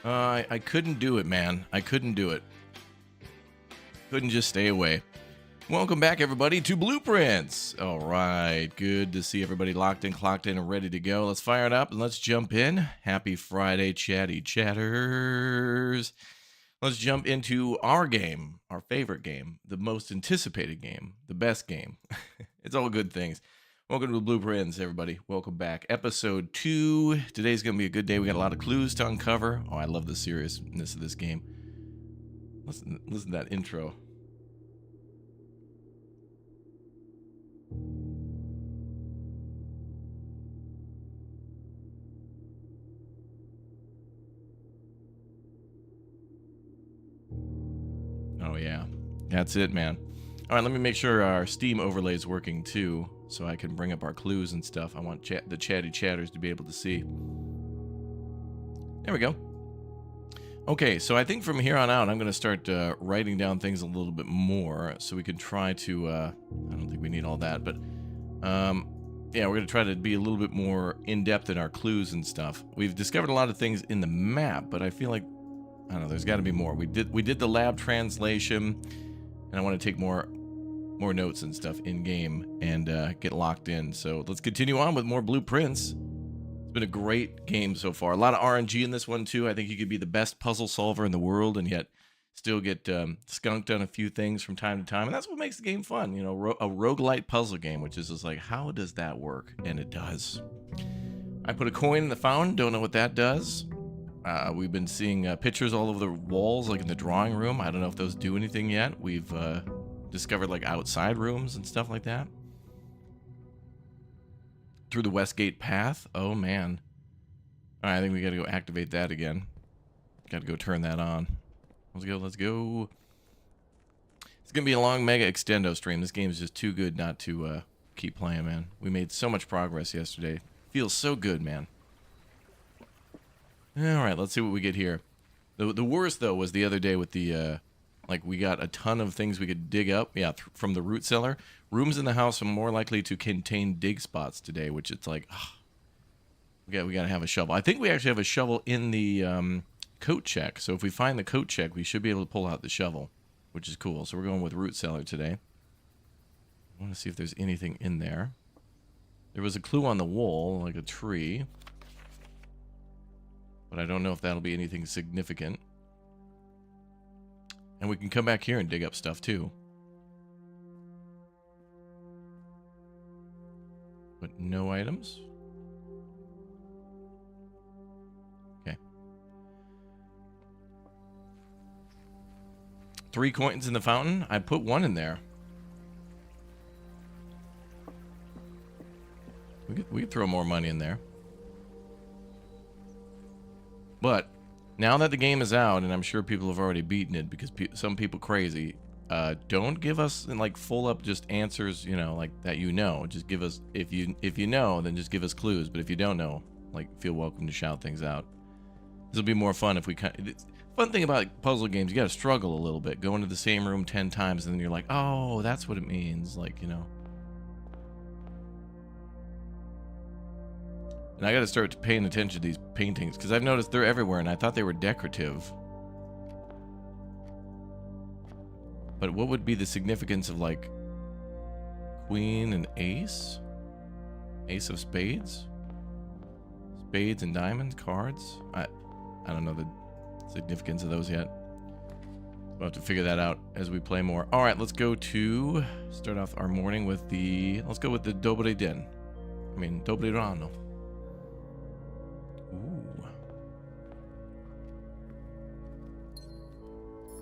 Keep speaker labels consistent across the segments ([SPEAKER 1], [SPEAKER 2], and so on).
[SPEAKER 1] I couldn't do it, man. I couldn't do it. Couldn't just stay away. Welcome back, everybody, to Blueprints. All right, good to see everybody locked in, clocked in, and ready to go. Let's fire it up and let's jump in. Happy Friday, chatty chatters. Let's jump into our game, our favorite game, the most anticipated game, the best game. It's all good things. Welcome to Blueprints, everybody. Welcome back. Episode 2. Today's going to be a good day. We got a lot of clues to uncover. Oh, I love the seriousness of this game. Listen to that intro. Oh, yeah. That's it, man. All right, let me make sure our Steam overlay is working, too, so I can bring up our clues and stuff. I want the chatty chatters to be able to see. There we go. Okay, so I think from here on out, I'm going to start writing down things a little bit more so we can try to... I don't think we need all that, but... yeah, we're going to try to be a little bit more in-depth in our clues and stuff. We've discovered a lot of things in the map, but I feel like... I don't know, there's got to be more. We did the lab translation, and I want to take more notes and stuff in-game and get locked in. So let's continue on with more Blueprints. It's been a great game so far. A lot of RNG in this one, too. I think you could be the best puzzle solver in the world and yet still get skunked on a few things from time to time. And that's what makes the game fun. You know, a roguelite puzzle game, which is just like, how does that work? And it does. I put a coin in the fountain. Don't know what that does. We've been seeing pictures all over the walls, like in the drawing room. I don't know if those do anything yet. We've discovered like outside rooms and stuff like that. Through the Westgate path. Oh, man. All right, I think we got to go activate that again. Got to go turn that on. Let's go. It's going to be a long mega extendo stream. This game is just too good not to keep playing, man. We made so much progress yesterday. Feels so good, man. All right, let's see what we get here. The worst, though, was the other day with the, like, we got a ton of things we could dig up. Yeah, from the root cellar. Rooms in the house are more likely to contain dig spots today, which it's like, we got to have a shovel. I think we actually have a shovel in the coat check. So if we find the coat check, we should be able to pull out the shovel, which is cool. So we're going with root cellar today. I want to see if there's anything in there. There was a clue on the wall, like a tree. But I don't know if that'll be anything significant. And we can come back here and dig up stuff too. But no items. Okay. 3 coins in the fountain. I put 1 in there. We could throw more money in there. But now that the game is out, and I'm sure people have already beaten it because some people crazy, don't give us like full up just answers, you know, like that. Just give us, if you know, then just give us clues. But if you don't know, like, feel welcome to shout things out. This will be more fun if we fun thing about puzzle games, you got to struggle a little bit. Go into the same room 10 times, and then you're like, oh, that's what it means, like, you know. And I got to start paying attention to these paintings because I've noticed they're everywhere, and I thought they were decorative. But what would be the significance of, like, queen and ace? Ace of spades? Spades and diamonds? Cards? I don't know the significance of those yet. We'll have to figure that out as we play more. All right, let's go to... Start off our morning with the... Let's go with the Dobre Den. Dobre Rano. Ooh.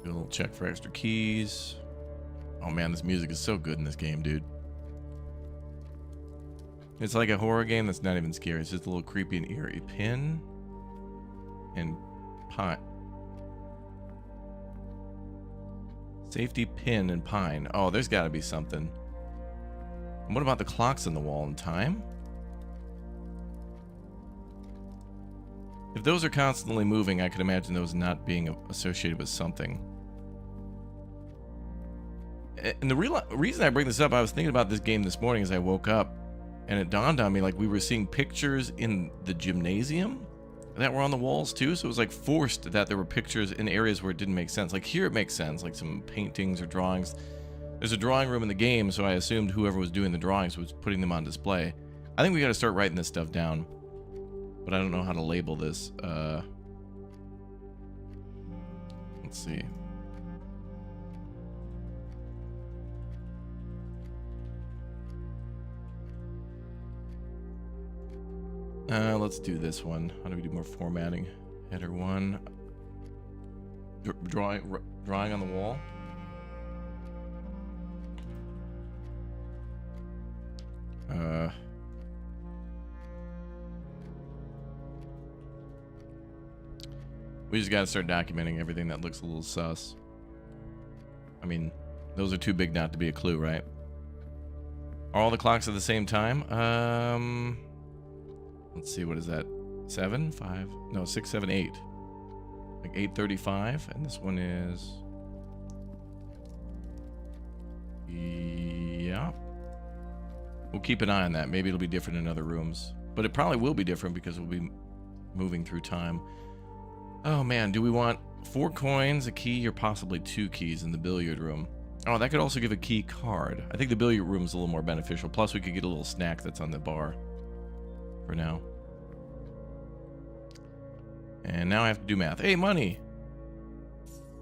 [SPEAKER 1] Do a little check for extra keys. Oh man, this music is so good in this game, dude. It's like a horror game that's not even scary. It's just a little creepy and eerie. Pin and pine. Safety pin and pine. Oh, there's got to be something. And what about the clocks on the wall in time? If those are constantly moving, I could imagine those not being associated with something. And the reason I bring this up, I was thinking about this game this morning as I woke up, and it dawned on me, like, we were seeing pictures in the gymnasium that were on the walls too, so it was like forced that there were pictures in areas where it didn't make sense. Like here it makes sense, like some paintings or drawings. There's a drawing room in the game, so I assumed whoever was doing the drawings was putting them on display. I think we gotta start writing this stuff down, but I don't know how to label this. Let's see. Let's do this one. How do we do more formatting? Header 1. Drawing on the wall. We just gotta start documenting everything that looks a little sus. I mean, those are too big not to be a clue, right? Are all the clocks at the same time? Let's see, what is that? 7, 5, no, 6, 7, 8. Like 8:35, and this one is... Yeah. We'll keep an eye on that. Maybe it'll be different in other rooms. But it probably will be different because we'll be moving through time. Oh man, do we want 4 coins, a key, or possibly 2 keys in the billiard room? Oh, that could also give a key card. I think the billiard room is a little more beneficial. Plus, we could get a little snack that's on the bar for now. And now I have to do math. Hey, money!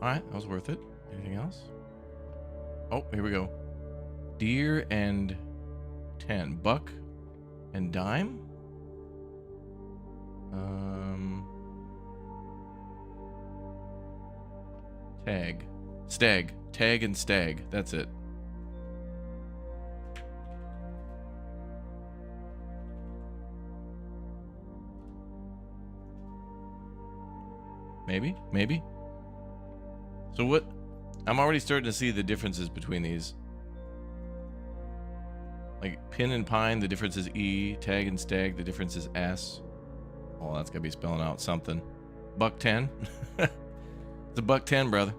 [SPEAKER 1] Alright, that was worth it. Anything else? Oh, here we go. Deer and 10. Buck and dime? Tag. Stag. Tag and stag. That's it. Maybe? Maybe? So what? I'm already starting to see the differences between these. Like pin and pine, the difference is E. Tag and stag, the difference is S. Oh, that's gotta be spelling out something. Buck 10. It's a buck 10, brother.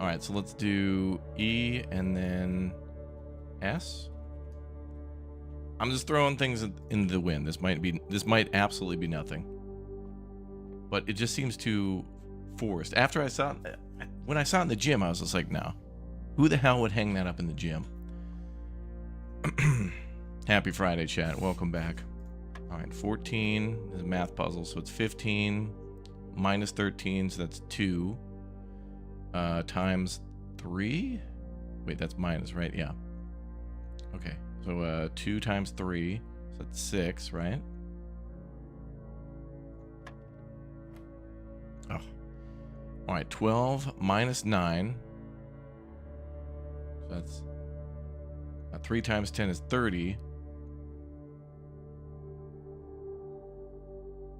[SPEAKER 1] Alright, so let's do E and then S. I'm just throwing things in the wind. This might absolutely be nothing. But it just seems too forced. After I saw it, when I saw it in the gym, I was just like, no. Who the hell would hang that up in the gym? Happy Friday, chat. Welcome back. All right, 14 is a math puzzle, so it's 15 minus 13, so that's 2 times 3. Wait, that's minus, right? Yeah. Okay, so 2 times 3, so that's 6, right? Oh. All right, 12 minus 9. So that's 3 times 10 is 30.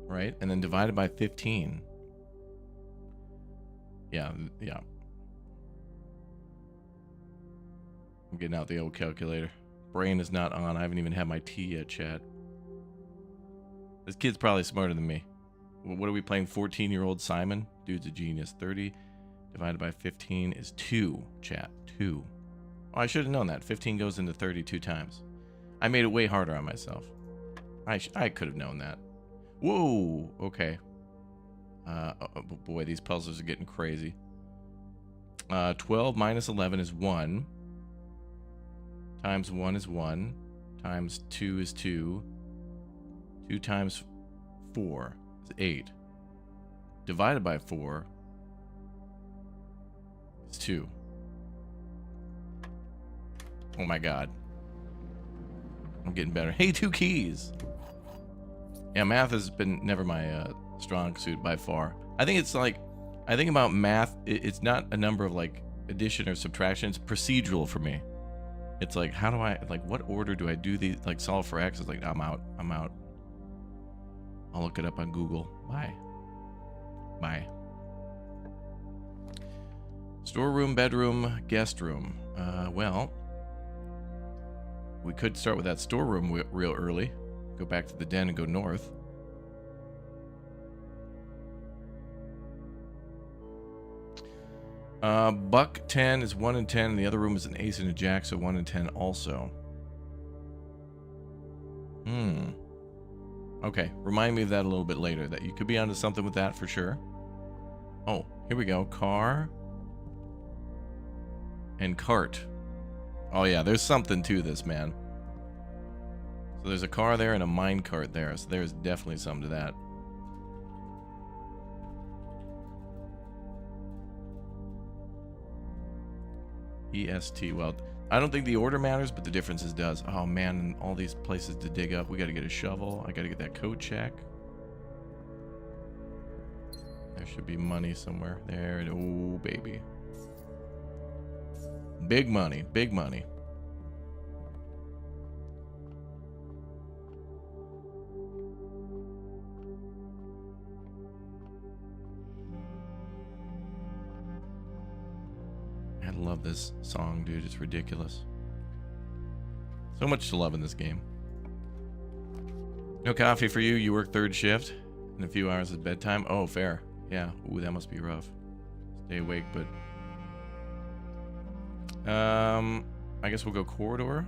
[SPEAKER 1] Right? And then divided by 15. Yeah, yeah. I'm getting out the old calculator. Brain is not on. I haven't even had my tea yet, chat. This kid's probably smarter than me. What are we playing? 14-year-old Simon? Dude's a genius. 30 divided by 15 is 2, chat. 2. Oh, I should have known that. 15 goes into 32 times. I made it way harder on myself. I could have known that. Whoa, okay. Oh boy, these puzzles are getting crazy. 12 minus 11 is 1. Times 1 is 1. Times 2 is 2. 2 times 4 is 8. Divided by 4 is 2. Oh my god. I'm getting better. Hey, 2 keys. Yeah, math has been never my strong suit by far. I think it's like, I think about math, it's not a number of like addition or subtraction. It's procedural for me. It's like, how do I, like, what order do I do these, like solve for X? It's like, I'm out. I'll look it up on Google. Bye. Storeroom, bedroom, guest room. Well, we could start with that storeroom real early. Go back to the den and go north. Buck 10 is 1 and 10, and the other room is an ace and a jack, so 1 and 10 also. Okay, remind me of that a little bit later. That you could be onto something with that for sure. Oh, here we go. Car and cart. Oh yeah, there's something to this, man. So there's a car there and a mine cart there. So there's definitely something to that. EST. Well, I don't think the order matters, but the differences does. Oh man, and all these places to dig up. We got to get a shovel. I got to get that code check. There should be money somewhere. There. Oh, baby. Big money. Big money. I love this song, dude. It's ridiculous. So much to love in this game. No coffee for you. You work third shift. In a few hours is bedtime. Oh, fair. Yeah. Ooh, that must be rough. Stay awake, but... I guess we'll go corridor.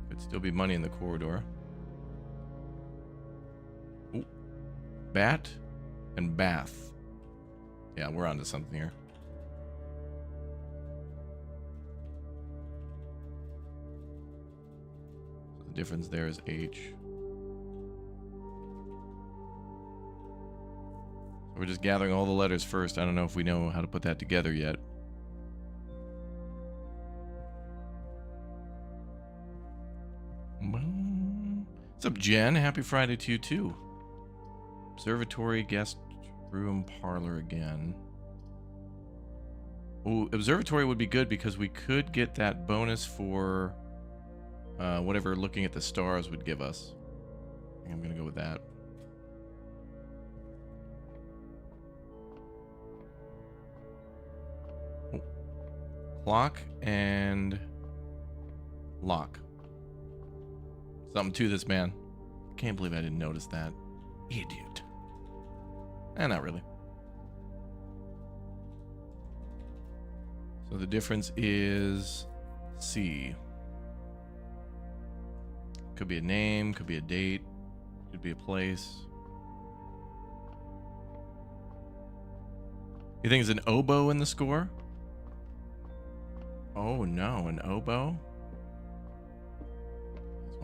[SPEAKER 1] Could still be money in the corridor. Ooh. Bat and bath. Yeah, we're onto something here. So the difference there is H. We're just gathering all the letters first. I don't know if we know how to put that together yet. What's up, Jen? Happy Friday to you, too. Observatory, guest room, parlor again. Ooh, observatory would be good because we could get that bonus for whatever looking at the stars would give us. I think I'm going to go with that. Oh. Clock and lock. Something to this, man. Can't believe I didn't notice that. Idiot. Not really. So the difference is C. Could be a name, could be a date, could be a place. You think it's an oboe in the score? Oh no, an oboe?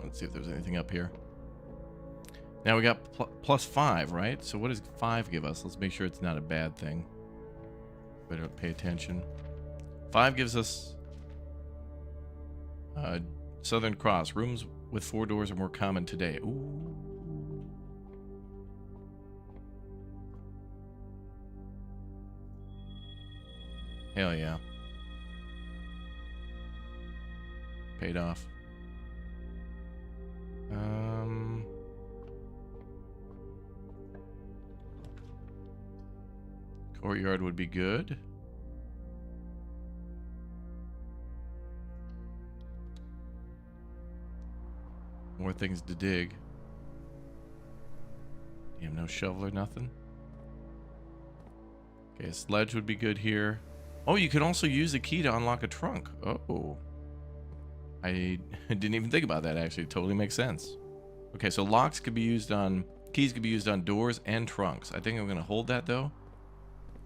[SPEAKER 1] Let's see if there's anything up here. Now we got plus 5, right? So what does 5 give us? Let's make sure it's not a bad thing. Better pay attention. 5 gives us Southern Cross. Rooms with 4 doors are more common today. Ooh. Hell yeah. Paid off. Courtyard would be good. More things to dig. Damn, no shovel or nothing. Okay, a sledge would be good here. Oh, you can also use a key to unlock a trunk. Oh. I didn't even think about that, actually. It totally makes sense. Okay, so locks could be used on... Keys could be used on doors and trunks. I think I'm going to hold that, though.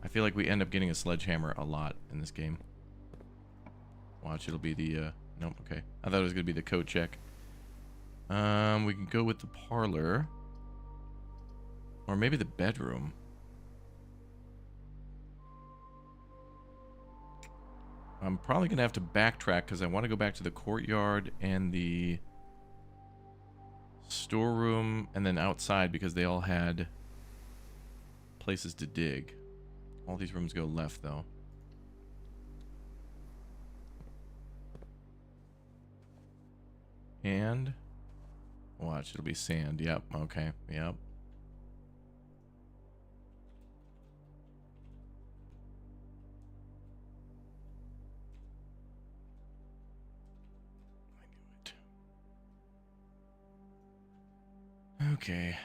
[SPEAKER 1] I feel like we end up getting a sledgehammer a lot in this game. Watch, it'll be the... Nope, okay. I thought it was going to be the code check. We can go with the parlor. Or maybe the bedroom. I'm probably going to have to backtrack because I want to go back to the courtyard and the storeroom and then outside because they all had places to dig. All these rooms go left, though. And... Watch, it'll be sand. Yep, okay, yep. I knew it. Okay.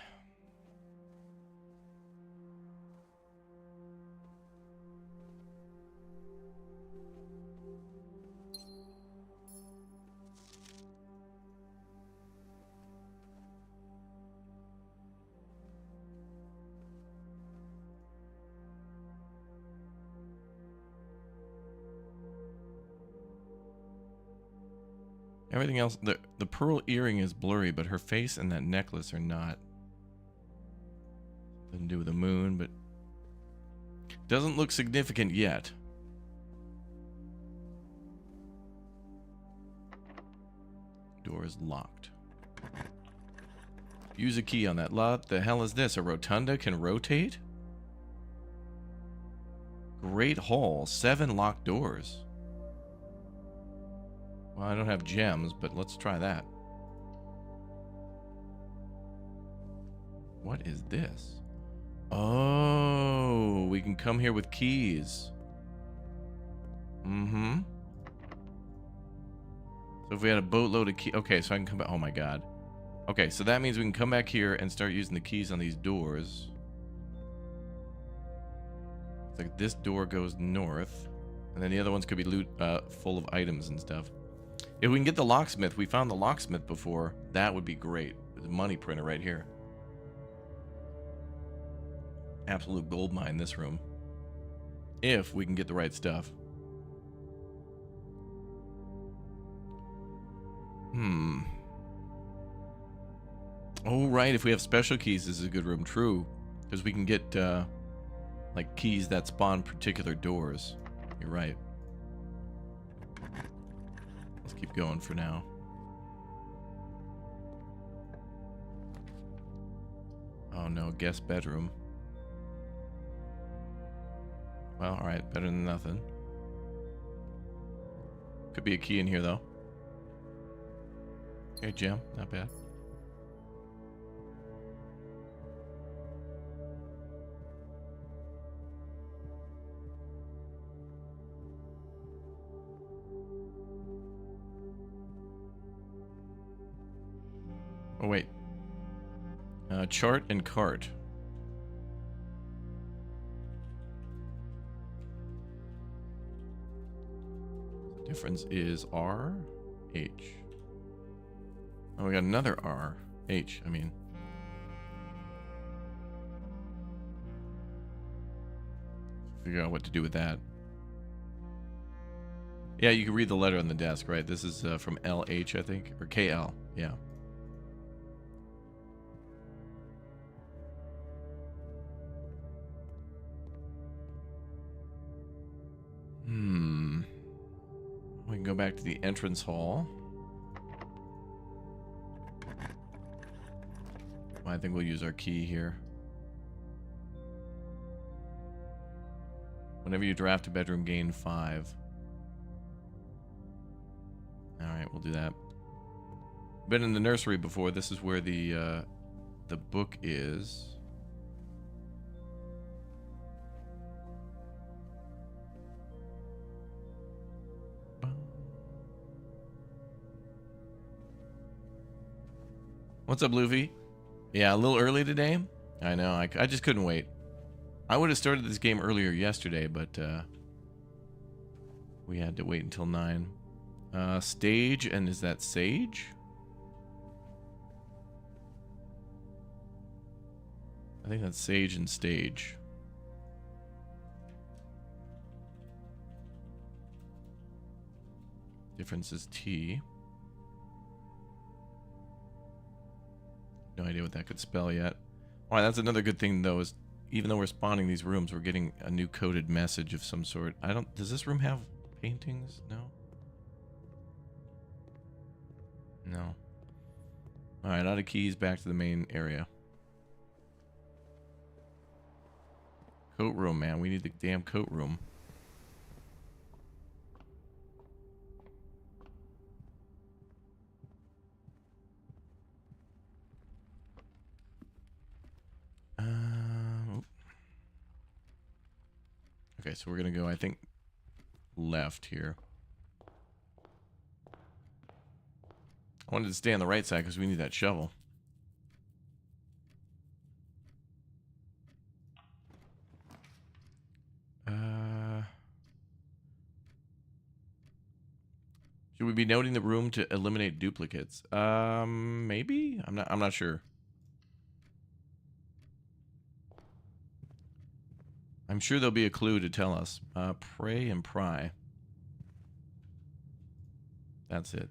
[SPEAKER 1] Everything else, the pearl earring is blurry, but her face and that necklace are not. Nothing to do with the moon, but doesn't look significant yet. Door is locked. Use a key on that. What the hell is this? A rotunda can rotate? Great hall. 7 locked doors. Well, I don't have gems, but let's try that. What is this? Oh, we can come here with keys. Mm-hmm. So if we had a boatload of keys... Okay, so I can come back... Oh, my God. Okay, so that means we can come back here and start using the keys on these doors. It's like this door goes north. And then the other ones could be full of items and stuff. If we can get the locksmith, we found the locksmith before, that would be great. There's a money printer right here. Absolute gold mine, this room. If we can get the right stuff. Oh, right, if we have special keys, this is a good room. True. Because we can get, like, keys that spawn particular doors. You're right. Let's keep going for now. Oh no, guest bedroom. Well, alright, better than nothing. Could be a key in here though. Okay, gem, not bad. Oh, wait. Chart and cart. The difference is R, H. Oh, we got another R, H, I mean. Figure out what to do with that. Yeah, you can read the letter on the desk, right? This is from LH, I think, or KL, yeah. We can go back to the entrance hall. I think we'll use our key here. Whenever you draft a bedroom, gain 5. Alright, we'll do that. Been in the nursery before. This is where the book is. What's up, Luffy? Yeah, a little early today. I know, I just couldn't wait. I would have started this game earlier yesterday, but we had to wait until 9. Stage, and is that Sage? I think that's Sage and Stage. Difference is T. No idea what that could spell yet. Alright, that's another good thing though, is even though we're spawning these rooms, we're getting a new coded message of some sort. Does this room have paintings? No? No. Alright, out of keys, back to the main area. Coat room, man. We need the damn coat room. Okay, so we're gonna go, I think, left here. I wanted to stay on the right side because we need that shovel. Should we be noting the room to eliminate duplicates? Maybe? I'm not sure. I'm sure there'll be a clue to tell us. Pray and pry. That's it.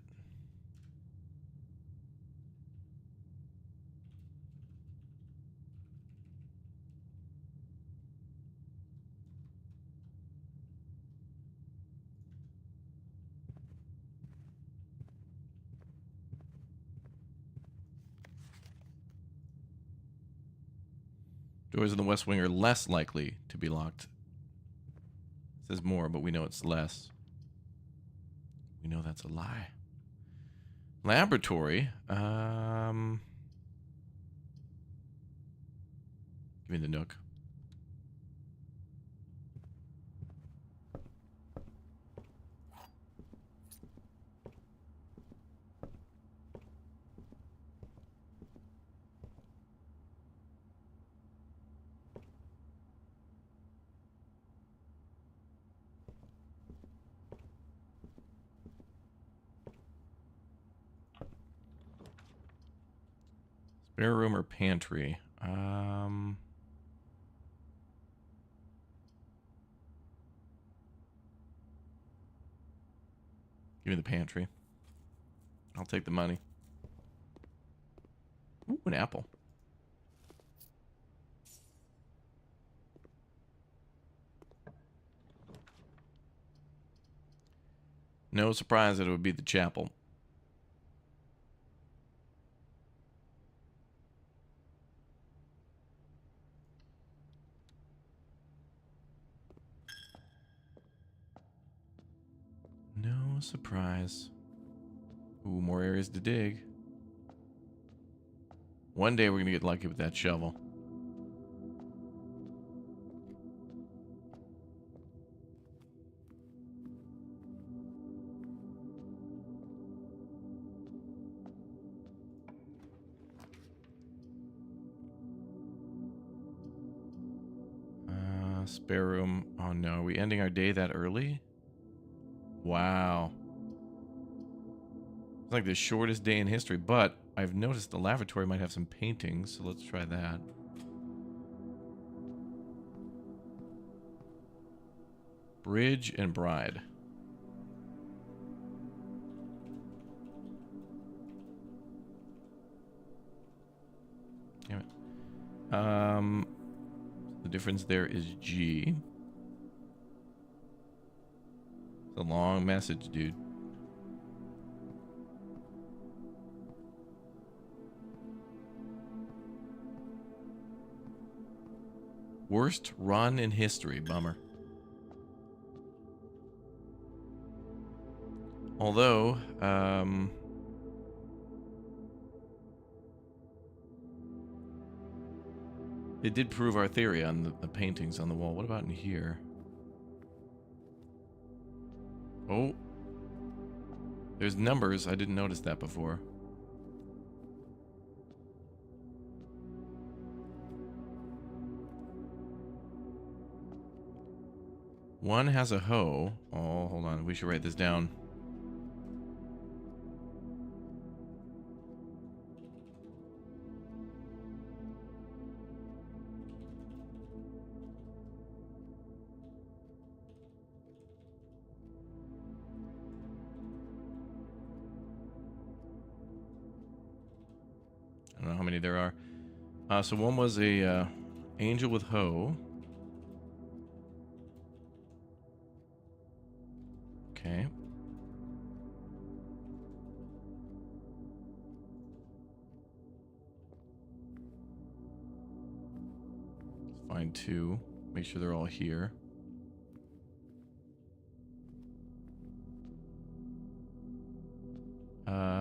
[SPEAKER 1] Doors in the west wing are less likely to be locked. It says more, but we know it's less. We know that's a lie. Laboratory. Give me the Nook. Spare room or pantry? Give me the pantry. I'll take the money. Ooh, an apple. No surprise that it would be the chapel. No surprise. Ooh, more areas to dig. One day we're gonna get lucky with that shovel. Spare room. Oh no, are we ending our day that early? Wow. It's like the shortest day in history, but I've noticed the lavatory might have some paintings, so let's try that. Bridge and bride. Damn it. The difference there is G. It's a long message, dude. Worst run in history. Bummer. Although, it did prove our theory on the paintings on the wall. What about in here? Oh. There's numbers. I didn't notice that before. One has a hoe. Oh, hold on. We should write this down. I don't know how many there are. So one was a angel with hoe. Okay. Let's find two. Make sure they're all here.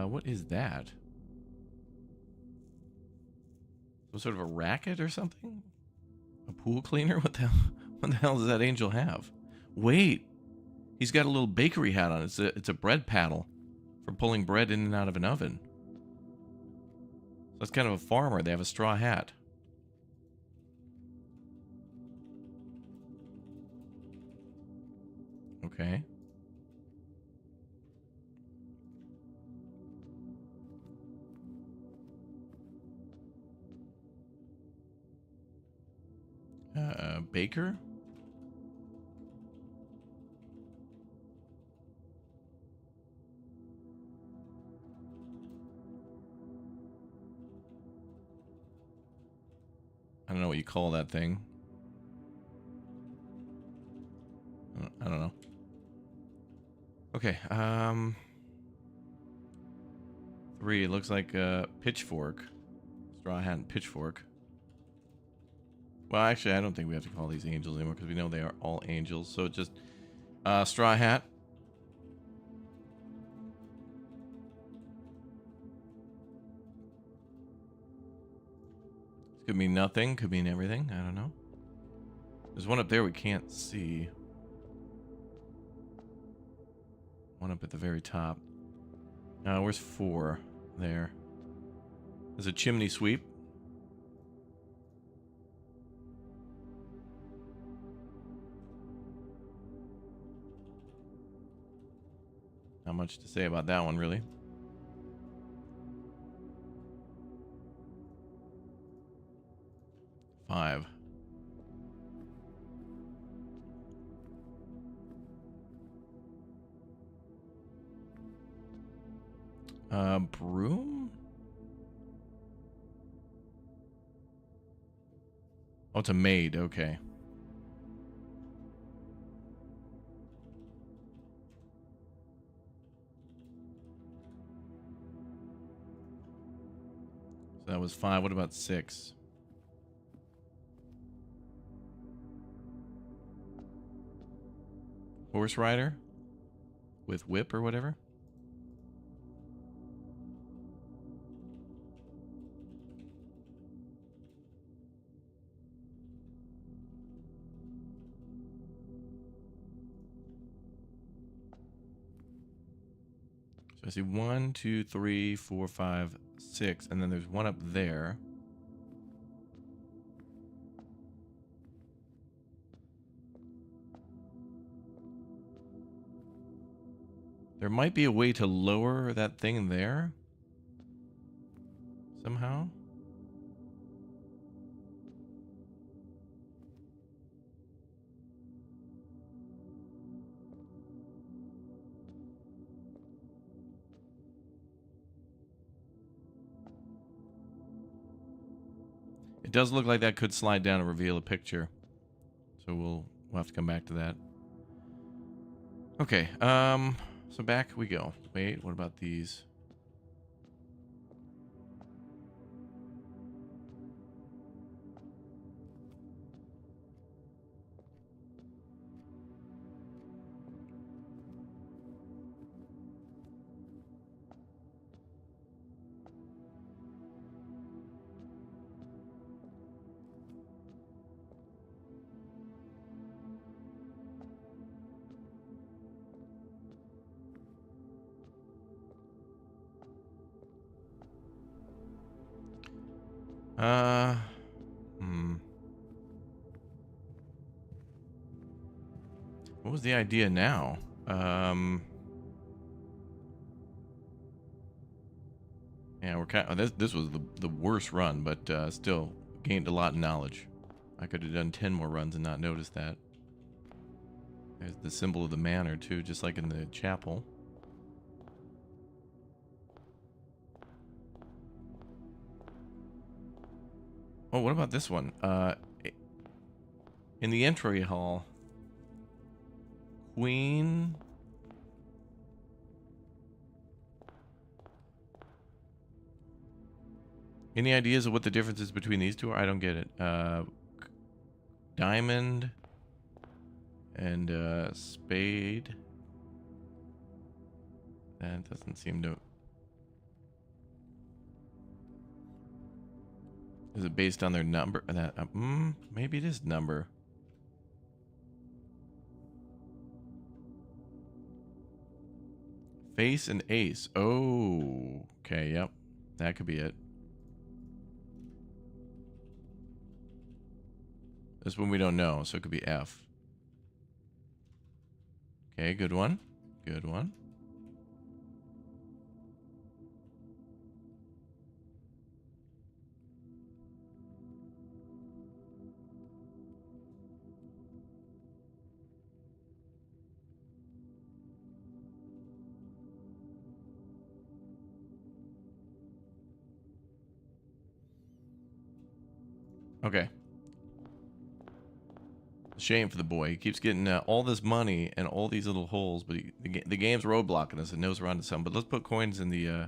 [SPEAKER 1] What is that? Some sort of a racket or something? A pool cleaner? What the hell does that angel have? Wait. He's got a little bakery hat on. It's a bread paddle for pulling bread in and out of an oven. So that's kind of a farmer. They have a straw hat. Okay. Baker? I don't know what you call that thing. I don't know. Okay, 3, it looks like a pitchfork. Straw hat and pitchfork. Well, actually, I don't think we have to call these angels anymore because we know they are all angels. So just straw hat. This could mean nothing. Could mean everything. I don't know. There's one up there we can't see. One up at the very top. Where's 4? There. There's a chimney sweep. Not much to say about that one, really. Five. Broom? Oh, it's a maid. Okay. So that was 5. What about 6? Horse rider? With whip or whatever? So I see 1, 2, 3, 4, 5, 6, and then there's one up there. There might be a way to lower that thing there. Somehow. It does look like that could slide down and reveal a picture. So we'll have to come back to that. Okay, so back we go. Wait, what about these? What was the idea now? Yeah, we're kind of, this was the worst run, but still gained a lot of knowledge. I could have done 10 more runs and not noticed that. There's the symbol of the manor too, just like in the chapel. Oh, what about this one? In the entry hall, Queen. Any ideas of what the difference is between these two are? I don't get it. Diamond and spade. That doesn't seem to. Is it based on their number? That maybe it is number. Face and ace. Oh, okay. Yep, that could be it. This one we don't know, so it could be F. Okay, good one. Good one. Okay. Shame for the boy. He keeps getting all this money and all these little holes, but the game's roadblocking us and knows we're onto something. But let's put coins in the...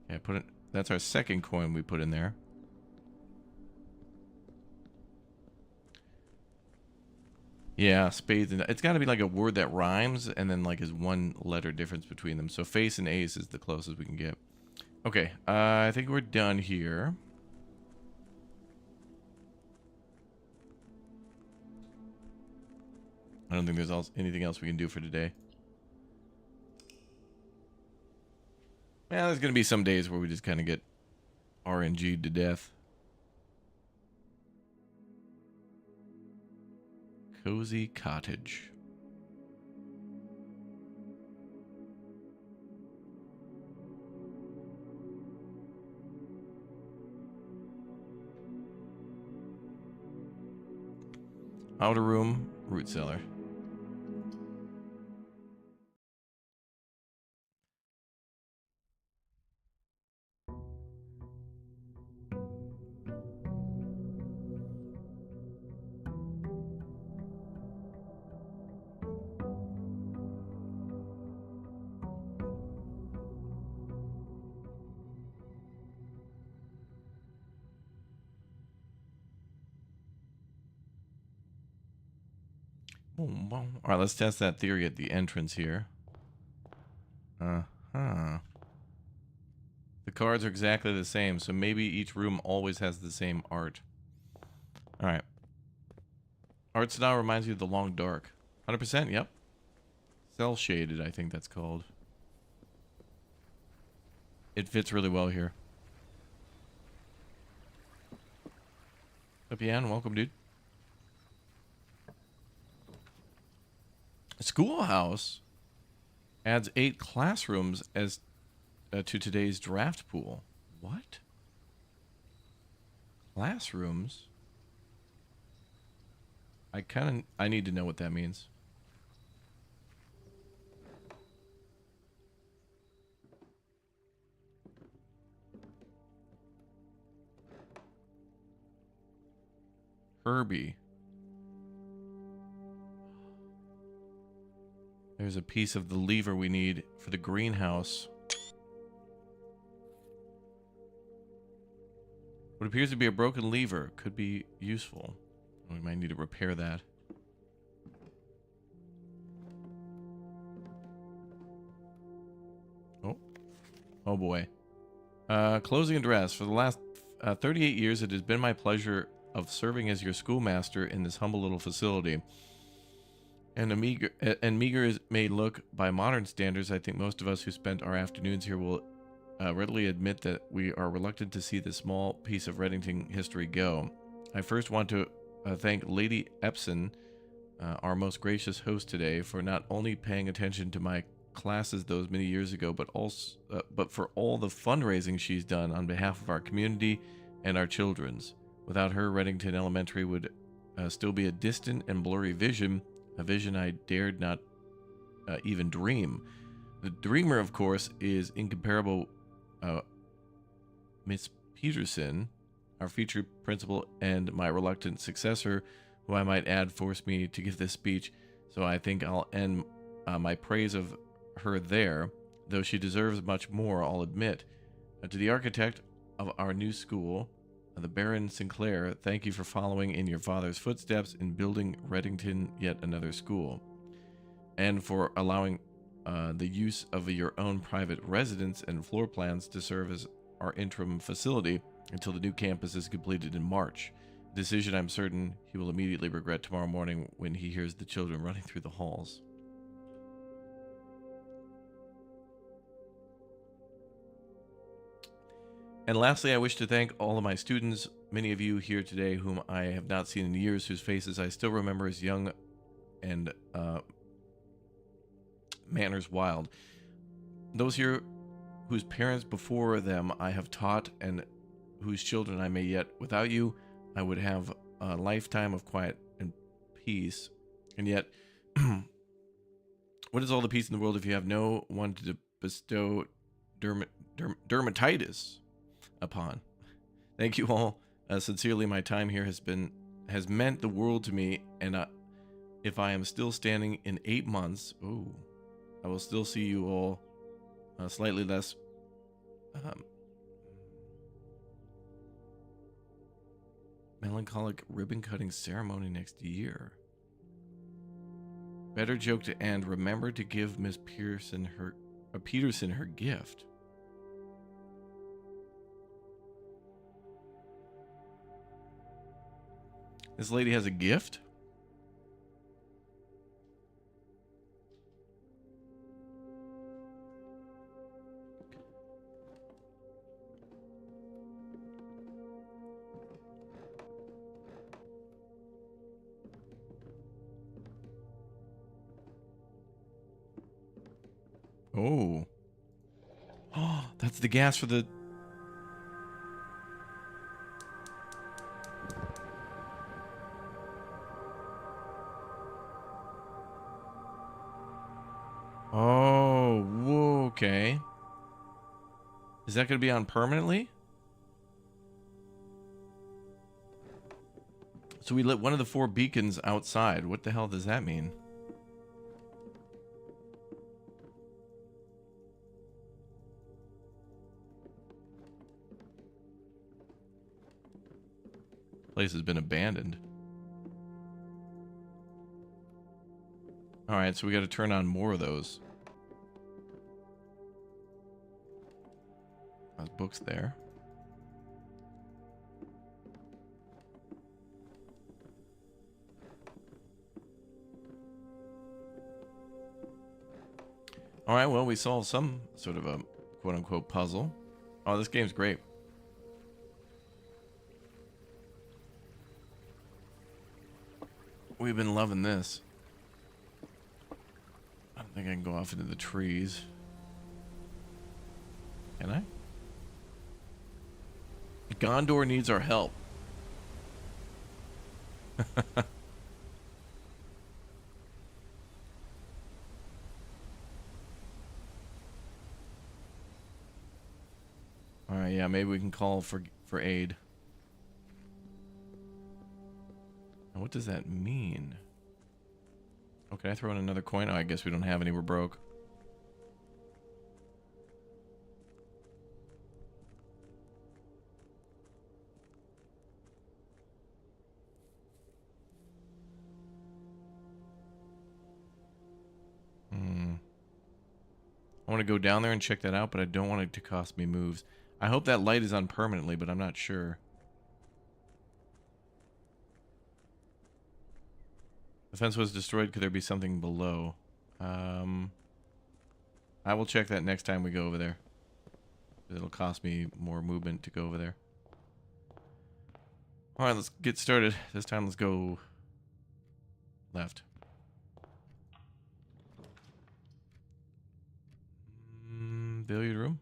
[SPEAKER 1] Yeah, put it. That's our second coin we put in there. Yeah, spades and it's got to be like a word that rhymes and then like is one letter difference between them. So face and ace is the closest we can get. Okay, I think we're done here. I don't think there's anything else we can do for today. Yeah, there's gonna be some days where we just kind of get RNG'd to death. Cozy cottage. Outer room, root cellar. Boom, boom. All right, let's test that theory at the entrance here. Uh-huh. The cards are exactly the same, so maybe each room always has the same art. All right. Art style reminds you of the long dark. 100%, yep. Cell shaded, I think that's called. It fits really well here. Up, Yan, welcome, dude. Schoolhouse adds 8 classrooms as to today's draft pool. What? Classrooms? I need to know what that means. Herbie. There's a piece of the lever we need for the greenhouse. What appears to be a broken lever could be useful. We might need to repair that. Oh. Oh boy. Closing address. For the last 38 years, it has been my pleasure of serving as your schoolmaster in this humble little facility. And meager as it may look by modern standards, I think most of us who spent our afternoons here will readily admit that we are reluctant to see this small piece of Reddington history go. I first want to thank Lady Epson, our most gracious host today, for not only paying attention to my classes those many years ago, but for all the fundraising she's done on behalf of our community and our children's. Without her, Reddington Elementary would still be a distant and blurry vision, a vision I dared not even dream. The dreamer, of course, is incomparable Miss Peterson, our future principal and my reluctant successor, who I might add forced me to give this speech, so I think I'll end my praise of her there, though she deserves much more, I'll admit. To the architect of our new school, the Baron Sinclair, thank you for following in your father's footsteps in building Reddington yet another school, and for allowing the use of your own private residence and floor plans to serve as our interim facility until the new campus is completed in March. A decision I'm certain he will immediately regret tomorrow morning when he hears the children running through the halls. And lastly, I wish to thank all of my students, many of you here today whom I have not seen in years, whose faces I still remember as young and manners wild. Those here whose parents before them I have taught and whose children I may yet. Without you, I would have a lifetime of quiet and peace. And yet, what is all the peace in the world if you have no one to bestow dermatitis upon? Thank you all. Sincerely, my time here has meant the world to me, and if I am still standing in 8 months, I will still see you all slightly less Melancholic ribbon cutting ceremony next year. Better joke to end. Remember to give Miss Peterson her gift. This lady has a gift? Oh. Oh, that's the gas for the... Oh, whoa, okay. Is that going to be on permanently? So we lit one of the 4 beacons outside. What the hell does that mean? Place has been abandoned. Alright, so we got to turn on more of those. There's books there. Alright, well, we solved some sort of a quote-unquote puzzle. Oh, this game's great. We've been loving this. I don't think I can go off into the trees. Can I? Gondor needs our help. Alright, yeah, maybe we can call for aid. Now, what does that mean? Oh, can I throw in another coin? Oh, I guess we don't have any. We're broke. I want to go down there and check that out, but I don't want it to cost me moves. I hope that light is on permanently, but I'm not sure. The fence was destroyed. Could there be something below? I will check that next time we go over there. It'll cost me more movement to go over there. Alright, let's get started. This time let's go left. Billiard room.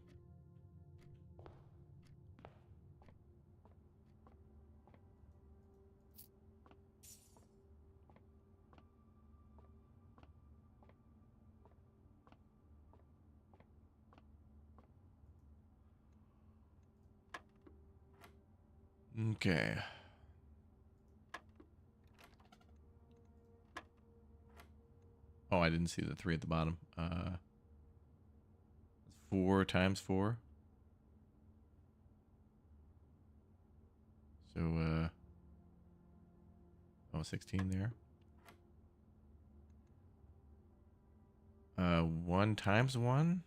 [SPEAKER 1] Okay. Oh, I didn't see the 3 at the bottom. 4 times 4. So, oh, 16 there. 1 times 1?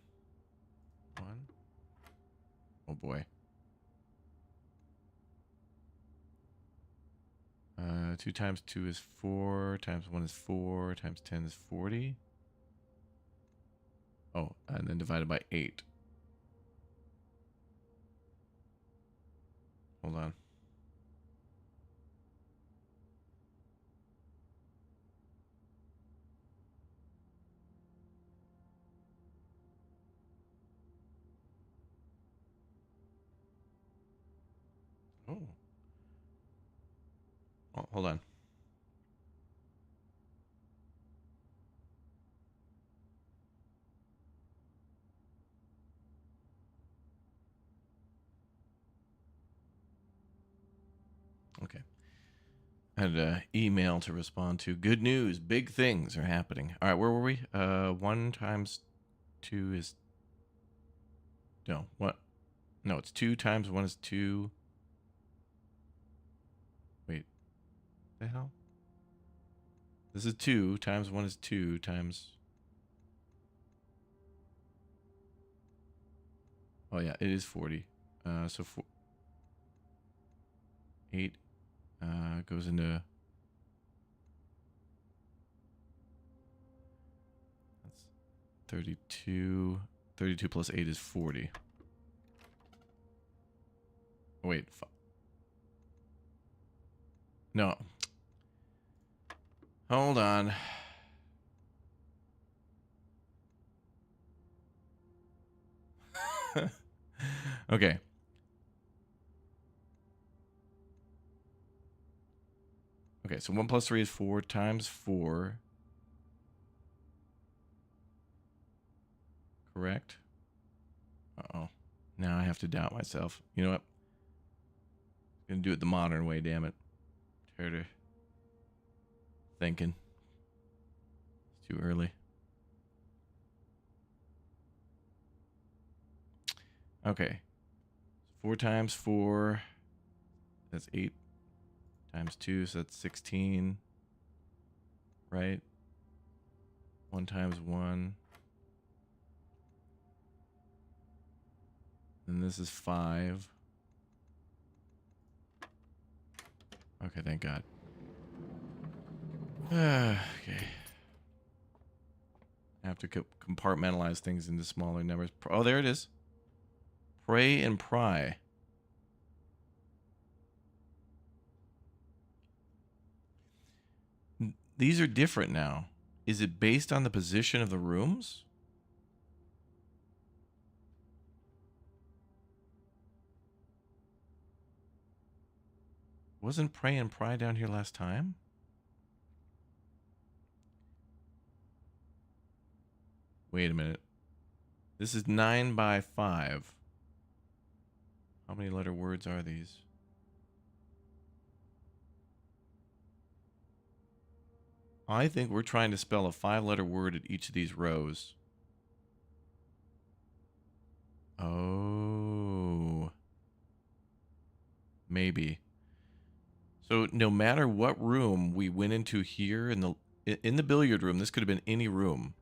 [SPEAKER 1] 1. Oh boy. 2 times 2 is 4, times 1 is 4, times 10 is 40. Oh, and then divided by 8. Hold on. Oh, hold on. Okay. I had an email to respond to. Good news. Big things are happening. All right, where were we? 1 times 2 is... No, what? No, it's 2 times 1 is 2. The hell? This is 2 times 1 is 2 times... Oh yeah, it is 40. So 8 goes into... That's 32. 32 plus 8 is 40. Oh, wait. No. Hold on. Okay. Okay, so 1 plus 3 is 4 times 4. Correct? Uh-oh. Now I have to doubt myself. You know what? I'm gonna do it the modern way, damn it. Tired of thinking. It's too early. Okay. 4 times 4. That's 8 times 2, so that's 16. Right? 1 times 1. And this is 5. Okay, thank God. Okay. I have to compartmentalize things into smaller numbers. Oh, there it is. Pray and pry. These are different now. Is it based on the position of the rooms? Wasn't pray and pry down here last time? Wait a minute. This is 9 by 5. How many letter words are these? I think we're trying to spell a 5-letter word at each of these rows. Oh. Maybe. So no matter what room we went into here in the billiard room, this could have been any room.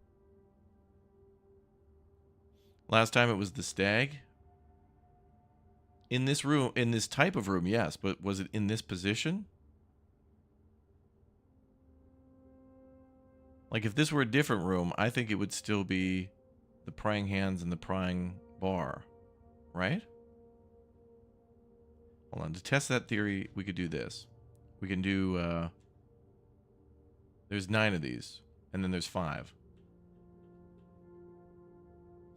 [SPEAKER 1] Last time it was the stag. In this room, in this type of room, yes, but was it in this position? Like if this were a different room, I think it would still be the prying hands and the prying bar, right? Hold on, to test that theory, we could do this. We can do, there's 9 of these, and then there's 5.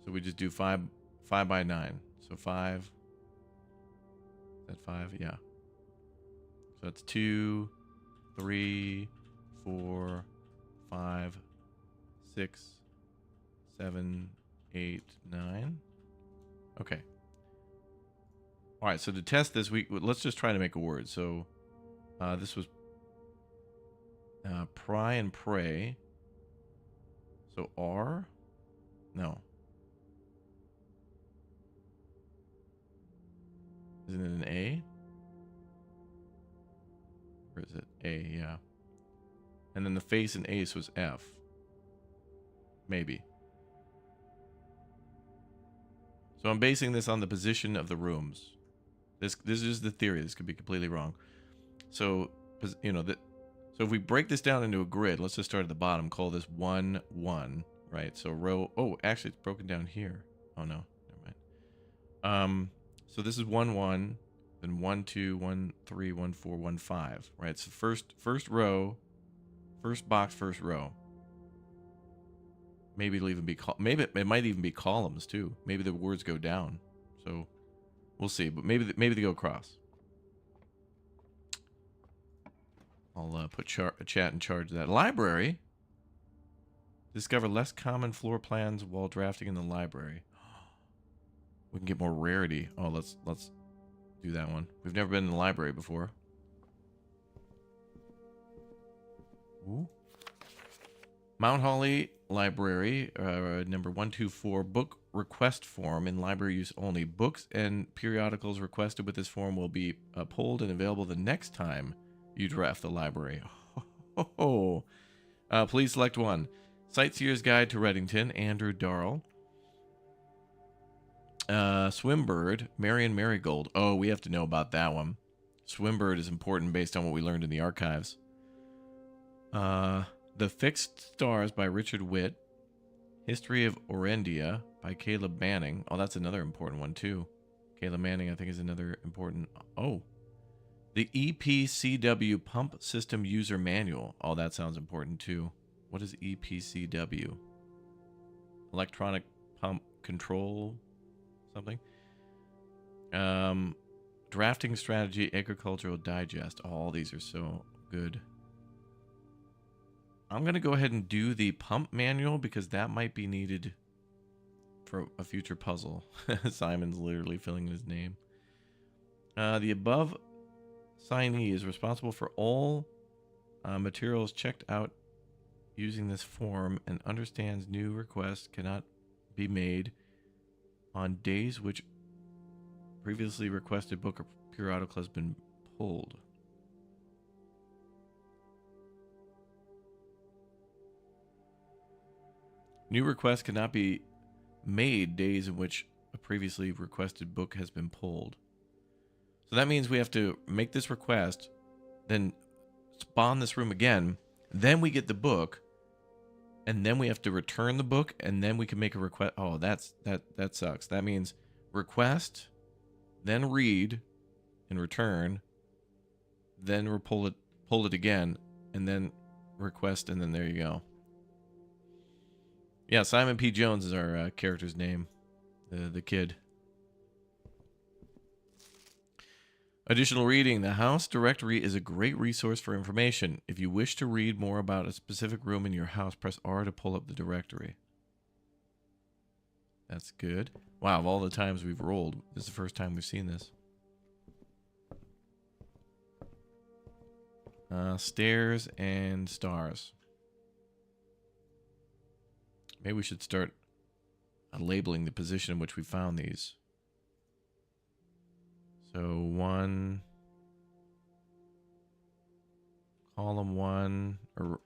[SPEAKER 1] So we just do 5 by 9. So 5, is that 5? Yeah. So that's 2, 3, 4, 5, 6, 7, 8, 9. Okay. All right, so to test this, let's just try to make a word. So this was pry and pray. So R? No. Isn't it an A? Or is it A? Yeah. And then the face and ace was F. Maybe. So I'm basing this on the position of the rooms. This is the theory. This could be completely wrong. So, you know, so if we break this down into a grid, let's just start at the bottom. Call this 1, 1, right? So row. Oh, actually, it's broken down here. Oh no, never mind. So this is 1, 1, then 1, 2, 1, 3, 1, 4, 1, 5, right? So first row, first box, first row. Maybe it'll even be maybe it might even be columns too. Maybe the words go down. So we'll see, but maybe they go across. I'll put chat in charge of that. Library. Discover less common floor plans while drafting in the library. We can get more rarity. Oh, let's do that one. We've never been in the library before. Ooh. Mount Holly Library, number 124, book request form in library use only. Books and periodicals requested with this form will be pulled and available the next time You draft the library. Oh. Please select one. Sightseer's Guide to Reddington, Andrew Darrell. Swimbird, Marion Marigold. Oh, we have to know about that one. Swimbird is important based on what we learned in the archives. The Fixed Stars by Richard Witt. History of Orendia by Caleb Manning. Oh, that's another important one, too. Caleb Manning, I think, is another important... Oh. The EPCW Pump System User Manual. Oh, that sounds important, too. What is EPCW? Electronic Pump Control... something? Drafting Strategy, Agricultural Digest. Oh, all these are so good. I'm going to go ahead and do the pump manual because that might be needed for a future puzzle. Simon's literally filling in his name. The above signee is responsible for all materials checked out using this form and understands new requests cannot be made on days which previously requested book or periodical has been pulled. New requests cannot be made days in which a previously requested book has been pulled. So that means we have to make this request, then spawn this room again, then we get the book, and then we have to return the book, and then we can make a request. Oh, that sucks. That means request, then read, and return, then we'll pull it again, and then request, and then there you go. Yeah, Simon P. Jones is our character's name, the kid. Additional reading. The house directory is a great resource for information. If you wish to read more about a specific room in your house, press R to pull up the directory. That's good. Wow, of all the times we've rolled, this is the first time we've seen this. Stairs and stars. Maybe we should start labeling the position in which we found these. So column 1, or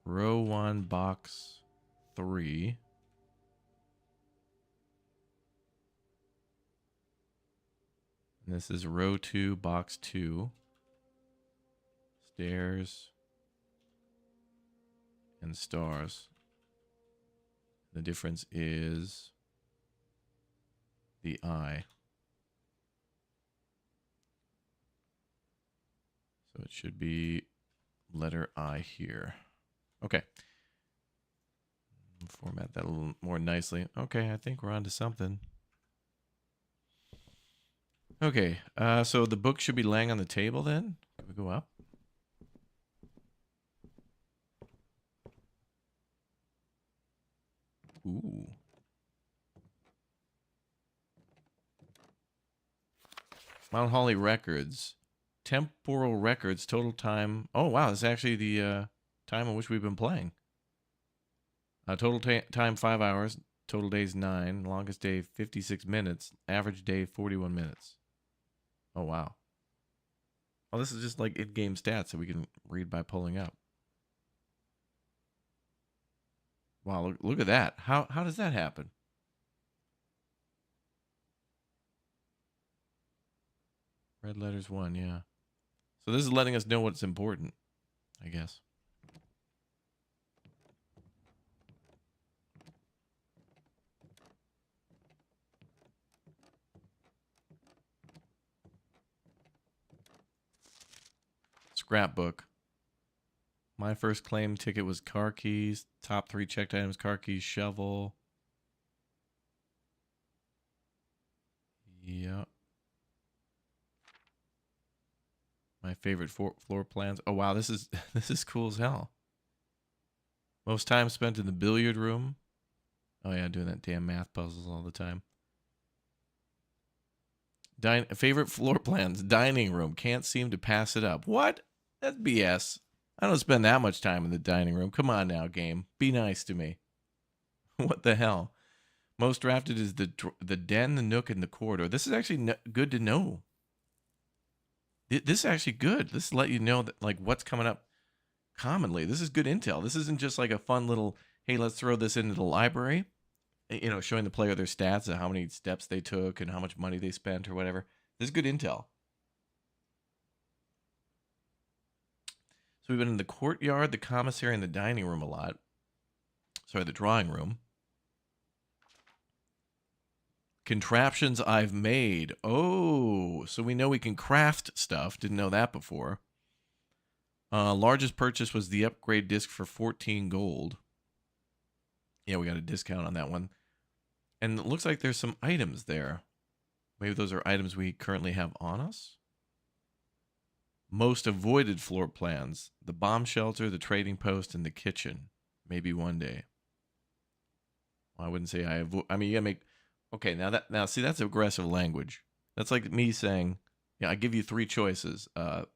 [SPEAKER 1] row 1, box 3. And this is row 2, box 2. Stairs and stars. The difference is the I. So it should be letter I here. Okay. Format that a little more nicely. Okay, I think we're on to something. Okay, so the book should be laying on the table then. Can we go up? Ooh. Mount Holly records. Temporal records, total time. Oh, wow. This is actually the time in which we've been playing. Total time, 5 hours. Total days, 9. Longest day, 56 minutes. Average day, 41 minutes. Oh, wow. Oh, this is just like in-game stats that we can read by pulling up. Wow, look at that. How does that happen? Red letters 1, yeah. So this is letting us know what's important, I guess. Scrapbook. My first claim ticket was car keys. Top 3 checked items, car keys, shovel. Yep. My favorite floor plans. Oh, wow, this is cool as hell. Most time spent in the billiard room. Oh, yeah, doing that damn math puzzles all the time. Favorite floor plans, dining room. Can't seem to pass it up. What? That's BS. I don't spend that much time in the dining room. Come on now, game. Be nice to me. What the hell? Most drafted is the den, the nook, and the corridor. This is actually good to know. This is actually good. This let you know that like what's coming up commonly. This is good intel. This isn't just like a fun little, hey, let's throw this into the library. You know, showing the player their stats and how many steps they took and how much money they spent or whatever. This is good intel. So we've been in the courtyard, the commissary, and the dining room a lot. Sorry, the drawing room. Contraptions I've made. Oh, so we know we can craft stuff. Didn't know that before. Largest purchase was the upgrade disc for 14 gold. Yeah, we got a discount on that one. And it looks like there's some items there. Maybe those are items we currently have on us. Most avoided floor plans. The bomb shelter, the trading post, and the kitchen. Maybe one day. Well, I wouldn't say I avoid. I mean, you gotta make... Okay, now see, that's aggressive language. That's like me saying, yeah, I give you three choices.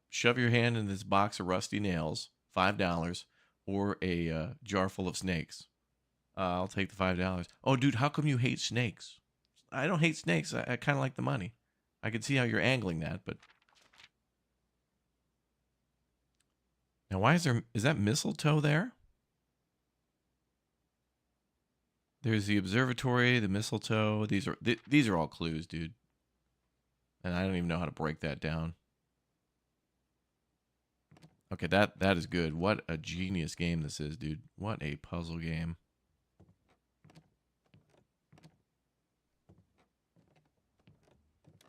[SPEAKER 1] Shove your hand in this box of rusty nails, $5, or a jar full of snakes. I'll take the $5. Oh, dude, how come you hate snakes? I don't hate snakes. I kind of like the money. I can see how you're angling that, but... Now, is that mistletoe there? There's the observatory, the mistletoe. These are all clues, dude. And I don't even know how to break that down. Okay, that is good. What a genius game this is, dude. What a puzzle game.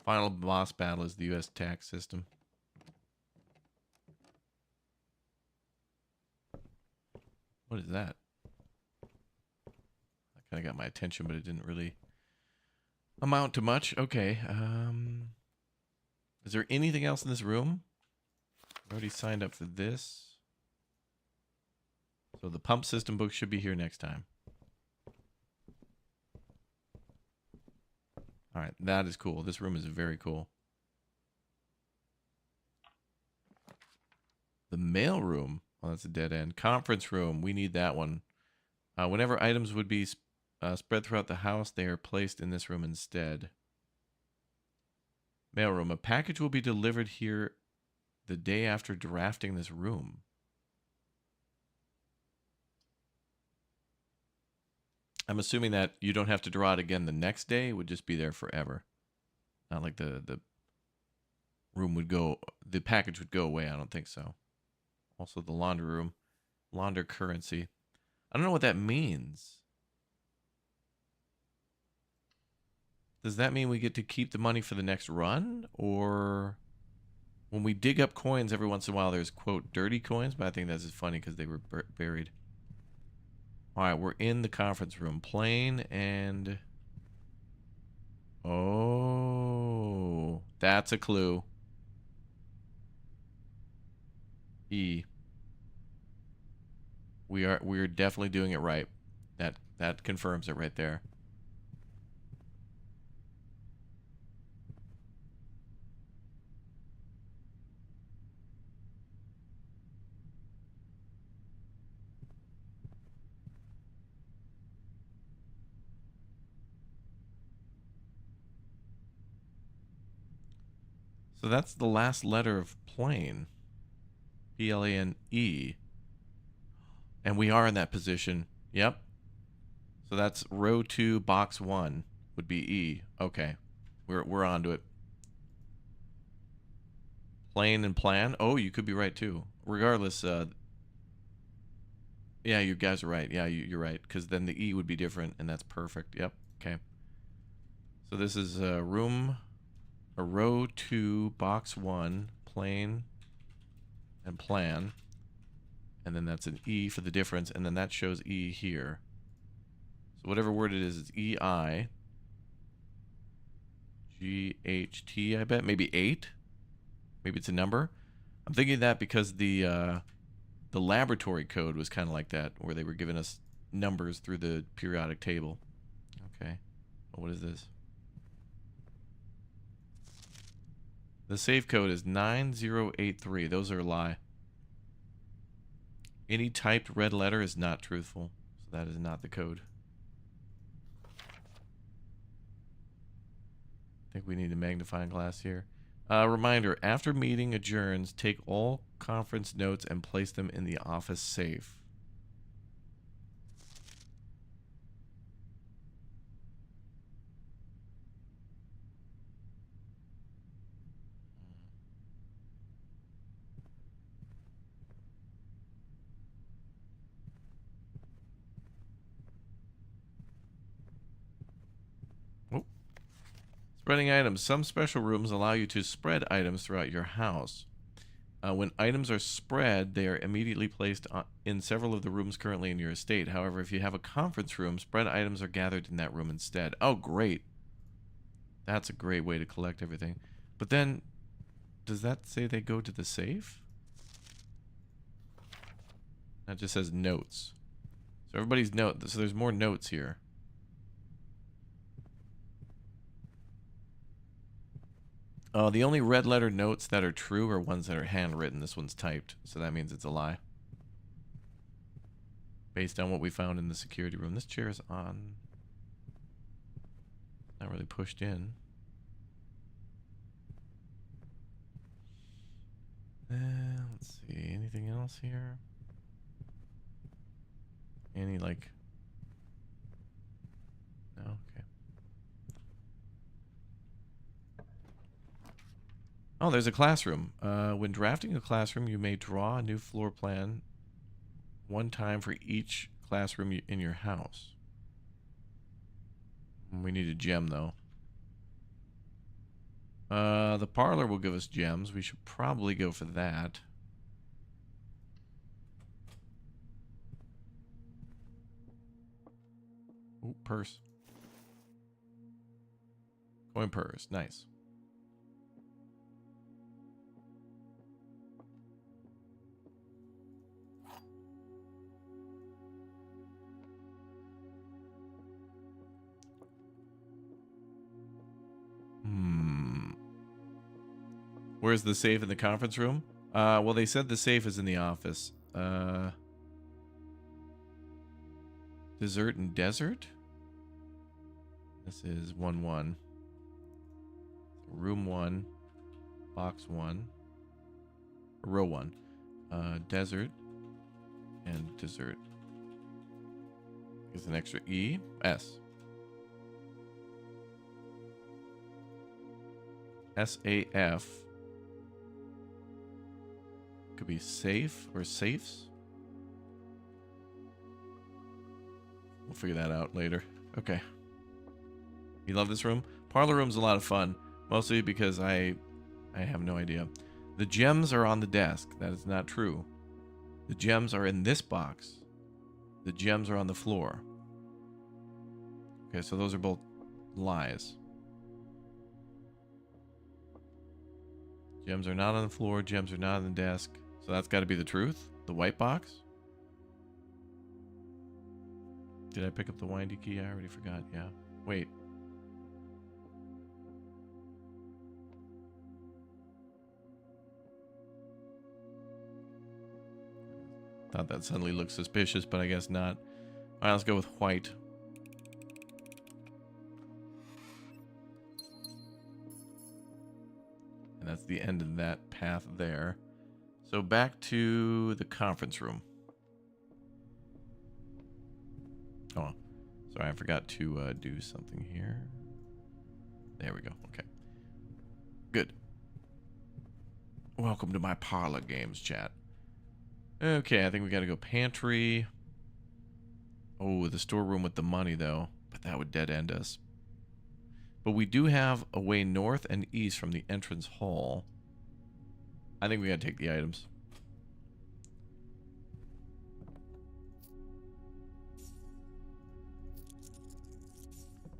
[SPEAKER 1] Final boss battle is the U.S. tax system. What is that? That kind of got my attention, but it didn't really amount to much. Okay. Is there anything else in this room? I already signed up for this. So the pump system book should be here next time. All right, that is cool. This room is very cool. The mail room. Oh, that's a dead end. Conference room. We need that one. Whenever items would be spread throughout the house, they are placed in this room instead. Mail room. A package will be delivered here the day after drafting this room. I'm assuming that you don't have to draw it again the next day. It would just be there forever. Not like the room would go, the package would go away. I don't think so. Also the laundry room. Launder currency. I don't know what that means. Does that mean we get to keep the money for the next run? Or when we dig up coins every once in a while, there's, quote, dirty coins? But I think that's just funny because they were buried. All right, we're in the conference room. Plane and... Oh, that's a clue. E. We're definitely doing it right. That confirms it right there. So that's the last letter of plane. Plane. And we are in that position. Yep. So that's row 2, box 1 would be E. Okay. We're on to it. Plane and plan. Oh, you could be right too. Regardless, yeah, you guys are right. Yeah, you're right. Because then the E would be different, and that's perfect. Yep. Okay. So this is a row 2, box 1, plane and plan. And then that's an E for the difference, and then that shows E here. So whatever word it is, it's E-I. G-H-T, I bet. Maybe 8? Maybe it's a number. I'm thinking that because the laboratory code was kind of like that, where they were giving us numbers through the periodic table. Okay. Well, what is this? The safe code is 9083. Those are a lie. Any typed red letter is not truthful. So that is not the code. I think we need a magnifying glass here. Reminder, after meeting adjourns, take all conference notes and place them in the office safe. Oh. Spreading items. Some special rooms allow you to spread items throughout your house. When items are spread, they are immediately placed in several of the rooms currently in your estate. However, if you have a conference room, spread items are gathered in that room instead. Oh, great. That's a great way to collect everything. But then, does that say they go to the safe? That just says notes. So everybody's note. So there's more notes here. The only red letter notes that are true are ones that are handwritten. This one's typed, so that means it's a lie. Based on what we found in the security room. This chair is on. Not really pushed in. Let's see. Anything else here? Any, like... No? Okay. Oh, there's a classroom. When drafting a classroom, you may draw a new floor plan one time for each classroom in your house. We need a gem, though. The parlor will give us gems. We should probably go for that. Ooh, purse. Coin purse. Nice. Where's the safe in the conference room? Well, they said the safe is in the office. Dessert and desert? This is 1-1. Room 1. Box 1. Row 1. Desert and dessert. Is an extra E. S. SAF. Could be safe or safes. We'll figure that out later. Okay. You love this room? Parlor room's a lot of fun. Mostly because I have no idea. The gems are on the desk. That is not true. The gems are in this box. The gems are on the floor. Okay, so those are both lies. Gems are not on the floor. Gems are not on the desk. So that's got to be the truth. The white box. Did I pick up the windy key? I already forgot. Yeah. Wait. Thought that suddenly looked suspicious, but I guess not. All right, let's go with white. And that's the end of that path there. So back to the conference room. Oh, sorry, I forgot to do something here. There we go. Okay. Good. Welcome to my parlor games chat. Okay, I think we got to go pantry. Oh, the storeroom with the money, though. But that would dead end us. But we do have a way north and east from the entrance hall. I think we got to take the items.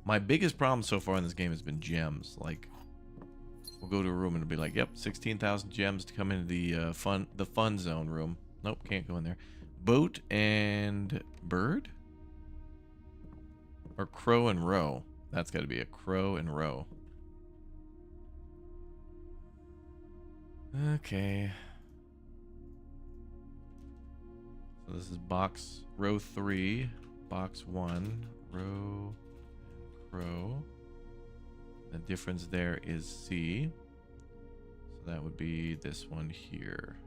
[SPEAKER 1] My biggest problem so far in this game has been gems. Like, we'll go to a room and it'll be like, yep, 16,000 gems to come into the fun zone room. Nope, can't go in there. Boat and bird? Or crow and row. That's got to be a crow and row. Okay. So this is box row 3, box 1, row, crow. The difference there is C. So that would be this one here.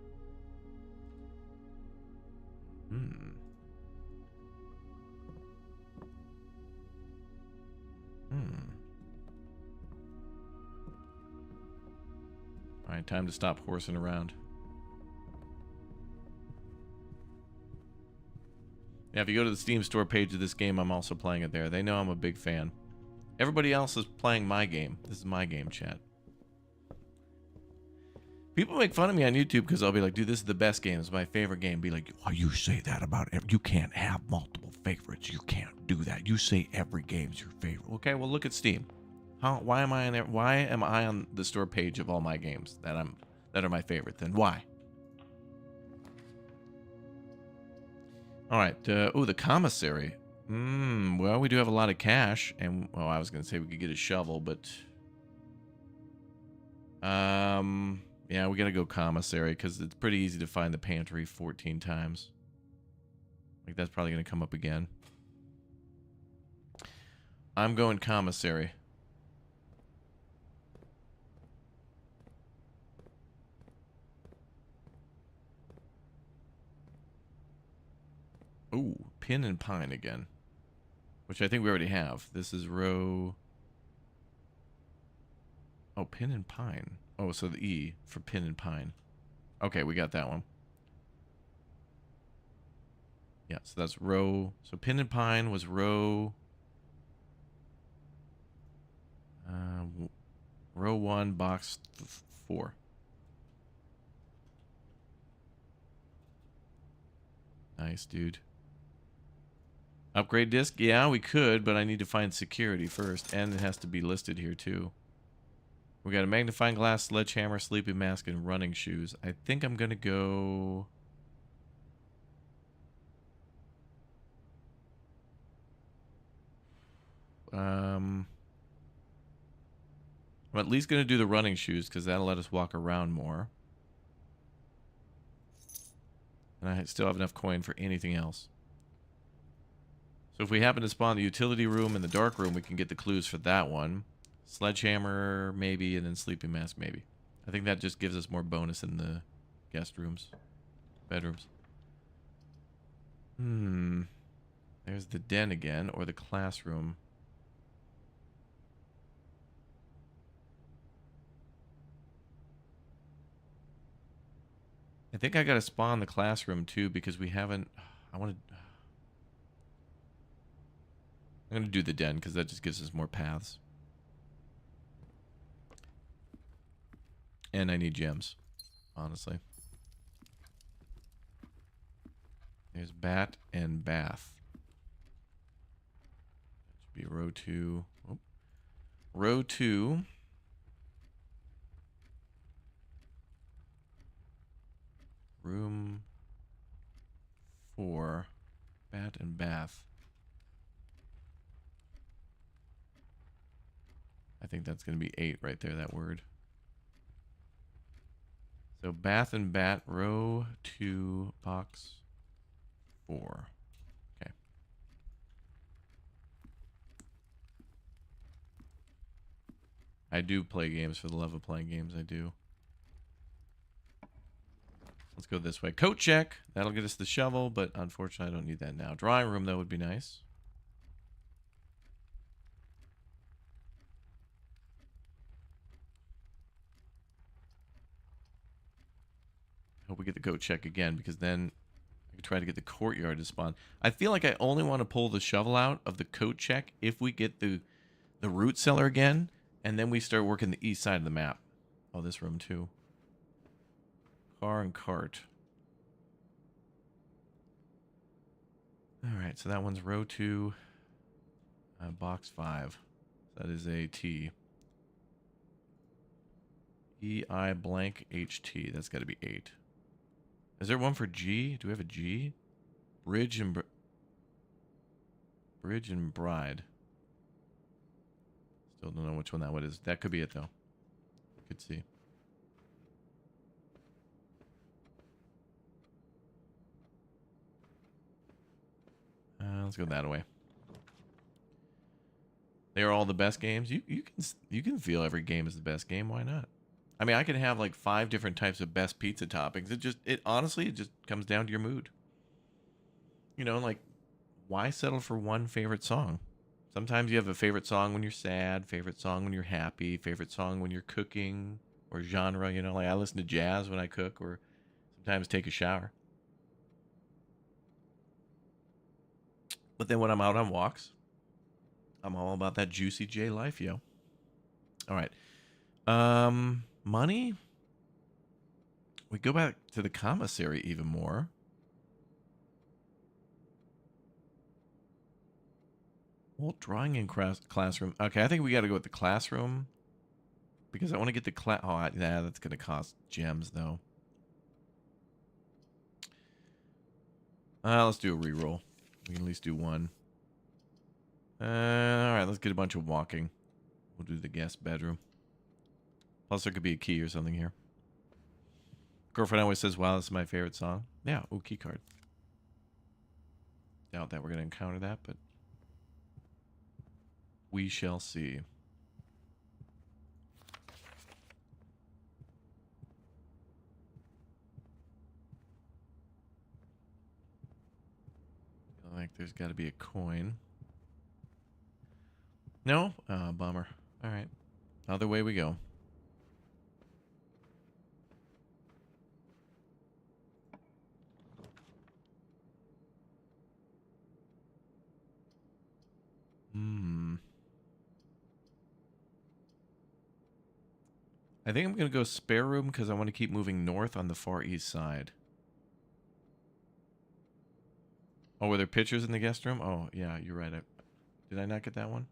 [SPEAKER 1] All right, time to stop horsing around. Yeah, if you go to the Steam store page of this game, I'm also playing it there. They know I'm a big fan. Everybody else is playing my game. This is my game, chat. People make fun of me on YouTube because I'll be like, dude, this is the best game. It's my favorite game. Be like, why you say that about it? You can't have multiple favorites. You can't do that. You say every game's your favorite. Okay, well, look at Steam. Why am I on there? Why am I on the store page of all my games that are my favorite? Then why? All right. Oh, the commissary. Well, we do have a lot of cash, and well, I was gonna say we could get a shovel, but yeah, we gotta go commissary because it's pretty easy to find the pantry 14 times. Like that's probably gonna come up again. I'm going commissary. Ooh, pin and pine again. Which I think we already have. This is row... Oh, pin and pine. Oh, so the E for pin and pine. Okay, we got that one. Yeah, so that's row... So pin and pine was row... row 1, box 4. Nice, dude. Upgrade disc? Yeah, we could, but I need to find security first, and it has to be listed here, too. We got a magnifying glass, sledgehammer, sleeping mask, and running shoes. I think I'm gonna go... I'm at least gonna do the running shoes, because that'll let us walk around more. And I still have enough coin for anything else. So if we happen to spawn the utility room and the dark room, we can get the clues for that one. Sledgehammer, maybe, and then sleeping mask, maybe. I think that just gives us more bonus in the guest rooms. Bedrooms. There's the den again, or the classroom. I think I gotta spawn the classroom too, because we haven't... I'm gonna do the den, because that just gives us more paths. And I need gems, honestly. There's bat and bath. That should be row 2. Oh. Row 2. Room 4. Bat and bath. I think that's going to be 8 right there, that word. So bath and bat, row 2, box 4. Okay. I do play games for the love of playing games, I do. Let's go this way. Coat check. That'll get us the shovel, but unfortunately I don't need that now. Drawing room, though, would be nice. Hope we get the coat check again, because then I can try to get the courtyard to spawn. I feel like I only want to pull the shovel out of the coat check if we get the root cellar again, and then we start working the east side of the map. Oh, this room too. Car and cart. Alright, so that one's row 2, box 5. That is a T. EI blank HT. That's got to be 8. Is there one for G? Do we have a G? Bridge and bride. Still don't know which one that one is. That could be it, though. Could see. Let's go that way. They are all the best games. You can feel every game is the best game. Why not? I mean, I could have like 5 different types of best pizza toppings. It honestly, it just comes down to your mood. You know, like, why settle for one favorite song? Sometimes you have a favorite song when you're sad, favorite song when you're happy, favorite song when you're cooking, or genre. You know, like I listen to jazz when I cook, or sometimes take a shower. But then when I'm out on walks, I'm all about that juicy J life, yo. All right. Money? We go back to the commissary even more. Well, drawing in classroom. Okay, I think we got to go with the classroom because I want to get the class. Oh, yeah, that's going to cost gems though. Let's do a reroll. We can at least do one. All right, let's get a bunch of walking. We'll do the guest bedroom. Plus, there could be a key or something here. Girlfriend always says, "Wow, this is my favorite song." Yeah, ooh, key card. Doubt that we're going to encounter that, but we shall see. Like there's got to be a coin. No? Bummer. All right. Other way we go. I think I'm going to go spare room because I want to keep moving north on the far east side. Oh, were there pictures in the guest room? Oh, yeah, you're right. Did I not get that one?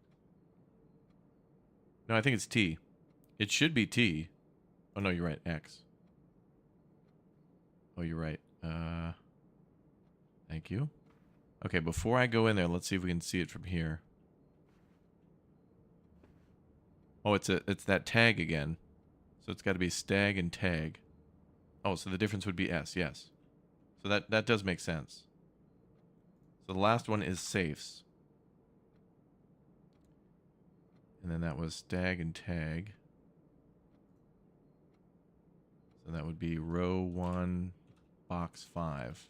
[SPEAKER 1] No, I think it's T. It should be T. Oh, no, you're right. X. Oh, you're right. Thank you. Okay, before I go in there, let's see if we can see it from here. Oh, it's that tag again. So it's got to be stag and tag. Oh, so the difference would be S, yes. So that does make sense. So the last one is safes. And then that was stag and tag. So that would be row 1, box 5.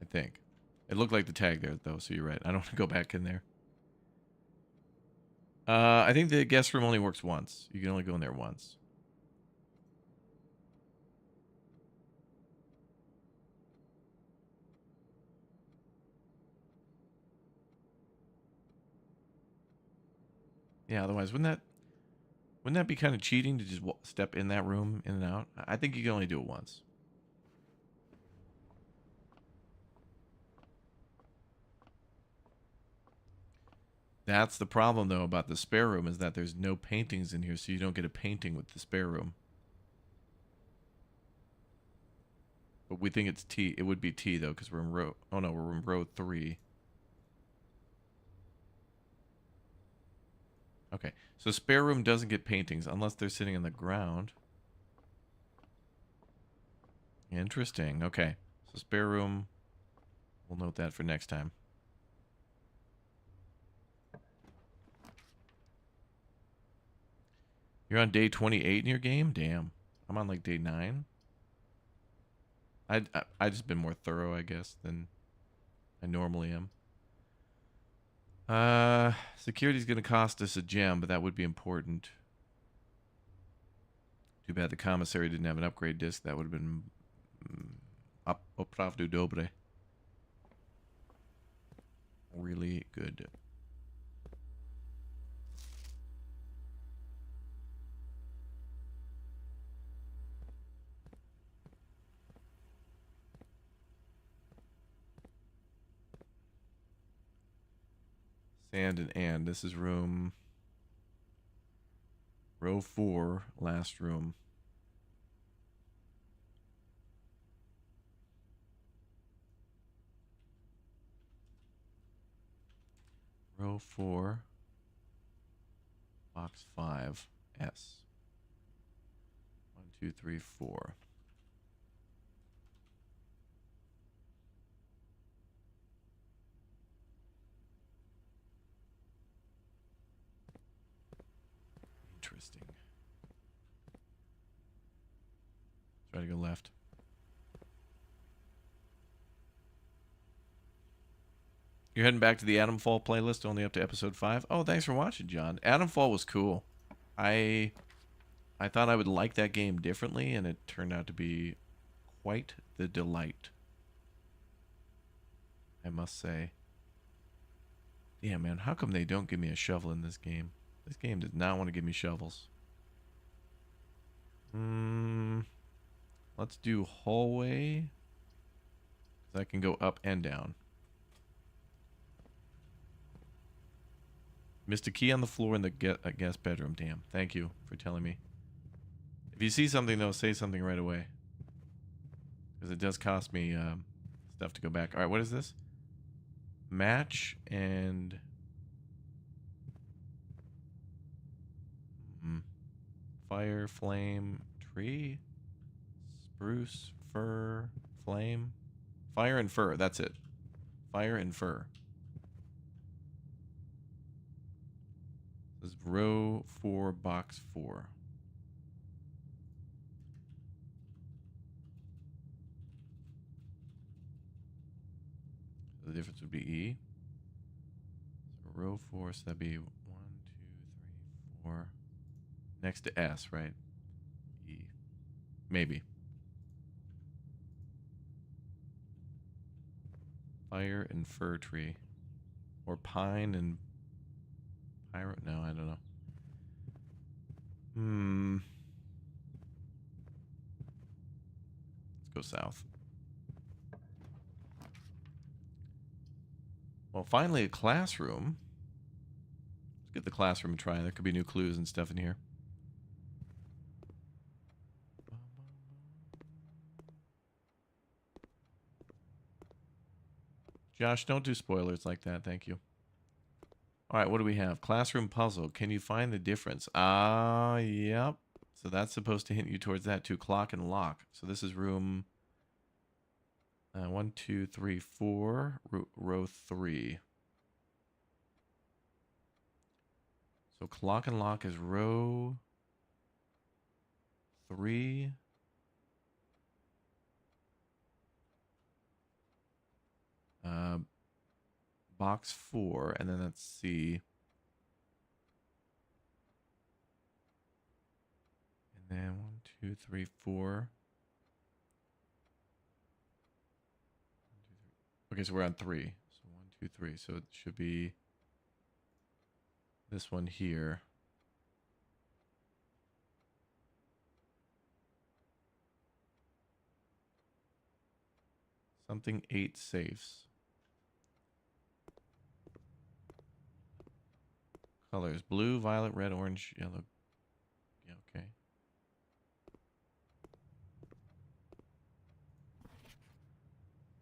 [SPEAKER 1] I think. It looked like the tag there, though, so you're right. I don't want to go back in there. I think the guest room only works once. You can only go in there once. Yeah, otherwise, wouldn't that be kind of cheating to just step in that room in and out? I think you can only do it once. That's the problem, though, about the spare room is that there's no paintings in here, so you don't get a painting with the spare room. But we think it's T. It would be T, though, because we're in row... Oh, no, we're in row 3. Okay, so spare room doesn't get paintings unless they're sitting on the ground. Interesting. Okay, so spare room... We'll note that for next time. You're on day 28 in your game? Damn. I'm on like day 9. I just been more thorough, I guess, than I normally am. Security's gonna cost us a gem, but that would be important. Too bad the commissary didn't have an upgrade disc. That would have been opravdu dobre. Really good. Sand and this is row 4, last room. Row 4, box 5, S. 1, 2, 3, 4. Interesting. Try to go left. You're heading back to the Adam Fall playlist, only up to episode 5. Oh, thanks for watching, John. Adam Fall was cool. I thought I would like that game differently, and it turned out to be quite the delight, I must say. Yeah, man, how come they don't give me a shovel in this game? This game does not want to give me shovels. Let's do hallway. So I can go up and down. Missed a key on the floor in the guest bedroom. Damn. Thank you for telling me. If you see something, though, say something right away. Because it does cost me stuff to go back. All right, what is this? Match and... Fire, flame, tree, spruce, fir, flame. Fire and fir, that's it. Fire and fir. This is row 4, box 4. So the difference would be E. So row 4, so that'd be 1, 2, 3, 4. Next to S, right? E. Maybe. Fire and fir tree. Or pine and pyro. No, I don't know. Let's go south. Well, finally a classroom. Let's get the classroom a try. There could be new clues and stuff in here. Josh, don't do spoilers like that. Thank you. All right, what do we have? Classroom puzzle. Can you find the difference? Yep. So that's supposed to hint you towards that too. Clock and lock. So this is room 1, 2, 3, 4, row 3. So clock and lock is row 3. Box 4, and then let's see. And then 1, 2, 3, 4. Okay, so we're on 3. So 1, 2, 3. So it should be this one here. Something 8 safes. Colors: blue, violet, red, orange, yellow. Yeah, okay.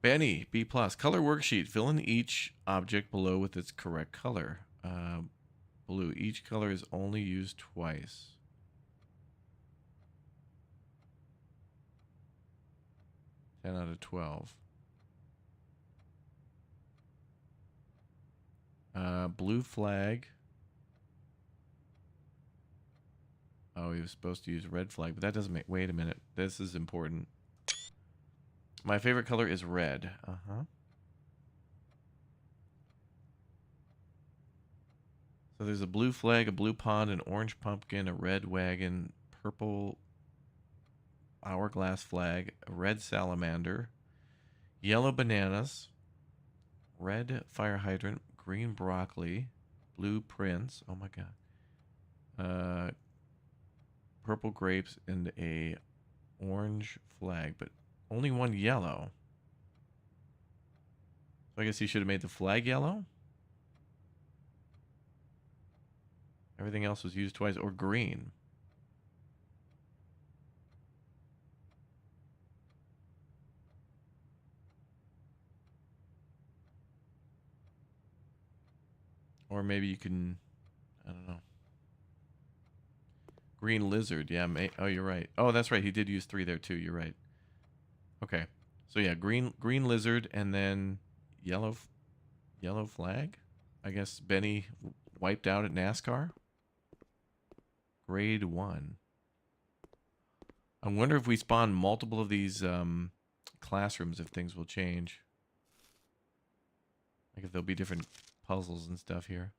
[SPEAKER 1] Benny, B+. Color worksheet. Fill in each object below with its correct color. Blue. Each color is only used twice. Ten out of 12. Blue flag. Oh, he was supposed to use red flag, but that doesn't make... Wait a minute. This is important. My favorite color is red. Uh-huh. So there's a blue flag, a blue pond, an orange pumpkin, a red wagon, purple hourglass flag, a red salamander, yellow bananas, red fire hydrant, green broccoli, blue prince. Oh my god. Purple grapes and a orange flag, but only one yellow. So I guess he should have made the flag yellow. Everything else was used twice, or green. Or maybe you can, I don't know. Green lizard, yeah. Oh, you're right. Oh, that's right. He did use 3 there too. You're right. Okay, so yeah, green lizard, and then yellow flag. I guess Benny wiped out at NASCAR. Grade 1. I wonder if we spawn multiple of these classrooms, if things will change. Like if there'll be different puzzles and stuff here.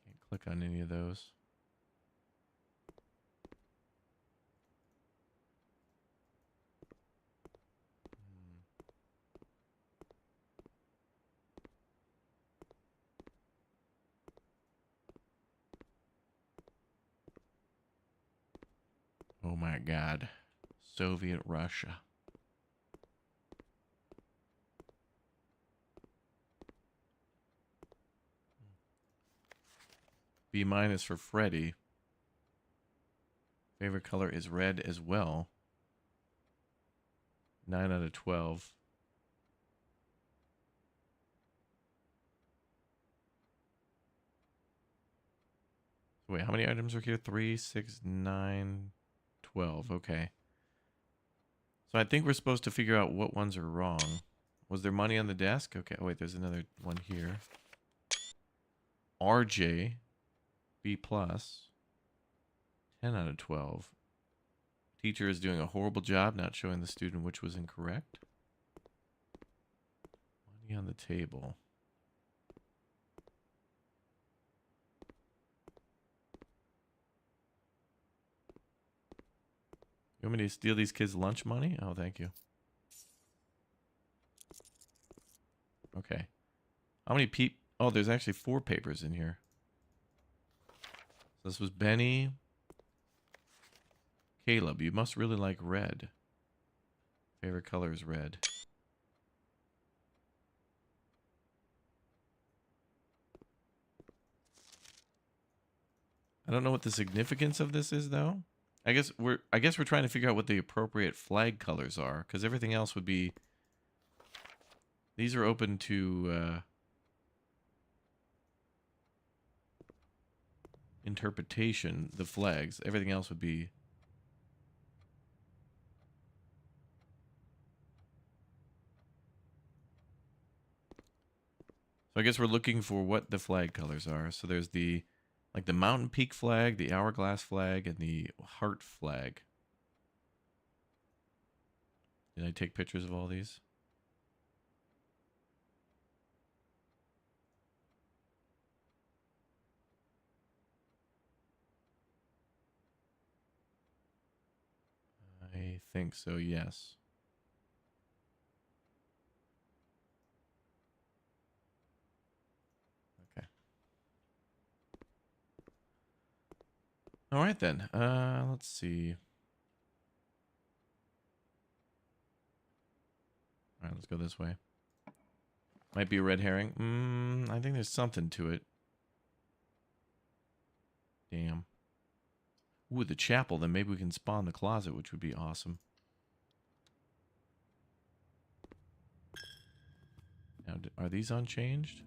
[SPEAKER 1] Can't click on any of those. Oh my God. Soviet Russia. B- for Freddy. Favorite color is red as well. 9 out of 12. Wait, how many items are here? 3, 6, 9, 12. Okay. So I think we're supposed to figure out what ones are wrong. Was there money on the desk? Okay. Oh, wait, there's another one here. RJ. B+. 10 out of 12. Teacher is doing a horrible job not showing the student which was incorrect. Money on the table. You want me to steal these kids' lunch money? Oh, thank you. Okay. How many Oh, there's actually 4 papers in here. So this was Benny. Caleb, you must really like red. Favorite color is red. I don't know what the significance of this is, though. I guess we're trying to figure out what the appropriate flag colors are, because everything else would be. These are open to interpretation. The flags. Everything else would be. So I guess we're looking for what the flag colors are. So there's the, like the Mountain Peak flag, the Hourglass flag, and the Heart flag. Did I take pictures of all these? I think so, yes. Okay. All right then. Let's see. All right, let's go this way. Might be a red herring. I think there's something to it. Damn. Ooh, the chapel. Then maybe we can spawn the closet, which would be awesome. Now, are these unchanged?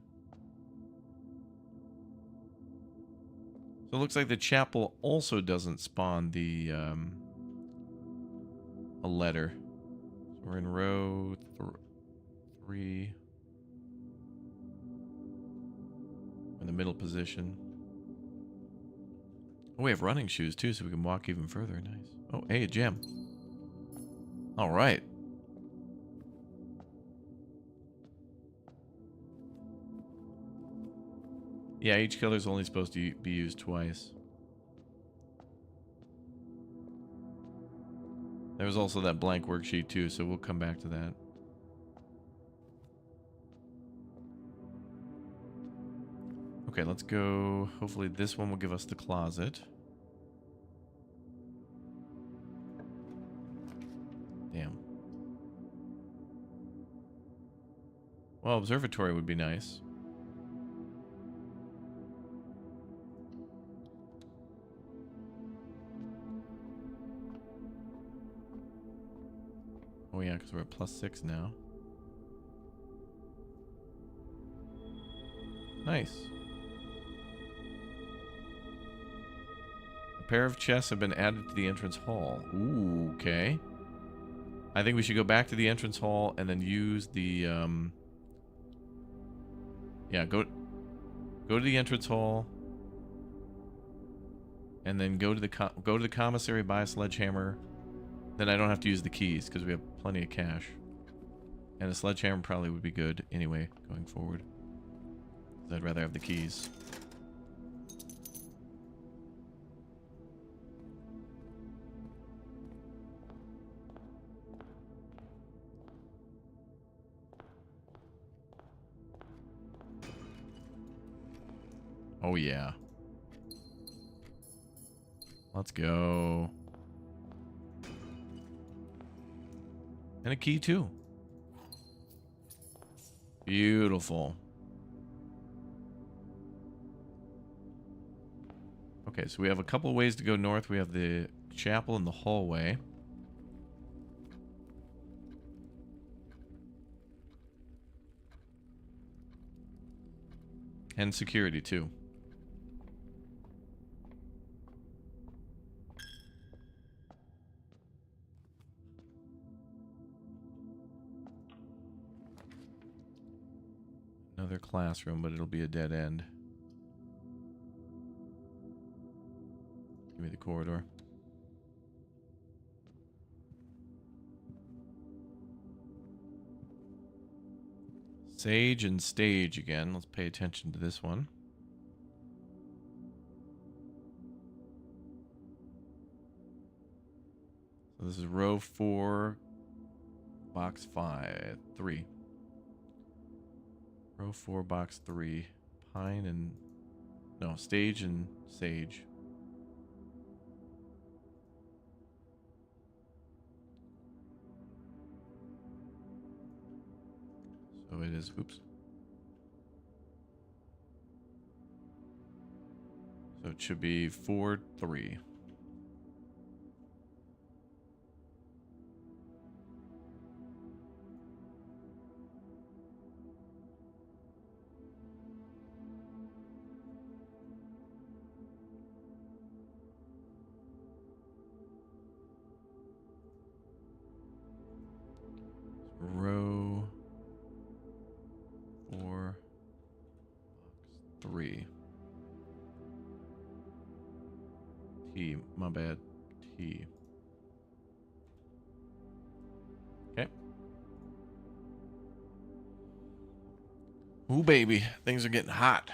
[SPEAKER 1] So it looks like the chapel also doesn't spawn the a letter. So we're in row 3. In the middle position. Oh, we have running shoes too, so we can walk even further. Nice. Oh, hey, a gem. All right. Yeah, each color is only supposed to be used twice. There was also that blank worksheet too, so we'll come back to that. Okay, let's go. Hopefully this one will give us the closet. Damn. Well, observatory would be nice. Oh yeah, because we're at +6 now. Nice. A pair of chests have been added to the entrance hall. Ooh, okay. I think we should go back to the entrance hall and then use the yeah, go to the entrance hall. and then go to the commissary, buy a sledgehammer. Then I don't have to use the keys because we have plenty of cash. And a sledgehammer probably would be good anyway going forward. I'd rather have the keys. Oh yeah. Let's go. And a key too. Beautiful. Okay, so we have a couple ways to go north. We have the chapel and the hallway. And security too. Another classroom, but it'll be a dead end. Give me the corridor. Sage and stage again. Let's pay attention to this one. So this is row 4, box 3. Row 4, box 3. Pine and... No, stage and sage. So it is... Oops. So it should be 4, 3. Row 4, box 3. T, my bad. T. Okay. Ooh, baby, things are getting hot.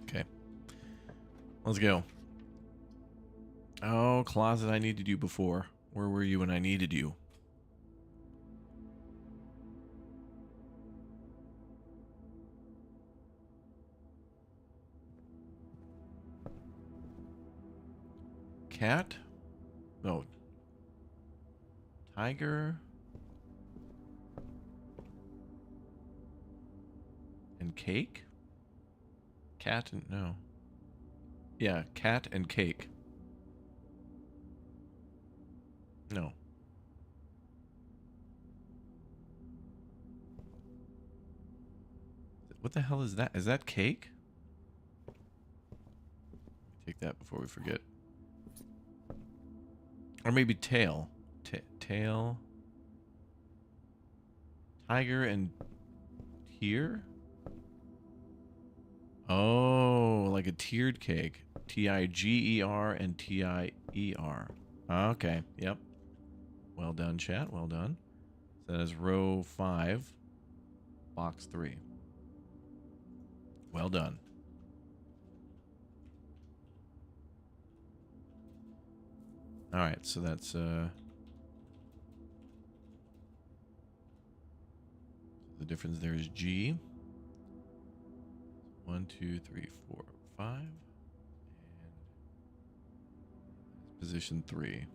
[SPEAKER 1] Okay. Let's go. Oh, closet I needed you before. Where were you when I needed you? Cat? No. Tiger? And cake? Cat and... no. Yeah, cat and cake. No. What the hell is that? Is that cake? Take that before we forget. Or maybe tail. Tail. Tiger and tier? Oh, like a tiered cake. Tiger and tier. Okay, yep. Well done, chat. Well done. So that is row 5, box 3. Well done. All right, so that's the difference there is G. 1, 2, 3, 4, 5, and position 3.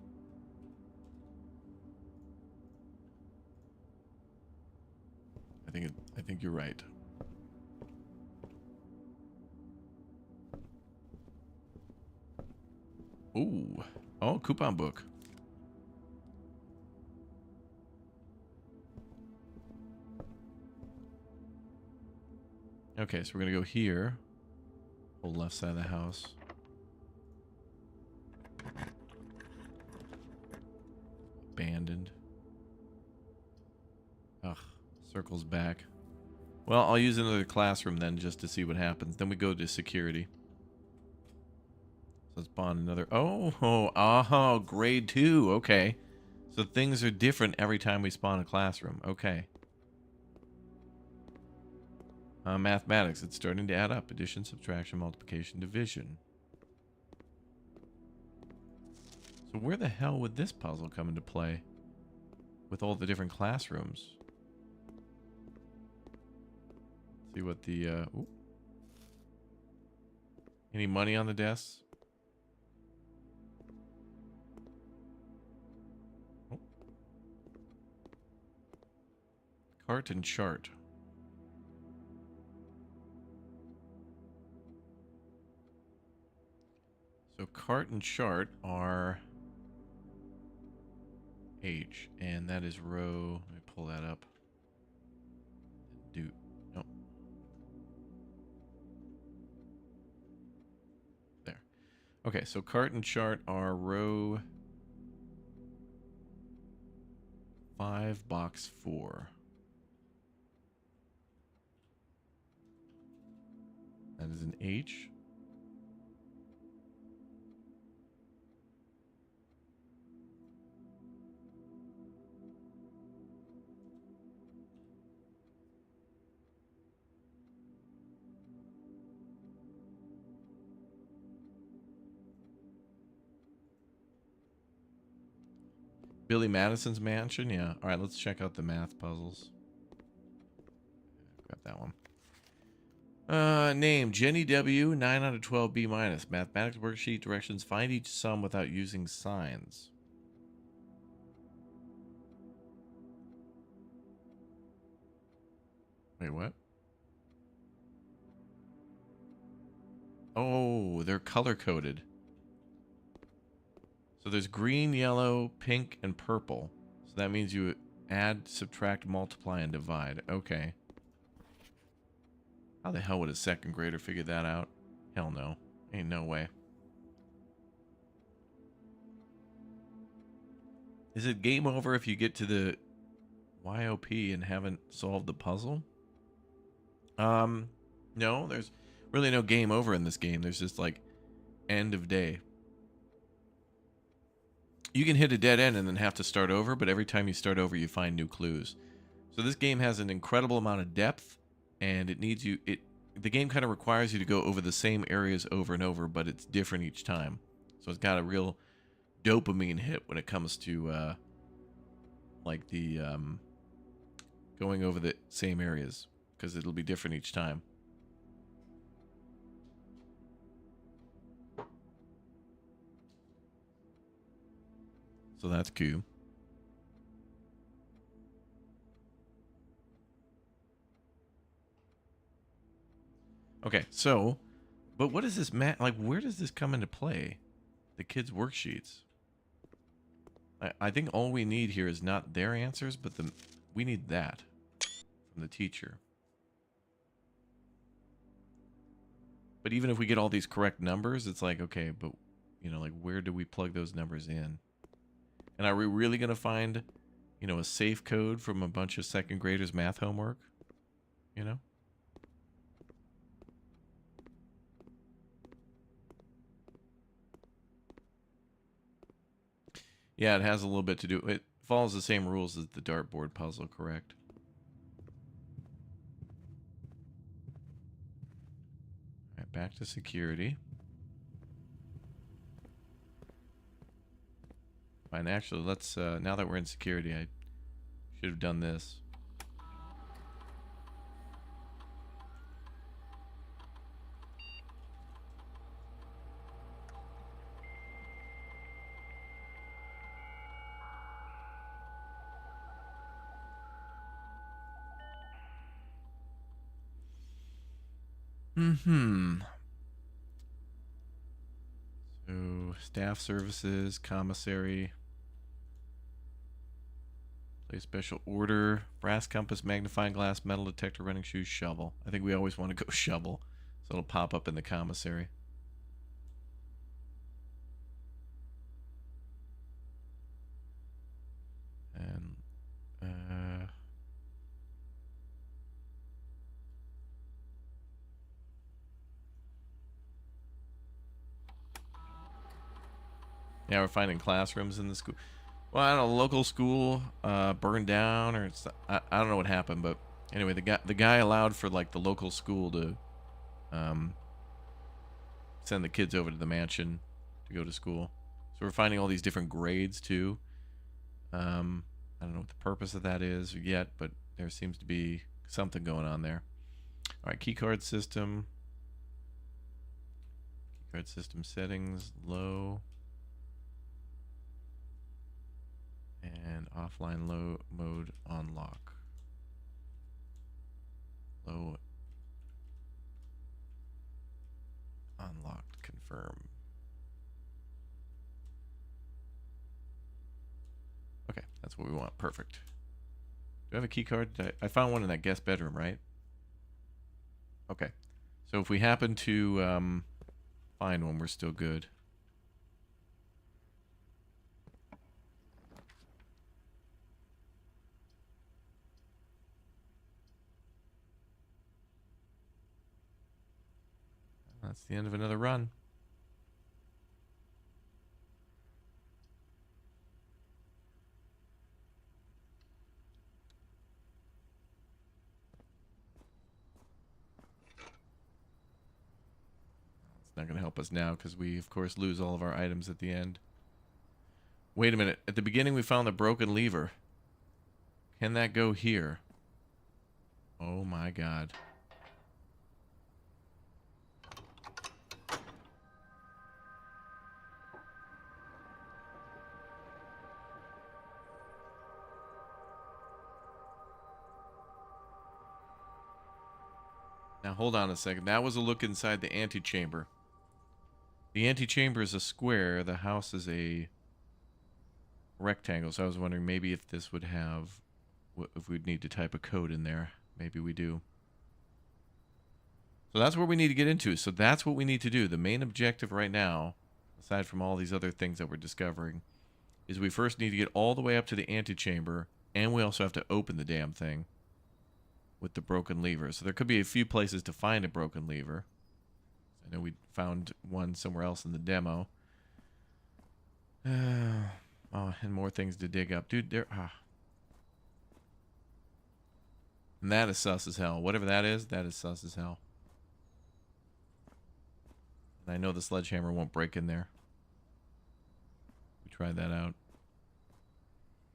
[SPEAKER 1] I think you're right. Ooh. Oh, coupon book. Okay, so we're gonna go here. Whole left side of the house. Circles back. Well, I'll use another classroom then just to see what happens. Then we go to security. So let's spawn another. Oh, grade 2. Okay. So things are different every time we spawn a classroom. Okay. Mathematics. It's starting to add up. Addition, subtraction, multiplication, division. So where the hell would this puzzle come into play? With all the different classrooms. See what the, ooh. Any money on the desks? Oh. Cart and chart. So cart and chart are H, and that is row. Let me pull that up. Nope. There. Okay, so cart and chart are row 5, box 4. That is an H. Billy Madison's mansion? Yeah. All right, let's check out the math puzzles. Grab that one. Name, Jenny W, 9 out of 12, B minus. Mathematics worksheet directions. Find each sum without using signs. Wait, what? Oh, they're color-coded. So there's green, yellow, pink, and purple. So that means you add, subtract, multiply, and divide. Okay. How the hell would a second grader figure that out? Hell no. Ain't no way. Is it game over if you get to the YOP and haven't solved the puzzle? No, there's really no game over in this game. There's just like end of day. You can hit a dead end and then have to start over, but every time you start over, you find new clues. So this game has an incredible amount of depth, and it needs you. The game kind of requires you to go over the same areas over and over, but it's different each time. So it's got a real dopamine hit when it comes to like the going over the same areas, because it'll be different each time. So that's cool. Okay, so, but what is this math? Like, where does this come into play? The kids' worksheets. I think all we need here is not their answers, but we need that from the teacher. But even if we get all these correct numbers, it's like, okay, but, you know, like, where do we plug those numbers in? And are we really going to find, you know, a safe code from a bunch of second graders' math homework? You know? Yeah, it has a little bit to do. It follows the same rules as the dartboard puzzle, correct? All right, back to security. Fine, actually, let's, now that we're in security, I should have done this. So, staff services, commissary. Play special order. Brass compass, magnifying glass, metal detector, running shoes, shovel. I think we always want to go shovel. So it'll pop up in the commissary. And, Yeah, we're finding classrooms in the school. Well, I don't know, local school burned down, or I don't know what happened, but anyway, the guy allowed for like the local school to um, send the kids over to the mansion to go to school. So we're finding all these different grades too. I don't know what the purpose of that is yet, but there seems to be something going on there. All right, keycard system. Keycard system settings low. And offline low mode on lock. Low unlocked. Confirm. Okay, that's what we want. Perfect. Do I have a key card? I found one in that guest bedroom, right? Okay. So if we happen to find one, we're still good. That's the end of another run. It's not going to help us now because we, of course, lose all of our items at the end. Wait a minute. At the beginning, we found the broken lever. Can that go here? Oh my god. Now hold on a second. That was a look inside the antechamber. The antechamber is a square. The house is a rectangle. So I was wondering maybe if this would have, if we'd need to type a code in there. Maybe we do. So that's where we need to get into. So that's what we need to do. The main objective right now, aside from all these other things that we're discovering, is we first need to get all the way up to the antechamber, and we also have to open the damn thing with the broken lever. So there could be a few places to find a broken lever. I know we found one somewhere else in the demo. Oh, and more things to dig up. Dude, there... And that is sus as hell. Whatever that is sus as hell. And I know the sledgehammer won't break in there. We tried that out.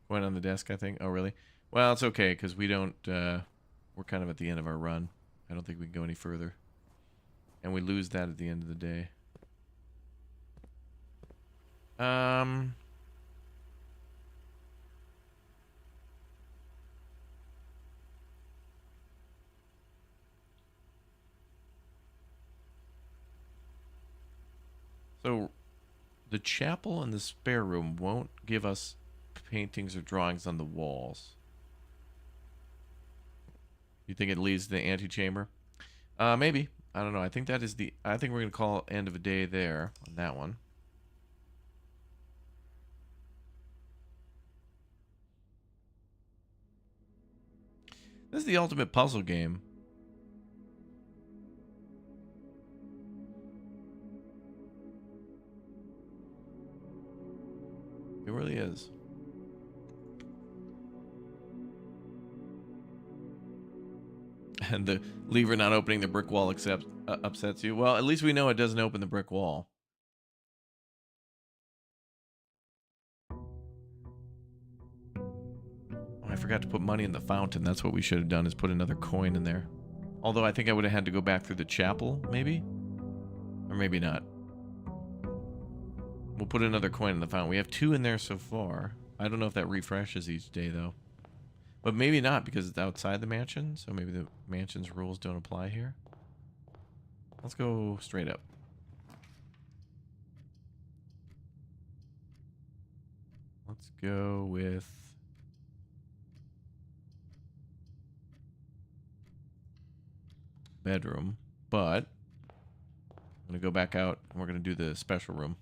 [SPEAKER 1] Went on the desk, I think. Oh, really? Well, it's okay, because we don't... we're kind of at the end of our run. I don't think we can go any further. And we lose that at the end of the day. So, the chapel and the spare room won't give us paintings or drawings on the walls. You think it leads to the antechamber? Maybe. I don't know. I think that is the... I think we're going to call end of a day there on that one. This is the ultimate puzzle game. It really is. And the lever not opening the brick wall upsets you. Well, at least we know it doesn't open the brick wall. Oh, I forgot to put money in the fountain. That's what we should have done, is put another coin in there. Although I think I would have had to go back through the chapel, maybe? Or maybe not. We'll put another coin in the fountain. We have 2 in there so far. I don't know if that refreshes each day, though. But maybe not, because it's outside the mansion, so maybe the mansion's rules don't apply here. Let's go straight up. Let's go with... bedroom, but I'm going to go back out, and we're going to do the special room.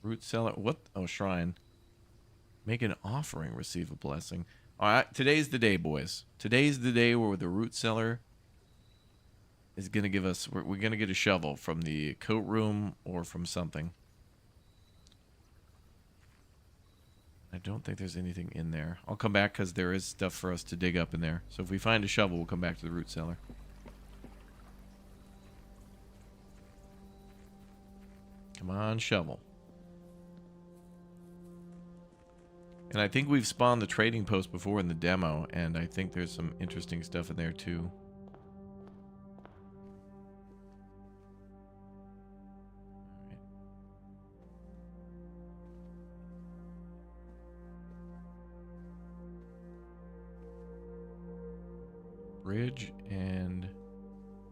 [SPEAKER 1] Root cellar. What? Oh, shrine. Make an offering, receive a blessing. All right, today's the day, boys. Today's the day where the root cellar is going to give us... We're going to get a shovel from the coat room or from something. I don't think there's anything in there. I'll come back because there is stuff for us to dig up in there. So if we find a shovel, we'll come back to the root cellar. Come on, shovel. And I think we've spawned the trading post before in the demo, and I think there's some interesting stuff in there too. Bridge and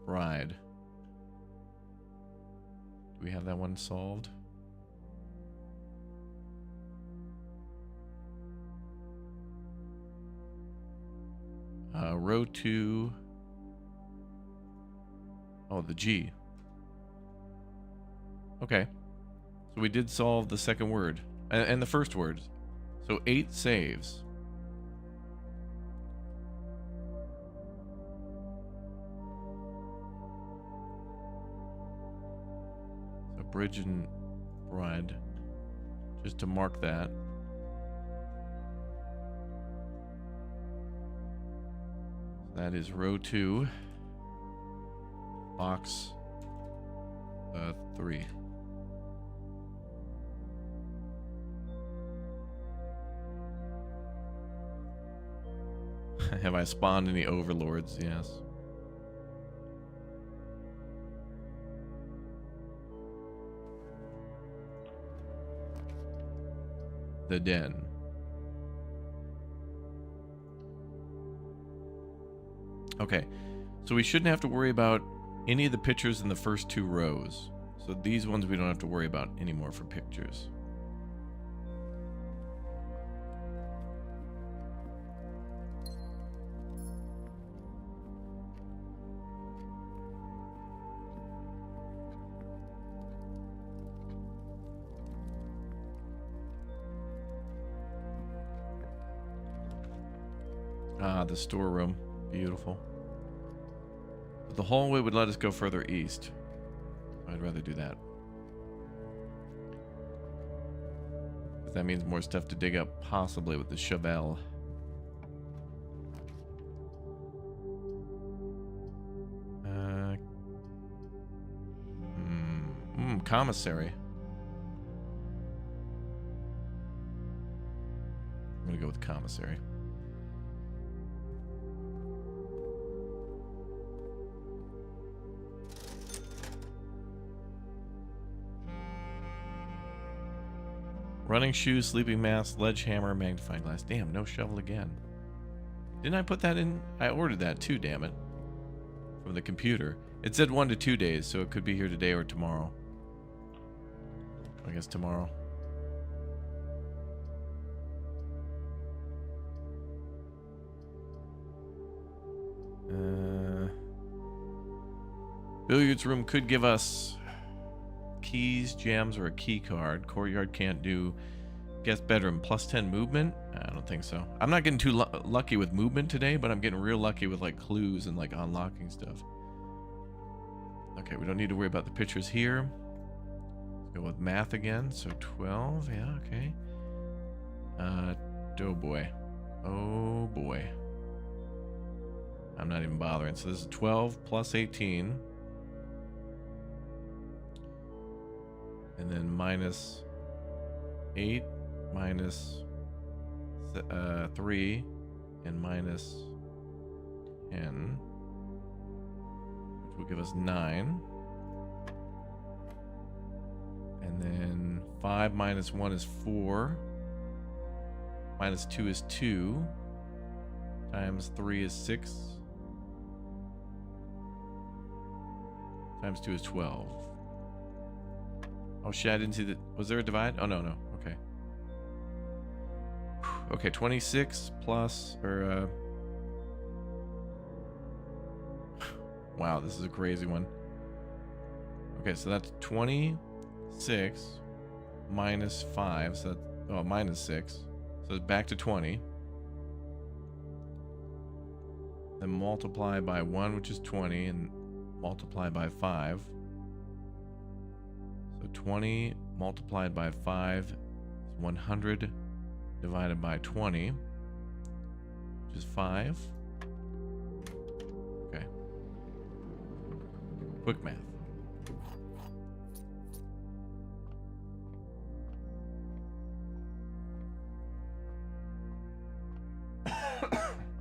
[SPEAKER 1] bride. Do we have that one solved? Row 2. Oh, the G. Okay. So we did solve the second word. And the first word. So 8 saves. So bridge and bride. Just to mark that. That is row 2, box 3. Have I spawned any overlords? Yes. The den. Okay, so we shouldn't have to worry about any of the pictures in the first 2 rows. So these ones we don't have to worry about anymore for pictures. Ah, the storeroom. Beautiful. But the hallway would let us go further east. I'd rather do that. Because that means more stuff to dig up, possibly with the shovel. Commissary. I'm gonna go with commissary. Running shoes, sleeping mask, sledgehammer, magnifying glass. Damn, no shovel again. Didn't I put that in? I ordered that too, damn it. From the computer. It said 1 to 2 days, so it could be here today or tomorrow. I guess tomorrow. Billiards room could give us keys, gems, or a key card. Courtyard can't do. Guest bedroom plus 10 movement. I don't think so. I'm not getting too lucky with movement today, but I'm getting real lucky with like clues and like unlocking stuff. Okay, we don't need to worry about the pictures here. Let's go with math again. So 12. Yeah, okay. Oh boy. Oh boy. I'm not even bothering. So this is 12 plus 18. And then minus 8, minus 3, and minus 10, which will give us 9. And then 5 minus 1 is 4. Minus 2 is 2. Times 3 is 6. Times 2 is 12. Oh shit, I didn't see that. Was there a divide? Oh, no. Okay. Okay, 26 plus, or, wow, this is a crazy one. Okay, so that's 26 minus 5, so that's, oh, minus 6. So it's back to 20. Then multiply by 1, which is 20, and multiply by 5. So 20 multiplied by 5 is 100 divided by 20, which is 5. Okay. Quick math.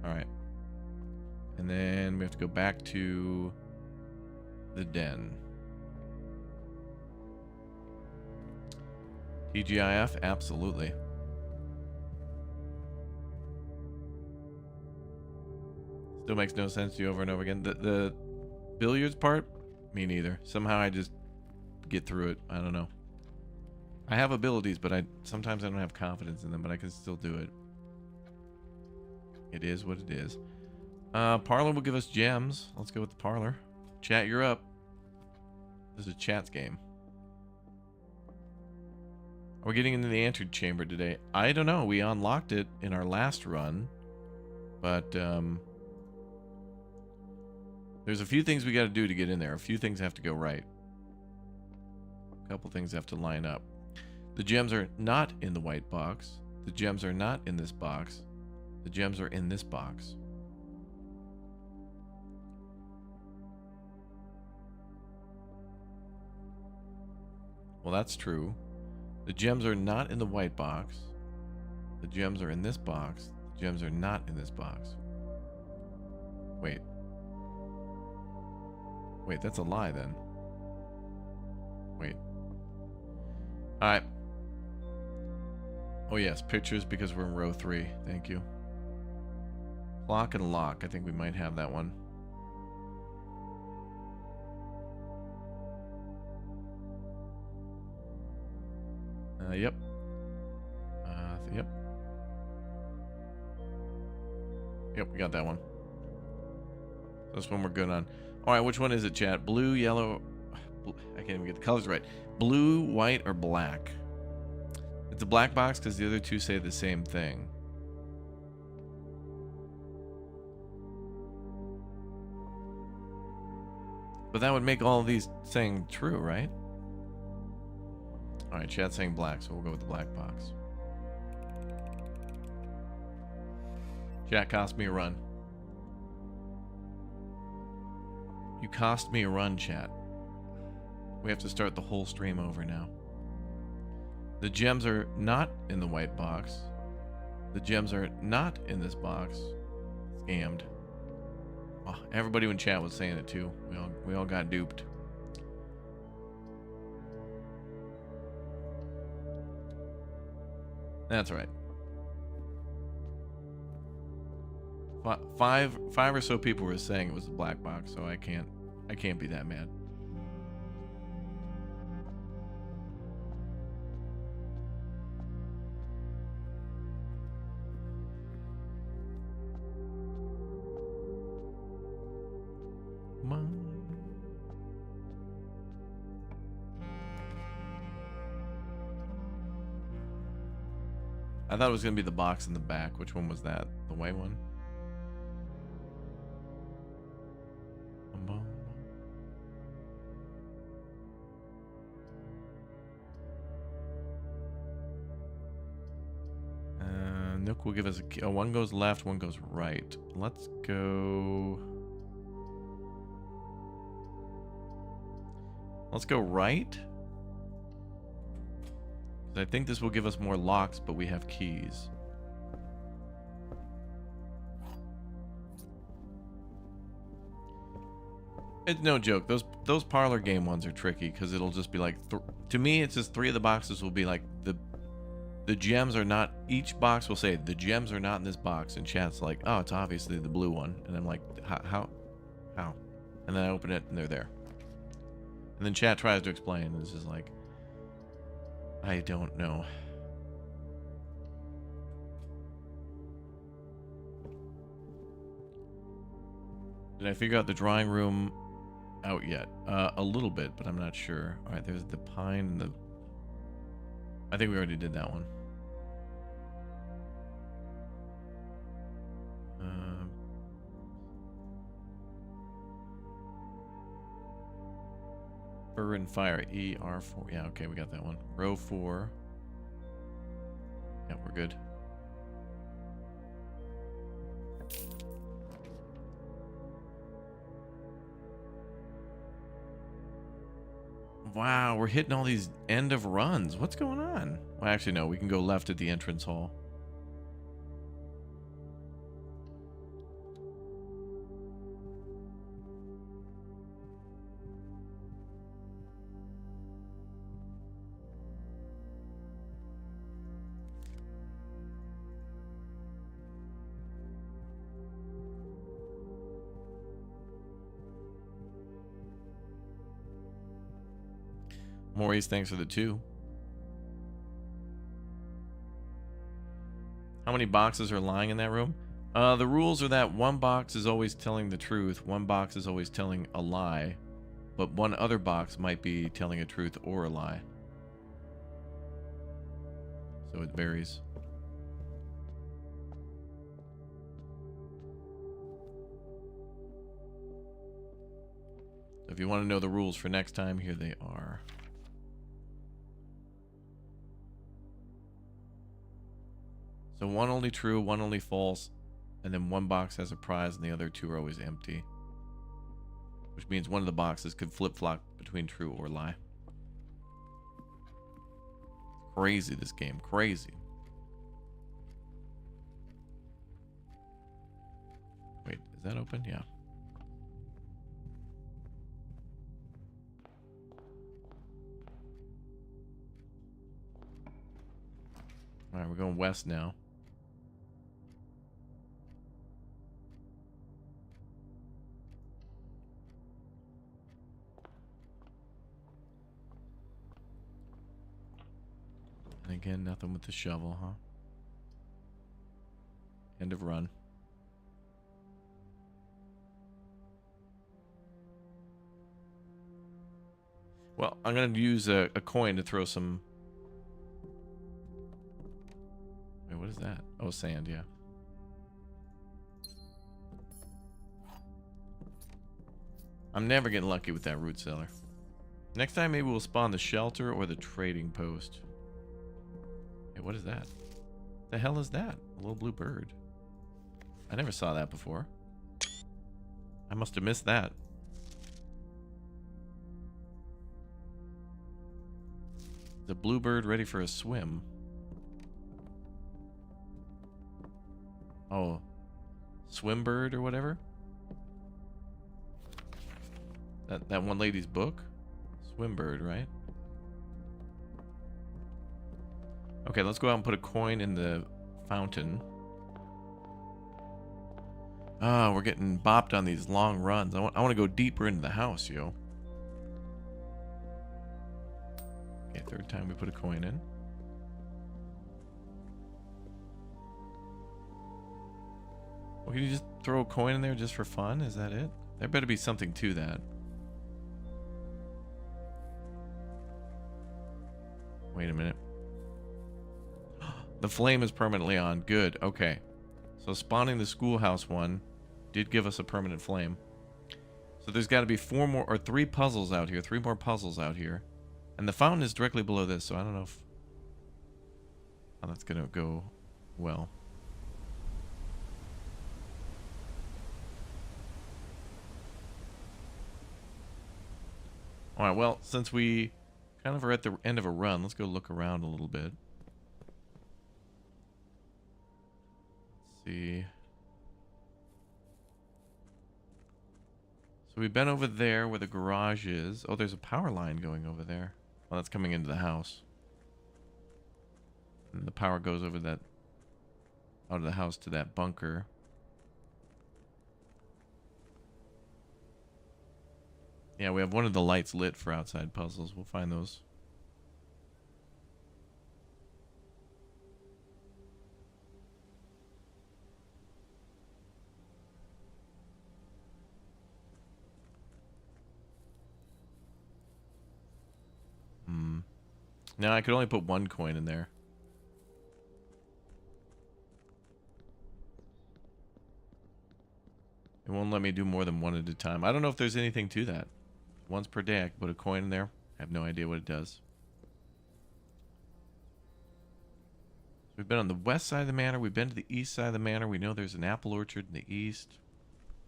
[SPEAKER 1] All right. And then we have to go back to the den. TGIF? Absolutely. Still makes no sense to you over and over again. The billiards part? Me neither. Somehow I just get through it. I don't know. I have abilities, but sometimes I don't have confidence in them, but I can still do it. It is what it is. Parlor will give us gems. Let's go with the parlor. Chat, you're up. This is chat's game. Are we getting into the antechamber today? I don't know. We unlocked it in our last run, but there's a few things we got to do to get in there. A few things have to go right. A couple things have to line up. The gems are not in the white box. The gems are not in this box. The gems are in this box. Well, that's true. The gems are not in the white box. The gems are in this box. The gems are not in this box. Wait. Wait, that's a lie then. Wait. Alright. Oh yes, pictures because we're in row 3. Thank you. Clock and lock. I think we might have that one. Yep. Yep. Yep, we got that one. This one we're good on. Alright, which one is it, chat? Blue, yellow... I can't even get the colors right. Blue, white, or black? It's a black box because the other two say the same thing. But that would make all of these saying true, right? Alright, chat's saying black, so we'll go with the black box. Chat cost me a run. You cost me a run, chat. We have to start the whole stream over now. The gems are not in the white box. The gems are not in this box. Scammed. Oh, everybody in chat was saying it too. We all got duped. That's right. Five or so people were saying it was the black box, so I can't be that mad. Come on. I thought it was gonna be the box in the back. Which one was that? The white one? Nook will give us a key. Oh, one goes left, one goes right. Let's go. Let's go right. I think this will give us more locks, but we have keys. It's no joke. Those parlor game ones are tricky because it'll just be like, to me, it's just 3 of the boxes will be like the gems are not. Each box will say the gems are not in this box, and chat's like, oh, it's obviously the blue one, and I'm like, how? And then I open it and they're there. And then chat tries to explain, and it's just like, I don't know. Did I figure out the drawing room out yet? A little bit, but I'm not sure. All right, there's the pine and the... I think we already did that one. Fur and fire, ER4. Yeah, okay, we got that one. Row 4. Yeah, we're good. Wow, we're hitting all these end of runs. What's going on? Well, actually, no, we can go left at the entrance hall. Maurice, thanks for the 2. How many boxes are lying in that room? The rules are that one box is always telling the truth, one box is always telling a lie, but one other box might be telling a truth or a lie. So it varies. So if you want to know the rules for next time, here they are. So one only true, one only false, and then one box has a prize and the other 2 are always empty. Which means one of the boxes could flip-flop between true or lie. Crazy, this game. Crazy. Wait, is that open? Yeah. Alright, we're going west now. And again, nothing with the shovel, huh? End of run. Well, I'm going to use a coin to throw some... Wait, what is that? Oh, sand, yeah. I'm never getting lucky with that root cellar. Next time, maybe we'll spawn the shelter or the trading post. Hey, what is that? The hell is that? A little blue bird. I never saw that before. I must have missed that. The bluebird ready for a swim. Oh, swim bird or whatever. That one lady's book, swim bird, right? Okay, let's go out and put a coin in the fountain. Ah, we're getting bopped on these long runs. I want to go deeper into the house, yo. Okay, 3rd time we put a coin in. Well, can you just throw a coin in there just for fun? Is that it? There better be something to that. Wait a minute. The flame is permanently on. Good. Okay. So spawning the schoolhouse one did give us a permanent flame. So there's got to be 4 more or 3 puzzles out here. 3 more puzzles out here. And the fountain is directly below this, so I don't know if how that's going to go well. All right, well, since we kind of are at the end of a run, let's go look around a little bit. Let's see. So we've been over there where the garage is. Oh, there's a power line going over there. Well, that's coming into the house. And the power goes over that, out of the house to that bunker. Yeah, we have one of the lights lit for outside puzzles. We'll find those. No, I could only put one coin in there. It won't let me do more than one at a time. I don't know if there's anything to that. Once per day, I can put a coin in there. I have no idea what it does. We've been on the west side of the manor. We've been to the east side of the manor. We know there's an apple orchard in the east.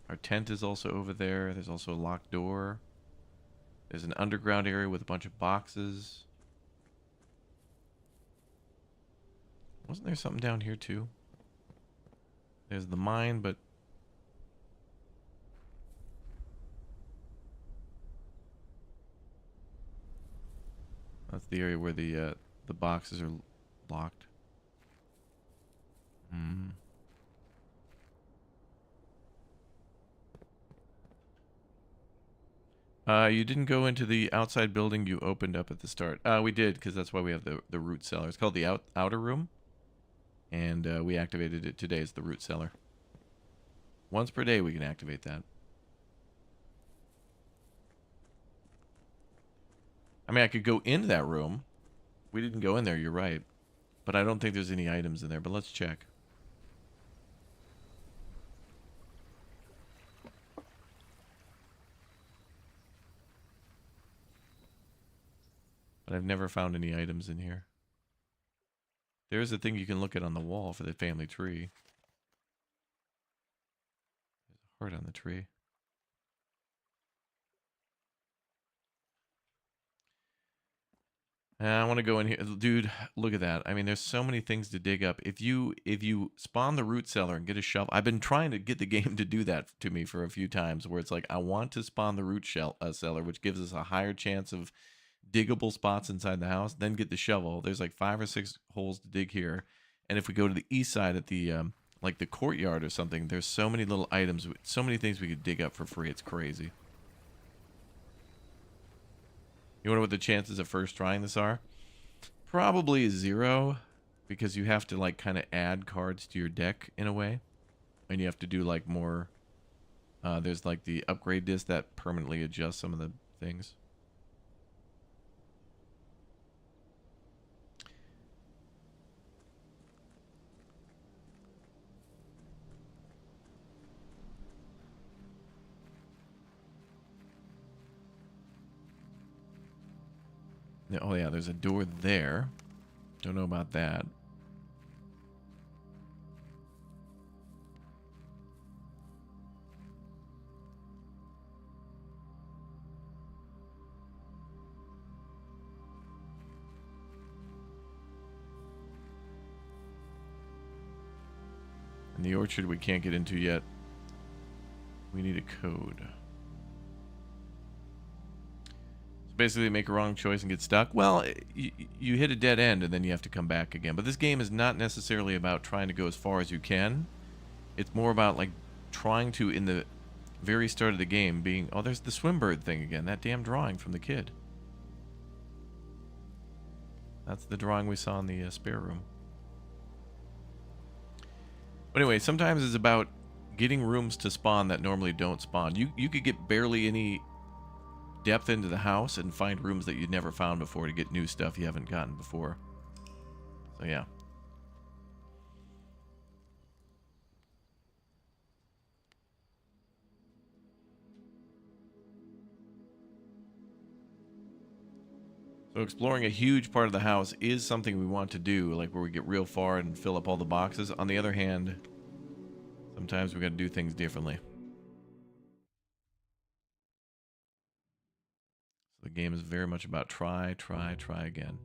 [SPEAKER 1] Our tent is also over there. There's also a locked door. There's an underground area with a bunch of boxes. Wasn't there something down here too? There's the mine, but... That's the area where the boxes are locked. Hmm. You didn't go into the outside building you opened up at the start. We did, because that's why we have the root cellar. It's called the outer room. And we activated it today as the root cellar. Once per day we can activate that. I mean, I could go into that room. We didn't go in there, you're right. But I don't think there's any items in there, but let's check. But I've never found any items in here. There's a thing you can look at on the wall for the family tree. There's a heart on the tree. I want to go in here. Dude, look at that. I mean, there's so many things to dig up. If you spawn the root cellar and get a shovel... I've been trying to get the game to do that to me for a few times, where it's like, I want to spawn the root cellar, which gives us a higher chance of diggable spots inside the house, then get the shovel. There's like 5 or 6 holes to dig here. And if we go to the east side at the, like the courtyard or something, there's so many little items, so many things we could dig up for free. It's crazy. You wonder what the chances of first trying this are? Probably 0, because you have to like kind of add cards to your deck in a way, and you have to do like more. There's like the upgrade disc that permanently adjusts some of the things. Oh yeah, there's a door there. Don't know about that. And the orchard we can't get into yet. We need a code. Basically make a wrong choice and get stuck. Well, you hit a dead end and then you have to come back again. But this game is not necessarily about trying to go as far as you can. It's more about like trying to, in the very start of the game, being... Oh, there's the swim bird thing again. That damn drawing from the kid. That's the drawing we saw in the spare room. But anyway, sometimes it's about getting rooms to spawn that normally don't spawn. You could get barely any depth into the house and find rooms that you'd never found before to get new stuff you haven't gotten before. So yeah. So exploring a huge part of the house is something we want to do, like where we get real far and fill up all the boxes. On the other hand, sometimes we got to do things differently. The game is very much about try again.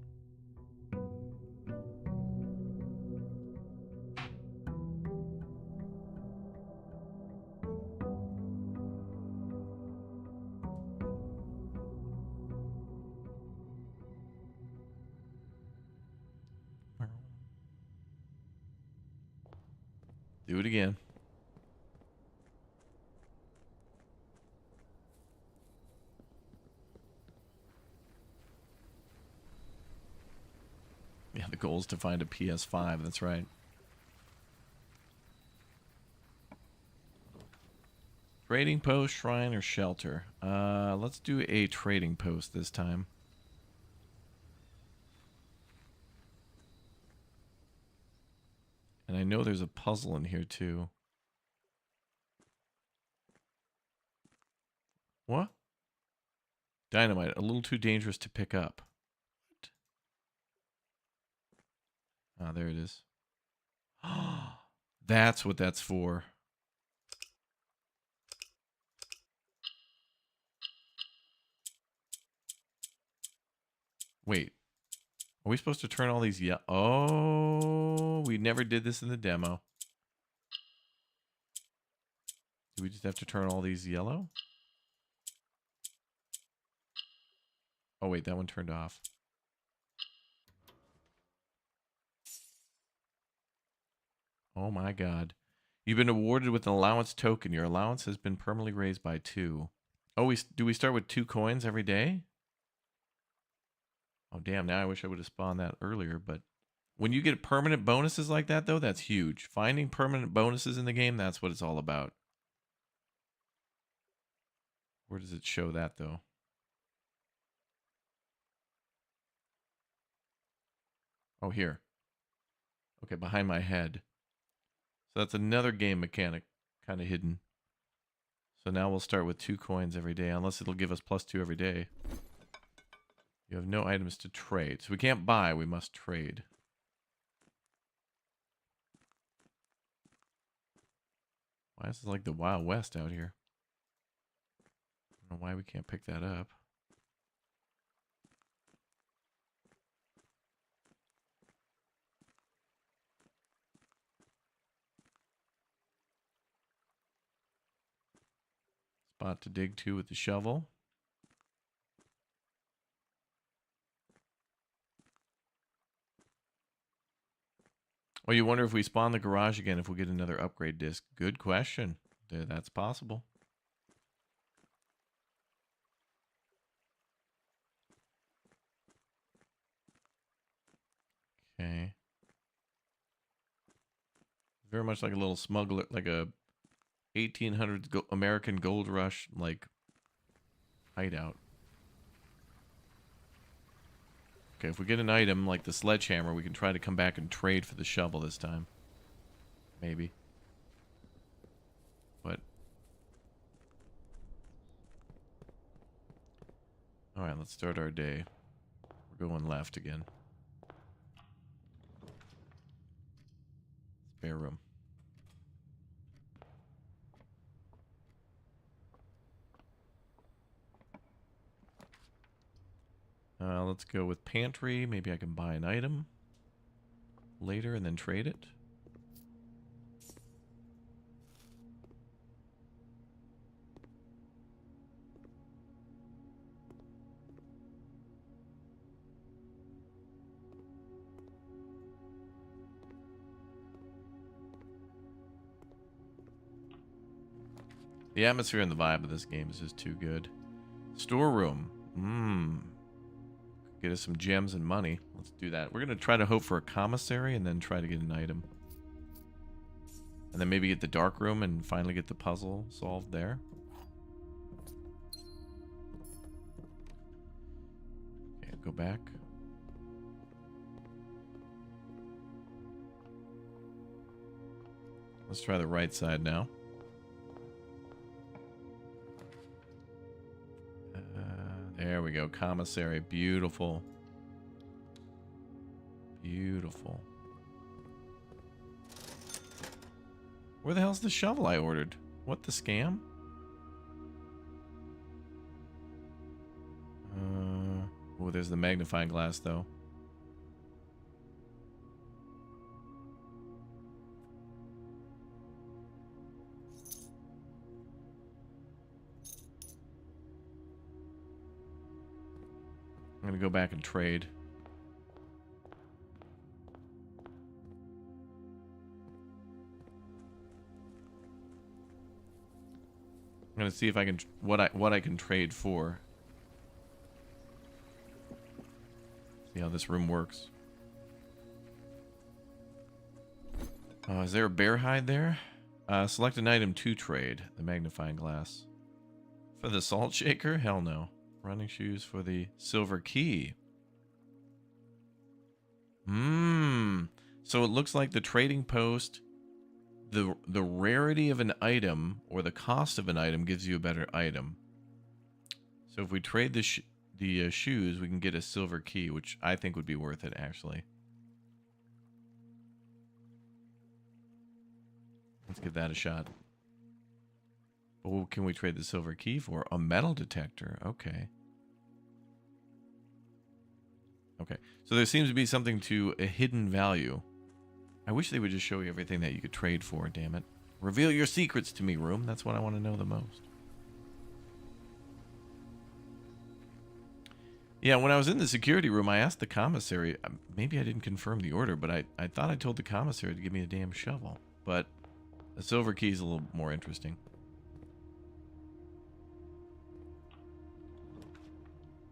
[SPEAKER 1] Do it again. Yeah, the goal is to find a PS5, that's right. Trading post, shrine, or shelter? Let's do a trading post this time. puzzle in here too. What? Dynamite, a little too dangerous to pick up. Ah, there it is. That's what that's for. Wait. Are we supposed to turn all these Oh, we never did this in the demo. Do we just have to turn all these yellow? Oh, wait, that one turned off. Oh my god. You've been awarded with an allowance token. Your allowance has been permanently raised by 2. Oh, do we start with 2 coins every day? Oh, damn. Now I wish I would have spawned that earlier, but when you get permanent bonuses like that, though, that's huge. Finding permanent bonuses in the game, that's what it's all about. Where does it show that, though? Oh, here. Okay, behind my head. So that's another game mechanic kind of hidden. So now we'll start with 2 coins every day, unless it'll give us +2 every day. You have no items to trade. So we can't buy, we must trade. Why is this like the Wild West out here? I don't know why we can't pick that up. Spot to dig to with the shovel. Oh, you wonder if we spawn the garage again, if we'll get another upgrade disc. Good question. That's possible. Okay. Very much like a little smuggler, like a 1800s American gold rush, like, hideout. Okay, if we get an item like the sledgehammer, we can try to come back and trade for the shovel this time. Maybe. But... Alright, let's start our day. We're going left again. Spare room. Let's go with pantry. Maybe I can buy an item later and then trade it. The atmosphere and the vibe of this game is just too good. Storeroom. Get us some gems and money. Let's do that. We're going to try to hope for a commissary and then try to get an item. And then maybe get the dark room and finally get the puzzle solved there. Okay, go back. Let's try the right side now. There we go. Commissary. Beautiful. Beautiful. Where the hell's the shovel I ordered? What, the scam? Oh, there's the magnifying glass, though. I'm gonna go back and trade. I'm gonna see if I can what I can trade for. See how this room works. Is there a bear hide there? Select an item to trade. The magnifying glass. For the salt shaker? Hell no. Running shoes for the silver key. So it looks like the trading post the rarity of an item or the cost of an item gives you a better item. So if we trade the shoes, we can get a silver key, which I think would be worth it, actually. Let's give that a shot. What can we trade the silver key for? A metal detector. Okay. Okay. So there seems to be something to a hidden value. I wish they would just show you everything that you could trade for, damn it. Reveal your secrets to me, room. That's what I want to know the most. Yeah, when I was in the security room, I asked the commissary. Maybe I didn't confirm the order, but I thought I told the commissary to give me a damn shovel. But a silver key is a little more interesting.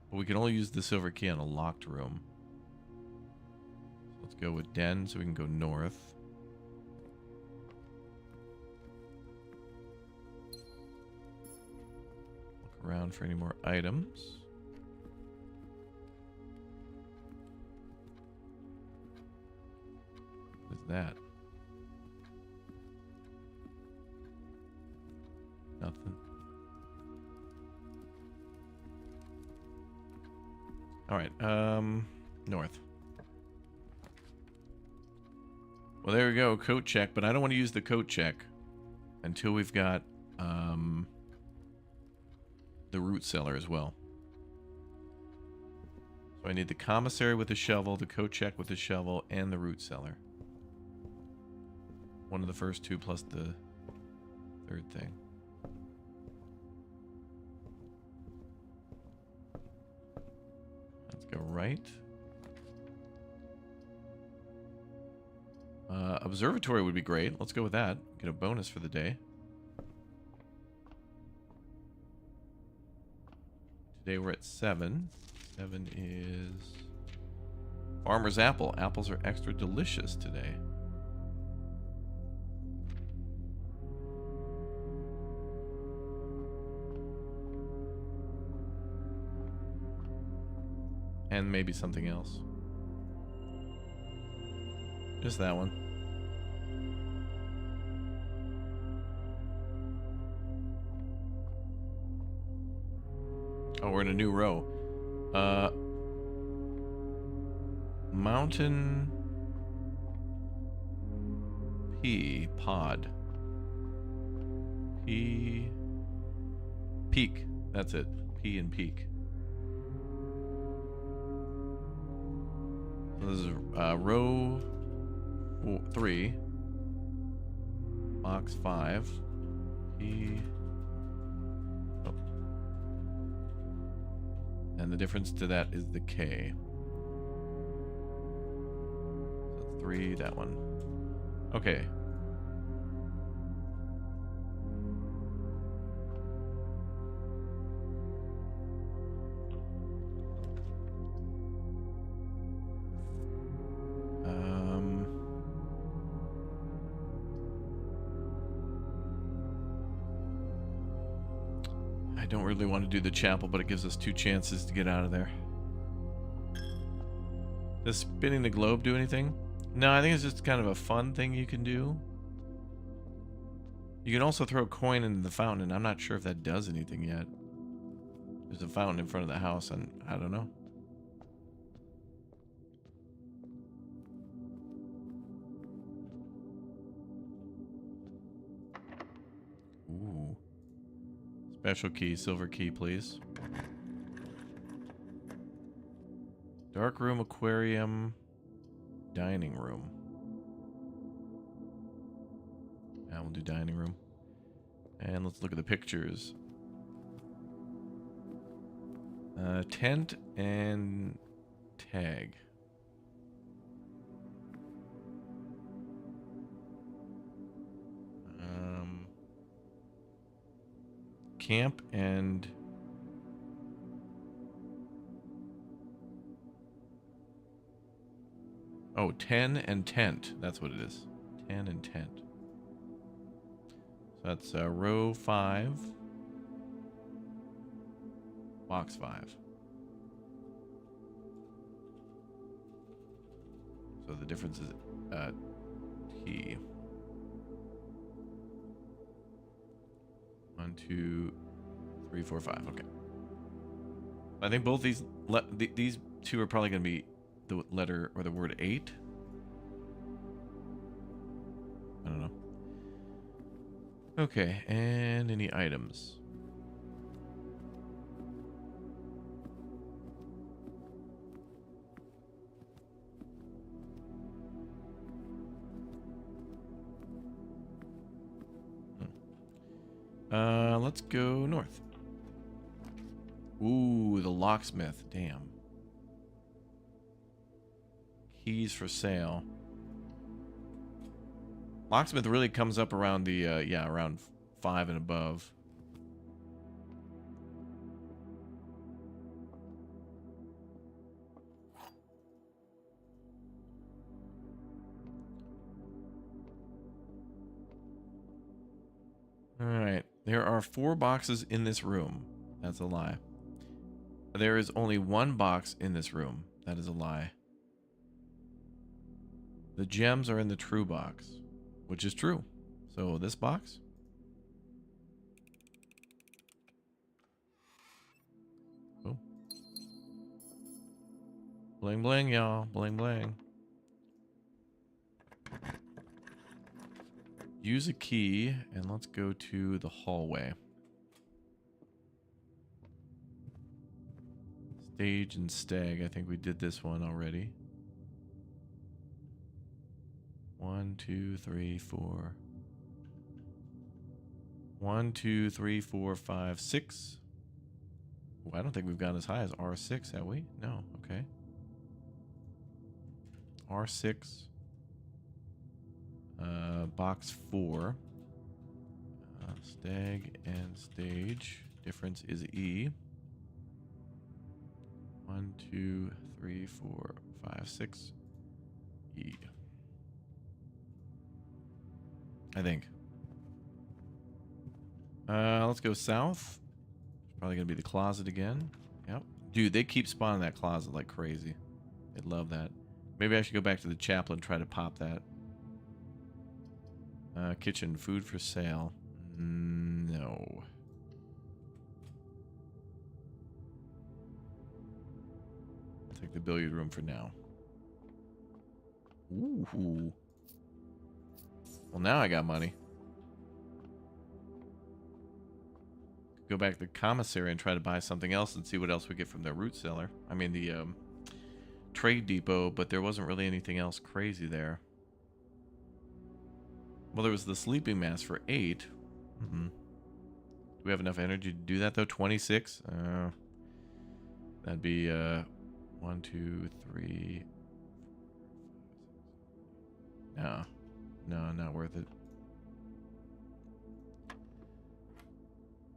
[SPEAKER 1] But we can only use the silver key on a locked room. So let's go with Den so we can go north. Look around for any more items. What is that? Nothing. All right, north. Well, there we go, coat check, but I don't want to use the coat check until we've got the root cellar as well. So I need the commissary with the shovel, the coat check with the shovel, and the root cellar. One of the first two plus the third thing. Let's go right. Observatory would be great. Let's go with that. Get a bonus for the day. Today we're at 7. 7 is Farmer's Apple. Apples are extra delicious today. And maybe something else. Just that one. Oh, we're in a new row. Mountain P pod. P peak. That's it. P and peak. So this is row 3, box 5. P. Oh. And the difference to that is the K. So that's 3, that one. Okay. I don't really want to do the chapel, but it gives us 2 chances to get out of there. Does spinning the globe do anything? No, I think it's just kind of a fun thing you can do. You can also throw a coin into the fountain, and I'm not sure if that does anything yet. There's a fountain in front of the house, and I don't know. Ooh. Special key, silver key, please. Dark room, aquarium, dining room. Yeah, we'll do dining room. And let's look at the pictures. Tent and tag. Camp and oh, 10 and tent. That's what it is. 10 and tent. So that's row 5, box 5. So the difference is T. 1, 2, 3, 4, 5. Okay. I think both these these two are probably going to be the letter or the word 8. I don't know. Okay, and any items? Let's go north. Ooh, the locksmith. Damn. Keys for sale. Locksmith really comes up around the, yeah, around 5 and above. Alright. There are 4 boxes in this room. That's a lie. There is only 1 box in this room. That is a lie. The gems are in the true box, which is true. So this box? Oh. Bling bling, y'all. Bling bling. Use a key, and let's go to the hallway. Stage and stag. I think we did this one already. 1, 2, 3, 4. 1, 2, 3, 4, 5, 6. Ooh, I don't think we've gone as high as R6, have we? No. Okay. R6. Box 4. Stag and stage. Difference is E. 1, 2, 3, 4, 5, 6. E. I think. Let's go south. Probably gonna be the closet again. Yep. Dude, they keep spawning that closet like crazy. They love that. Maybe I should go back to the chapel and try to pop that. Kitchen, food for sale. No. I'll take the billiard room for now. Ooh. Well, now I got money. Go back to the commissary and try to buy something else and see what else we get from the root cellar. I mean, the trade depot, but there wasn't really anything else crazy there. Well, there was the sleeping mask for 8. Do we have enough energy to do that, though? 26? That'd be 1, 2, 3. No, not worth it.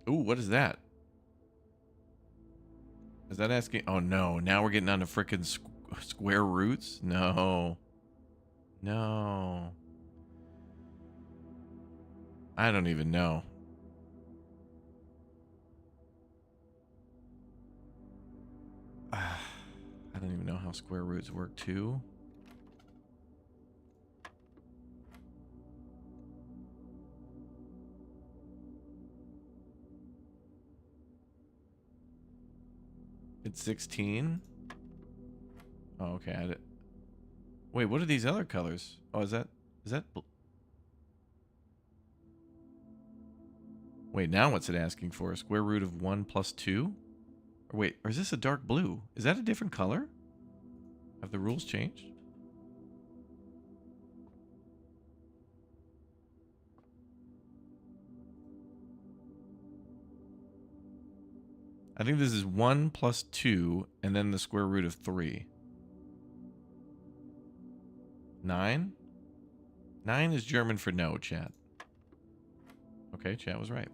[SPEAKER 1] Ooh, what is that? Is that asking? Oh no, now we're getting on to frickin' square roots? No. I don't even know. I don't even know how square roots work too. It's 16. Oh, okay. Wait, what are these other colors? Oh, is that? Wait, now what's it asking for? A square root of 1 plus 2? Or wait, or is this a dark blue? Is that a different color? Have the rules changed? I think this is 1 plus 2, and then the square root of 3. 9? 9 is German for no, chat. Okay, chat was right.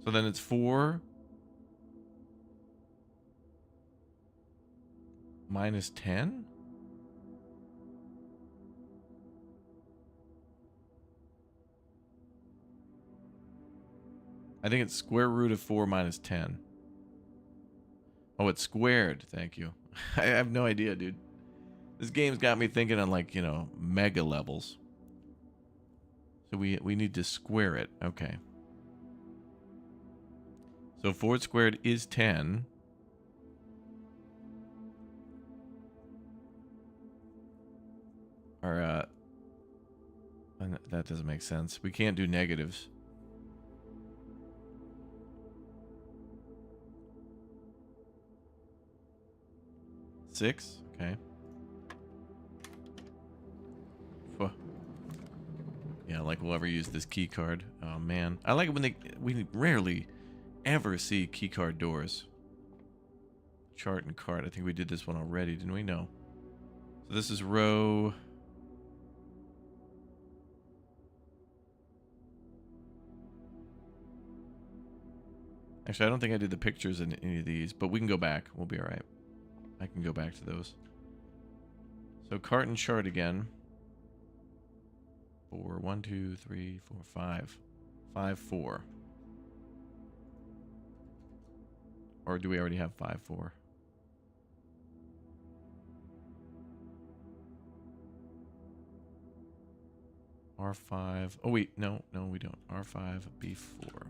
[SPEAKER 1] So then it's 4 minus 10? I think it's square root of 4 minus 10. Oh, it's squared. Thank you. I have no idea, dude. This game's got me thinking on, like, you know, mega levels. So we need to square it. Okay. So 4 squared is 10. Or, that doesn't make sense. We can't do negatives. Six? Okay. Phew. Yeah, like we'll ever use this key card. Oh, man. I like it when we rarely ever see key card doors. Chart and card. I think we did this one already, didn't we? No. So this is row... Actually, I don't think I did the pictures in any of these, but we can go back. We'll be all right. I can go back to those. So cart and chart again. 4, 1, 2, 3, 4, 5. 5, 4. Or do we already have 5, 4? R5. Oh, wait. No, we don't. R5, B4.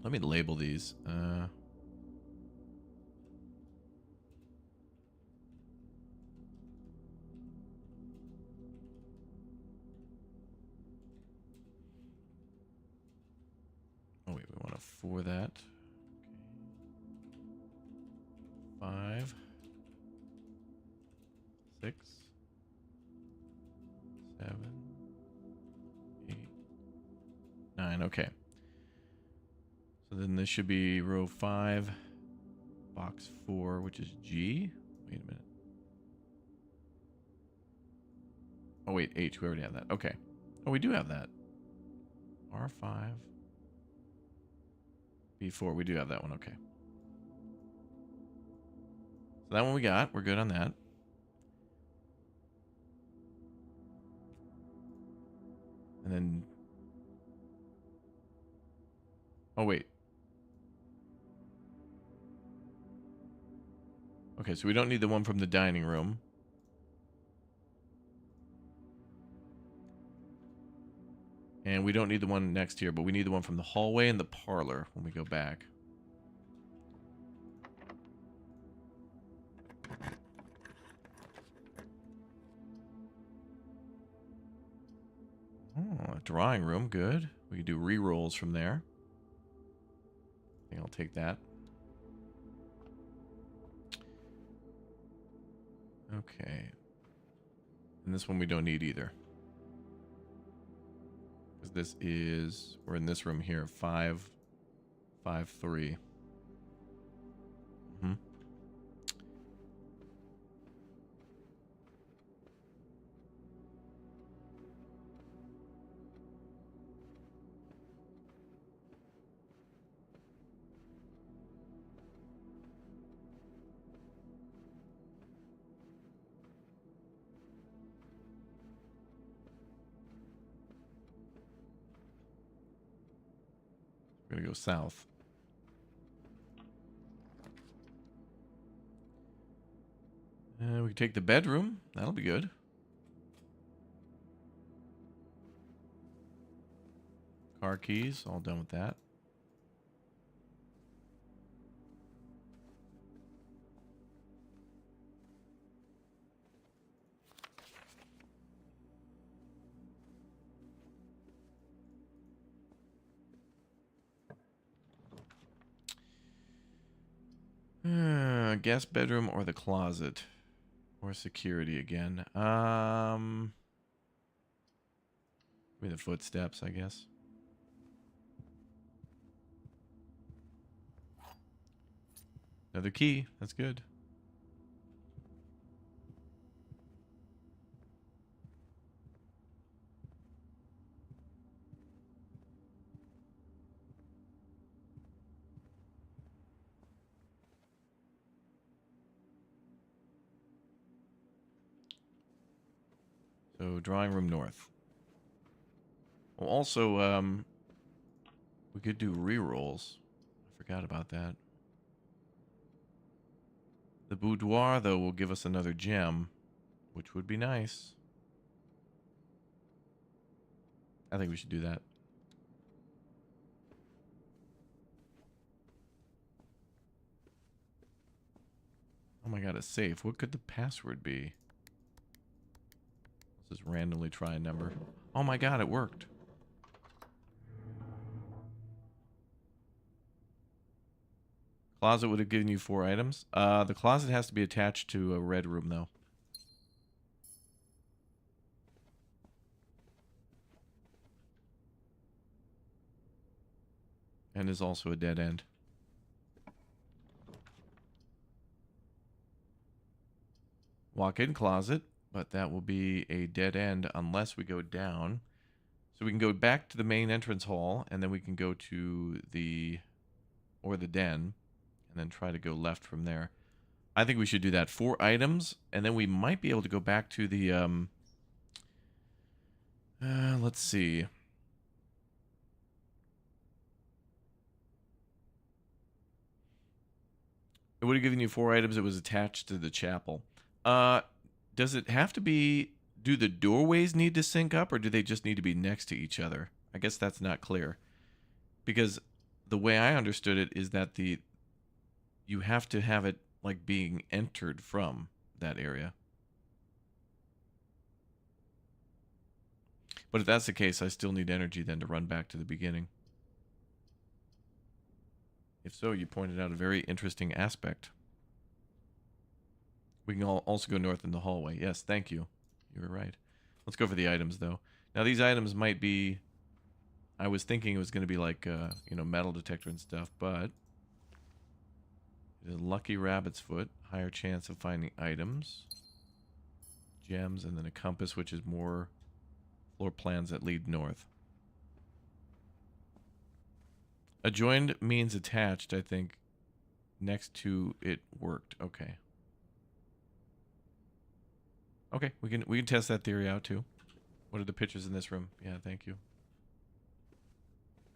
[SPEAKER 1] Let me label these. Oh, wait. We want to 4 that. Okay. 5. 6. 7. 8. 9. Okay. So then this should be row 5, box 4, which is G. Wait a minute. Oh, wait, H. We already have that. Okay. Oh, we do have that. R5. B4. We do have that one. Okay. So that one we got. We're good on that. And then... Oh, wait. Okay, so we don't need the one from the dining room. And we don't need the one next here, but we need the one from the hallway and the parlor when we go back. Oh, a drawing room, good. We can do re-rolls from there. I think I'll take that. Okay. And this one we don't need either. Because this is... We're in this room here. 5, 5, 3. Mm-hmm. We're going to go south. We can take the bedroom. That'll be good. Car keys. All done with that. Guest bedroom or the closet. Or security again. Maybe the footsteps, I guess. Another key. That's good. So, drawing room north. Well, also, we could do re-rolls. I forgot about that. The boudoir, though, will give us another gem, which would be nice. I think we should do that. Oh my god, it's safe. What could the password be? Let's just randomly try a number. Oh my god, it worked. Closet would have given you 4 items. The closet has to be attached to a red room, though. And is also a dead end. Walk-in closet, but that will be a dead end unless we go down. So we can go back to the main entrance hall, and then we can go to the den, and then try to go left from there. I think we should do that. 4 items, and then we might be able to go back to the let's see. It would have given you 4 items. It was attached to the chapel. Does it have to be... Do the doorways need to sync up, or do they just need to be next to each other? I guess that's not clear. Because the way I understood it is that you have to have it like being entered from that area. But if that's the case, I still need energy then to run back to the beginning. If so, you pointed out a very interesting aspect. We can also go north in the hallway. Yes, thank you. You were right. Let's go for the items, though. Now, these items might be... I was thinking it was going to be like, you know, metal detector and stuff, but... It is lucky rabbit's foot. Higher chance of finding items. Gems, and then a compass, which is more floor plans that lead north. Adjoined means attached, I think. Next to it worked. Okay. Okay, we can test that theory out too. What are the pictures in this room? Yeah, thank you.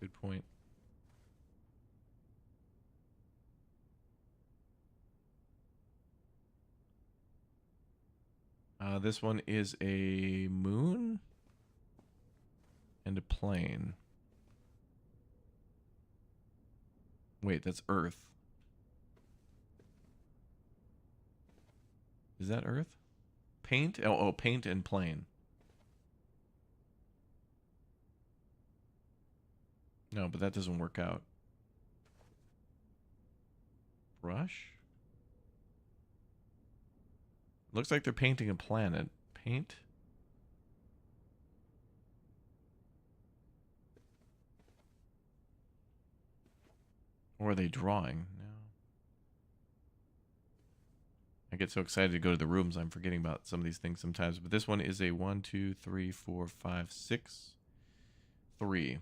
[SPEAKER 1] Good point. This one is a moon and a plane. Wait, that's Earth. Is that Earth? Paint? Oh, paint and plane. No, but that doesn't work out. Brush? Looks like they're painting a planet. Paint? Or are they drawing? No. I get so excited to go to the rooms, I'm forgetting about some of these things sometimes. But this one is a 1, 2, 3, 4, 5, 6, 3.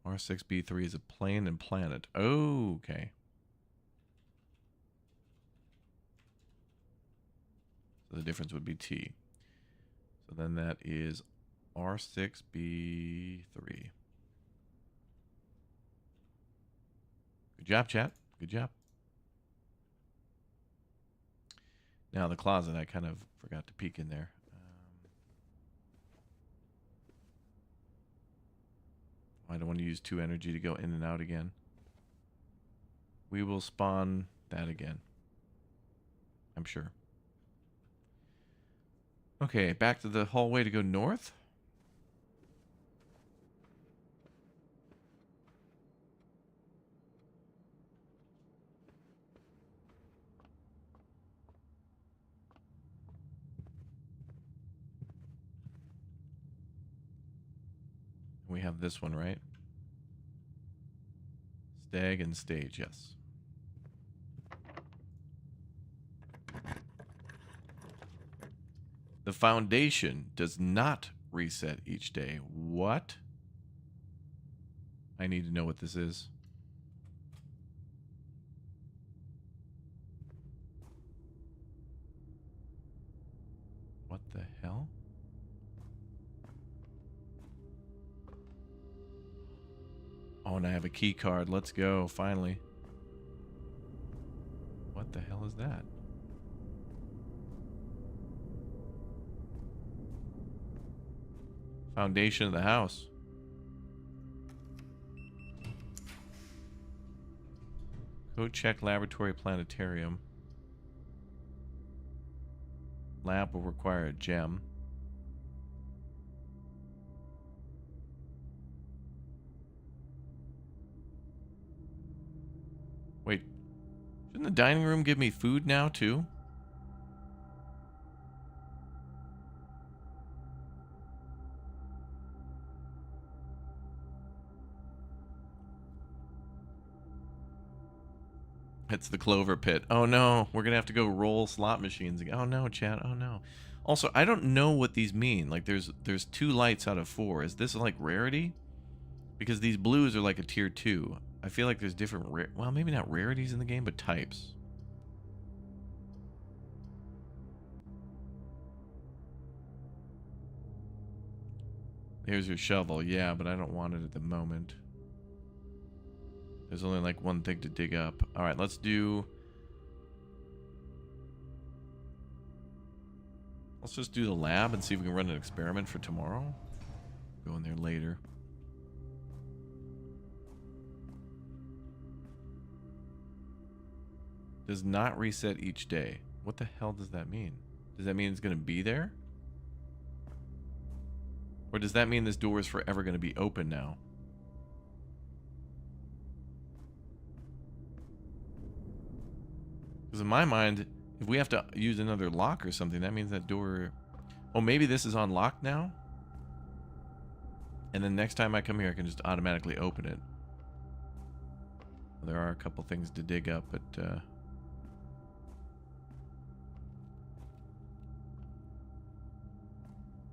[SPEAKER 1] R6B3 is a plane and planet. Oh, okay. So the difference would be T. So then that is R6B3. Good job, chat. Good job. Now the closet, I kind of forgot to peek in there. I don't want to use 2 energy to go in and out again. We will spawn that again. I'm sure. Okay, back to the hallway to go north. We have this one, right? Stag and stage, yes. The foundation does not reset each day. What? I need to know what this is. What the hell? Oh, and I have a key card. Let's go, finally. What the hell is that? Foundation of the house. Code check laboratory planetarium. Lab will require a gem. Wait, shouldn't the dining room give me food now too? It's the Clover Pit. Oh no, we're gonna have to go roll slot machines again. Oh no, chat. Oh no. Also, I don't know what these mean. Like, there's 2 lights out of 4. Is this like rarity? Because these blues are like a tier 2. I feel like there's different well, maybe not rarities in the game, but types. Here's your shovel. Yeah, but I don't want it at the moment. There's only like one thing to dig up. All right, let's just do the lab and see if we can run an experiment for tomorrow. Go in there later. Does not reset each day. What the hell does that mean? Does that mean it's going to be there? Or does that mean this door is forever going to be open now? Because in my mind, if we have to use another lock or something, that means that door... Oh, maybe this is unlocked now? And then next time I come here, I can just automatically open it. There are a couple things to dig up, but...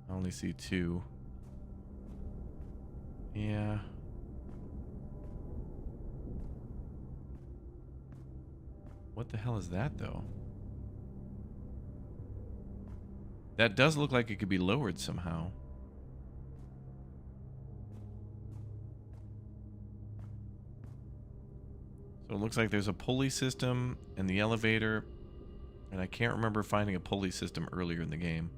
[SPEAKER 1] I only see 2. Yeah. What the hell is that, though? That does look like it could be lowered somehow. So it looks like there's a pulley system and the elevator. And I can't remember finding a pulley system earlier in the game.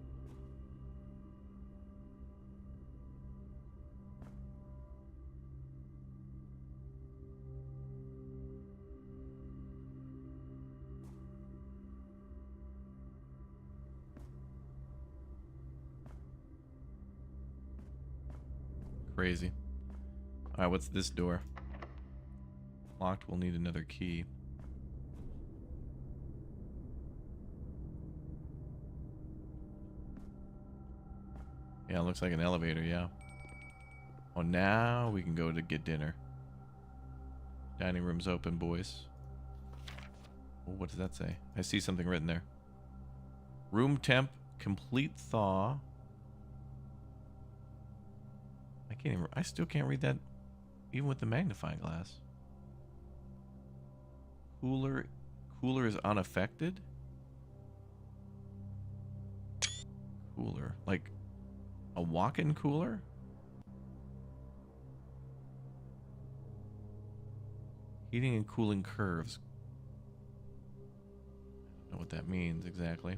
[SPEAKER 1] Crazy. Alright, what's this door? Locked, we'll need another key. Yeah, it looks like an elevator, yeah. Oh, now we can go to get dinner. Dining room's open, boys. Oh, what does that say? I see something written there. Room temp, complete thaw. I still can't read that even with the magnifying glass. Cooler is unaffected? Cooler. Like a walk-in cooler? Heating and cooling curves. I don't know what that means exactly.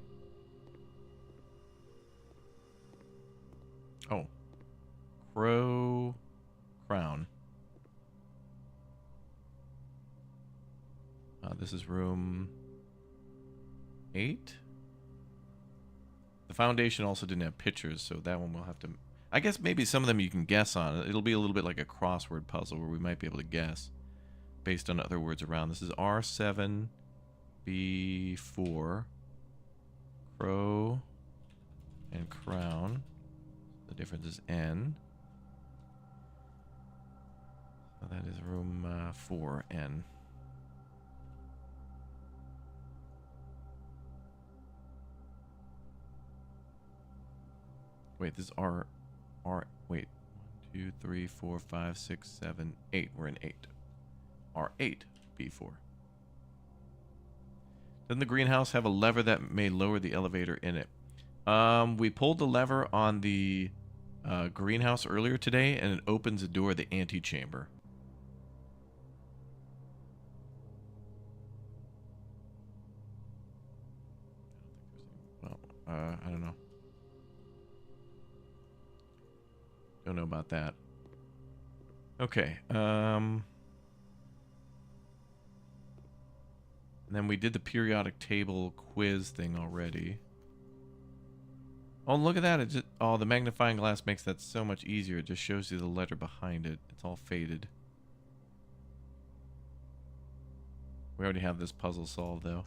[SPEAKER 1] Oh. Crown. This is room 8. The foundation also didn't have pictures, so that one we'll have to... I guess maybe some of them you can guess on. It'll be a little bit like a crossword puzzle where we might be able to guess based on other words around. This is R7, B4, crow, and crown. The difference is N. So that is room 4N. Wait, this is wait. 1, 2, 3, 4, 5, 6, 7, 8. We're in 8. R8, B4. Doesn't the greenhouse have a lever that may lower the elevator in it? We pulled the lever on the greenhouse earlier today, and it opens the door of the antechamber. Well, I don't know. Don't know about that. Okay. And then we did the periodic table quiz thing already. Oh, look at that. It just, oh, the magnifying glass makes that so much easier. It just shows you the letter behind it. It's all faded. We already have this puzzle solved, though.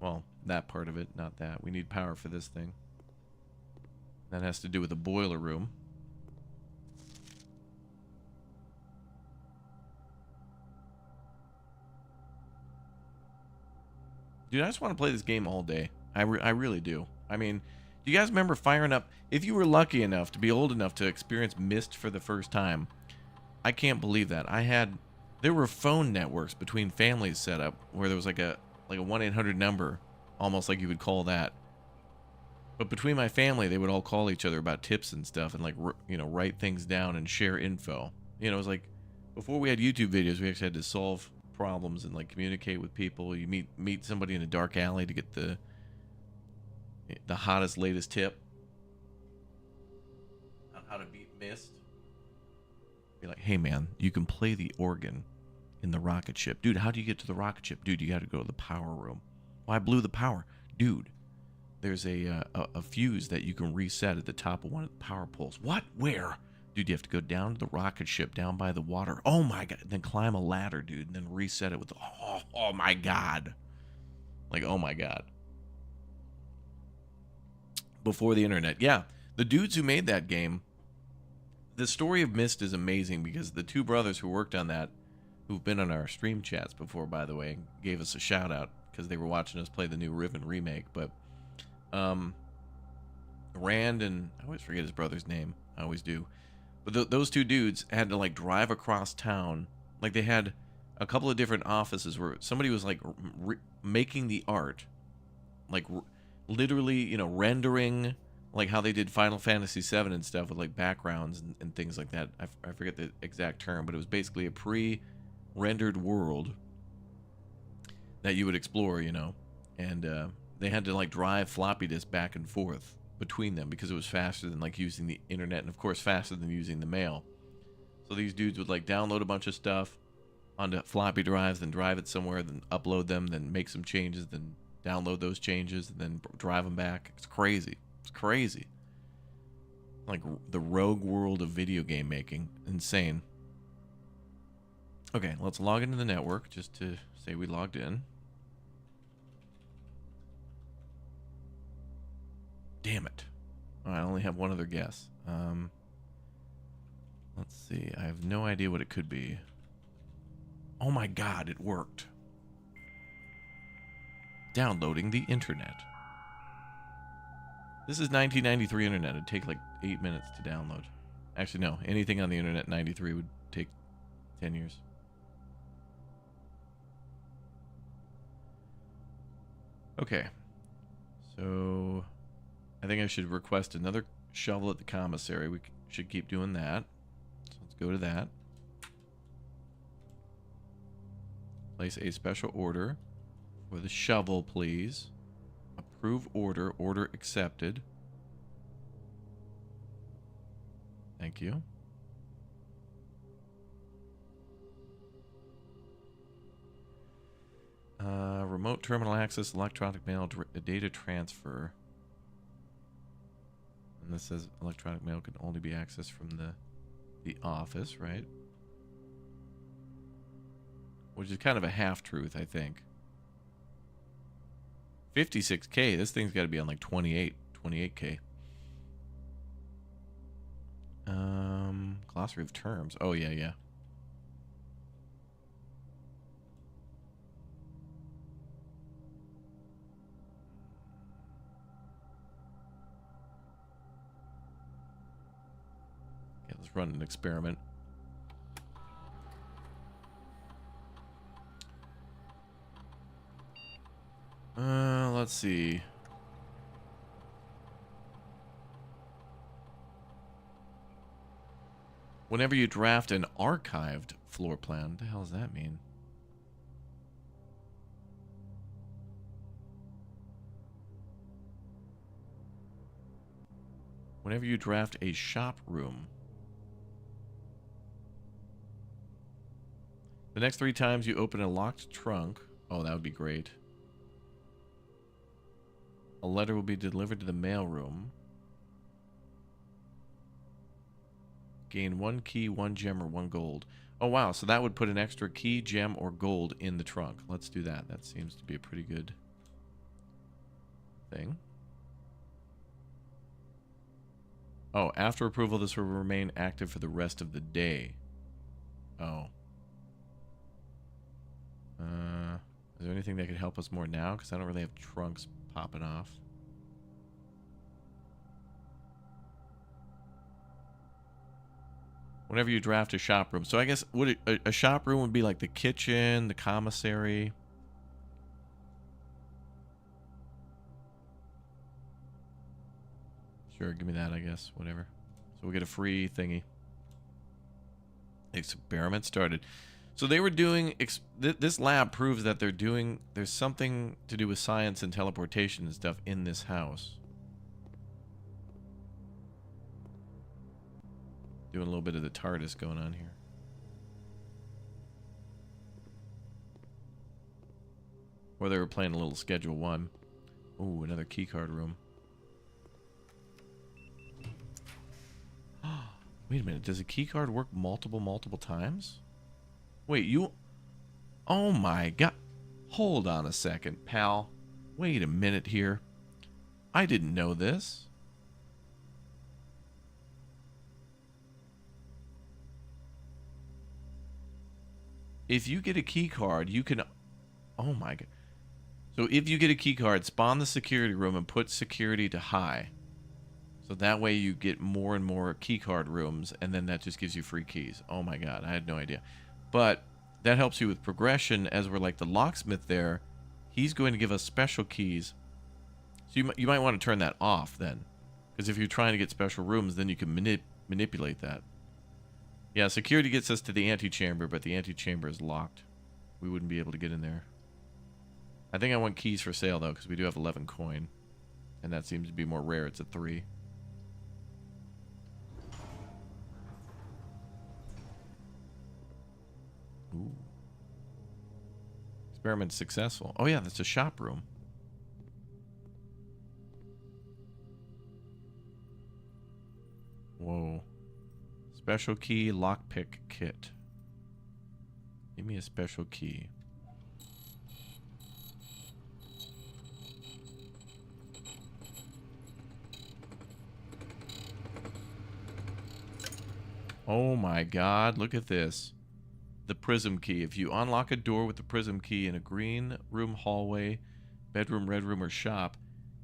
[SPEAKER 1] Well, that part of it, not that. We need power for this thing. That has to do with the boiler room. Dude, I just want to play this game all day. I really do. I mean, do you guys remember firing up... If you were lucky enough to be old enough to experience Myst for the first time, I can't believe that. There were phone networks between families set up where there was like a 1-800 number, almost like you would call that. But between my family, they would all call each other about tips and stuff and, like, you know, write things down and share info. You know, it was like, before we had YouTube videos, we actually had to solve problems and, like, communicate with people. You meet somebody in a dark alley to get the hottest, latest tip on how to beat Myst. Be like, hey, man, you can play the organ in the rocket ship. Dude, how do you get to the rocket ship? Dude, you got to go to the power room. Well, I blew the power. Dude, there's a fuse that you can reset at the top of one of the power poles. What? Where? Dude, you have to go down to the rocket ship down by the water. Oh, my God. Then climb a ladder, dude, and then reset it with... Oh, my God. Like, oh, my God. Before the internet. Yeah, the dudes who made that game... The story of Myst is amazing because the two brothers who worked on that, who've been on our stream chats before, by the way, gave us a shout out because they were watching us play the new Riven remake. But Rand and I always forget his brother's name. I always do. But those two dudes had to, like, drive across town. Like, they had a couple of different offices where somebody was, like, making the art, like, literally, you know, rendering. Like how they did Final Fantasy VII and stuff with, like, backgrounds and things like that. I forget the exact term, but it was basically a pre-rendered world that you would explore, you know. And they had to, like, drive floppy disk back and forth between them because it was faster than, like, using the internet and, of course, faster than using the mail. So these dudes would, like, download a bunch of stuff onto floppy drives, then drive it somewhere, then upload them, then make some changes, then download those changes, and then drive them back. It's crazy. It's crazy. Like the rogue world of video game making. Insane. Okay, let's log into the network just to say we logged in. Damn it. Oh, I only have one other guess. Let's see. I have no idea what it could be. Oh my God, it worked. Downloading the internet. This is 1993 internet. It'd take like 8 minutes to download. Actually, no. Anything on the internet in 93 would take 10 years. Okay. So, I think I should request another shovel at the commissary. We should keep doing that. So let's go to that. Place a special order for the shovel, please. Approve order. Order accepted. Thank you. Remote terminal access, electronic mail, data transfer. And this says electronic mail can only be accessed from the office, right? Which is kind of a half-truth, I think. 56K, this thing's got to be on like 28K. Glossary of terms. Oh, yeah. Yeah, let's run an experiment. Let's see. Whenever you draft an archived floor plan, what the hell does that mean? Whenever you draft a shop room The next 3 times you open a locked trunk. Oh, that would be great. A letter will be delivered to the mailroom. Gain 1 key, 1 gem, or 1 gold. Oh, wow. So that would put an extra key, gem, or gold in the trunk. Let's do that. That seems to be a pretty good thing. Oh, after approval, this will remain active for the rest of the day. Oh. Is there anything that could help us more now? Because I don't really have trunks popping off. Whenever you draft a shop room. So I guess would a shop room would be like the kitchen, the commissary. Sure, give me that, I guess. Whatever. So we get a free thingy. Experiment started. So they were doing... this lab proves that they're doing... There's something to do with science and teleportation and stuff in this house. Doing a little bit of the TARDIS going on here. Or they were playing a little Schedule 1. Ooh, another keycard room. Wait a minute, does a keycard work multiple times? Wait, you... Oh my god. Hold on a second, pal. Wait a minute here. I didn't know this. If you get a keycard, you can... Oh my god. So if you get a keycard, spawn the security room and put security to high. So that way you get more and more keycard rooms, and then that just gives you free keys. Oh my god, I had no idea. But that helps you with progression, as we're like the locksmith there. He's going to give us special keys. So you might want to turn that off then. Because if you're trying to get special rooms, then you can manipulate that. Yeah, security gets us to the antechamber, but the antechamber is locked. We wouldn't be able to get in there. I think I want keys for sale, though, because we do have 11 coin. And that seems to be more rare. It's a 3. Ooh. Experiment successful. Oh, yeah, that's a shop room. Whoa. Special key lockpick kit. Give me a special key. Oh my god, look at this. The prism key. If you unlock a door with the prism key in a green room, hallway, bedroom, red room, or shop,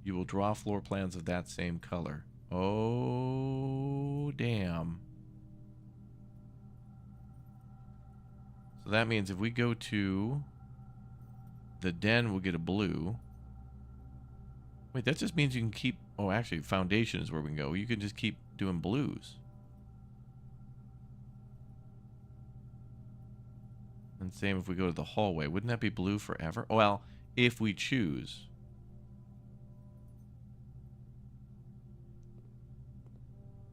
[SPEAKER 1] you will draw floor plans of that same color. Oh, damn. So that means if we go to the den, we'll get a blue. Wait, that just means you can keep... Oh, actually, foundation is where we can go. You can just keep doing blues. And same if we go to the hallway. Wouldn't that be blue forever? Well, if we choose.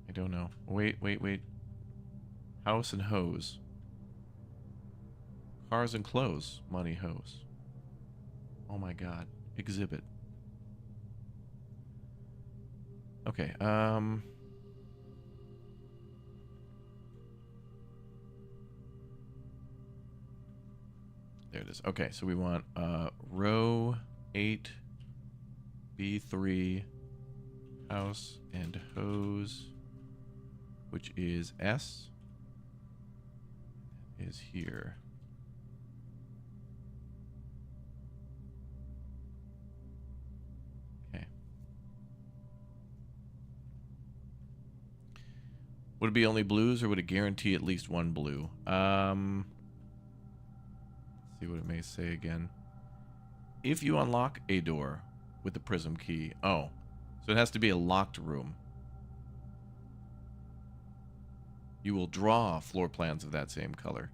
[SPEAKER 1] I don't know. Wait. House and hose. Cars and clothes. Money hose. Oh my god. Exhibit. Okay, there it is. Okay, so we want row 8, B3, house and hose, which is S, is here. Okay. Would it be only blues, or would it guarantee at least one blue? See what it may say again. If you unlock a door with the prism key. Oh, so it has to be a locked room. You will draw floor plans of that same color.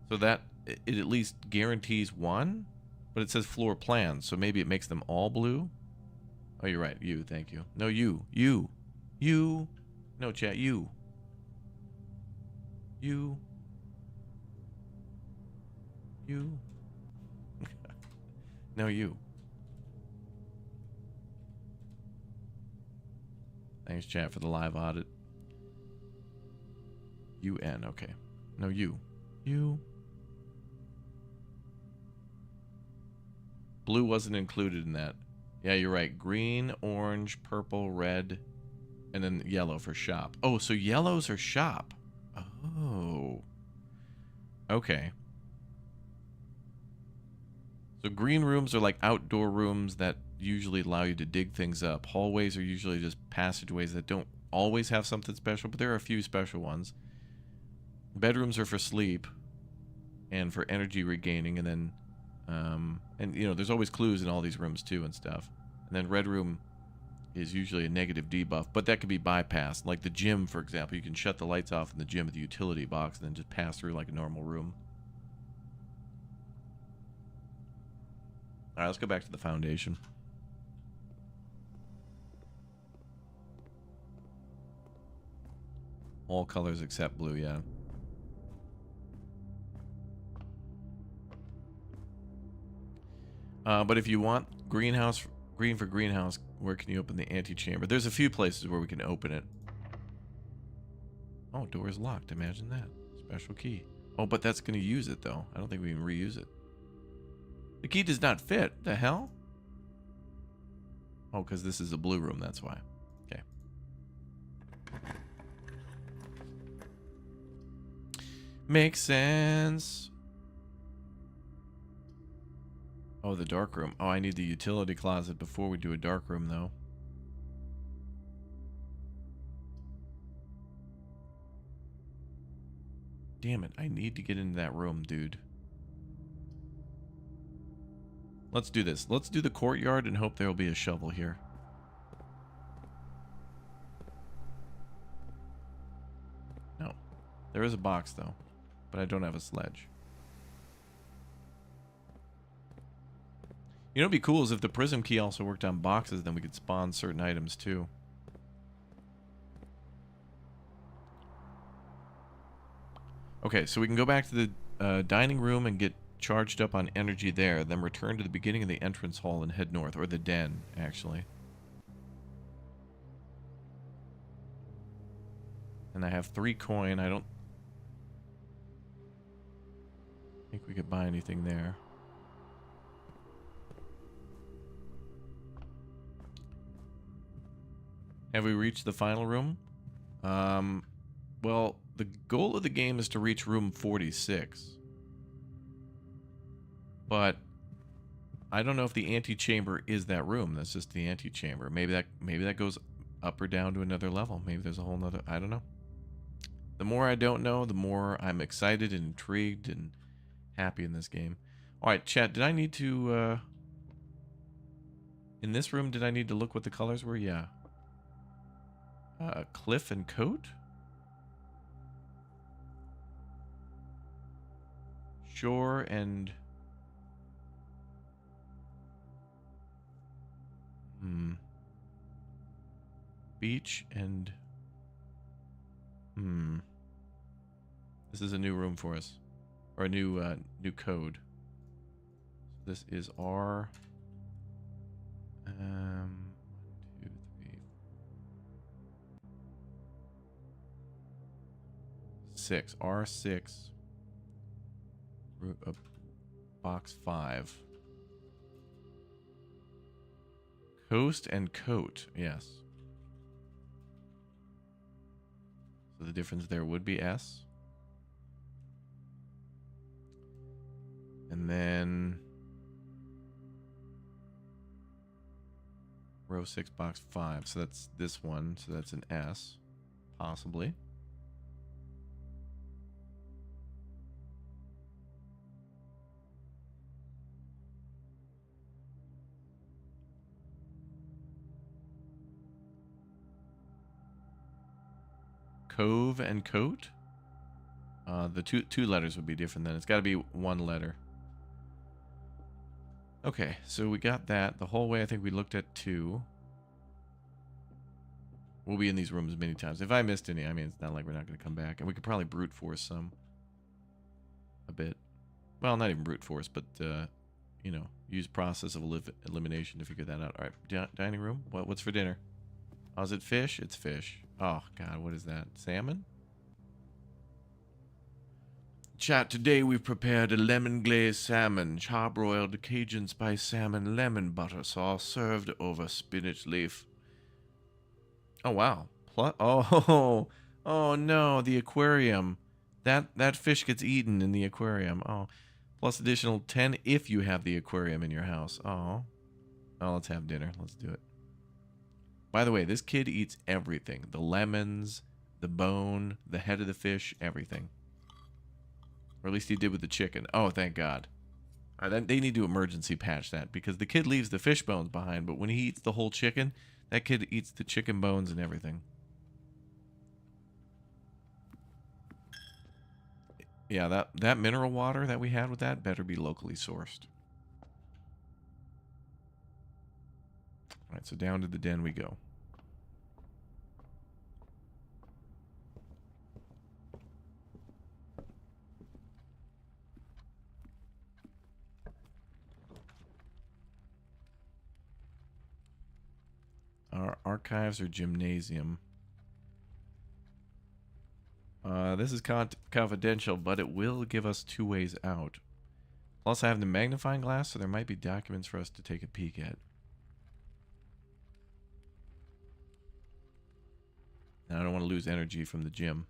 [SPEAKER 1] So that it at least guarantees one, but it says floor plans, so maybe it makes them all blue. Oh, you're right. You, thank you. No, you. No, chat, you. You. No, you. Thanks, chat, for the live audit. UN, okay. No, you. You. Blue wasn't included in that. Yeah, you're right. Green, orange, purple, red, and then yellow for shop. Oh, so yellows are shop. Oh. Okay. So green rooms are like outdoor rooms that usually allow you to dig things up. Hallways are usually just passageways that don't always have something special, but there are a few special ones. Bedrooms are for sleep and for energy regaining, and then and you know, there's always clues in all these rooms too and stuff. And then red room is usually a negative debuff, but that could be bypassed. Like the gym, for example, you can shut the lights off in the gym with the utility box and then just pass through like a normal room. All right, let's go back to the foundation. All colors except blue, yeah. But if you want green for greenhouse, where can you open the antechamber? There's a few places where we can open it. Oh, door is locked. Imagine that. Special key. Oh, but that's going to use it, though. I don't think we can reuse it. The key does not fit. The hell? Oh, because this is a blue room. That's why. Okay. Makes sense. Oh, the dark room. Oh, I need the utility closet before we do a dark room, though. Damn it. I need to get into that room, dude. Let's do this. Let's do the courtyard and hope there will be a shovel here. No. There is a box, though. But I don't have a sledge. You know what'd be cool is if the prism key also worked on boxes, then we could spawn certain items too. Okay, so we can go back to the dining room and get charged up on energy there, then return to the beginning of the entrance hall and head north, or the den, actually. And I have 3 coin. I don't think we could buy anything there. Have we reached the final room? Well, the goal of the game is to reach room 46. But I don't know if the antechamber is that room. That's just the antechamber. Maybe that goes up or down to another level. Maybe there's a whole nother, I don't know. The more I don't know, the more I'm excited and intrigued and happy in this game. Alright, chat, did I need to, in this room, did I need to look what the colors were? Yeah. Cliff and coat? Shore and... Beach and... This is a new room for us. Or a new code. This is our... 1, 2, 3, 6. R6. Box 5. Coast and coat. Yes. So the difference there would be S. And then row 6, box 5. So that's this one. So that's an S. Possibly. Cove and coat? The two letters would be different then. It's got to be one letter. Okay, so we got that. The hallway, I think we looked at 2. We'll be in these rooms many times. If I missed any, I mean, it's not like we're not going to come back. And we could probably brute force some. A bit. Well, not even brute force, but, you know, use process of elimination to figure that out. All right, dining room. What's for dinner? Oh, is it fish? It's fish. Oh, God, what is that? Salmon? Chat, today we've prepared a lemon glazed salmon, charbroiled Cajun spice salmon, lemon butter sauce, served over spinach leaf. Oh, wow. Oh, oh no, the aquarium. That fish gets eaten in the aquarium. Oh, plus additional 10 if you have the aquarium in your house. Oh. Oh, let's have dinner. Let's do it. By the way, this kid eats everything. The lemons, the bone, the head of the fish, everything. Or at least he did with the chicken. Oh, thank God. All right, they need to emergency patch that because the kid leaves the fish bones behind, but when he eats the whole chicken, that kid eats the chicken bones and everything. Yeah, that mineral water that we had with that better be locally sourced. All right, so down to the den we go. Our archives or gymnasium. This is confidential, but it will give us 2 ways out. Plus, I have the magnifying glass, so there might be documents for us to take a peek at. And I don't want to lose energy from the gym.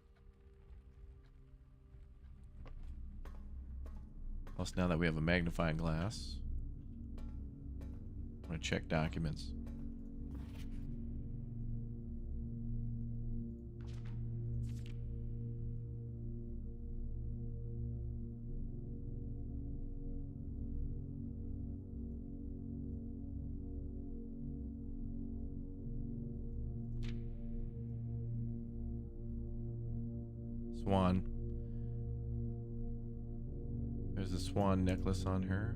[SPEAKER 1] Plus, now that we have a magnifying glass, I want to check documents. Swan. There's a swan necklace on her.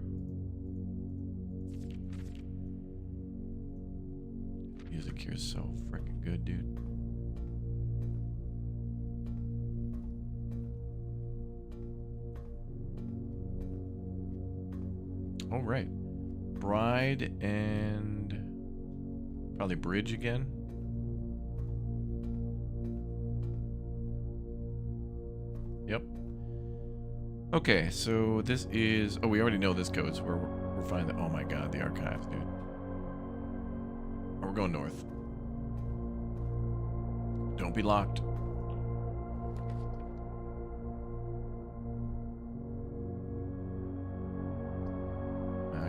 [SPEAKER 1] Music here is so freaking good, dude. All right. Bride and probably bridge again. Yep. Okay, so this is... Oh, we already know this code, so we're fine. Oh my God, the archives, dude. Oh, we're going north. Don't be locked.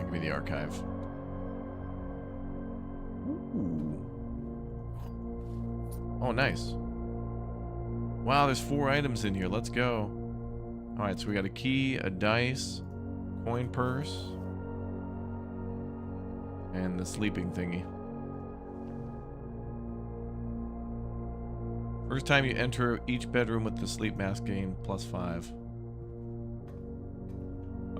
[SPEAKER 1] Give me the archive. Ooh. Oh, nice. Wow, there's 4 items in here. Let's go. Alright, so we got a key, a dice, coin purse, and the sleeping thingy. First time you enter each bedroom with the sleep mask gain +5.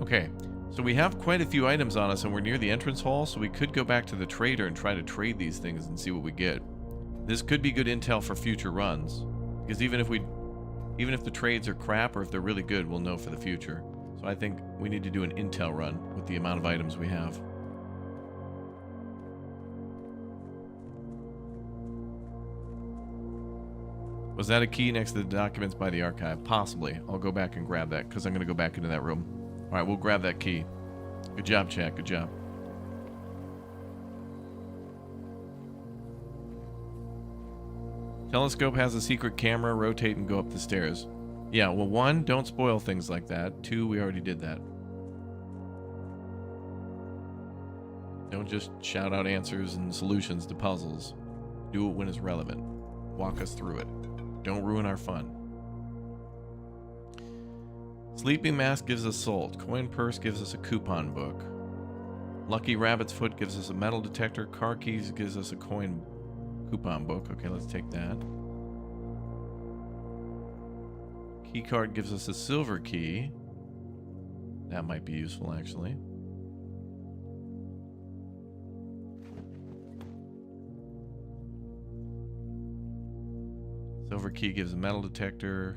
[SPEAKER 1] Okay, so we have quite a few items on us and we're near the entrance hall, so we could go back to the trader and try to trade these things and see what we get. This could be good intel for future runs, because even if the trades are crap or if they're really good, we'll know for the future. So I think we need to do an intel run with the amount of items we have. Was that a key next to the documents by the archive? Possibly. I'll go back and grab that because I'm going to go back into that room. All right, we'll grab that key. Good job, chat. Good job. Telescope has a secret camera. Rotate and go up the stairs. Yeah, well, 1, don't spoil things like that. 2, we already did that. Don't just shout out answers and solutions to puzzles. Do it when it's relevant. Walk us through it. Don't ruin our fun. Sleeping mask gives us salt. Coin purse gives us a coupon book. Lucky rabbit's foot gives us a metal detector. Car keys gives us a coin coupon book. Okay, let's take that. Key card gives us a silver key. That might be useful, actually. Silver key gives a metal detector.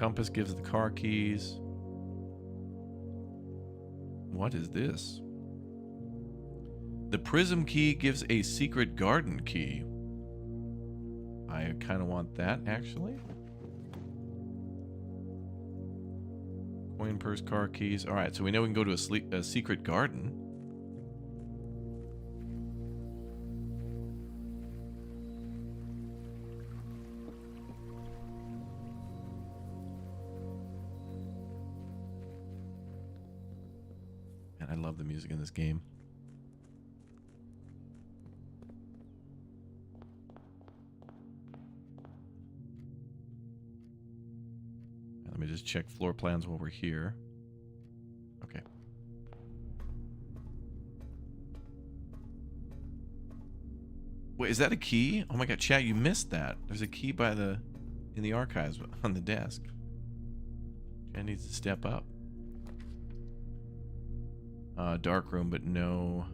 [SPEAKER 1] Compass gives the car keys. What is this? The prism key gives a secret garden key. I kind of want that, actually. Coin purse, car keys. All right, so we know we can go to a secret garden. And I love the music in this game. Let me just check floor plans while we're here. Okay. Wait, is that a key? Oh my god, chat, you missed that. There's a key in the archives on the desk. Chat needs to step up. Dark room, but no.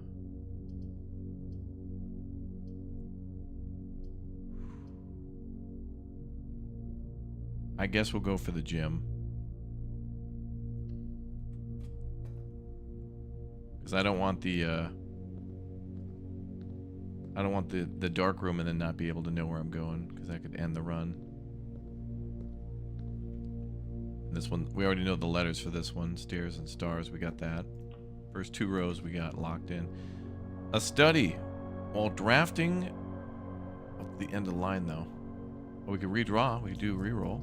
[SPEAKER 1] I guess we'll go for the gym. Because I don't want the dark room and then not be able to know where I'm going, because that could end the run. And this one, we already know the letters for this one. Stairs and stars, we got that. First 2 rows we got locked in. A study. While drafting up the end of the line, though. Well, we could redraw. We could do a reroll.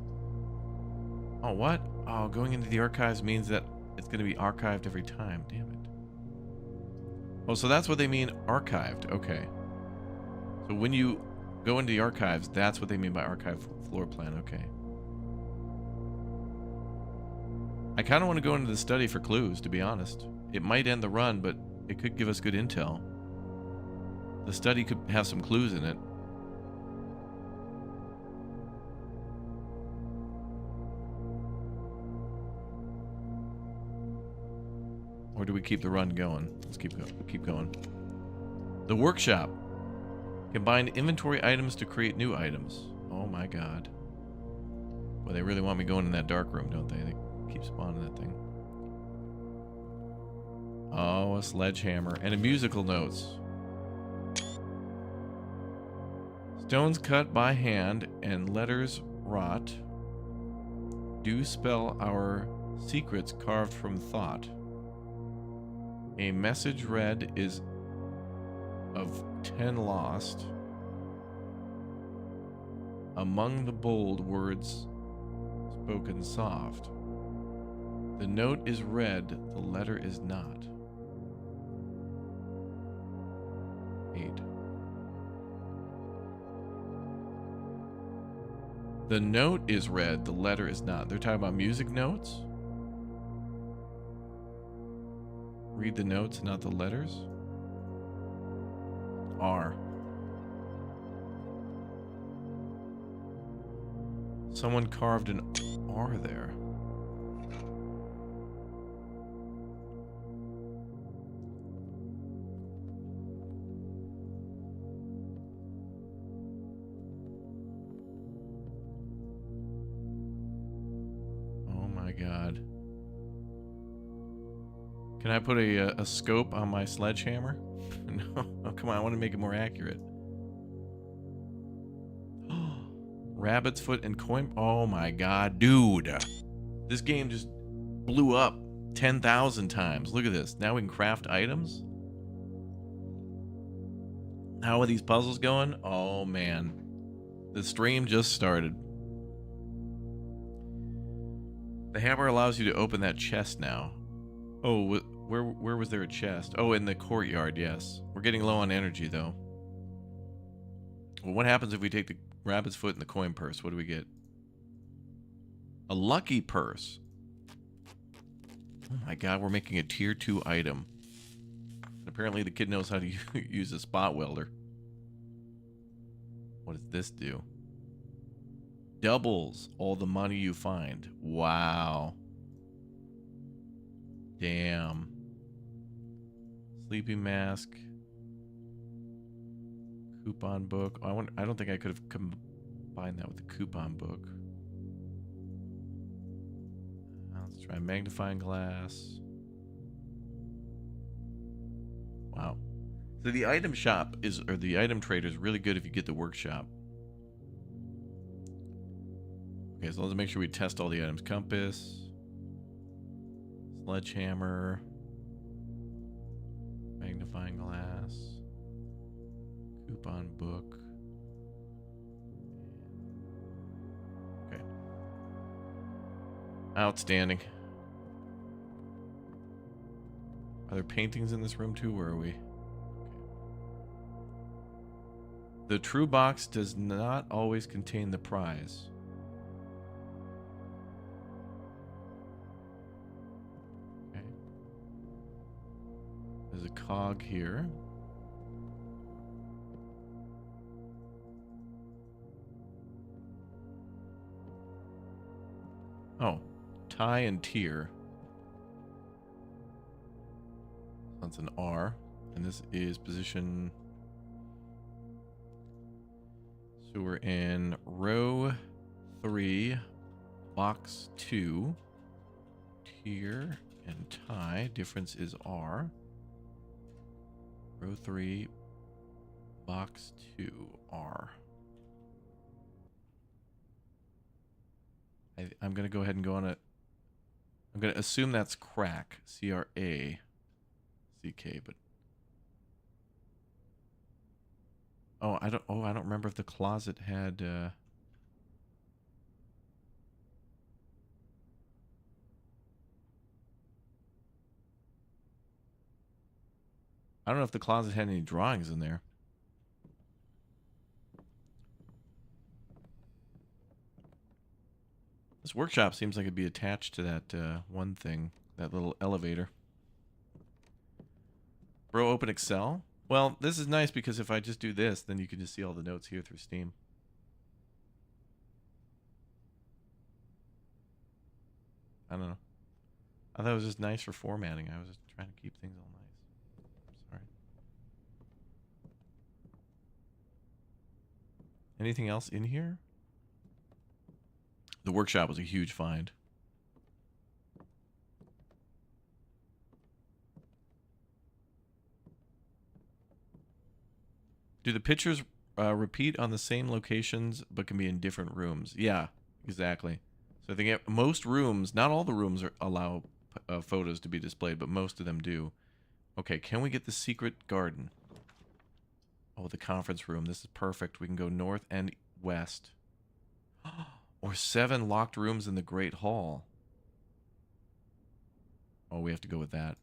[SPEAKER 1] Oh, what? Oh, going into the archives means that it's going to be archived every time. Damn it. Oh, so that's what they mean, archived. Okay. So when you go into the archives, that's what they mean by archive floor plan. Okay. I kind of want to go into the study for clues, to be honest. It might end the run, but it could give us good intel. The study could have some clues in it. Or do we keep the run going? Let's keep going. The workshop. Combine inventory items to create new items. Oh my god. Well, they really want me going in that dark room, don't they? They keep spawning that thing. Oh, a sledgehammer. And a musical notes. Stones cut by hand and letters wrought do spell our secrets carved from thought. A message read is of 10 lost. Among the bold words spoken soft. The note is read, the letter is not. 8. The note is read, the letter is not. They're talking about music notes? Read the notes, not the letters? R. Someone carved an R there. Oh my god. Can I put a scope on my sledgehammer? No. Oh, come on. I want to make it more accurate. Rabbit's foot and coin. Oh my god, dude. This game just blew up 10,000 times. Look at this. Now we can craft items. How are these puzzles going? Oh man. The stream just started. The hammer allows you to open that chest now. Oh, where was there a chest? Oh, in the courtyard, yes. We're getting low on energy, though. Well, what happens if we take the rabbit's foot and the coin purse? What do we get? A lucky purse. Oh my god, we're making a tier 2 item. Apparently the kid knows how to use a spot welder. What does this do? Doubles all the money you find. Wow. Damn. Sleeping mask. Coupon book. Oh, I don't think I could have combined that with the coupon book. Let's try magnifying glass. Wow. So the item shop is, or the item trader is really good if you get the workshop. Okay, so let's make sure we test all the items. Compass, sledgehammer, magnifying glass, coupon book. Okay. Outstanding. Are there paintings in this room too? Where are we? Okay. The true box does not always contain the prize. Okay. There's a cog here. Oh, tie and tier. That's an R, and this is position. So we're in row 3, box 2, tier and tie. Difference is R. Row 3, box 2, R. I'm going to go ahead and go on it. I'm going to assume that's crack, C-R-A-C-K, but I don't remember if the closet had I don't know if the closet had any drawings in there. This workshop seems like it'd be attached to that one thing, that little elevator. Bro, open Excel? Well, this is nice because if I just do this, then you can just see all the notes here through Steam. I don't know. I thought it was just nice for formatting. I was just trying to keep things all nice. Sorry. Anything else in here? The workshop was a huge find. Do the pictures repeat on the same locations but can be in different rooms? Yeah, exactly. So I think most rooms, not all the rooms allow photos to be displayed, but most of them do. Okay, can we get the secret garden? Oh, the conference room. This is perfect. We can go north and west. Or 7 locked rooms in the Great Hall. Oh, we have to go with that.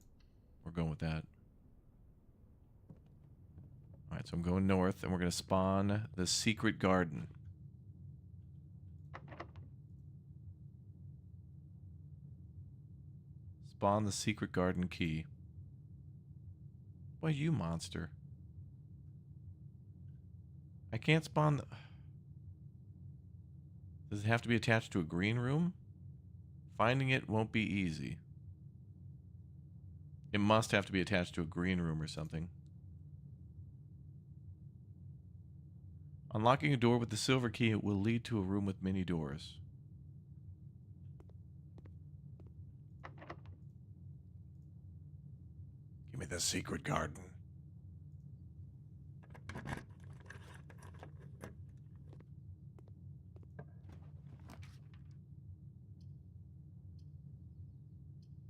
[SPEAKER 1] We're going with that. Alright, so I'm going north, and we're going to spawn the secret garden. Spawn the secret garden key. Why, you monster. I can't spawn the... Does it have to be attached to a green room? Finding it won't be easy. It must have to be attached to a green room or something. Unlocking a door with the silver key will lead to a room with many doors. Give me the secret garden.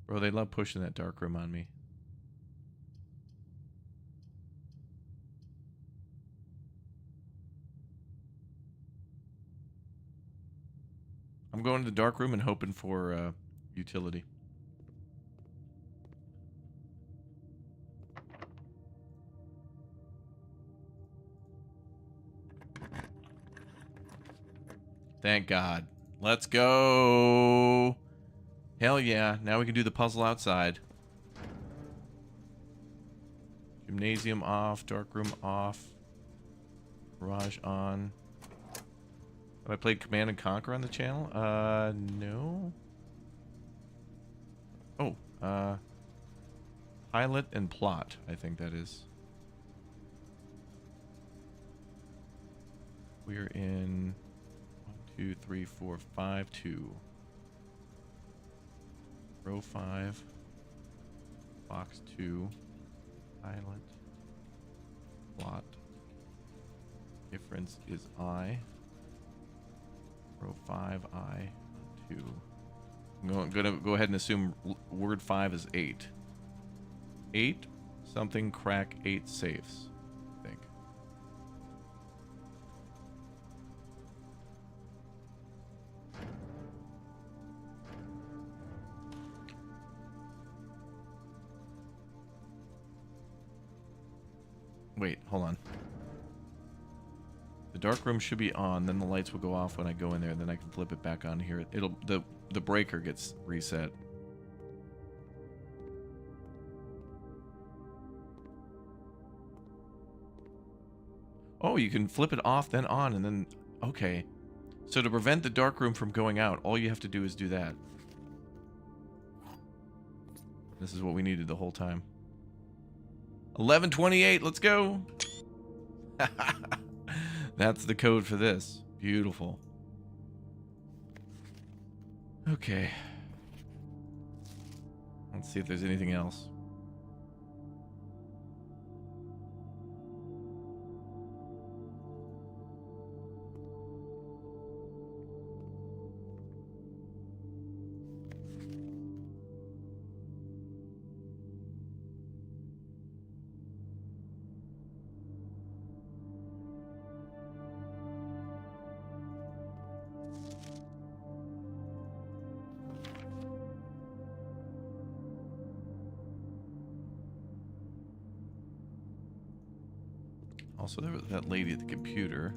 [SPEAKER 1] Bro, they love pushing that dark room on me. I'm going to the dark room and hoping for utility. Thank God. Let's go. Hell yeah. Now we can do the puzzle outside. Gymnasium off. Dark room off. Garage on. Have I played Command and Conquer on the channel? No. Oh, pilot and plot, I think that is. We're in 1, 2, 3, 4, 5, 2. Row 5. Box 2. Pilot. Plot. Difference is I. Row 5, I. 2. I'm gonna go ahead and assume word 5 is 8. 8 something crack 8 safes, I think. Wait, hold on. The dark room should be on, then the lights will go off when I go in there, then I can flip it back on here. It'll the breaker gets reset. Oh, you can flip it off, then on, and then... Okay. So to prevent the dark room from going out, all you have to do is do that. This is what we needed the whole time. 11:28, let's go! That's the code for this. Beautiful. Okay. Let's see if there's anything else. Also, there was that lady at the computer.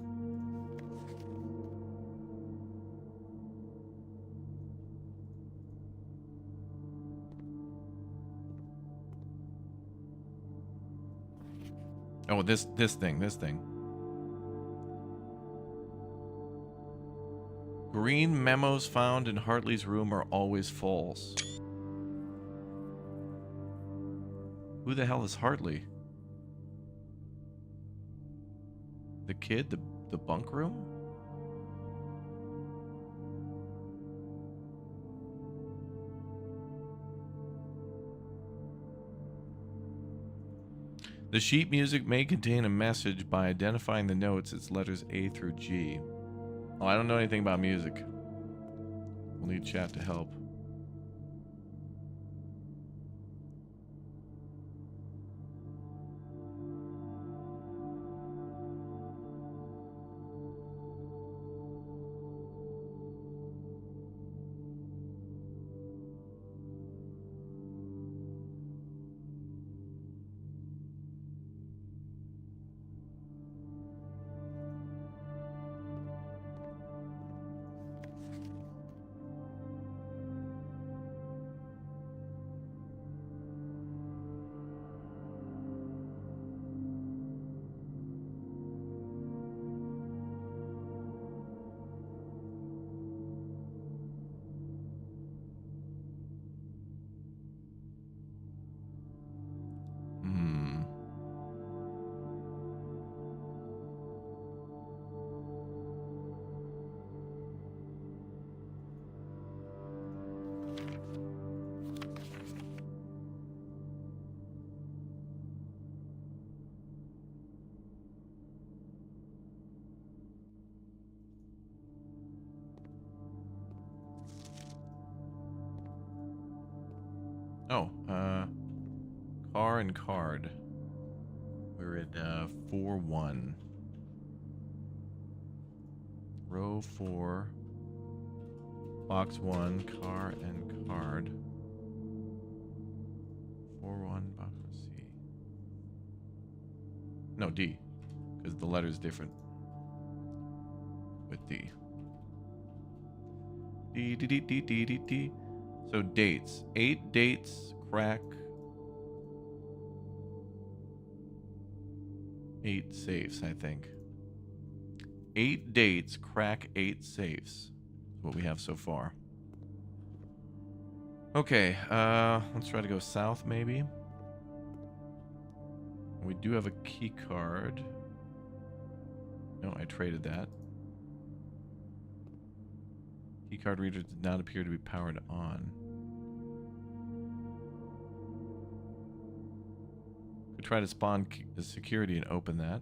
[SPEAKER 1] Oh, this thing. Green memos found in Hartley's room are always false. Who the hell is Hartley? The kid? The bunk room? The sheet music may contain a message. By identifying the notes, it's letters A through G. Oh, I don't know anything about music. We'll need chat to help. Oh, car and card. We're at 4-1. Row 4. Box 1, car and card. 4-1, box C. No, D. Because the letter's different. With D. D. So dates. 8 dates, crack 8 safes, I think. 8 dates, crack 8 safes. What we have so far. Okay, let's try to go south maybe. We do have a key card. No, I traded that. Key card reader did not appear to be powered on. try to spawn the security and open that.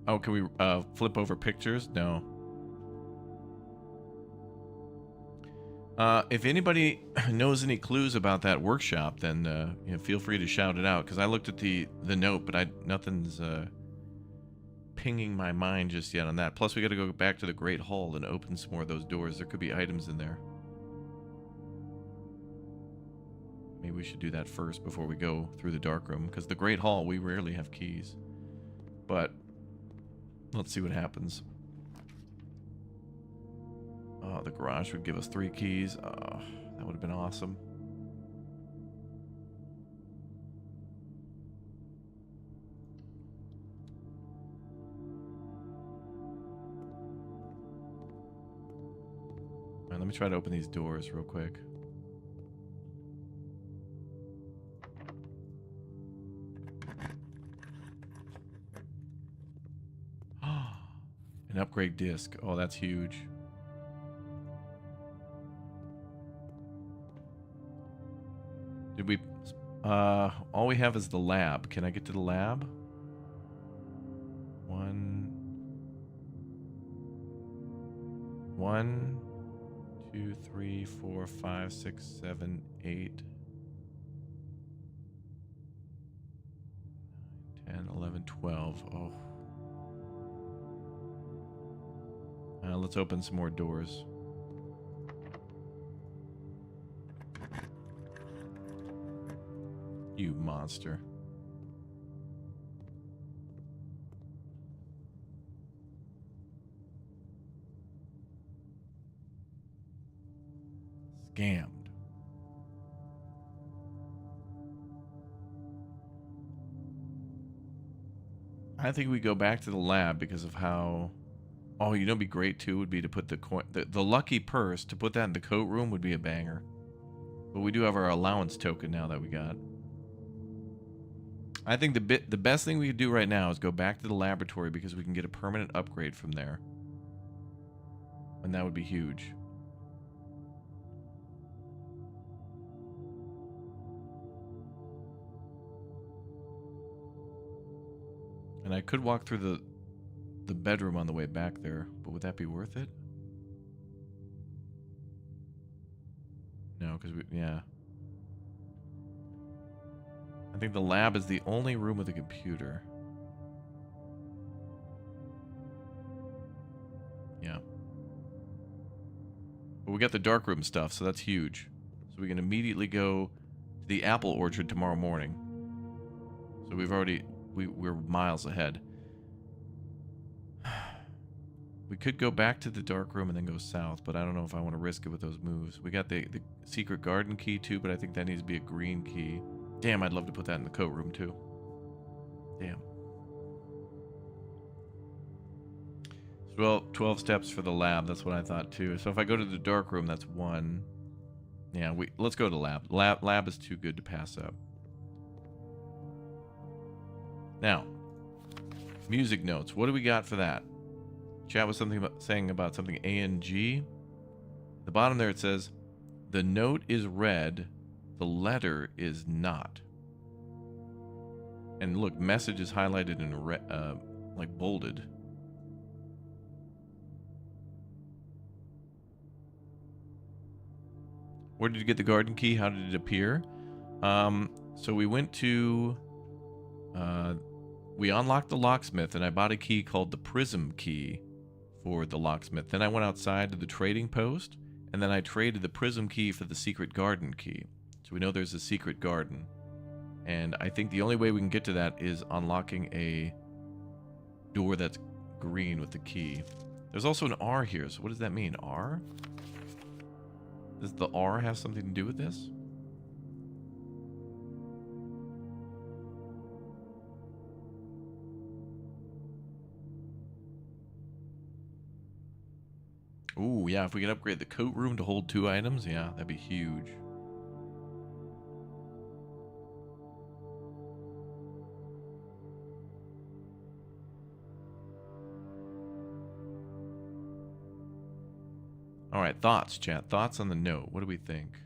[SPEAKER 1] Oh, can we flip over pictures? No. If anybody knows any clues about that workshop, then you know, feel free to shout it out. Because I looked at the note, but nothing's pinging my mind just yet on that. Plus, we got to go back to the Great Hall and open some more of those doors. There could be items in there. Maybe we should do that first before we go through the dark room. Because the Great Hall, we rarely have keys. But let's see what happens. Oh, the garage would give us 3 keys. Oh, that would have been awesome. All right, let me try to open these doors real quick. An upgrade disc. Oh, that's huge. Did we... all we have is the lab. Can I get to the lab? 1, 2, 3, 4, 5, 6, 7, 8, 10, 11, 12. Oh. Let's open some more doors. You monster. Scammed. I think we go back to the lab because of how... Oh, you know, it'd be great too would be to put the coin, the lucky purse, to put that in the coat room would be a banger. But we do have our allowance token now that we got. I think the best thing we could do right now is go back to the laboratory because we can get a permanent upgrade from there. And that would be huge. And I could walk through the bedroom on the way back there, but would that be worth it? No, because yeah. I think the lab is the only room with a computer. Yeah. But we got the dark room stuff, so that's huge. So we can immediately go to the apple orchard tomorrow morning. So we've already... We're miles ahead. We could go back to the dark room and then go south, but I don't know if I want to risk it with those moves. We got the secret garden key too, but I think that needs to be a green key. Damn, I'd love to put that in the coat room too. Damn. Well, 12 steps for the lab. That's what I thought too. So if I go to the dark room, that's 1. Yeah, let's go to lab. Lab is too good to pass up. Now, music notes. What do we got for that? Chat was saying about something ANG. The bottom there it says, the note is red, the letter is not. And look, message is highlighted in red, like bolded. Where did you get the garden key? How did it appear? So we went to... we unlocked the locksmith, and I bought a key called the prism key for the locksmith. Then I went outside to the trading post, and then I traded the prism key for the secret garden key. So we know there's a secret garden. And I think the only way we can get to that is unlocking a door that's green with the key. There's also an R here, so what does that mean? R? Does the R have something to do with this? Ooh, yeah, if we could upgrade the coat room to hold 2 items, yeah, that'd be huge. All right, thoughts, chat. Thoughts on the note. What do we think?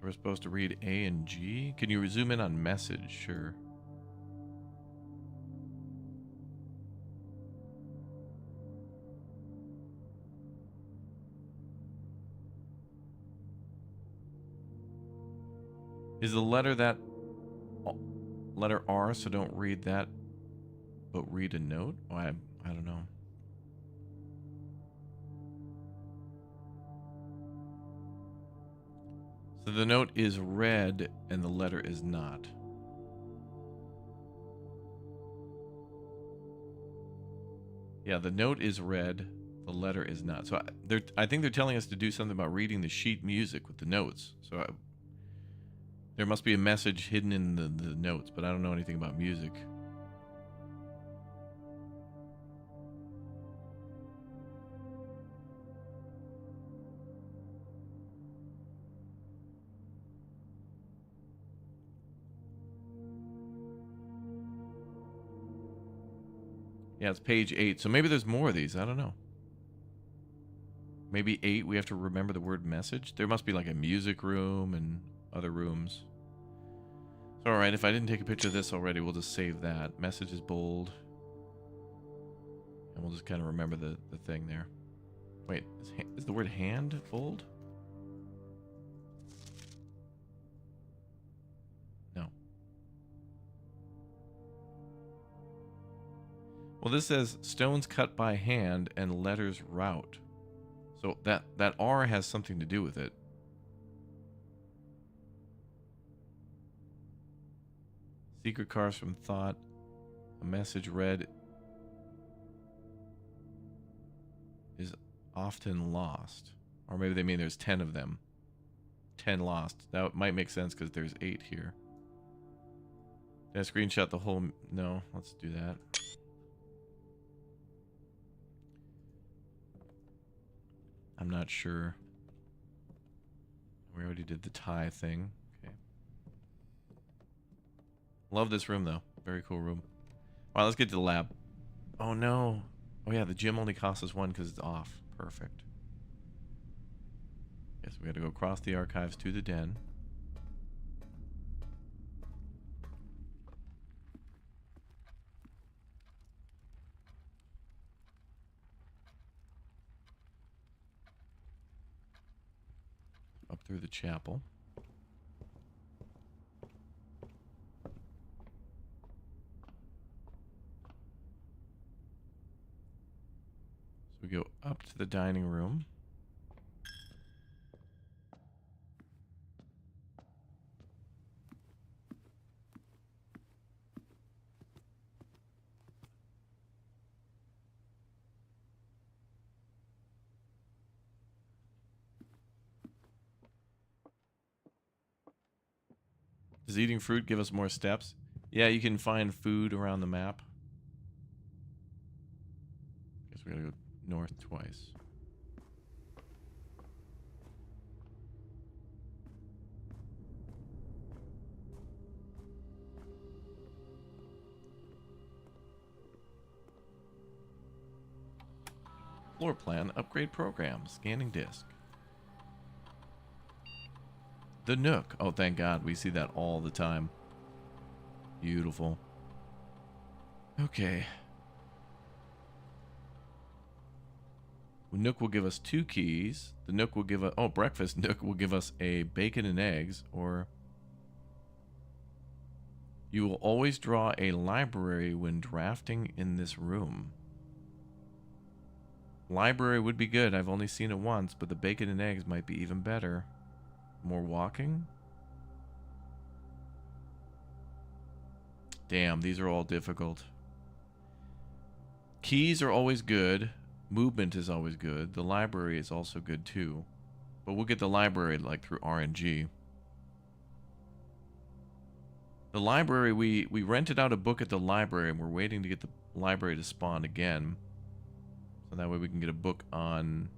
[SPEAKER 1] we're supposed to read A and G. Can you zoom in on message? Sure. Is the letter that letter R, so don't read that, but read a note? Oh, I don't know. So the note is read and the letter is not. Yeah, the note is read, the letter is not. So I think they're telling us to do something about reading the sheet music with the notes. So there must be a message hidden in the notes, but I don't know anything about music. Yeah, it's page 8. So maybe there's more of these. I don't know. Maybe 8, we have to remember the word message. There must be like a music room and other rooms. So, alright, if I didn't take a picture of this already, we'll just save that. Message is bold. And we'll just kind of remember the thing there. Wait, is the word hand bold? No. Well, this says stones cut by hand and letters route. So that R has something to do with it. Secret carves from thought. A message read is often lost. Or maybe they mean there's 10 of them. 10 lost. That might make sense because there's 8 here. Did I screenshot the whole... No, let's do that. I'm not sure. We already did the tie thing. Okay. Love this room, though. Very cool room. All right, let's get to the lab. Oh, no. Oh, yeah, the gym only costs us 1 because it's off. Perfect. Yes, we got to go across the archives to the den. Up through the chapel. So we go up to the dining room. Does eating fruit give us more steps? Yeah, you can find food around the map. Guess we gotta go north twice. Floor plan upgrade program. Scanning disk. The Nook. Oh, thank God. We see that all the time. Beautiful. Okay. The Nook will give us 2 keys. The Nook will give us... Oh, breakfast Nook will give us a bacon and eggs, or... You will always draw a library when drafting in this room. Library would be good. I've only seen it once, but the bacon and eggs might be even better. More walking? Damn, these are all difficult. Keys are always good. Movement is always good. The library is also good too. But we'll get the library like through RNG. The library, we rented out a book at the library and we're waiting to get the library to spawn again. So that way we can get a book on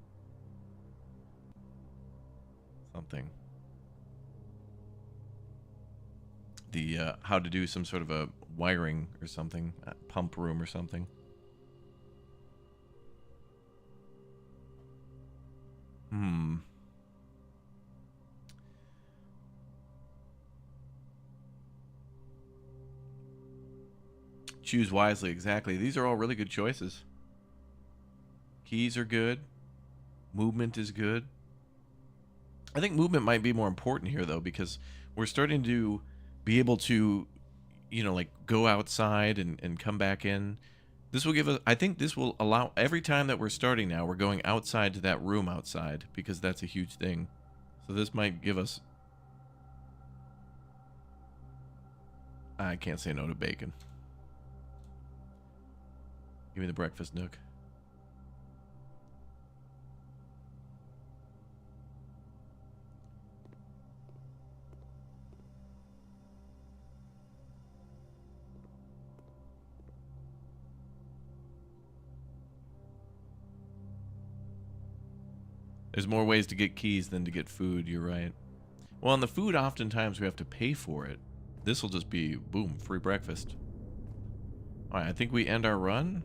[SPEAKER 1] something. The how to do some sort of a wiring or something, a pump room or something. Choose wisely, exactly. These are all really good choices. Keys are good. Movement is good. I think movement might be more important here, though, because we're starting to be able to, you know, like go outside and come back in. This will give us, I think this will allow, every time that we're starting now, we're going outside to that room outside, because that's a huge thing. So this might give us, I can't say no to bacon. Give me the breakfast nook. There's more ways to get keys than to get food, you're right. Well, on the food, oftentimes we have to pay for it. This will just be, boom, free breakfast. Alright, I think we end our run.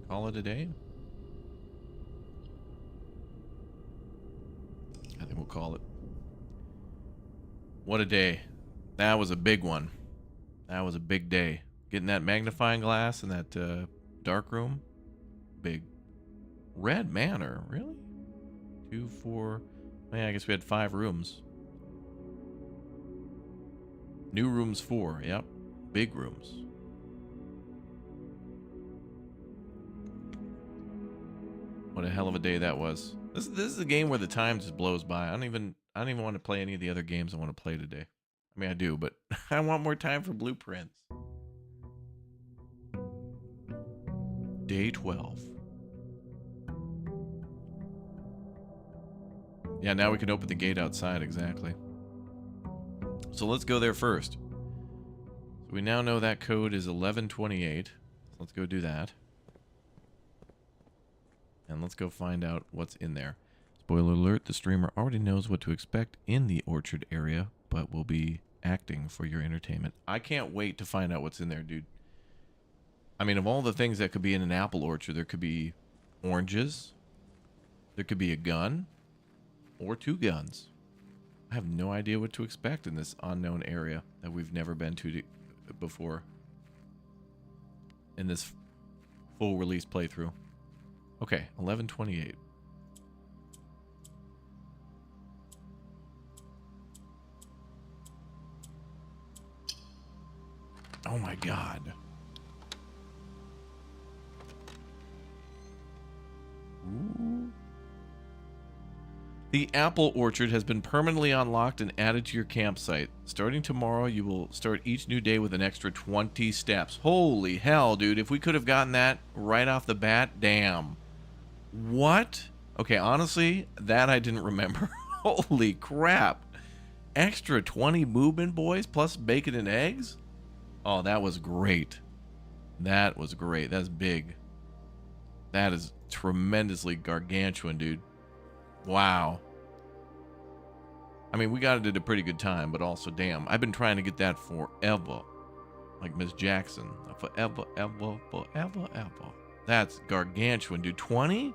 [SPEAKER 1] Call it a day. I think we'll call it. What a day. That was a big one. That was a big day. Getting that magnifying glass in that dark room. Big. Red Manor, really? 2, 4. Yeah, I guess we had 5 rooms. New rooms 4. Yep. Big rooms. What a hell of a day that was. This is a game where the time just blows by. I don't even want to play any of the other games I want to play today. I mean, I do, but I want more time for blueprints. Day 12. Yeah, now we can open the gate outside, exactly. So let's go there first. So we now know that code is 1128. So let's go do that. And let's go find out what's in there. Spoiler alert, the streamer already knows what to expect in the orchard area, but will be acting for your entertainment. I can't wait to find out what's in there, dude. I mean, of all the things that could be in an apple orchard, there could be oranges. There could be a gun. Or 2 guns. I have no idea what to expect in this unknown area that we've never been to before. In this full release playthrough. Okay, 1128. Oh my god. Ooh. The apple orchard has been permanently unlocked and added to your campsite. Starting tomorrow, you will start each new day with an extra 20 steps. Holy hell, dude. If we could have gotten that right off the bat, damn. What? Okay, honestly, that I didn't remember. Holy crap. Extra 20 movement, boys, plus bacon and eggs? Oh, that was great. That was great. That's big. That is tremendously gargantuan, dude. Wow. I mean, we got it at a pretty good time, but also, damn, I've been trying to get that forever. Like Miss Jackson. Forever, ever, forever, ever. That's gargantuan, dude. 20?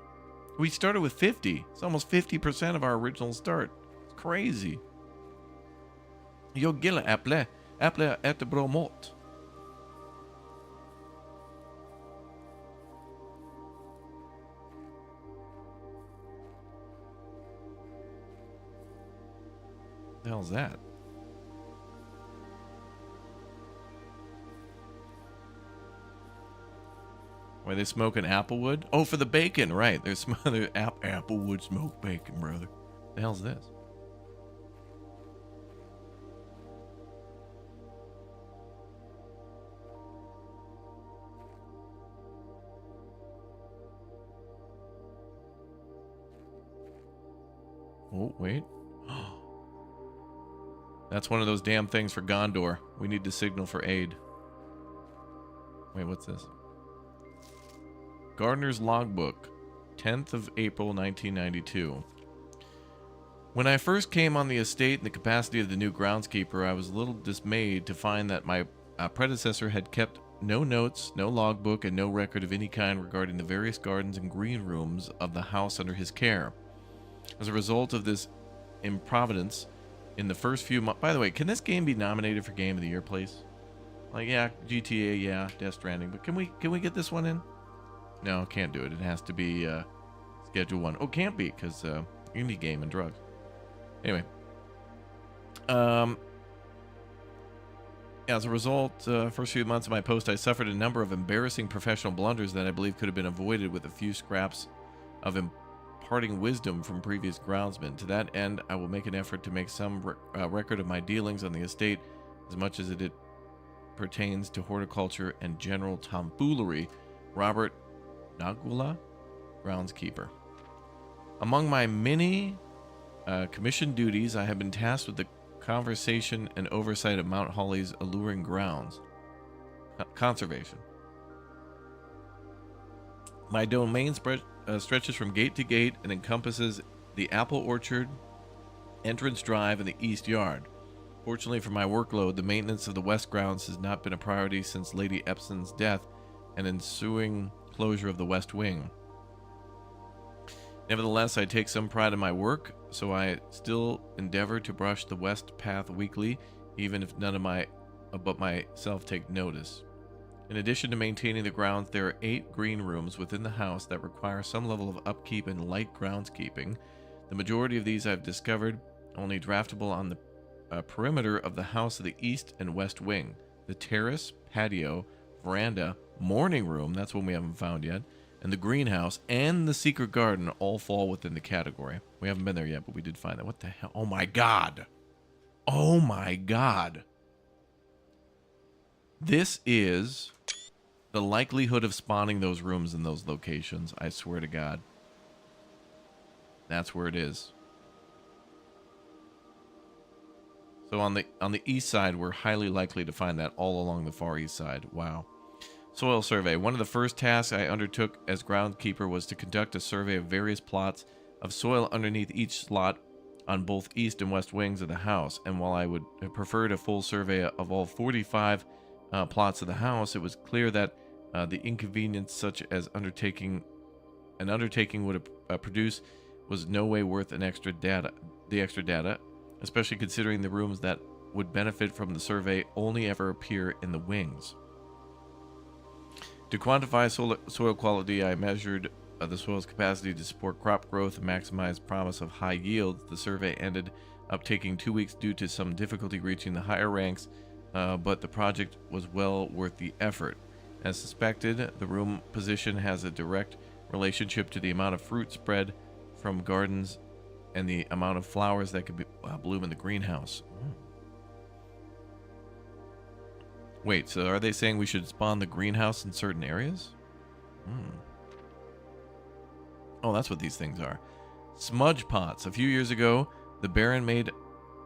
[SPEAKER 1] We started with 50. It's almost 50% of our original start. It's crazy. Jag gillar äpple. Äpple äter bra mat. What the hell's that? Why they smoking applewood? Oh, for the bacon, right? There's some other applewood smoked bacon, brother. What the hell's this? Oh, wait. That's one of those damn things for Gondor. We need to signal for aid. Wait, what's this? Gardener's Logbook, 10th of April, 1992. When I first came on the estate in the capacity of the new groundskeeper, I was a little dismayed to find that my predecessor had kept no notes, no logbook, and no record of any kind regarding the various gardens and green rooms of the house under his care. As a result of this improvidence, in the first few months... By the way, can this game be nominated for Game of the Year, please? Like, yeah, GTA, yeah, Death Stranding, but can we get this one in? No, can't do it. It has to be Schedule 1. Oh, can't be, because indie game and drugs. Anyway. As a result, first few months of my post, I suffered a number of embarrassing professional blunders that I believe could have been avoided with a few scraps of imparting wisdom from previous groundsmen. To that end, I will make an effort to make some record of my dealings on the estate, as much as it pertains to horticulture and general tomfoolery. Robert Nagula, groundskeeper. Among my many commissioned duties, I have been tasked with the conversation and oversight of Mount Holly's alluring grounds. Conservation. My domain stretches from gate to gate and encompasses the apple orchard, entrance drive, and the east yard. Fortunately for my workload, the maintenance of the west grounds has not been a priority since Lady Epson's death and ensuing closure of the west wing. Nevertheless, I take some pride in my work, so I still endeavor to brush the west path weekly, even if none of my but myself take notice. In addition to maintaining the grounds, there are 8 green rooms within the house that require some level of upkeep and light groundskeeping. The majority of these I've discovered only draftable on the perimeter of the house of the east and west wing. The terrace, patio, veranda, morning room, that's one we haven't found yet, and the greenhouse and the secret garden all fall within the category. We haven't been there yet, but we did find that. What the hell? Oh my god. Oh my god. This is the likelihood of spawning those rooms in those locations. I swear to God. That's where it is. So on the east side, we're highly likely to find that all along the far east side. Wow. Soil survey. One of the first tasks I undertook as groundskeeper was to conduct a survey of various plots of soil underneath each slot on both east and west wings of the house. And while I would have preferred a full survey of all 45 plots of the house, it was clear that the inconvenience such as an undertaking would produce was no way worth the extra data, especially considering the rooms that would benefit from the survey only ever appear in the wings. To quantify soil quality, I measured the soil's capacity to support crop growth and maximize promise of high yields. The survey ended up taking 2 weeks due to some difficulty reaching the higher ranks, but the project was well worth the effort. As suspected, the room position has a direct relationship to the amount of fruit spread from gardens and the amount of flowers that could bloom in the greenhouse. Wait, so are they saying we should spawn the greenhouse in certain areas? Oh, that's what these things are. Smudge pots. A few years ago, the Baron made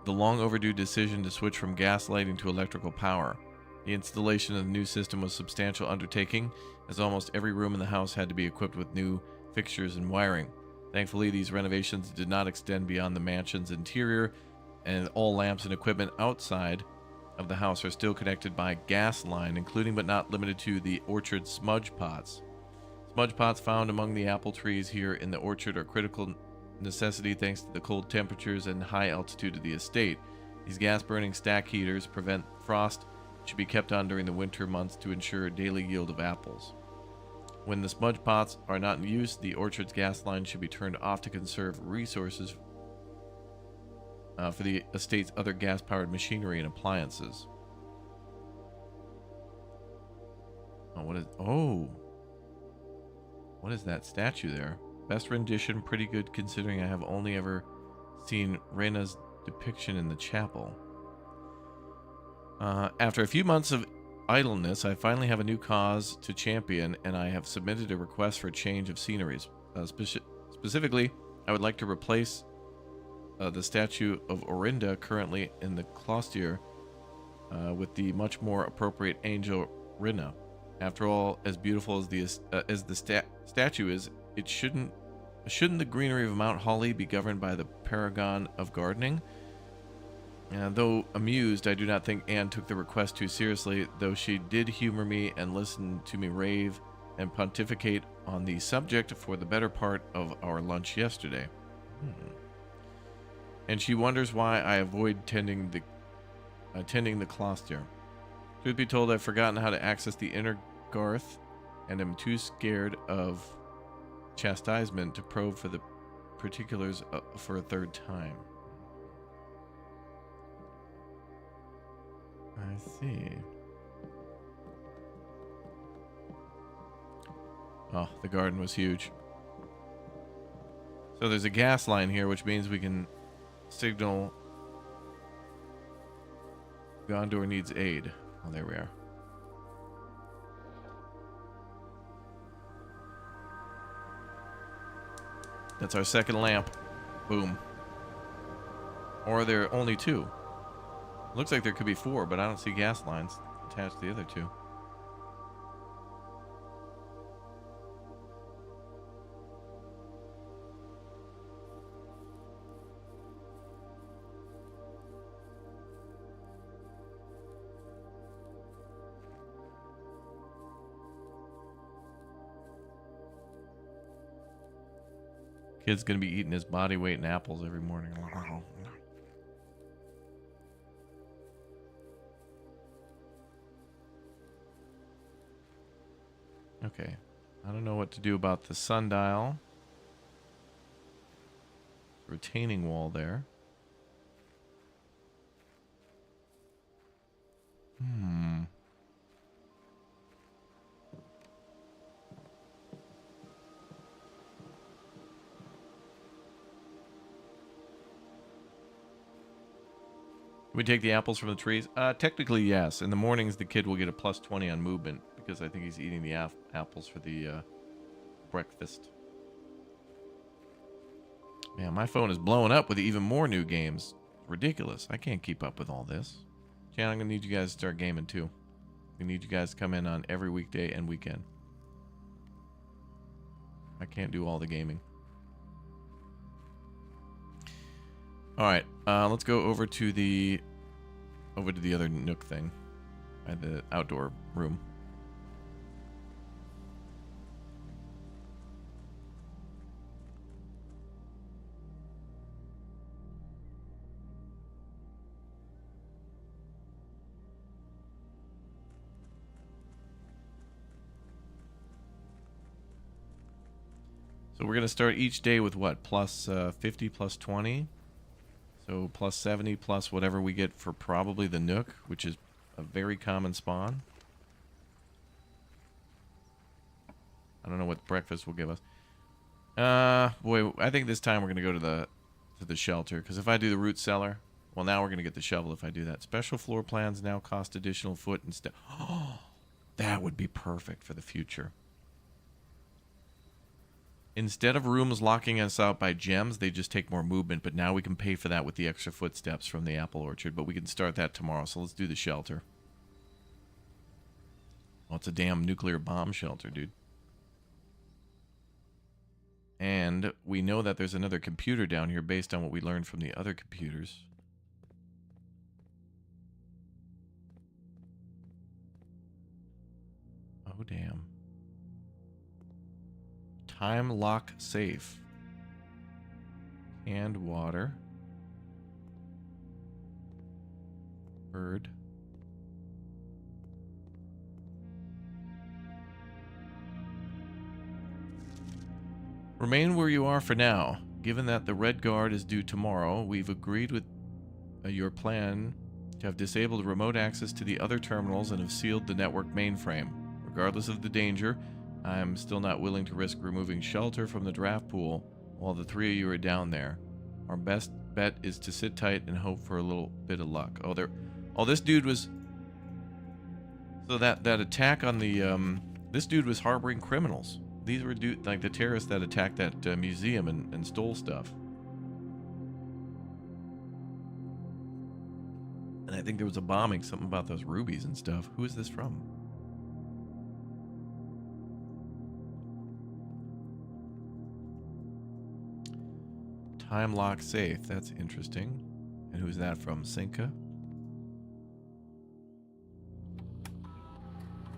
[SPEAKER 1] the long overdue decision to switch from gas lighting to electrical power. The installation of the new system was a substantial undertaking, as almost every room in the house had to be equipped with new fixtures and wiring. Thankfully, these renovations did not extend beyond the mansion's interior, and all lamps and equipment outside of the house are still connected by gas line, including but not limited to the orchard smudge pots. Smudge pots found among the apple trees here in the orchard are critical necessity thanks to the cold temperatures and high altitude of the estate. These gas-burning stack heaters prevent frost, should be kept on during the winter months to ensure daily yield of apples. When the smudge pots are not in use, the orchard's gas line should be turned off to conserve resources for the estate's other gas-powered machinery and appliances. What is that statue there? Best rendition, pretty good considering I have only ever seen Rena's depiction in the chapel. After a few months of idleness, I finally have a new cause to champion, and I have submitted a request for a change of sceneries. Specifically, I would like to replace the statue of Orinda currently in the cloister with the much more appropriate angel Rina. After all, as beautiful as the statue is, shouldn't the greenery of Mount Holly be governed by the paragon of gardening? Though amused, I do not think Anne took the request too seriously, though she did humor me and listen to me rave and pontificate on the subject for the better part of our lunch yesterday. And she wonders why I avoid tending the cloister. Truth be told, I've forgotten how to access the inner Garth, and am too scared of chastisement to probe for the particulars for a third time. I see. Oh, the garden was huge. So there's a gas line here, which means we can signal Gondor needs aid. Oh, there we are. That's our second lamp. Boom. Or there are only two. Looks like there could be four, but I don't see gas lines attached to the other two. Kid's gonna be eating his body weight in apples every morning. Okay. I don't know what to do about the sundial. Retaining wall there. We take the apples from the trees? Technically, yes. In the mornings, the kid will get a +20 on movement because I think he's eating the apples for the breakfast. Man, my phone is blowing up with even more new games. Ridiculous. I can't keep up with all this. Chan, I'm going to need you guys to start gaming too. We need you guys to come in on every weekday and weekend. I can't do all the gaming. All right, let's go over to the other nook thing, by the outdoor room. So we're gonna start each day with what? Plus 50, plus 20. So plus 70, plus whatever we get for probably the nook, which is a very common spawn. I don't know what breakfast will give us. Boy, I think this time we're gonna go to the shelter, because if I do the root cellar, well, now we're gonna get the shovel if I do that. Special floor plans now cost additional foot instead. Oh, that would be perfect for the future. Instead of rooms locking us out by gems, they just take more movement, but now we can pay for that with the extra footsteps from the apple orchard, but we can start that tomorrow, so let's do the shelter. Oh, it's a damn nuclear bomb shelter, dude. And we know that there's another computer down here based on what we learned from the other computers. Oh, damn. Time lock safe. Canned water. Bird. Remain where you are for now. Given that the Red Guard is due tomorrow, we've agreed with your plan to have disabled remote access to the other terminals and have sealed the network mainframe. Regardless of the danger, I'm still not willing to risk removing shelter from the draft pool while the three of you are down there. Our best bet is to sit tight and hope for a little bit of luck. Oh, this dude was... So that attack on the... This dude was harboring criminals. These were like the terrorists that attacked that museum and stole stuff. And I think there was a bombing, something about those rubies and stuff. Who is this from? Time lock safe. That's interesting. And who's that from? Sinka?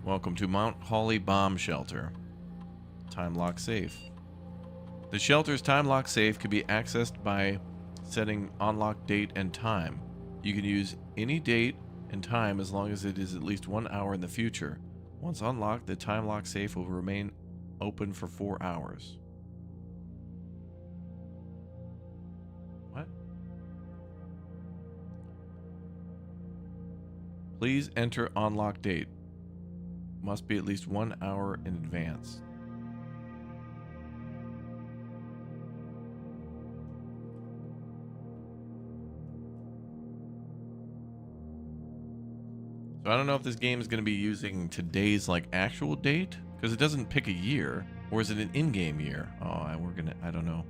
[SPEAKER 1] Welcome to Mount Holly Bomb Shelter. Time lock safe. The shelter's time lock safe can be accessed by setting unlock date and time. You can use any date in time as long as it is at least 1 hour in the future. Once unlocked, the time lock safe will remain open for 4 hours. What? Please enter unlock date. Must be at least 1 hour in advance. So I don't know if this game is going to be using today's like actual date, because it doesn't pick a year, or is it an in-game year? Oh, I don't know.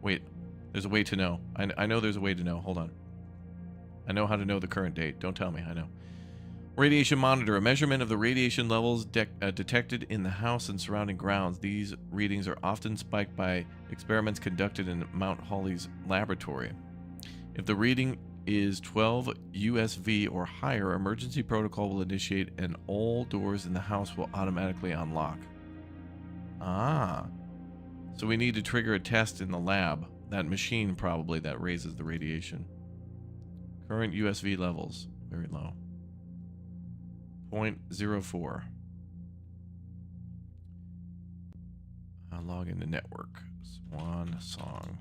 [SPEAKER 1] Wait, there's a way to know. I know there's a way to know. Hold on. I know how to know the current date. Don't tell me. I know. Radiation monitor, a measurement of the radiation levels detected in the house and surrounding grounds. These readings are often spiked by experiments conducted in Mount Hawley's laboratory. If the reading is 12 USV or higher, emergency protocol will initiate and all doors in the house will automatically unlock. Ah. So we need to trigger a test in the lab. That machine probably that raises the radiation. Current USV levels, very low. 0.04. Log into network. Swan song.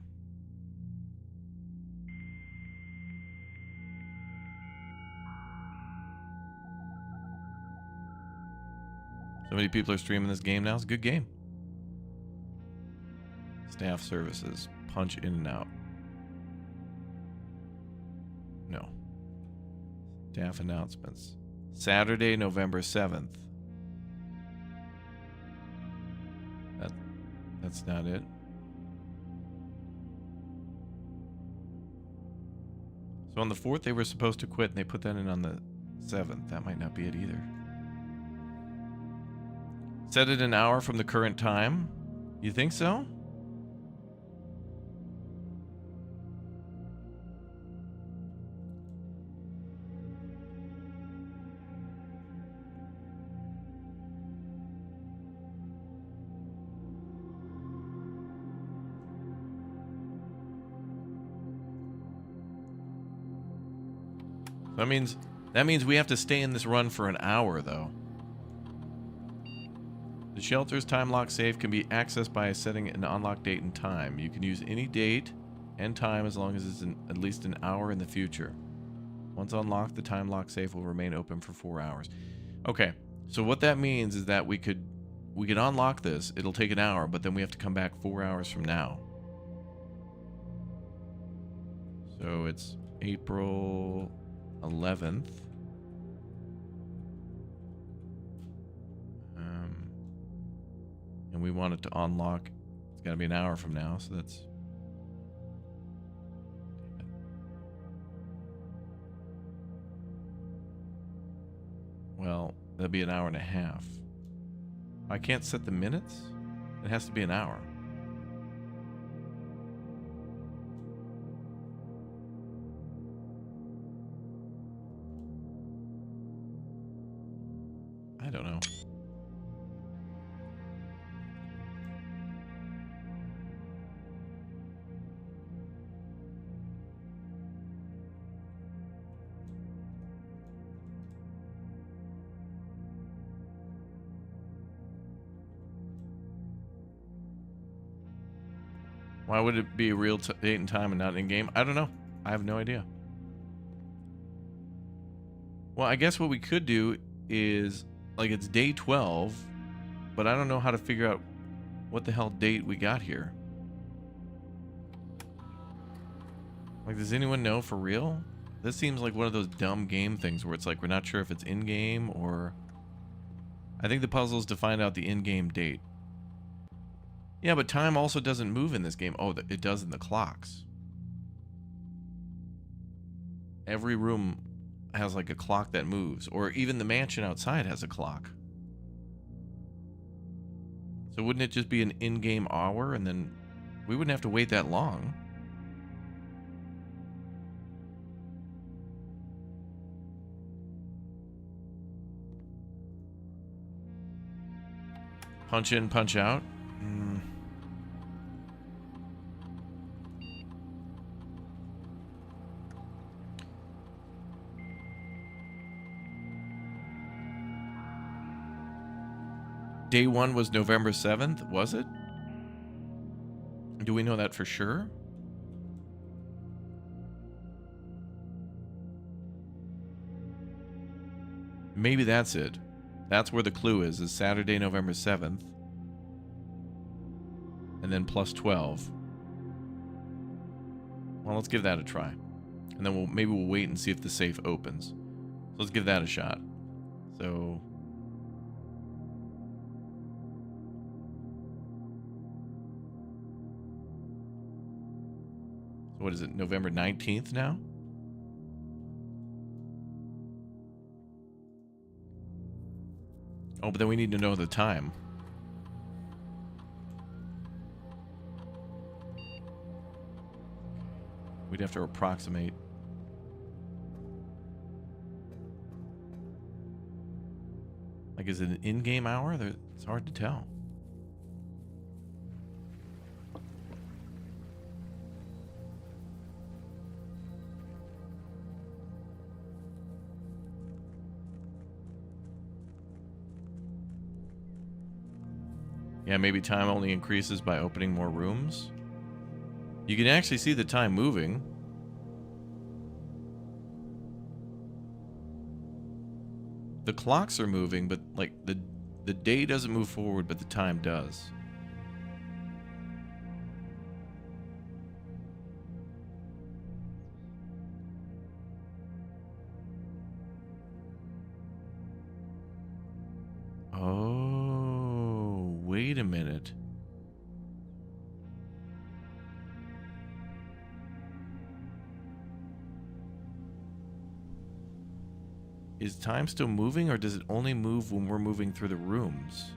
[SPEAKER 1] So many people are streaming this game now. It's a good game. Staff services. Punch in and out. No. Staff announcements. Saturday, November 7th. That's not it. So on the 4th, they were supposed to quit, and they put that in on the 7th. That might not be it either. Set it an hour from the current time. You think so? That means we have to stay in this run for an hour, though. The shelter's time lock safe can be accessed by setting an unlock date and time. You can use any date and time as long as it's at least an hour in the future. Once unlocked, the time lock safe will remain open for 4 hours. Okay, so what that means is that we could unlock this. It'll take an hour, but then we have to come back 4 hours from now. So it's April 11th. And we want it to unlock. It's got to be an hour from now, so that's... Well, that'd be an hour and a half. I can't set the minutes? It has to be an hour. I don't know. Why would it be a real date and time and not in-game? I don't know. I have no idea. Well, I guess what we could do is, like, it's day 12, but I don't know how to figure out what the hell date we got here. Like, does anyone know for real? This seems like one of those dumb game things where it's like we're not sure if it's in-game or... I think the puzzle is to find out the in-game date. Yeah, but time also doesn't move in this game. Oh, it does in the clocks. Every room has like a clock that moves, or even the mansion outside has a clock. So wouldn't it just be an in-game hour, and then we wouldn't have to wait that long? Punch in, punch out. day 1 was November 7th, was it? Do we know that for sure? Maybe that's it. That's where the clue is Saturday, November 7th. And then plus 12. Well, let's give that a try. And then maybe we'll wait and see if the safe opens. So let's give that a shot. So what is it, November 19th now? Oh, but then we need to know the time. We'd have to approximate. Like, is it an in-game hour? It's hard to tell. Yeah, maybe time only increases by opening more rooms. You can actually see the time moving. The clocks are moving, but like the day doesn't move forward, but the time does. Oh, wait a minute. Is time still moving, or does it only move when we're moving through the rooms?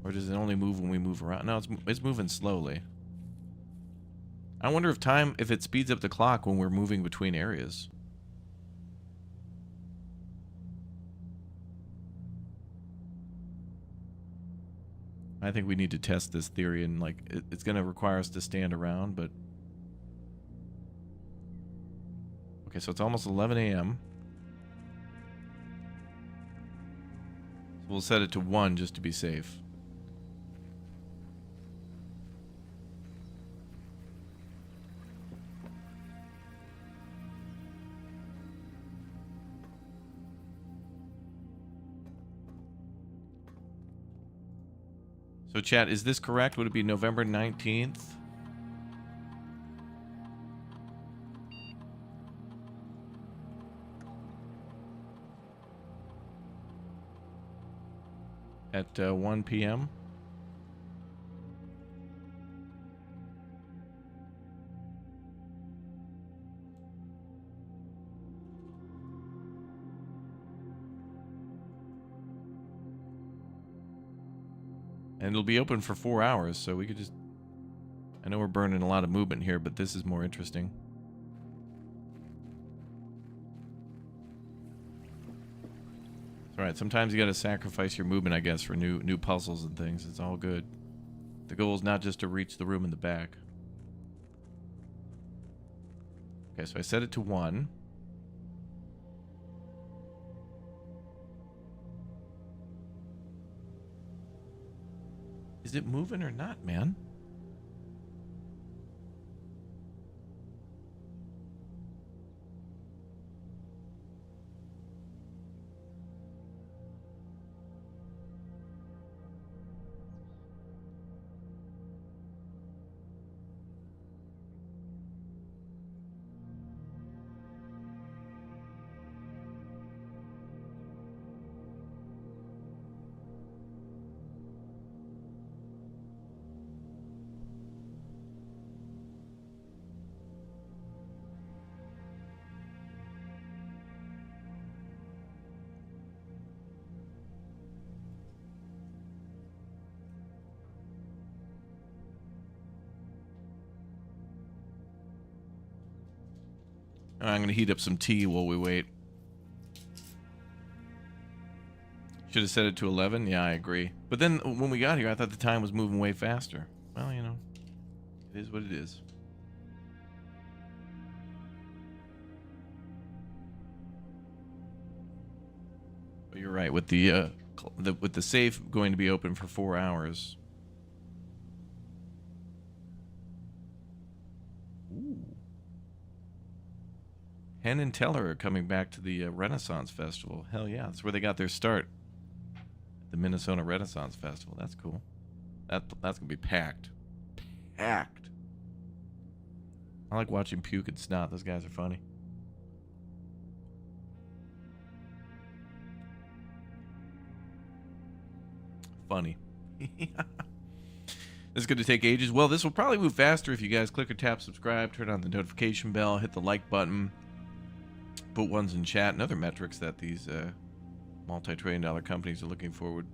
[SPEAKER 1] Or does it only move when we move around? No, it's moving slowly. I wonder if it speeds up the clock when we're moving between areas. I think we need to test this theory, and like it's going to require us to stand around, but okay, so it's almost 11 a.m. So we'll set it to 1 just to be safe. So chat, is this correct? Would it be November 19th? At 1 p.m.? And it'll be open for 4 hours, so we could just... I know we're burning a lot of movement here, but this is more interesting. It's alright, sometimes you gotta sacrifice your movement, I guess, for new puzzles and things. It's all good. The goal is not just to reach the room in the back. Okay, so I set it to 1. Is it moving or not, man? I'm going to heat up some tea while we wait. Should have set it to 11? Yeah, I agree. But then when we got here, I thought the time was moving way faster. Well, you know, it is what it is. But you're right, with the safe going to be open for 4 hours. Ooh. Penn and Teller are coming back to the Renaissance Festival. Hell yeah, that's where they got their start. The Minnesota Renaissance Festival. That's cool. That's gonna be packed. Packed. I like watching Puke and Snot. Those guys are funny. Funny. This is going to take ages. Well, this will probably move faster if you guys click or tap subscribe, turn on the notification bell, hit the like button, put ones in chat, and other metrics that these multi-trillion-dollar companies are looking forward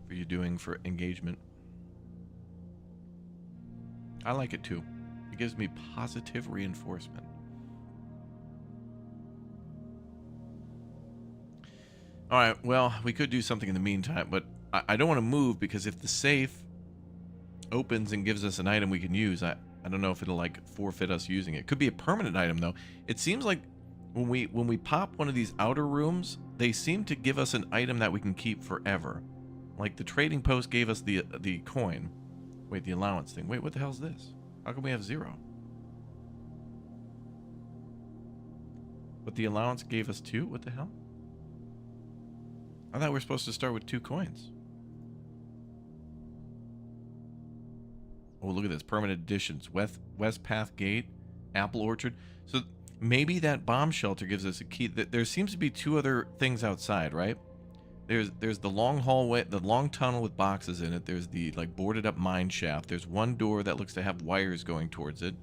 [SPEAKER 1] for you doing for engagement. I like it too. It gives me positive reinforcement. All right, well, we could do something in the meantime, but I don't want to move because if the safe opens and gives us an item we can use, I don't know if it'll like forfeit us using it. Could be a permanent item though. It seems like when we pop one of these outer rooms, they seem to give us an item that we can keep forever. Like the trading post gave us the coin. Wait, the allowance thing. Wait, what the hell's this? How come we have 0? But the allowance gave us 2? What the hell? I thought we were supposed to start with 2 coins. Oh, look at this. Permanent additions. West Path Gate, Apple Orchard. So maybe that bomb shelter gives us a key. There seems to be 2 other things outside, right? There's the long hallway, the long tunnel with boxes in it. There's the like boarded up mine shaft. There's one door that looks to have wires going towards it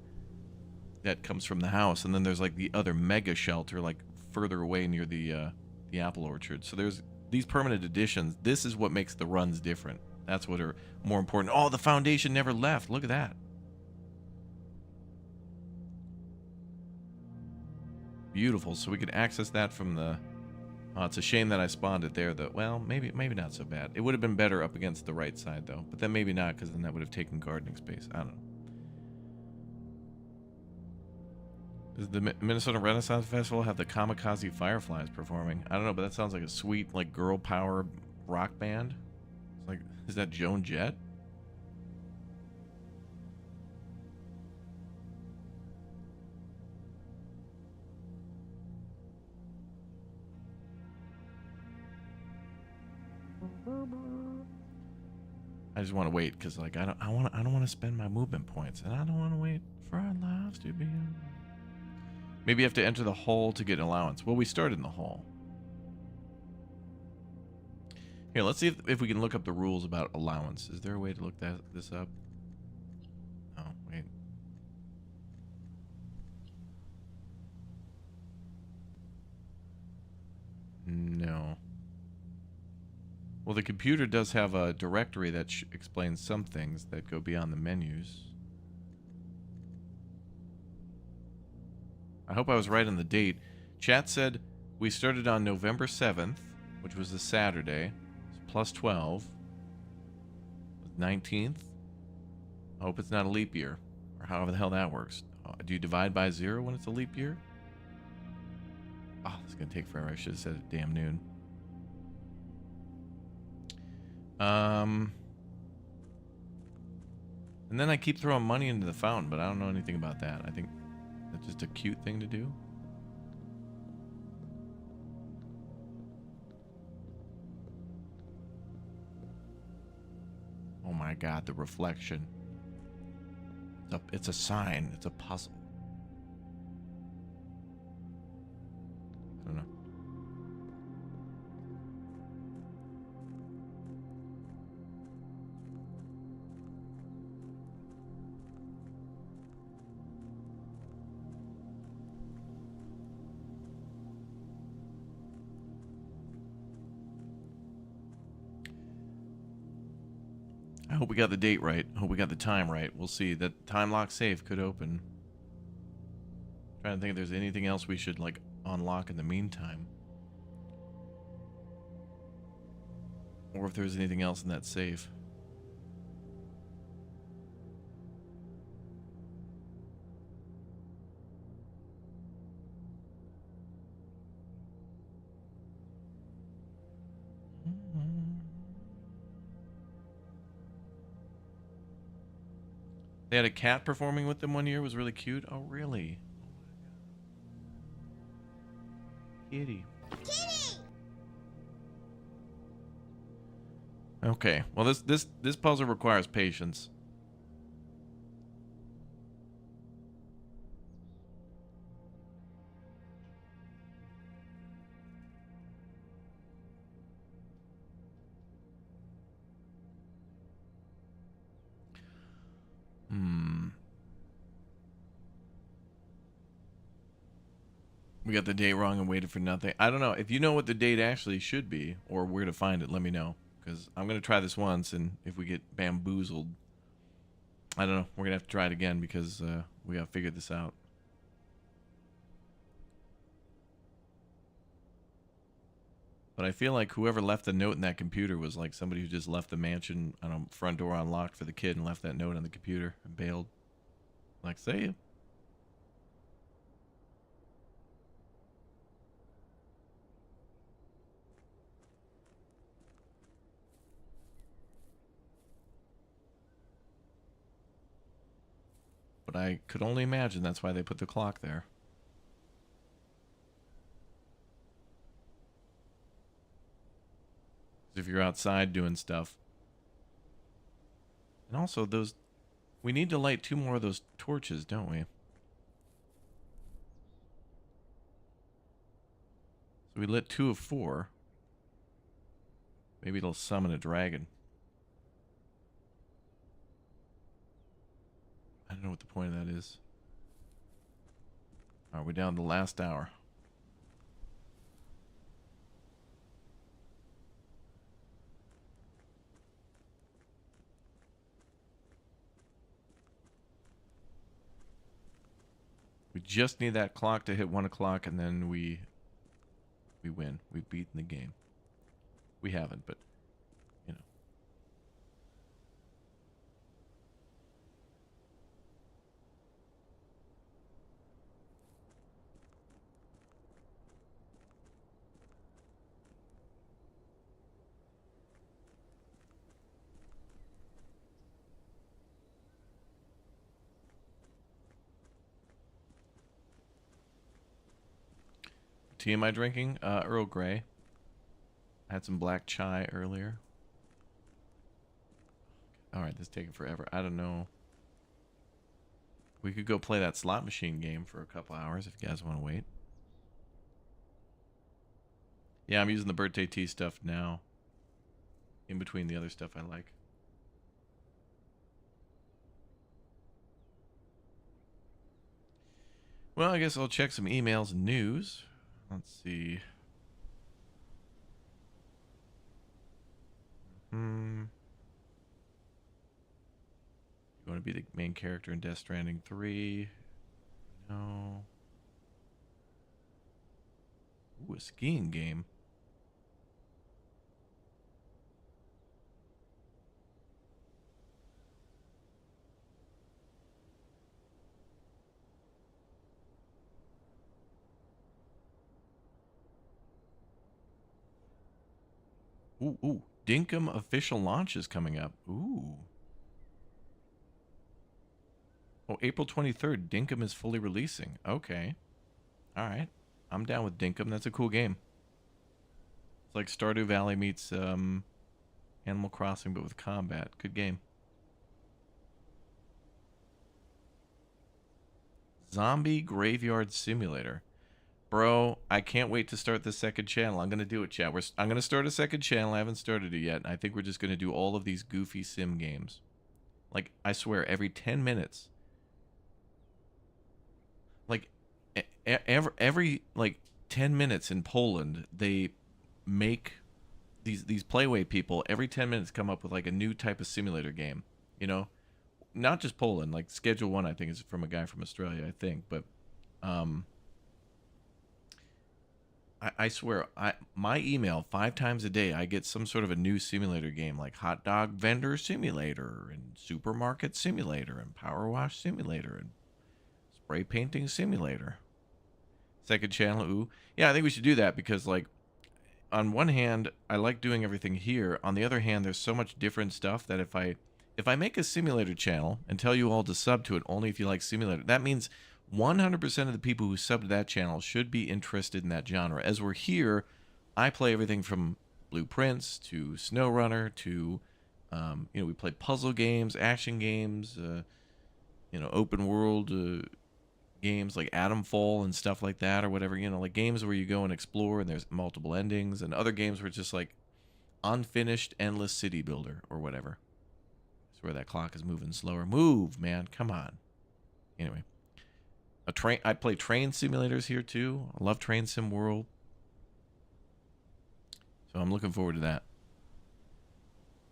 [SPEAKER 1] that comes from the house, and then there's like the other mega shelter like further away near the Apple Orchard. So there's these permanent additions. This is what makes the runs different. That's what are more important. Oh, the foundation never left. Look at that. Beautiful. So we could access that from the... Oh, it's a shame that I spawned it there, though. Well, maybe not so bad. It would have been better up against the right side, though. But then maybe not, because then that would have taken gardening space. I don't know. Does the Minnesota Renaissance Festival have the Kamikaze Fireflies performing? I don't know, but that sounds like a sweet, like, girl power rock band. It's like, is that Joan Jett? I just want to wait because, like, I don't want to spend my movement points, and I don't want to wait for our lives to be over. Maybe you have to enter the hall to get an allowance. Well, we started in the hall. Here, let's see if we can look up the rules about allowance. Is there a way to look this up? Oh, wait. No. Well, the computer does have a directory that explains some things that go beyond the menus. I hope I was right on the date. Chat said we started on November 7th, which was a Saturday. Plus 12. 19th. I hope it's not a leap year. Or however the hell that works. Do you divide by 0 when it's a leap year? Oh, this is going to take forever. I should have said it damn noon. And then I keep throwing money into the fountain, but I don't know anything about that. I think that's just a cute thing to do. Oh my god, the reflection. It's a sign. It's a puzzle. I don't know. I hope we got the date right. I hope we got the time right. We'll see. That time lock safe could open. Trying to think if there's anything else we should like unlock in the meantime. Or if there's anything else in that safe. They had a cat performing with them one year. It was really cute. Oh, really? Kitty. Kitty. Okay. Well, this puzzle requires patience. We got the date wrong and waited for nothing. I don't know. If you know what the date actually should be or where to find it, let me know. Because I'm going to try this once, and if we get bamboozled, I don't know. We're going to have to try it again because we got to figure this out. But I feel like whoever left the note in that computer was like somebody who just left the mansion, I don't know, front door unlocked for the kid and left that note on the computer and bailed. Like, see you. But I could only imagine that's why they put the clock there. If you're outside doing stuff. And also those, we need to light 2 more of those torches, don't we? So we lit 2 of 4. Maybe it'll summon a dragon. I don't know what the point of that is. Alright, we're down to the last hour. We just need that clock to hit 1 o'clock, and then we win. We've beaten the game. We haven't, but you know. Tea am I drinking? Earl Grey. I had some black chai earlier. Alright, this is taking forever. I don't know. We could go play that slot machine game for a couple hours if you guys want to wait. Yeah, I'm using the birthday tea stuff now. In between the other stuff I like. Well, I guess I'll check some emails and news. Let's see. You want to be the main character in Death Stranding 3? No. Ooh, a skiing game. Ooh. Dinkum official launch is coming up. Ooh. Oh, April 23rd. Dinkum is fully releasing. Okay. Alright. I'm down with Dinkum. That's a cool game. It's like Stardew Valley meets Animal Crossing, but with combat. Good game. Zombie Graveyard Simulator. Bro, I can't wait to start the second channel. I'm going to do it, chat. I'm going to start a second channel. I haven't started it yet. I think we're just going to do all of these goofy sim games. Like, I swear, every 10 minutes. Like, every like, 10 minutes in Poland, they make these Playway people, every 10 minutes come up with, like, a new type of simulator game. You know? Not just Poland. Like, Schedule 1, I think, is from a guy from Australia, I think. But, I swear, my email 5 times a day, I get some sort of a new simulator game, like Hot Dog Vendor Simulator, and Supermarket Simulator, and Power Wash Simulator, and Spray Painting Simulator. Second channel, ooh. Yeah, I think we should do that, because, like, on one hand, I like doing everything here. On the other hand, there's so much different stuff that if if I make a simulator channel and tell you all to sub to it only if you like simulator, that means 100% of the people who sub to that channel should be interested in that genre. As we're here, I play everything from Blueprints to SnowRunner to, we play puzzle games, action games, open world games like Atomfall and stuff like that or whatever, like games where you go and explore and there's multiple endings, and other games where it's just like unfinished endless city builder or whatever. That's where that clock is moving slower. Move, man, come on. Anyway, I play train simulators here too. I love Train Sim World, so I'm looking forward to that.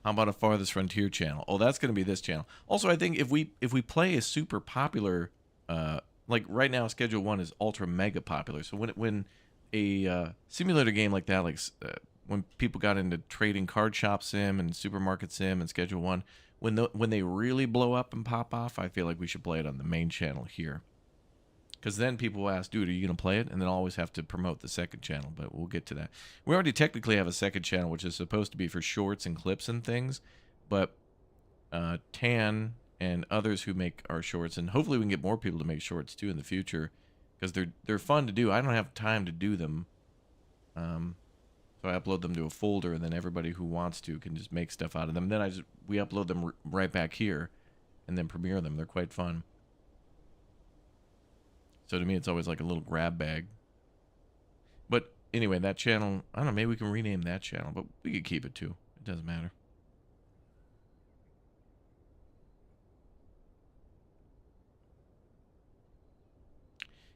[SPEAKER 1] How about a Farthest Frontier channel? Oh, that's going to be this channel. Also, I think if we play a super popular, like right now, Schedule 1 is ultra mega popular. So when a simulator game like that, like when people got into trading card shop sim and supermarket sim and Schedule 1, when they really blow up and pop off, I feel like we should play it on the main channel here. Because then people will ask, dude, are you going to play it? And then I'll always have to promote the second channel, but we'll get to that. We already technically have a second channel, which is supposed to be for shorts and clips and things. But Tan and others who make our shorts, and hopefully we can get more people to make shorts too in the future, because they're fun to do. I don't have time to do them. So I upload them to a folder, and then everybody who wants to can just make stuff out of them. Then we upload them right back here and then premiere them. They're quite fun. So to me, it's always like a little grab bag. But anyway, that channel, I don't know, maybe we can rename that channel, but we could keep it too. It doesn't matter.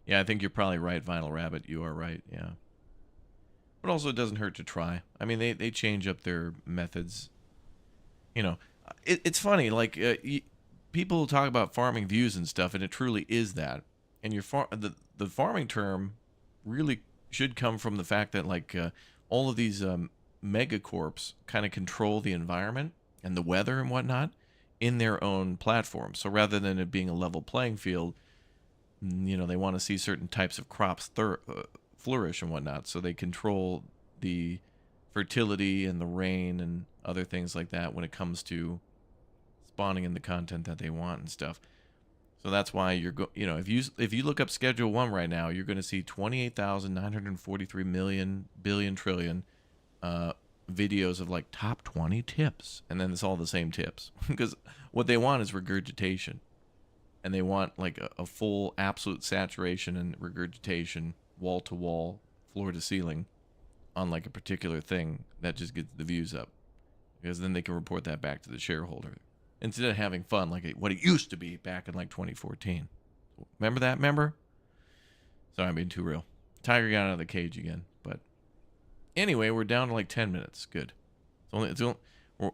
[SPEAKER 1] Yeah, I think you're probably right, Vinyl Rabbit. You are right, yeah. But also, it doesn't hurt to try. I mean, they change up their methods. It's funny, like, people talk about farming views and stuff, and it truly is that. And the farming term really should come from the fact that like all of these megacorps kind of control the environment and the weather and whatnot in their own platform. So rather than it being a level playing field, they want to see certain types of crops flourish and whatnot. So they control the fertility and the rain and other things like that when it comes to spawning in the content that they want and stuff. So that's why if you look up Schedule 1 right now, you're going to see 28,943 million billion trillion videos of like top 20 tips, and then it's all the same tips because what they want is regurgitation, and they want like a full absolute saturation and regurgitation, wall to wall, floor to ceiling, on like a particular thing that just gets the views up, because then they can report that back to the shareholder. Instead of having fun like what it used to be back in like 2014. Remember that? Sorry, I'm being too real. Tiger got out of the cage again. But anyway, we're down to like 10 minutes. Good. It's only,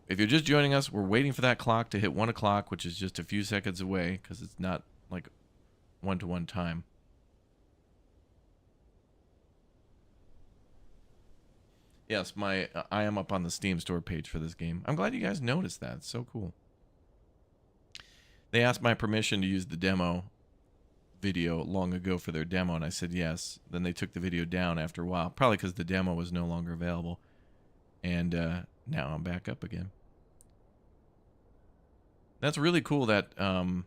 [SPEAKER 1] if you're just joining us, we're waiting for that clock to hit 1 o'clock, which is just a few seconds away because it's not like one-to-one time. Yes, I am up on the Steam store page for this game. I'm glad you guys noticed that. It's so cool. They asked my permission to use the demo video long ago for their demo, and I said yes. Then they took the video down after a while, probably because the demo was no longer available. And now I'm back up again. That's really cool that I'm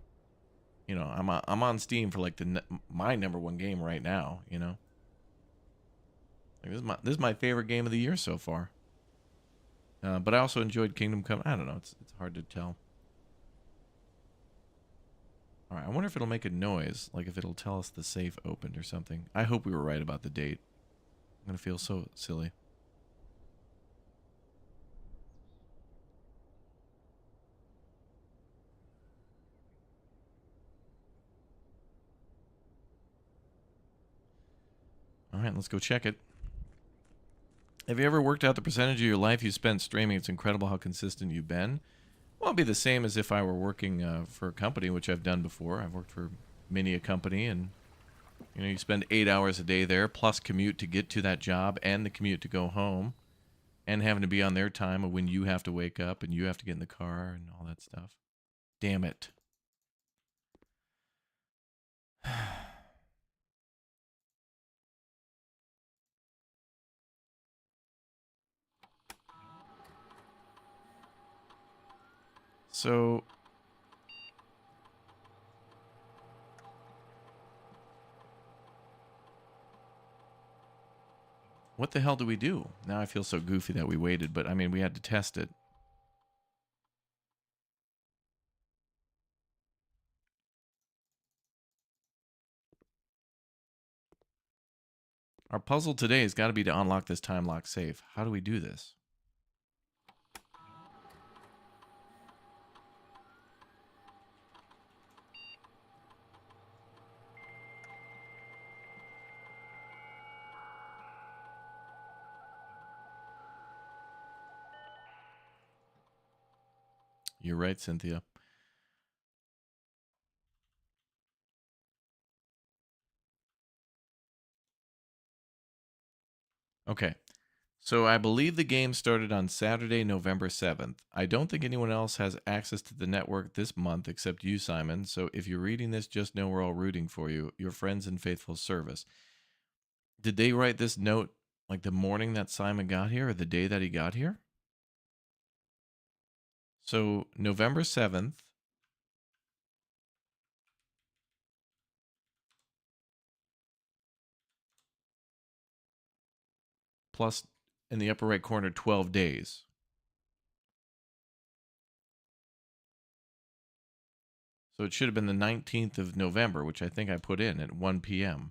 [SPEAKER 1] on Steam for like my #1 game right now. Like this is my favorite game of the year so far. But I also enjoyed Kingdom Come. I don't know. It's hard to tell. All right, I wonder if it'll make a noise, like if it'll tell us the safe opened or something. I hope we were right about the date. I'm going to feel so silly. All right, let's go check it. Have you ever worked out the percentage of your life you spent streaming? It's incredible how consistent you've been. Well, it'd be the same as if I were working for a company, which I've done before. I've worked for many a company, and you spend 8 hours a day there, plus commute to get to that job, and the commute to go home, and having to be on their time of when you have to wake up and you have to get in the car and all that stuff. Damn it. So... what the hell do we do? Now I feel so goofy that we waited, but I mean, we had to test it. Our puzzle today has got to be to unlock this time lock safe. How do we do this? You're right, Cynthia. Okay. So I believe the game started on Saturday, November 7th. I don't think anyone else has access to the network this month except you, Simon. So if you're reading this, just know we're all rooting for you, your friends in faithful service. Did they write this note like the morning that Simon got here or the day that he got here? So November 7th. Plus in the upper right corner, 12 days. So it should have been the 19th of November, which I think I put in at 1 p.m.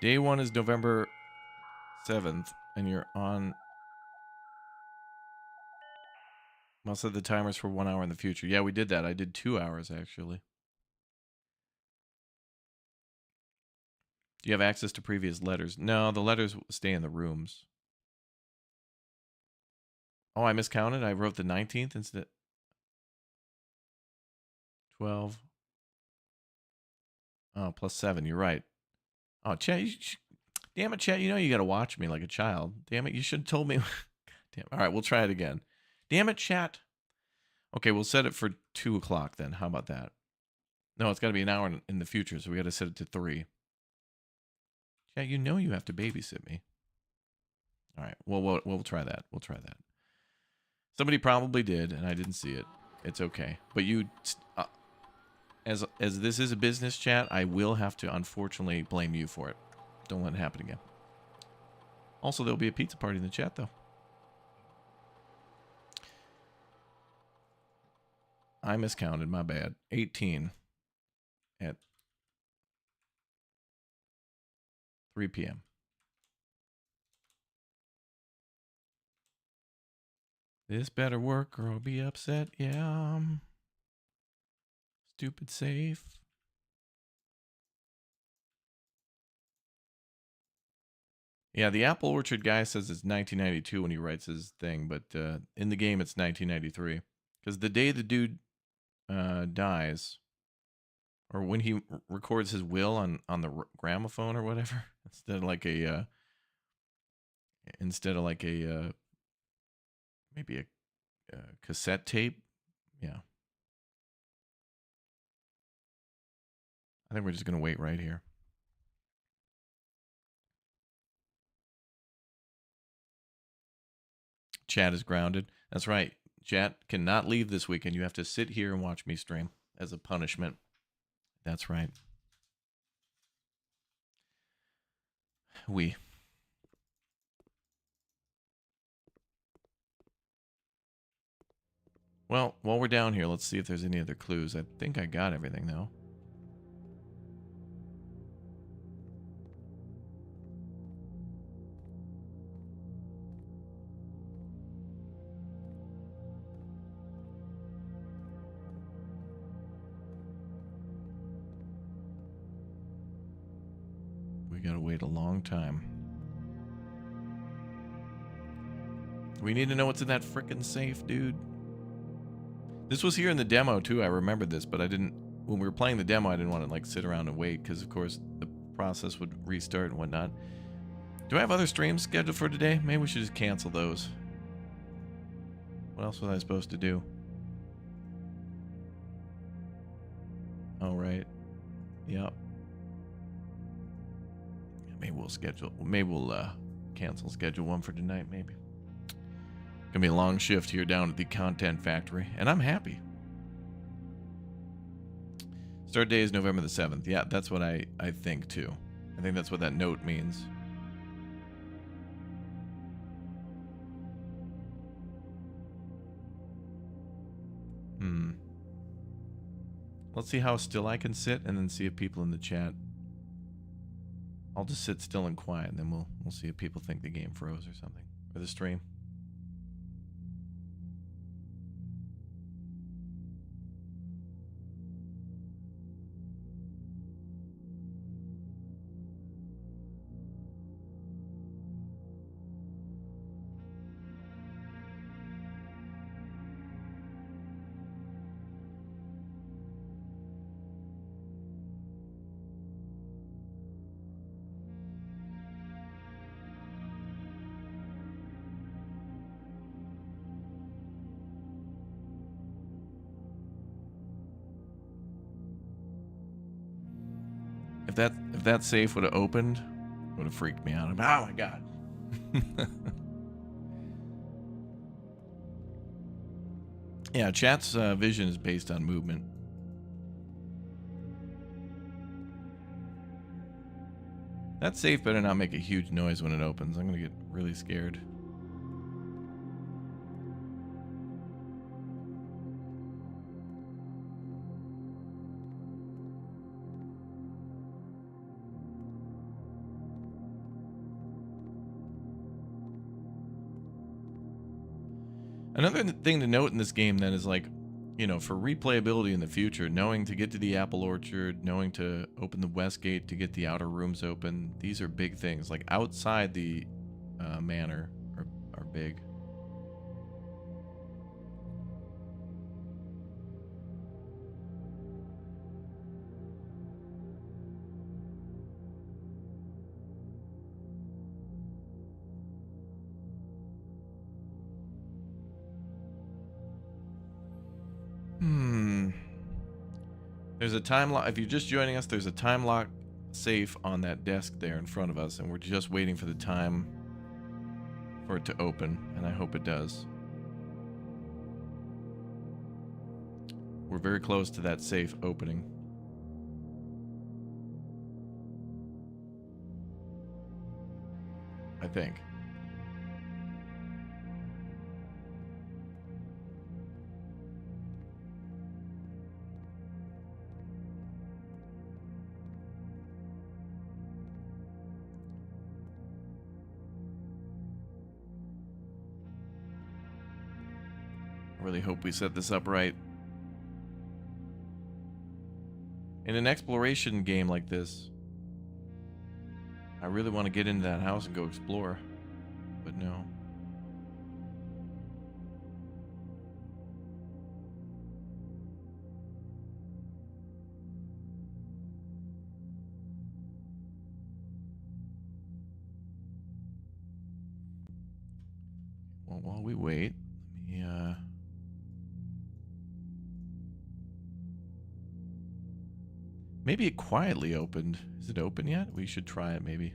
[SPEAKER 1] Day 1 is November 7th, and you're on... Must have the timers for 1 hour in the future. Yeah, we did that. I did 2 hours, actually. Do you have access to previous letters? No, the letters stay in the rooms. Oh, I miscounted. I wrote the 19th instead. 12. Oh, plus 7. You're right. Oh, Chat, damn it, Chat. You know you got to watch me like a child. Damn it, you should have told me. Damn. All right, we'll try it again. Damn it, Chat. Okay, we'll set it for 2 o'clock then. How about that? No, it's got to be an hour in the future, so we got to set it to 3. Yeah, you know you have to babysit me. All right, well, we'll try that. We'll try that. Somebody probably did, and I didn't see it. It's okay. But you, as this is a business chat, I will have to unfortunately blame you for it. Don't let it happen again. Also, there'll be a pizza party in the chat, though. I miscounted. My bad. 18 at 3 p.m. This better work or I'll be upset. Yeah. Stupid safe. Yeah, the Apple Orchard guy says it's 1992 when he writes his thing, but in the game it's 1993. Because the day the dude dies, or when he records his will on the gramophone or whatever, instead of like a maybe a cassette tape. Yeah. I think we're just going to wait right here. Chat is grounded. That's right. Chat cannot leave this weekend. You have to sit here and watch me stream as a punishment. That's right. Well, while we're down here, let's see if there's any other clues. I think I got everything, though. We gotta wait a long time. We need to know what's in that frickin' safe, dude. This was here in the demo, too. I remembered this, but I didn't... When we were playing the demo, I didn't want to, like, sit around and wait, because, of course, the process would restart and whatnot. Do I have other streams scheduled for today? Maybe we should just cancel those. What else was I supposed to do? Oh, right. Yep. Maybe we'll schedule. Maybe we'll cancel schedule one for tonight. Maybe. Gonna be a long shift here down at the content factory, and I'm happy. Start day is November the 7th. Yeah, that's what I think too. I think that's what that note means. Let's see how still I can sit, and then see if people in the chat. I'll just sit still and quiet, and then we'll see if people think the game froze or something, or the stream. If that safe would have opened, it would have freaked me out. Oh my god. Yeah, chat's vision is based on movement. That safe better not make a huge noise when it opens. I'm gonna get really scared. Another thing to note in this game then is, like, you know, for replayability in the future, knowing to get to the apple orchard, knowing to open the west gate to get the outer rooms open, these are big things. Like, outside the manor are big. There's a time lock. If you're just joining us, there's a time lock safe on that desk there in front of us, and we're just waiting for the time for it to open, and I hope it does. We're very close to that safe opening. I think. Really hope we set this up right. In an exploration game like this, I really want to get into that house and go explore, but no. Well, while we wait, let me maybe it quietly opened. Is it open yet? We should try it, maybe.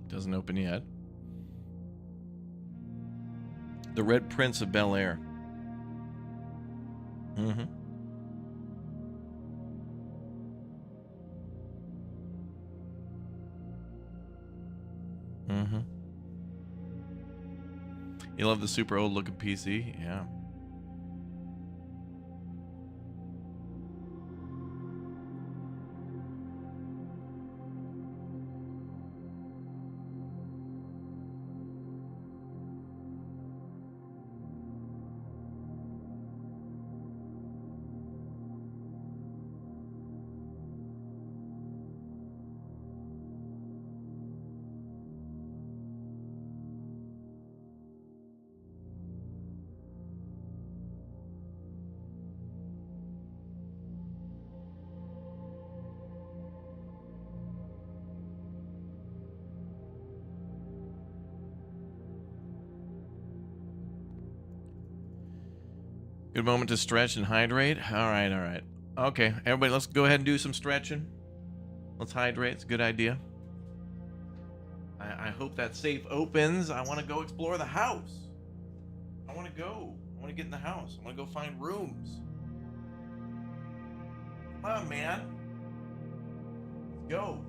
[SPEAKER 1] Doesn't open yet. The Red Prince of Bel Air. Mm-hmm. Mm-hmm. You love the super old looking PC? Yeah. Good moment to stretch and hydrate. All right, all right. Okay, everybody, let's go ahead and do some stretching. Let's hydrate. It's a good idea. I hope that safe opens. I want to go explore the house. I want to go. I want to get in the house. I want to go find rooms. Come on, man. Let's go.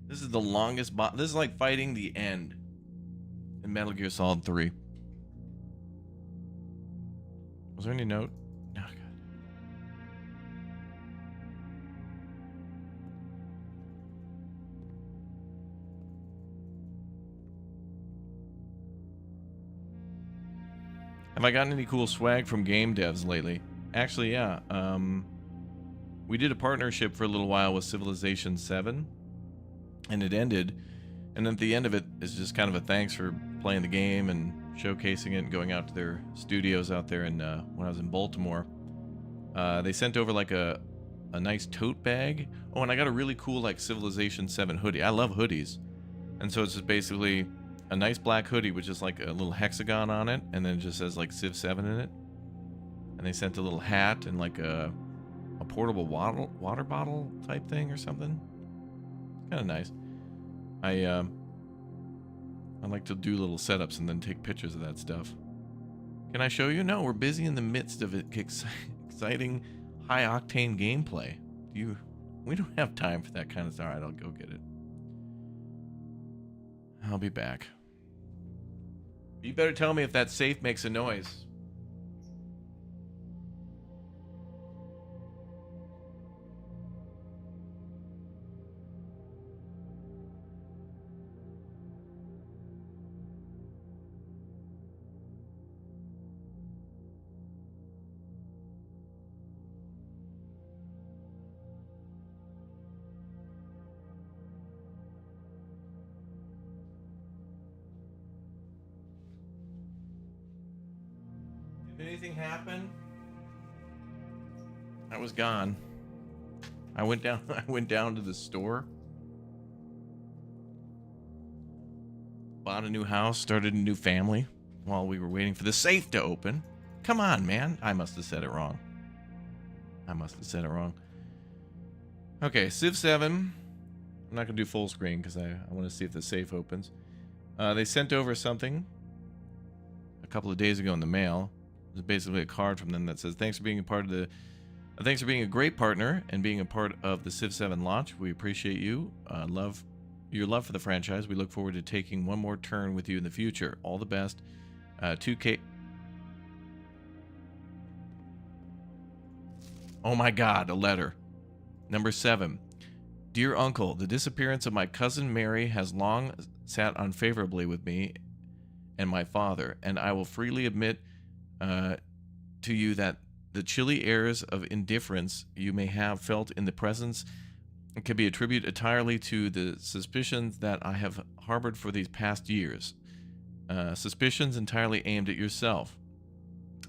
[SPEAKER 1] This is the longest boss. This is like fighting the end in Metal Gear Solid 3. Was there any note? Oh, God. Have I gotten any cool swag from game devs lately? Actually, yeah. We did a partnership for a little while with Civilization 7. And it ended, and at the end of it is just kind of a thanks for playing the game and showcasing it and going out to their studios out there. And when I was in Baltimore, they sent over like a nice tote bag. Oh, and I got a really cool like Civilization 7 hoodie. I love hoodies, and so it's just basically a nice black hoodie with just like a little hexagon on it, and then it just says like Civ 7 in it. And they sent a little hat and like a portable water bottle type thing or something. Kind of nice. I like to do little setups and then take pictures of that stuff. Can I show you? No, we're busy in the midst of exciting, high-octane gameplay. We don't have time for that kind of stuff. All right, I'll go get it. I'll be back. You better tell me if that safe makes a noise. Did anything happen? I was gone. I went down to the store. Bought a new house, started a new family while we were waiting for the safe to open. Come on, man. I must have said it wrong. Okay, Civ 7. I'm not going to do full screen because I want to see if the safe opens. They sent over something a couple of days ago in the mail. It's basically a card from them that says, thanks for being a great partner and being a part of the Civ 7 launch. We appreciate you. Your love for the franchise. We look forward to taking one more turn with you in the future. All the best. 2K. Oh my God, a letter. Number 7. Dear Uncle, the disappearance of my cousin Mary has long sat unfavorably with me and my father, and I will freely admit to you that the chilly airs of indifference you may have felt in the presence can be attributed entirely to the suspicions that I have harbored for these past years. Suspicions entirely aimed at yourself.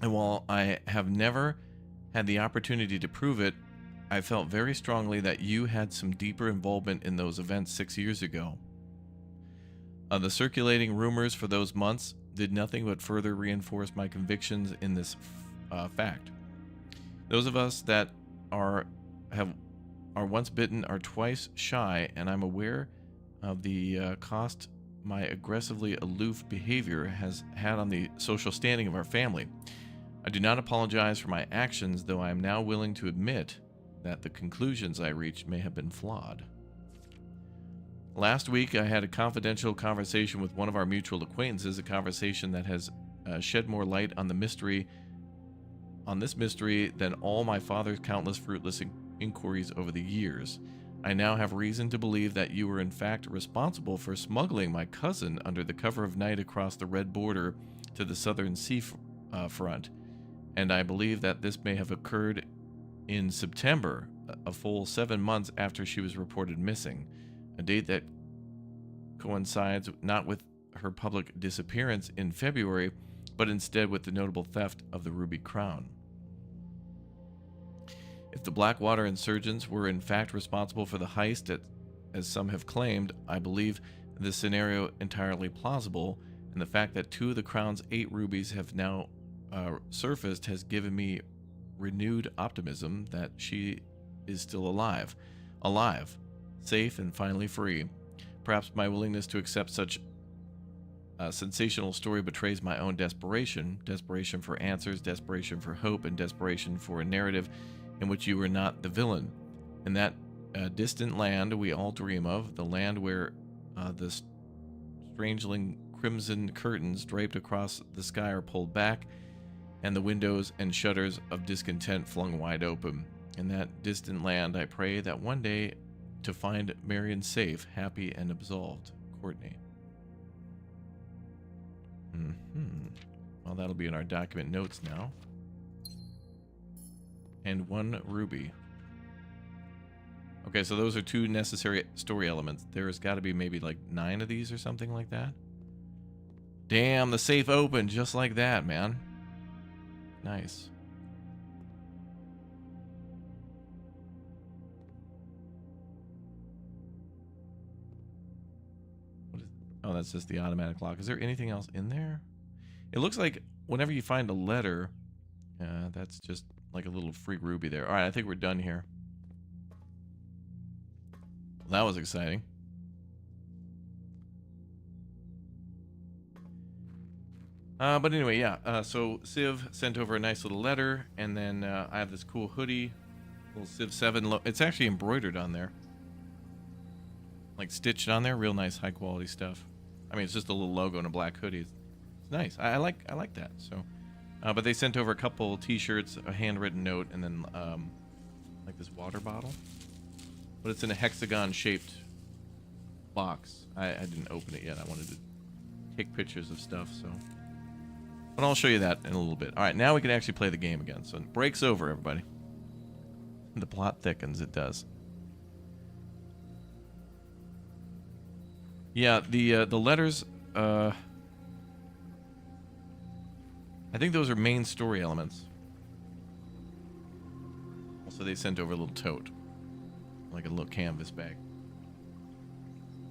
[SPEAKER 1] And while I have never had the opportunity to prove it, I felt very strongly that you had some deeper involvement in those events 6 years ago. The circulating rumors for those months did nothing but further reinforce my convictions in this fact. Those of us that are once bitten are twice shy, and I'm aware of the cost my aggressively aloof behavior has had on the social standing of our family. I do not apologize for my actions, though I am now willing to admit that the conclusions I reached may have been flawed. Last week, I had a confidential conversation with one of our mutual acquaintances, a conversation that has shed more light on this mystery than all my father's countless fruitless inquiries over the years. I now have reason to believe that you were in fact responsible for smuggling my cousin under the cover of night across the red border to the southern sea front, and I believe that this may have occurred in September, a full 7 months after she was reported missing, a date that coincides not with her public disappearance in February, but instead with the notable theft of the Ruby Crown. If the Blackwater insurgents were in fact responsible for the heist, as some have claimed, I believe this scenario entirely plausible, and the fact that 2 of the Crown's 8 rubies have now surfaced has given me renewed optimism that she is still alive, safe and finally free. Perhaps my willingness to accept such a sensational story betrays my own desperation for answers, desperation for hope, and desperation for a narrative in which you were not the villain. In that distant land we all dream of, the land where the strangling crimson curtains draped across the sky are pulled back, and the windows and shutters of discontent flung wide open. In that distant land, I pray that one day to find Marion safe, happy, and absolved. Courtney. Well, that'll be in our document notes now. And 1 ruby. Okay, so those are 2 necessary story elements. There's got to be maybe like 9 of these or something like that. Damn, the safe opened just like that, man. Nice. What is, oh, that's just the automatic lock. Is there anything else in there? It looks like whenever you find a letter, that's just like a little free ruby there. All right, I think we're done here. Well, that was exciting. But anyway, yeah. So Civ sent over a nice little letter, and then I have this cool hoodie, little Civ 7. It's actually embroidered on there, like stitched on there. Real nice, high quality stuff. I mean, it's just a little logo and a black hoodie. It's nice. I like that. So, but they sent over a couple T-shirts, a handwritten note, and then like this water bottle. But it's in a hexagon-shaped box. I didn't open it yet. I wanted to take pictures of stuff, so. But I'll show you that in a little bit. All right, now we can actually play the game again. So it breaks over, everybody. The plot thickens, it does. Yeah, the letters, I think those are main story elements. Also, they sent over a little tote, like a little canvas bag.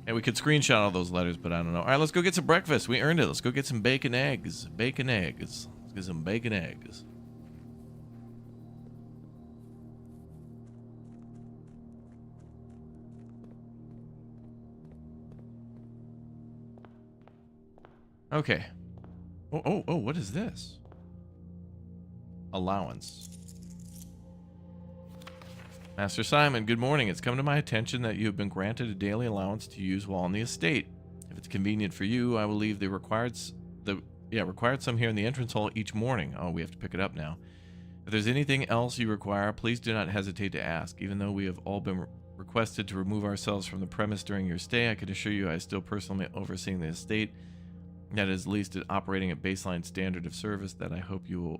[SPEAKER 1] And we could screenshot all those letters, but I don't know. All right, let's go get some breakfast. We earned it. Let's go get some bacon eggs. Bacon eggs. Let's get some bacon eggs. Okay. Oh, what is this? Allowance. Master Simon, good morning. It's come to my attention that you have been granted a daily allowance to use while on the estate. If it's convenient for you, I will leave the required sum here in the entrance hall each morning. Oh, we have to pick it up now. If there's anything else you require, please do not hesitate to ask. Even though we have all been requested to remove ourselves from the premise during your stay, I can assure you I is still personally overseeing the estate. That is at least operating at baseline standard of service that I hope you will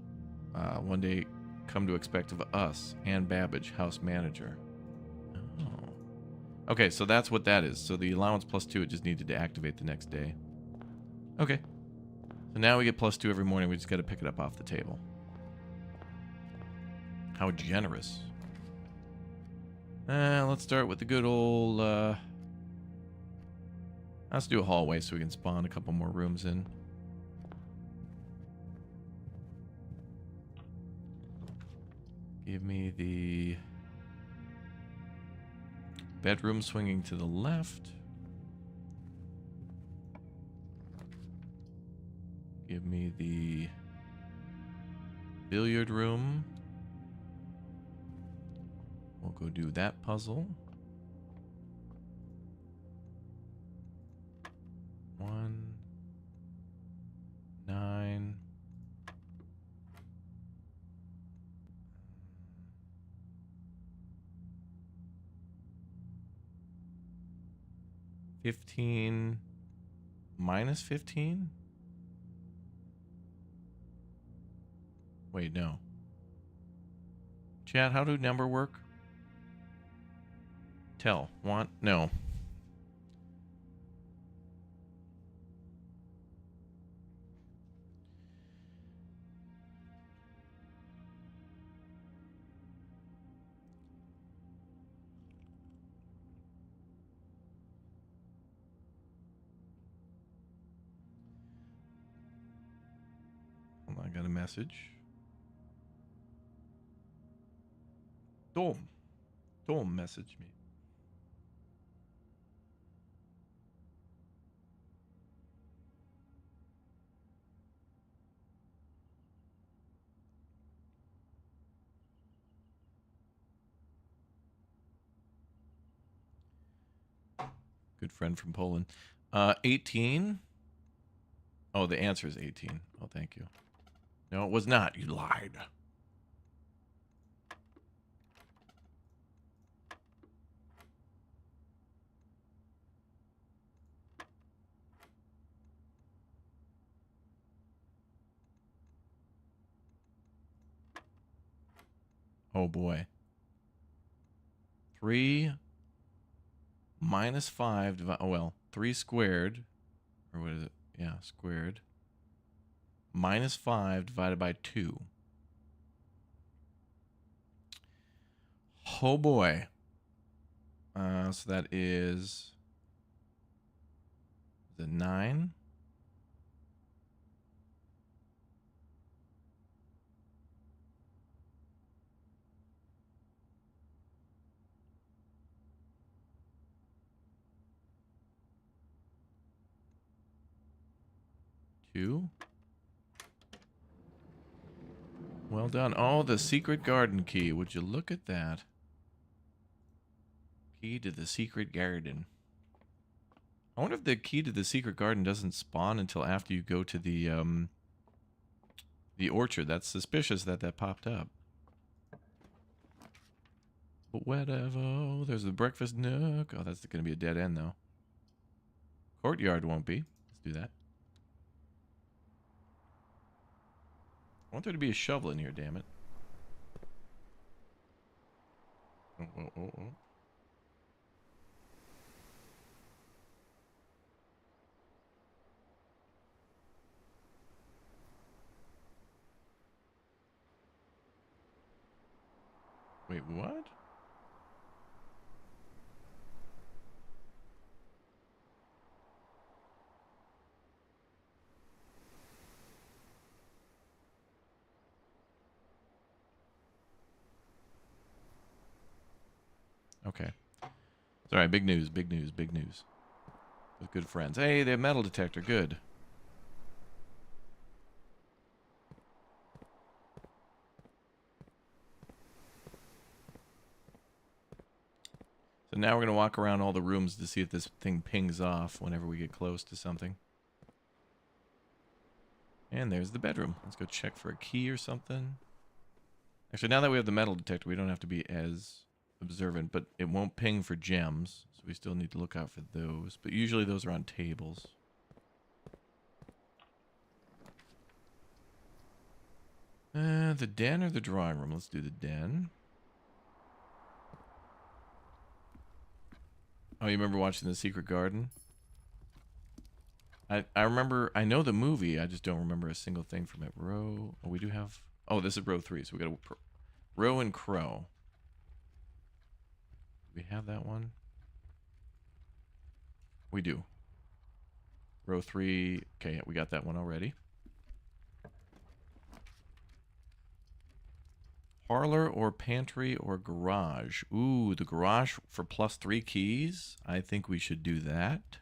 [SPEAKER 1] one day come to expect of us. Ann Babbage, house manager. Oh. Okay, so that's what that is. So the allowance +2, it just needed to activate the next day. Okay. So now we get +2 every morning. We just got to pick it up off the table. How generous. Let's start with the good old... let's do a hallway so we can spawn a couple more rooms in. Give me the bedroom swinging to the left. Give me the billiard room. We'll go do that puzzle. 1, 9. 15 minus 15? Wait, no. Chat, how do number work? Tell. Want? No. Hold on, I got a message. Dom message me. Good friend from Poland. 18. Oh, the answer is 18. Oh, thank you. No, it was not. You lied. Oh, boy. 3 minus 5 oh, well, 3 squared, or what is it? Yeah, squared, minus 5 divided by 2. Oh, boy. So that is the 9. Two. Well done. Oh, the secret garden key. Would you look at that? Key to the secret garden. I wonder if the key to the secret garden doesn't spawn until after you go to the orchard. That's suspicious that that popped up. But whatever. Oh, there's the breakfast nook. Oh, that's going to be a dead end, though. Courtyard won't be. Let's do that. I want there to be a shovel in here, damn it. Oh. Wait, what? Okay. Sorry, big news. With good friends. Hey, they have metal detector. Good. So now we're going to walk around all the rooms to see if this thing pings off whenever we get close to something. And there's the bedroom. Let's go check for a key or something. Actually, now that we have the metal detector, we don't have to be as observant, but it won't ping for gems, so we still need to look out for those. But usually those are on tables. The den or the drawing room? Let's do the den. Oh, you remember watching The Secret Garden? I remember, I know the movie, I just don't remember a single thing from it. Row, oh, we do have, oh, this is row 3, so we got a row and crow. Do we have that one? We do. Row 3, okay, we got that one already. Parlor or pantry or garage? Ooh, the garage for +3 keys? I think we should do that.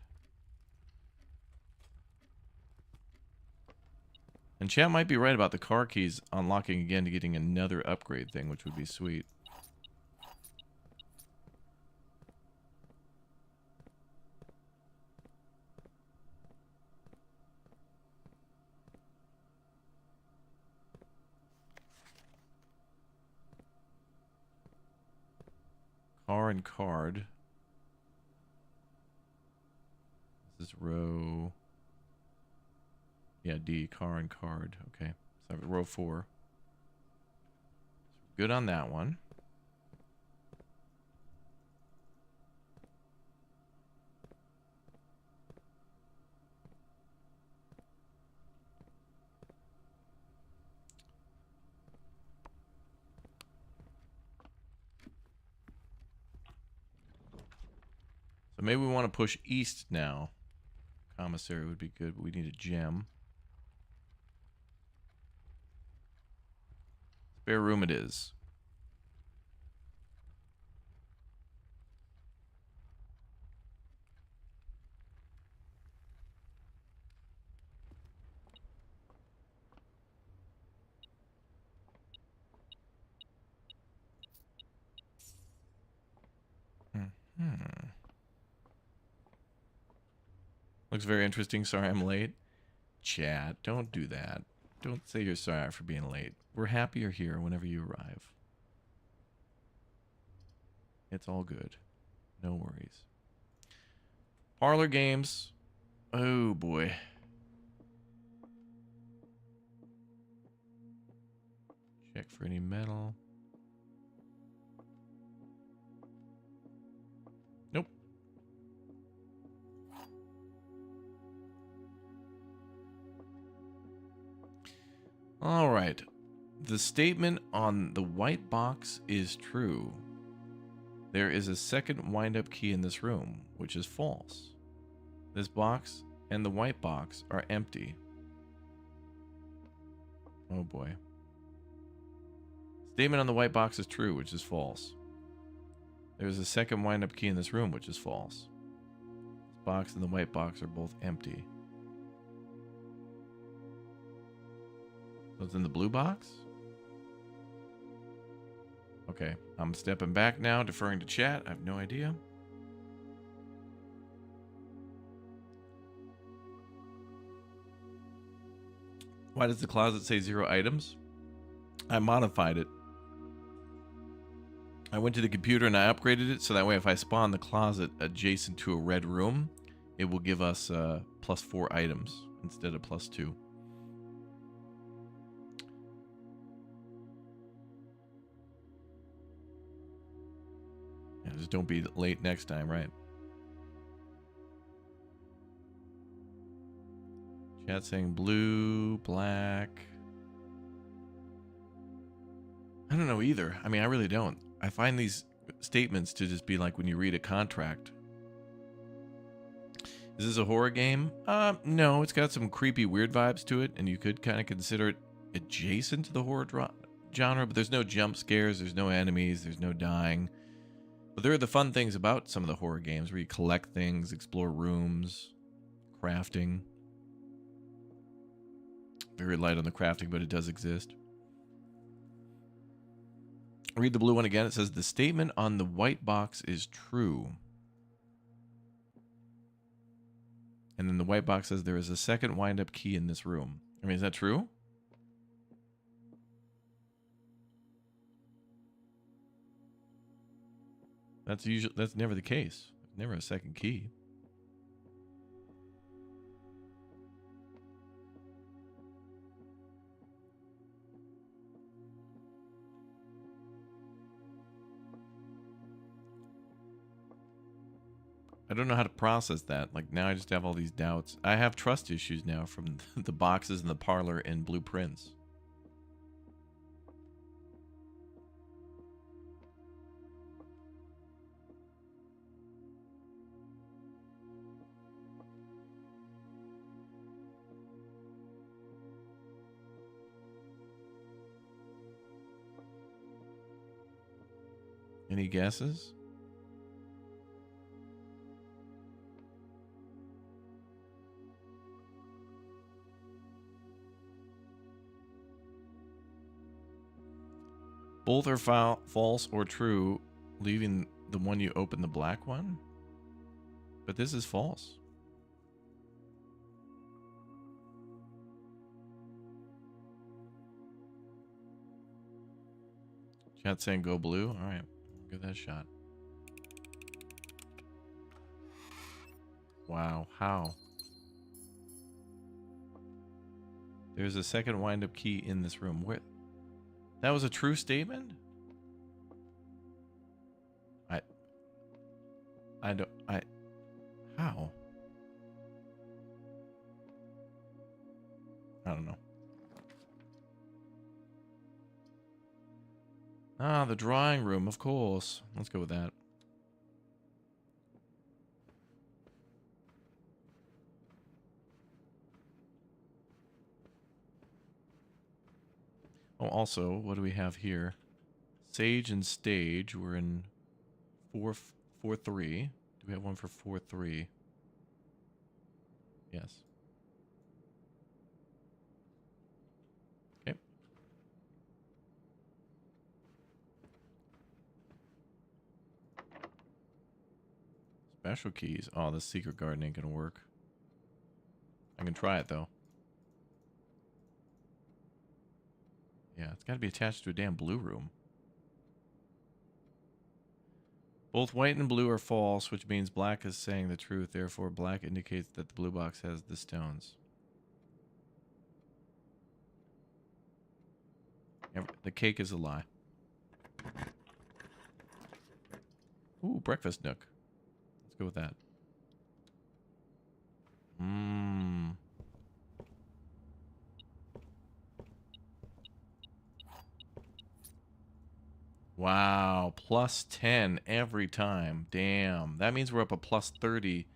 [SPEAKER 1] And chat might be right about the car keys unlocking again to getting another upgrade thing, which would be sweet. Car and card. This is row... Yeah, D, car and card. Okay, so I have row 4. Good on that one. So maybe we want to push east now. Commissary would be good, but we need a gem. Spare room it is. Looks very interesting. Sorry I'm late. Chat, don't do that. Don't say you're sorry for being late. We're happy you're here whenever you arrive. It's all good. No worries. Parlor games. Oh boy. Check for any metal. Nope. All right. The statement on the white box is true. There is a second wind-up key in this room, which is false. This box and the white box are empty. Oh boy. Statement on the white box is true, which is false. There is a second wind-up key in this room, which is false. This box and the white box are both empty. So it's in the blue box? Okay, I'm stepping back now, deferring to chat. I have no idea. Why does the closet say 0 items? I modified it. I went to the computer and I upgraded it so that way if I spawn the closet adjacent to a red room, it will give us +4 items instead of +2. Yeah, just don't be late next time, right? Chat saying blue, black. I don't know either. I mean, I really don't. I find these statements to just be like when you read a contract. Is this a horror game? No, it's got some creepy, weird vibes to it, and you could kind of consider it adjacent to the horror genre, but there's no jump scares, there's no enemies, there's no dying. But there are the fun things about some of the horror games where you collect things, explore rooms, crafting. Very light on the crafting, but it does exist. Read the blue one again. It says, the statement on the white box is true. And then the white box says there is a second wind-up key in this room. I mean, is that true? That's never the case. Never a second key. I don't know how to process that. Like, now I just have all these doubts. I have trust issues now from the boxes in the parlor and blueprints. Any guesses? Both are false or true, leaving the one you open the black one. But this is false. Chat saying go blue. All right, give that a shot. Wow, how? There's a second wind-up key in this room. Where? That was a true statement? How? I don't know. Ah, the drawing room, of course. Let's go with that. Oh, also, what do we have here? Sage and stage. We're in 4-3. Do we have one for 4-3? Yes. Okay. Special keys. Oh, the secret garden ain't gonna work. I can try it though. Yeah, it's got to be attached to a damn blue room. Both white and blue are false, which means black is saying the truth. Therefore, black indicates that the blue box has the stones. The cake is a lie. Ooh, breakfast nook. Let's go with that. Mmm. Wow, plus 10 every time. Damn. That means we're up a plus 30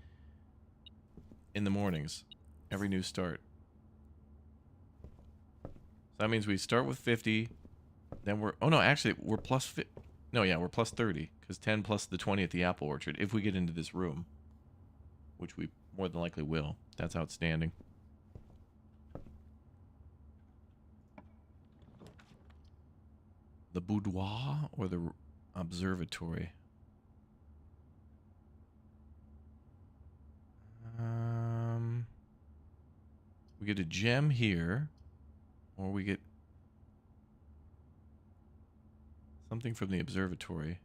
[SPEAKER 1] in the mornings. Every new start. So that means we start with 50. Then we're... Oh, no, actually, we're plus... No, yeah, we're plus 30. Because 10 plus the 20 at the apple orchard. If we get into this room. Which we more than likely will. That's outstanding. The boudoir or the observatory? We get a gem here, or we get something from the observatory.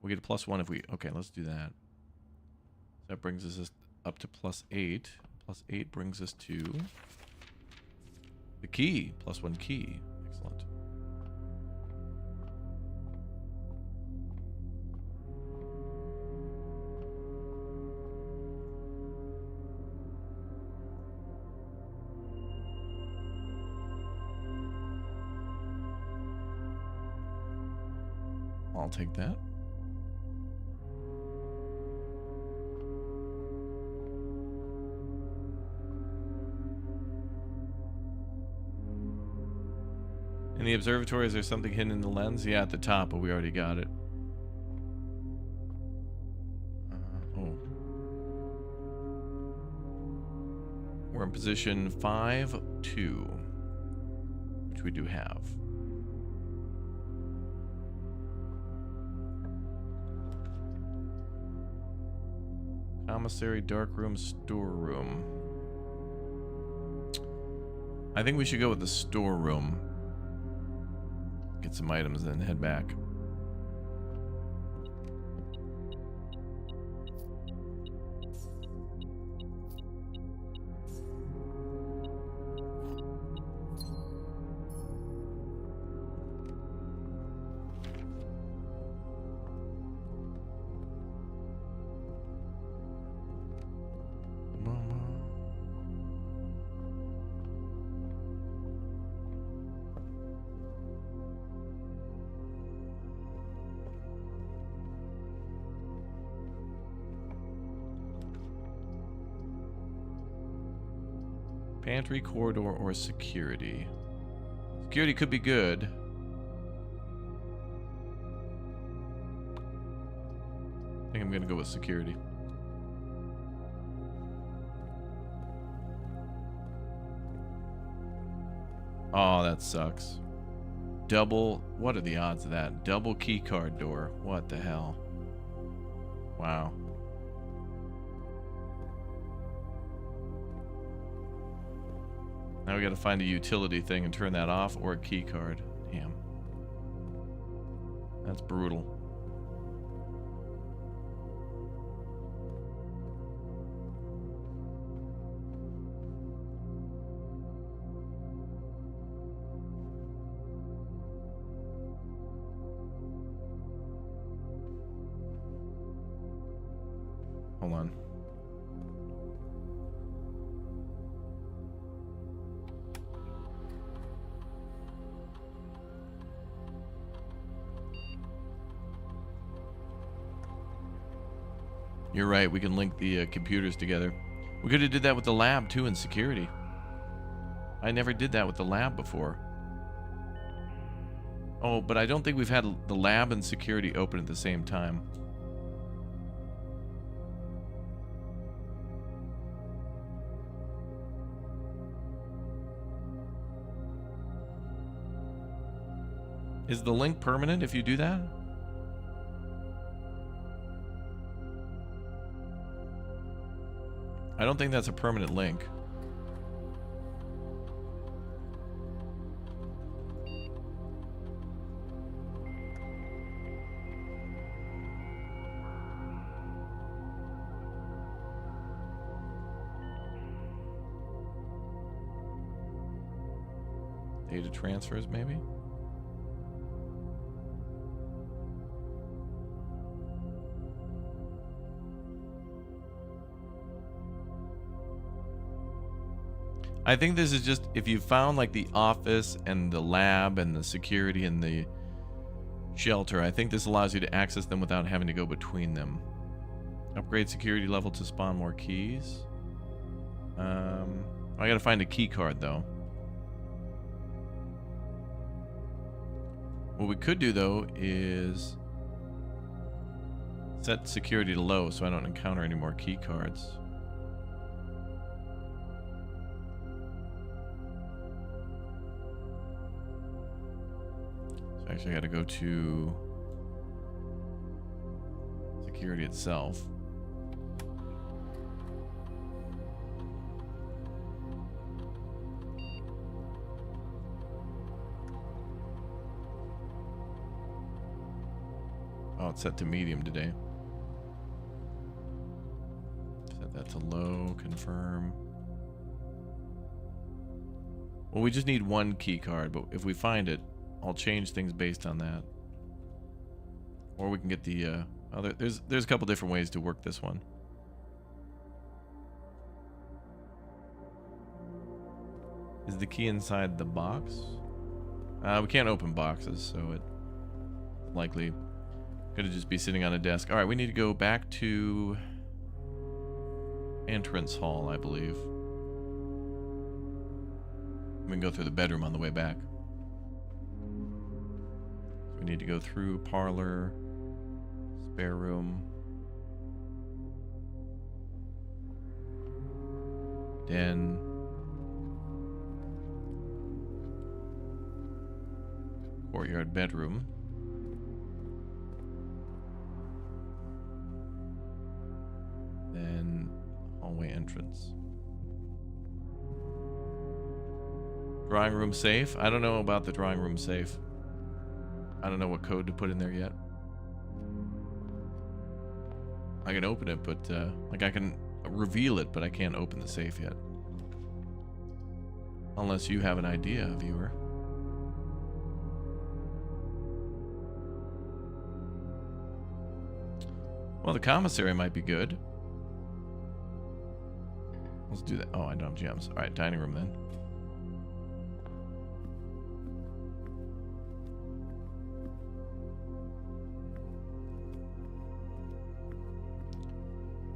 [SPEAKER 1] We get a +1 if we... Okay, let's do that. That brings us up to +8. +8 brings us to the key. +1 key. Excellent. I'll take that. In the observatory, is there something hidden in the lens? Yeah, at the top, but we already got it. Oh. We're in position 5-2, which we do have. Commissary, darkroom, storeroom. I think we should go with the storeroom. Get some items, then head back. Pantry, corridor, or security. Security could be good. I think I'm gonna go with security. Oh, that sucks. double... What are the odds of that? Double key card door. What the hell? Wow. Now we gotta find a utility thing and turn that off, or a key card. Damn. That's brutal. Hold on. You're right, we can link the computers together. We could have did that with the lab too in security. I never did that with the lab before. Oh, but I don't think we've had the lab and security open at the same time. Is the link permanent if you do that? I don't think that's a permanent link. Data transfers, maybe? I think this is just if you found like the office and the lab and the security and the shelter, I think this allows you to access them without having to go between them. Upgrade security level to spawn more keys. I gotta find a key card though. What we could do though is set security to low so I don't encounter any more key cards. Actually, I gotta go to security itself. Oh, it's set to medium today. Set that to low, confirm. Well, we just need one key card, but if we find it, I'll change things based on that. Or we can get the other... There's a couple different ways to work this one. Is the key inside the box? We can't open boxes, so it likely could just be sitting on a desk. Alright, we need to go back to entrance hall, I believe. We can go through the bedroom on the way back. We need to go through parlor, spare room, den, courtyard bedroom, then hallway entrance. Drawing room safe? I don't know about the drawing room safe. I don't know what code to put in there yet. I can open it, but like I can reveal it, but I can't open the safe yet. Unless you have an idea, viewer. Well, the commissary might be good. Let's do that. Oh, I don't have gems. All right, dining room then.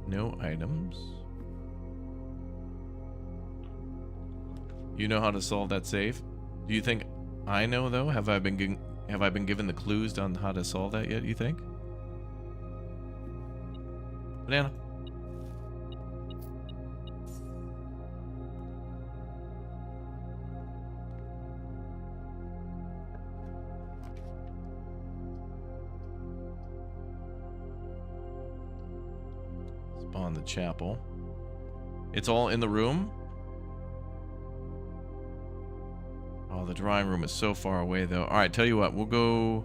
[SPEAKER 1] No items. You know how to solve that safe? Do you think I know though? Have I been given the clues on how to solve that yet, you think? Banana. on the chapel. It's all in the room? Oh, the drawing room is so far away, though. All right, tell you what, we'll go...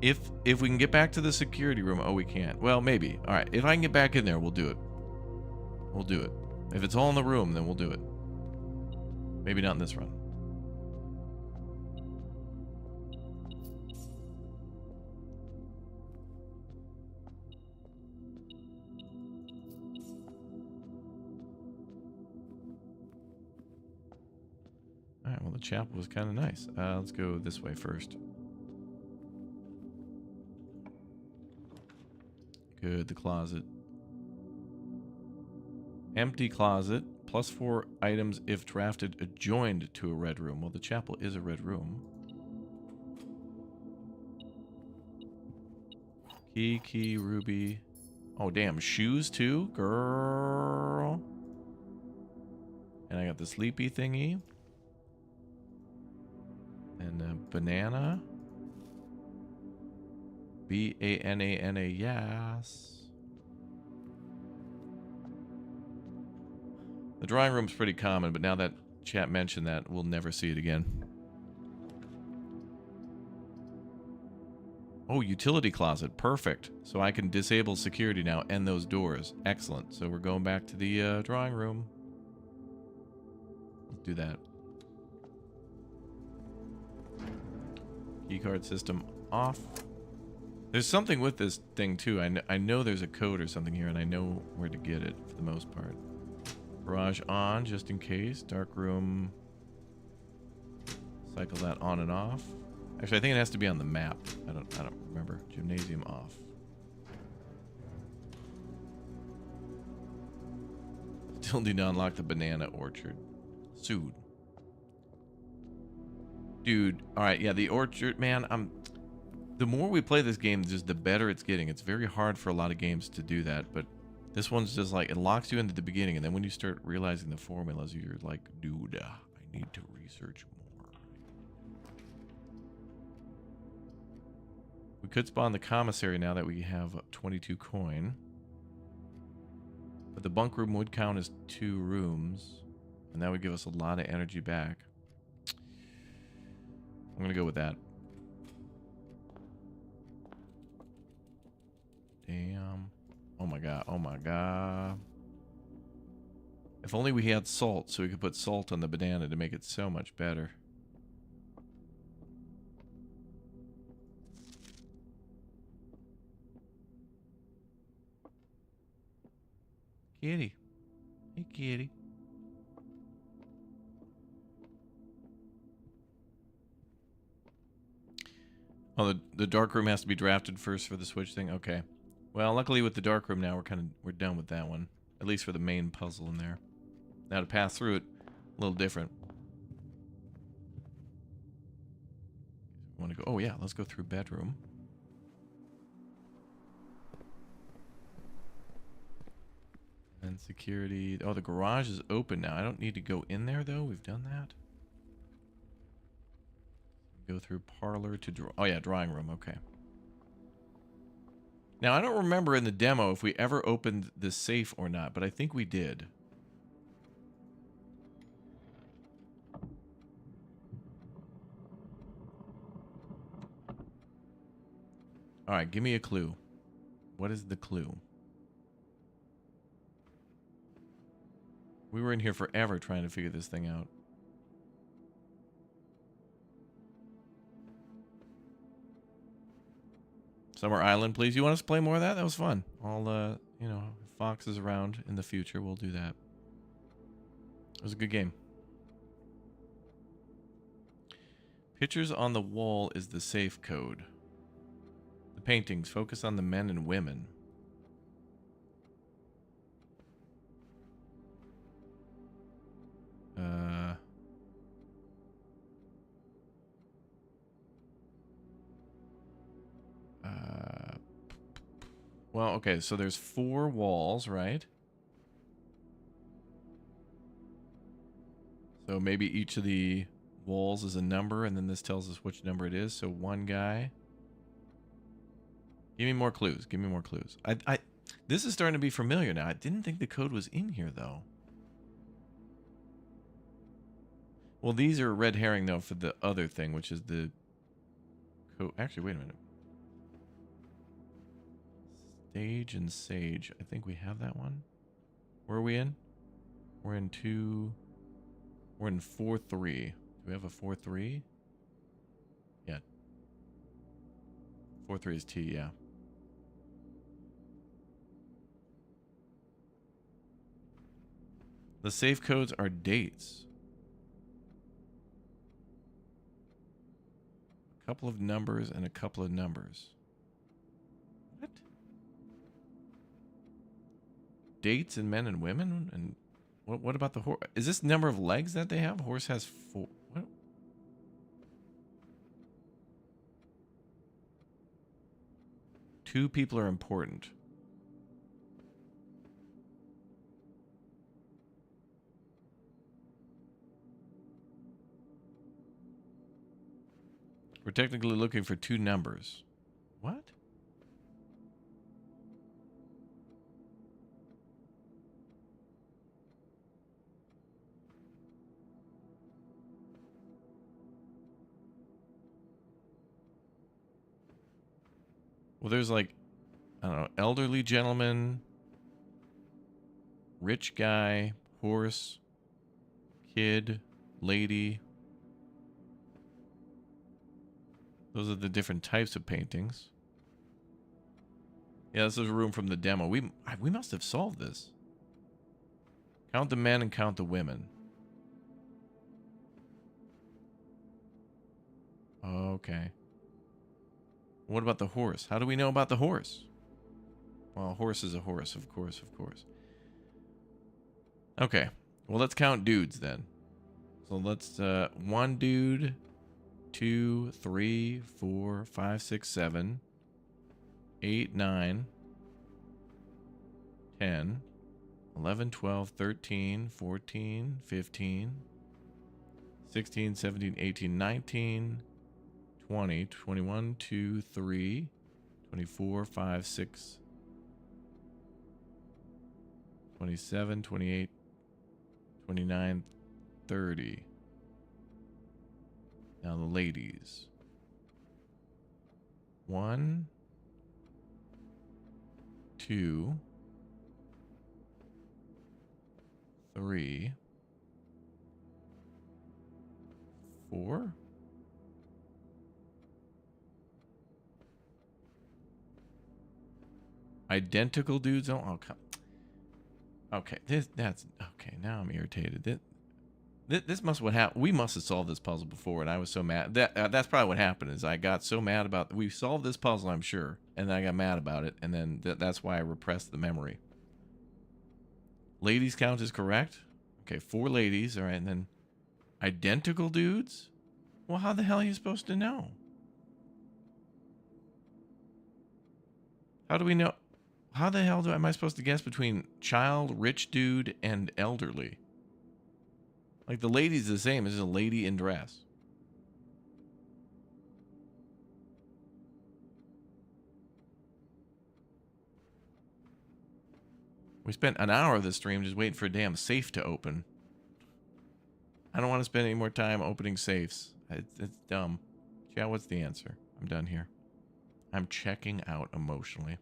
[SPEAKER 1] If we can get back to the security room... Oh, we can't. Well, maybe. All right, if I can get back in there, we'll do it. We'll do it. If it's all in the room, then we'll do it. Maybe not in this run. Alright, well the chapel was kind of nice. Let's go this way first. Good, the closet. Empty closet. +4 items if drafted adjoined to a red room. Well, the chapel is a red room. Key, ruby. Oh, damn. Shoes, too? Girl. And I got the sleepy thingy. And a banana. B-A-N-A-N-A, yes. The drawing room's pretty common, but now that chat mentioned that, we'll never see it again. Oh, utility closet. Perfect. So I can disable security now and those doors. Excellent. So we're going back to the drawing room. Let's do that. Keycard system off. There's something with this thing, too. I know there's a code or something here, and I know where to get it for the most part. Garage on, just in case. Dark room. Cycle that on and off. Actually, I think it has to be on the map. I don't remember. Gymnasium off. Still need to unlock the banana orchard. Sued. Dude, alright, yeah, the orchard, man, the more we play this game, just the better it's getting. It's very hard for a lot of games to do that, but this one's just like, it locks you into the beginning, and then when you start realizing the formulas, you're like, dude, I need to research more. We could spawn the commissary now that we have 22 coin. But the bunk room would count as 2 rooms, and that would give us a lot of energy back. I'm gonna go with that. Damn. Oh my god. Oh my god. If only we had salt, so we could put salt on the banana to make it so much better. Kitty. Hey, kitty. Oh, the dark room has to be drafted first for the switch thing? Okay. Well, luckily with the dark room now, we're done with that one. At least for the main puzzle in there. Now to pass through it, a little different. Want to go? Oh yeah, let's go through bedroom. And security. Oh, the garage is open now. I don't need to go in there though. We've done that. Go through parlor to oh yeah, drawing room. Okay. Now I don't remember in the demo if we ever opened the safe or not, but I think we did. All right, give me a clue. What is the clue? We were in here forever trying to figure this thing out. Summer Island, please. You want us to play more of that? That was fun. I'll, you know, if Fox is around in the future, we'll do that. It was a good game. Pictures on the wall is the safe code. The paintings focus on the men and women. Well, okay, so there's 4 walls, right? So maybe each of the walls is a number, and then this tells us which number it is. So one guy. Give me more clues. Give me more clues. This is starting to be familiar now. I didn't think the code was in here, though. Well, these are red herring, though, for the other thing, which is the code. Actually, wait a minute. Stage and Sage. I think we have that one. Where are we in? We're in 2. We're in 4-3. Do we have a 4-3? Yeah. 4-3 is T, yeah. The safe codes are dates. A couple of numbers and a couple of numbers. What? Dates in men and women? And what about the horse? Is this number of legs that they have? Horse has 4. What? Two people are important. We're technically looking for 2 numbers. What? Well, there's like, I don't know, elderly gentleman, rich guy, horse, kid, lady. Those are the different types of paintings. Yeah, this is a room from the demo. We must have solved this. Count the men and count the women. Okay. What about the horse? How do we know about the horse? Well, a horse is a horse, of course, of course. Okay. Well, let's count dudes then. So let's, 1 dude, 2, 3, 4, 5, 6, 7, 8, 9, 10, 11, 12, 13, 14, 15, 16, 17, 18, 19, 20, 21, 2, 3, 24, 5, 6, 27, 28, 29, 30. Now the ladies. 1, 2, 3, 4. Identical dudes. Oh, come. Okay, that's okay. Now I'm irritated. This must what happened. We must have solved this puzzle before, and I was so mad. That's probably what happened. Is I got so mad about we solved this puzzle, I'm sure, and then I got mad about it, and then that's why I repressed the memory. Ladies count is correct. Okay, 4 ladies. All right, and then identical dudes. Well, how the hell are you supposed to know? How do we know? How the hell am I supposed to guess between child, rich dude, and elderly? Like, the lady's the same as a lady in dress. We spent an hour of this stream just waiting for a damn safe to open. I don't want to spend any more time opening safes. It's dumb. Chat, what's the answer? I'm done here. I'm checking out emotionally.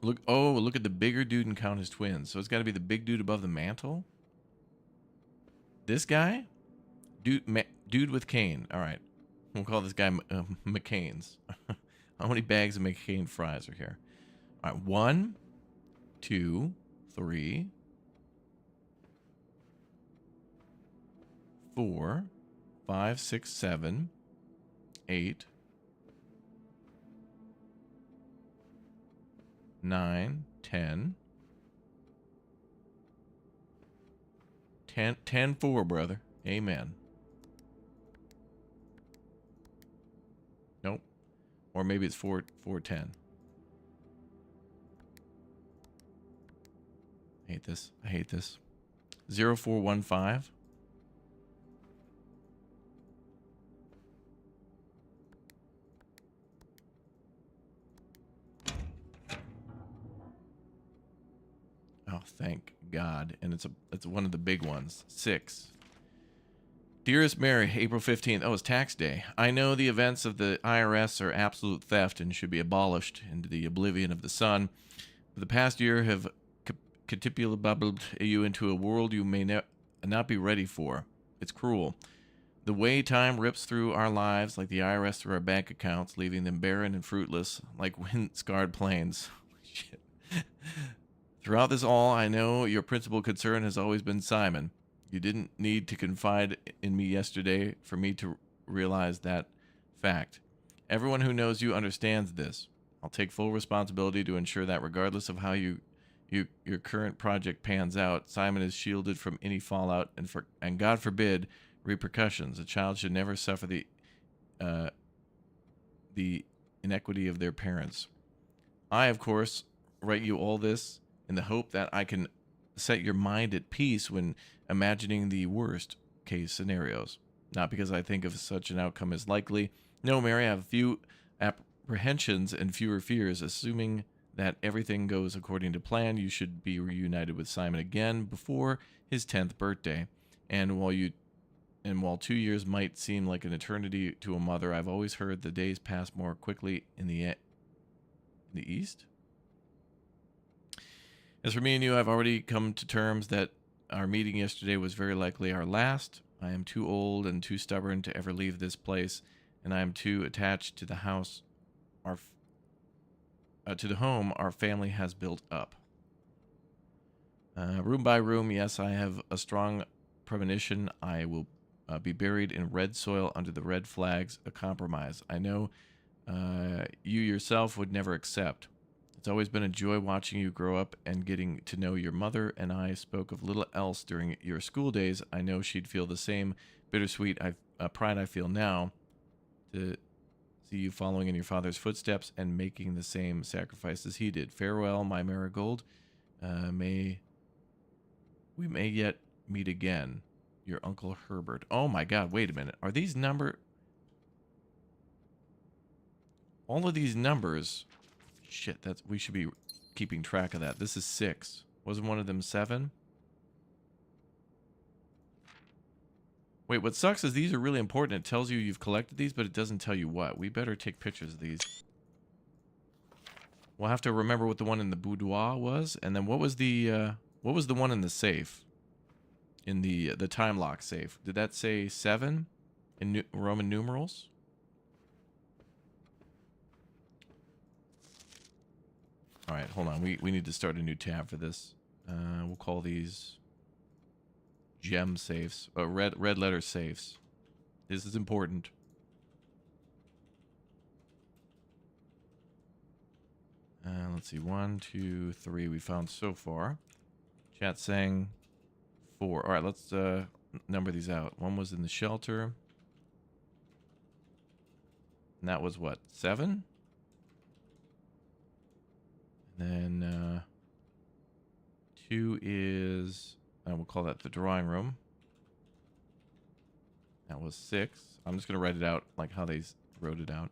[SPEAKER 1] Look, oh, look at the bigger dude and count his twins. So it's got to be the big dude above the mantle. This guy? Dude with cane. All right. We'll call this guy McCain's. How many bags of McCain fries are here? All right. 1, 2, 3, 4, 5, 6, 7, 8, 9, 10. 10-4, brother. Amen. Nope. Or maybe it's 4-10. I hate this. I hate this. 0415. thank God. And it's one of the big ones. 6. Dearest Mary, April 15th. Oh, it's tax day. I know the events of the IRS are absolute theft and should be abolished into the oblivion of the sun. For the past year have catapulted you into a world you may not be ready for. It's cruel. The way time rips through our lives like the IRS through our bank accounts, leaving them barren and fruitless like wind-scarred plains. Shit. Throughout this all, I know your principal concern has always been Simon. You didn't need to confide in me yesterday for me to realize that fact. Everyone who knows you understands this. I'll take full responsibility to ensure that regardless of how your current project pans out, Simon is shielded from any fallout and God forbid repercussions. A child should never suffer the inequity of their parents. I, of course, write you all this in the hope that I can set your mind at peace when imagining the worst case scenarios. Not because I think of such an outcome as likely. No, Mary, I have few apprehensions and fewer fears. Assuming that everything goes according to plan, you should be reunited with Simon again before his 10th birthday. And while 2 years might seem like an eternity to a mother, I've always heard the days pass more quickly in the East. As for me and you, I've already come to terms that our meeting yesterday was very likely our last. I am too old and too stubborn to ever leave this place, and I am too attached to the house, to the home our family has built up. Room by room, yes, I have a strong premonition. I will be buried in red soil under the red flags, a compromise I know you yourself would never accept. It's always been a joy watching you grow up and getting to know your mother, and I spoke of little else during your school days. I know she'd feel the same bittersweet pride I feel now to see you following in your father's footsteps and making the same sacrifices he did. Farewell, my marigold. We may yet meet again. Your Uncle Herbert. Oh my God, wait a minute. Are these all of these numbers... Shit, we should be keeping track of that. This is 6. Wasn't one of them 7? Wait, what sucks is these are really important. It tells you you've collected these, but it doesn't tell you what. We better take pictures of these. We'll have to remember what the one in the boudoir was, and then what was the one in the safe? In the time lock safe. Did that say 7 in Roman numerals? All right, hold on. We need to start a new tab for this. We'll call these gem safes. Red letter safes. This is important. Let's see. 1, 2, 3 we found so far. Chat saying 4. All right, let's number these out. One was in the shelter. And that was what? 7? And then 2 is, we'll call that the drawing room. That was 6. I'm just going to write it out like how they wrote it out.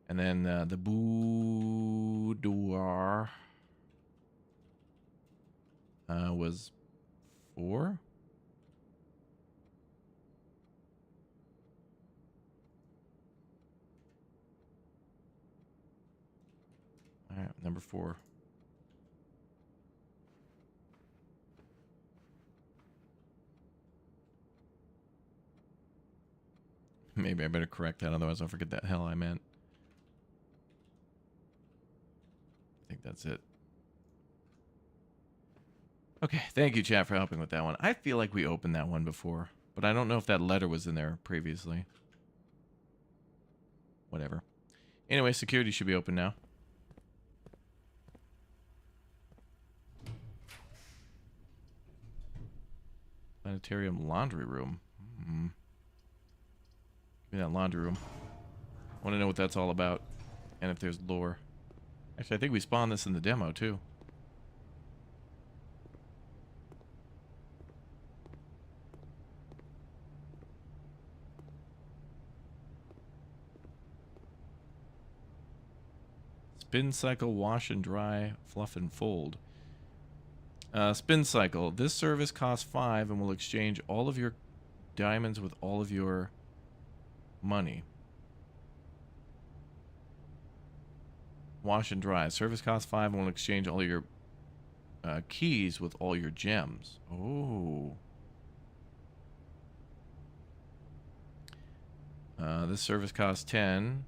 [SPEAKER 1] And then the boudoir was 4. All right, number 4. Maybe I better correct that, otherwise I'll forget the hell I meant. I think that's it. Okay, thank you, chat, for helping with that one. I feel like we opened that one before, but I don't know if that letter was in there previously. Whatever. Anyway, security should be open now. Planetarium laundry room. Give me that laundry room. I want to know what that's all about. And if there's lore. Actually, I think we spawned this in the demo, too. Spin cycle, wash and dry, fluff and fold. Spin cycle. This service costs 5 and will exchange all of your diamonds with all of your money. Wash and dry. Service costs 5 and will exchange all your keys with all your gems. Oh. This service costs 10.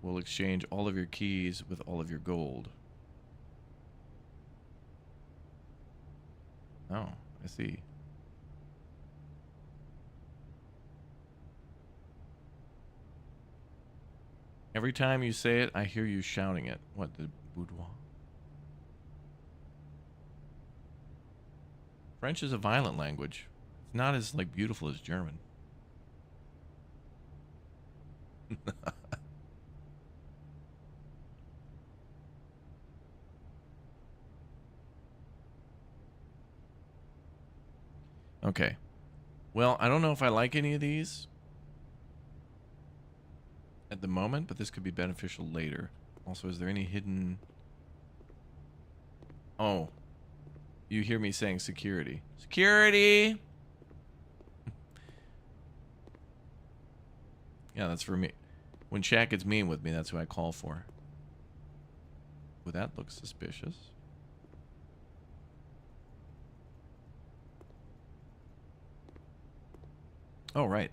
[SPEAKER 1] Will exchange all of your keys with all of your gold. Oh, I see. Every time you say it, I hear you shouting it. What, the boudoir? French is a violent language. It's not as, like, beautiful as German. Okay. Well, I don't know if I like any of these at the moment, but this could be beneficial later. Also, is there any hidden... Oh. You hear me saying security. Security! Yeah, that's for me. When chat gets mean with me, that's who I call for. Well, that looks suspicious. Oh, right.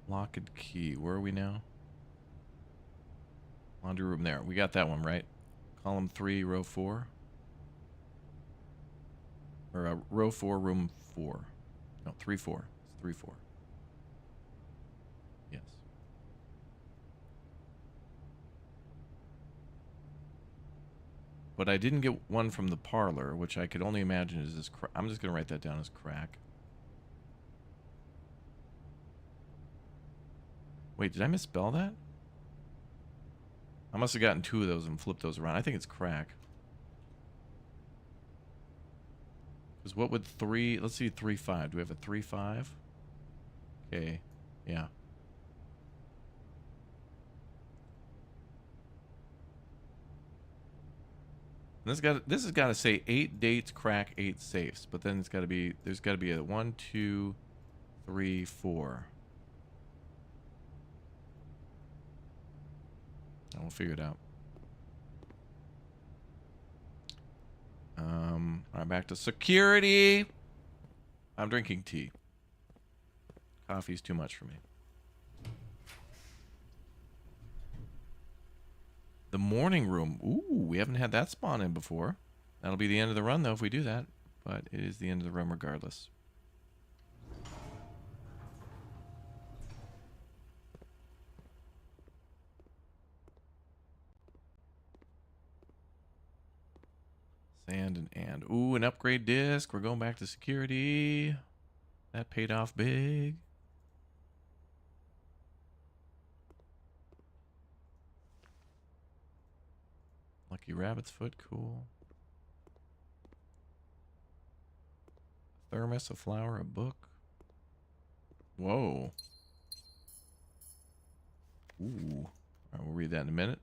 [SPEAKER 1] Lock and key. Where are we now? Laundry room there. We got that one, right? Column 3, row 4. Or row 4, room 4. No, 3, 4. It's 3, 4. Yes. But I didn't get one from the parlor, which I could only imagine is this. I'm just going to write that down as crack. Wait, did I misspell that? I must have gotten 2 of those and flipped those around. I think it's crack. Because what would 3... Let's see, 3-5. Do we have a 3-5? Okay. Yeah. This has got to say 8 dates, crack, 8 safes. But then it's got to be... There's got to be a 1, 2, 3, 4. We'll figure it out. All right, back to security. I'm drinking tea. Coffee's too much for me. The morning room. Ooh, we haven't had that spawn in before. That'll be the end of the run, though, if we do that. But it is the end of the run regardless. Sand and. Ooh, an upgrade disc. We're going back to security. That paid off big. Lucky rabbit's foot. Cool. Thermos, a flower, a book. Whoa. Ooh. All right, we'll read that in a minute.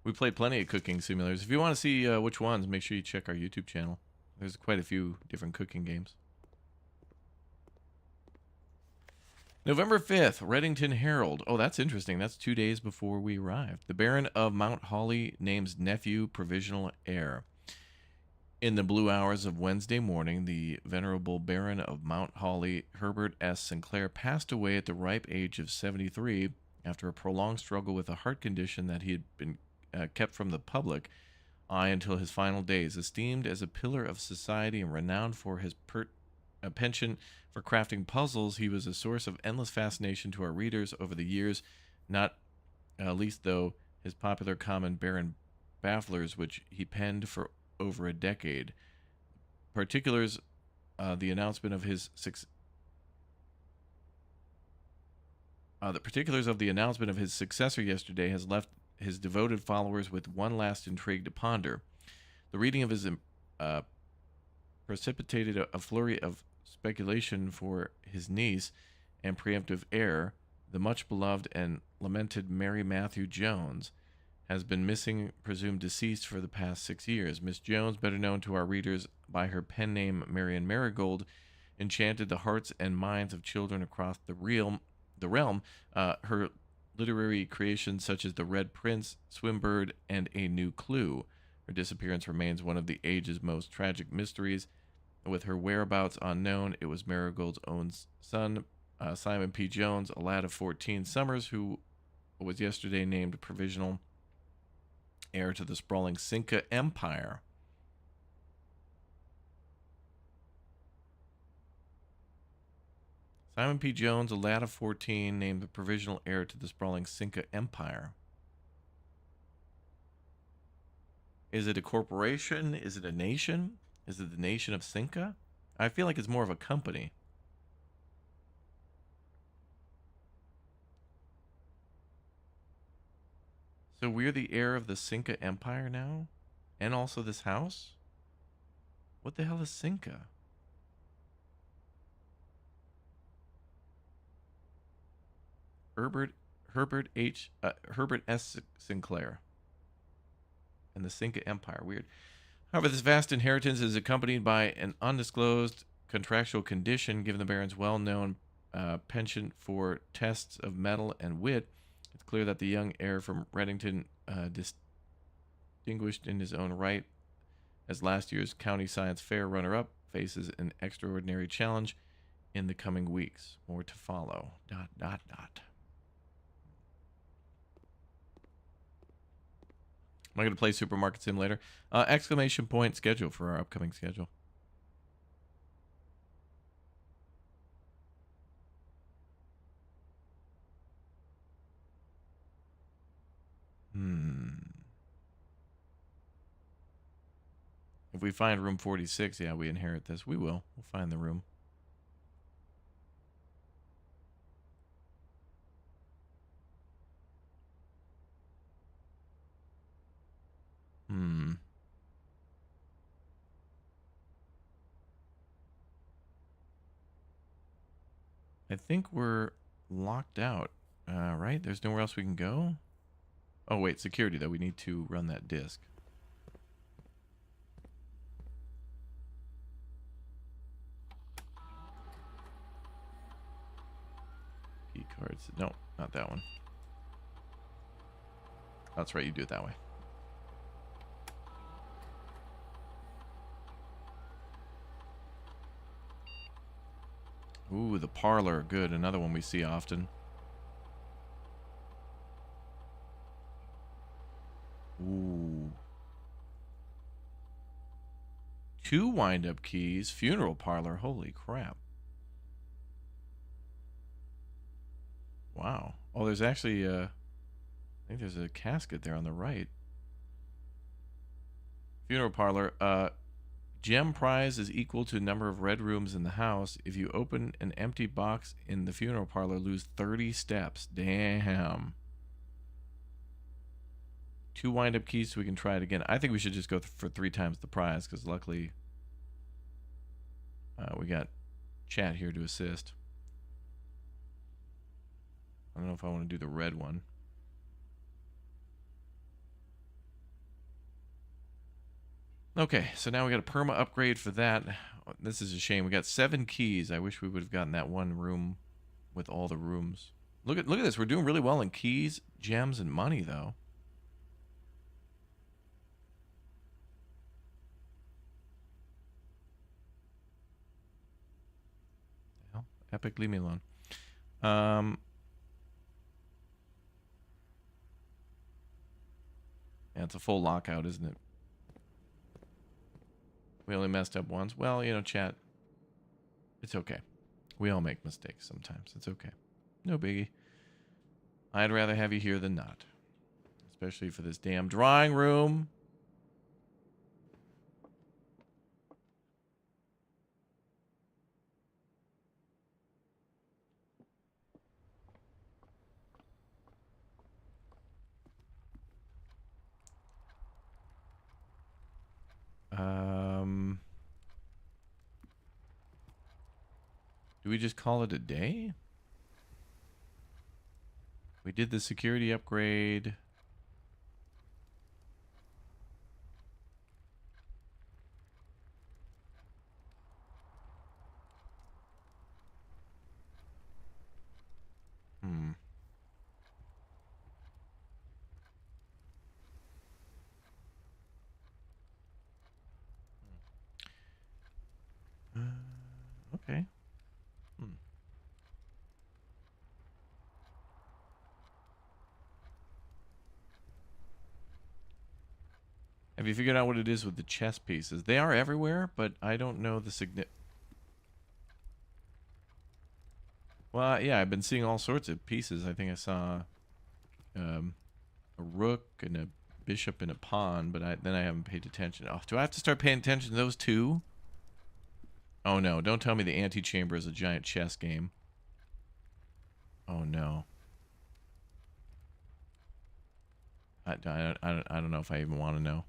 [SPEAKER 1] We played plenty of cooking simulators. If you want to see which ones, make sure you check our YouTube channel. There's quite a few different cooking games. November 5th, Reddington Herald. Oh, that's interesting. That's 2 days before we arrived. The Baron of Mount Holly names nephew provisional heir. In the blue hours of Wednesday morning, the venerable Baron of Mount Holly, Herbert S. Sinclair, passed away at the ripe age of 73 after a prolonged struggle with a heart condition that he had been kept from the public eye until his final days. Esteemed as a pillar of society and renowned for his penchant for crafting puzzles, he was a source of endless fascination to our readers over the years, not least though his popular common Baron Bafflers, which he penned for over a decade. The announcement of his the particulars of the announcement of his successor yesterday has left his devoted followers with one last intrigue to ponder. The reading of his precipitated a flurry of speculation for his niece and preemptive heir, the much beloved and lamented Mary Matthew Jones, has been missing, presumed deceased, for the past 6 years. Miss Jones, better known to our readers by her pen name Marian Marigold, enchanted the hearts and minds of children across the realm. Her literary creations such as The Red Prince, Swimbird, and A New Clue. Her disappearance remains one of the age's most tragic mysteries. With her whereabouts unknown, it was Marigold's own son, Simon P. Jones, a lad of 14 summers, who was yesterday named provisional heir to the sprawling Cinca Empire. Simon P. Jones, a lad of 14, named the provisional heir to the sprawling Cinca Empire. Is it a corporation? Is it a nation? Is it the nation of Cinca? I feel like it's more of a company. So we're the heir of the Cinca Empire now? And also this house? What the hell is Cinca? Herbert S. Sinclair and the Cinca Empire. Weird. However, this vast inheritance is accompanied by an undisclosed contractual condition. Given the Baron's well-known penchant for tests of mettle and wit, it's clear that the young heir from Reddington, distinguished in his own right as last year's County Science Fair runner-up, faces an extraordinary challenge in the coming weeks. More to follow. ... Am I going to play Supermarket Simulator? Exclamation point schedule for our upcoming schedule. If we find room 46, yeah, we inherit this. We will. We'll find the room. I think we're locked out, right? There's nowhere else we can go? Oh, wait, security, though. We need to run that disk. Key cards. No, not that one. That's right, you do it that way. Ooh, the parlor. Good. Another one we see often. Ooh. 2 wind-up keys. Funeral parlor. Holy crap. Wow. Oh, there's actually, I think there's a casket there on the right. Funeral parlor. Gem prize is equal to number of red rooms in the house. If you open an empty box in the funeral parlor, lose 30 steps. Damn. 2 wind-up keys so we can try it again. I think we should just go for 3 times the prize, because luckily we got chat here to assist. I don't know if I want to do the red one. Okay, so now we got a perma upgrade for that. This is a shame. We got 7 keys. I wish we would have gotten that one room with all the rooms. Look at this. We're doing really well in keys, gems, and money, though. Hell, Epic, leave me alone. Yeah, it's a full lockout, isn't it? We only messed up once. Well, you know, chat, it's okay. We all make mistakes sometimes. It's okay. No biggie. I'd rather have you here than not. Especially for this damn drawing room. Do we just call it a day? We did the security upgrade. Hmm. Okay. Hmm. Have you figured out what it is with the chess pieces? They are everywhere, but I don't know the Well, yeah, I've been seeing all sorts of pieces. I think I saw a rook and a bishop and a pawn, but then I haven't paid attention. Oh, do I have to start paying attention to those too? Oh no, don't tell me the antechamber is a giant chess game. Oh no. I don't know if I even want to know.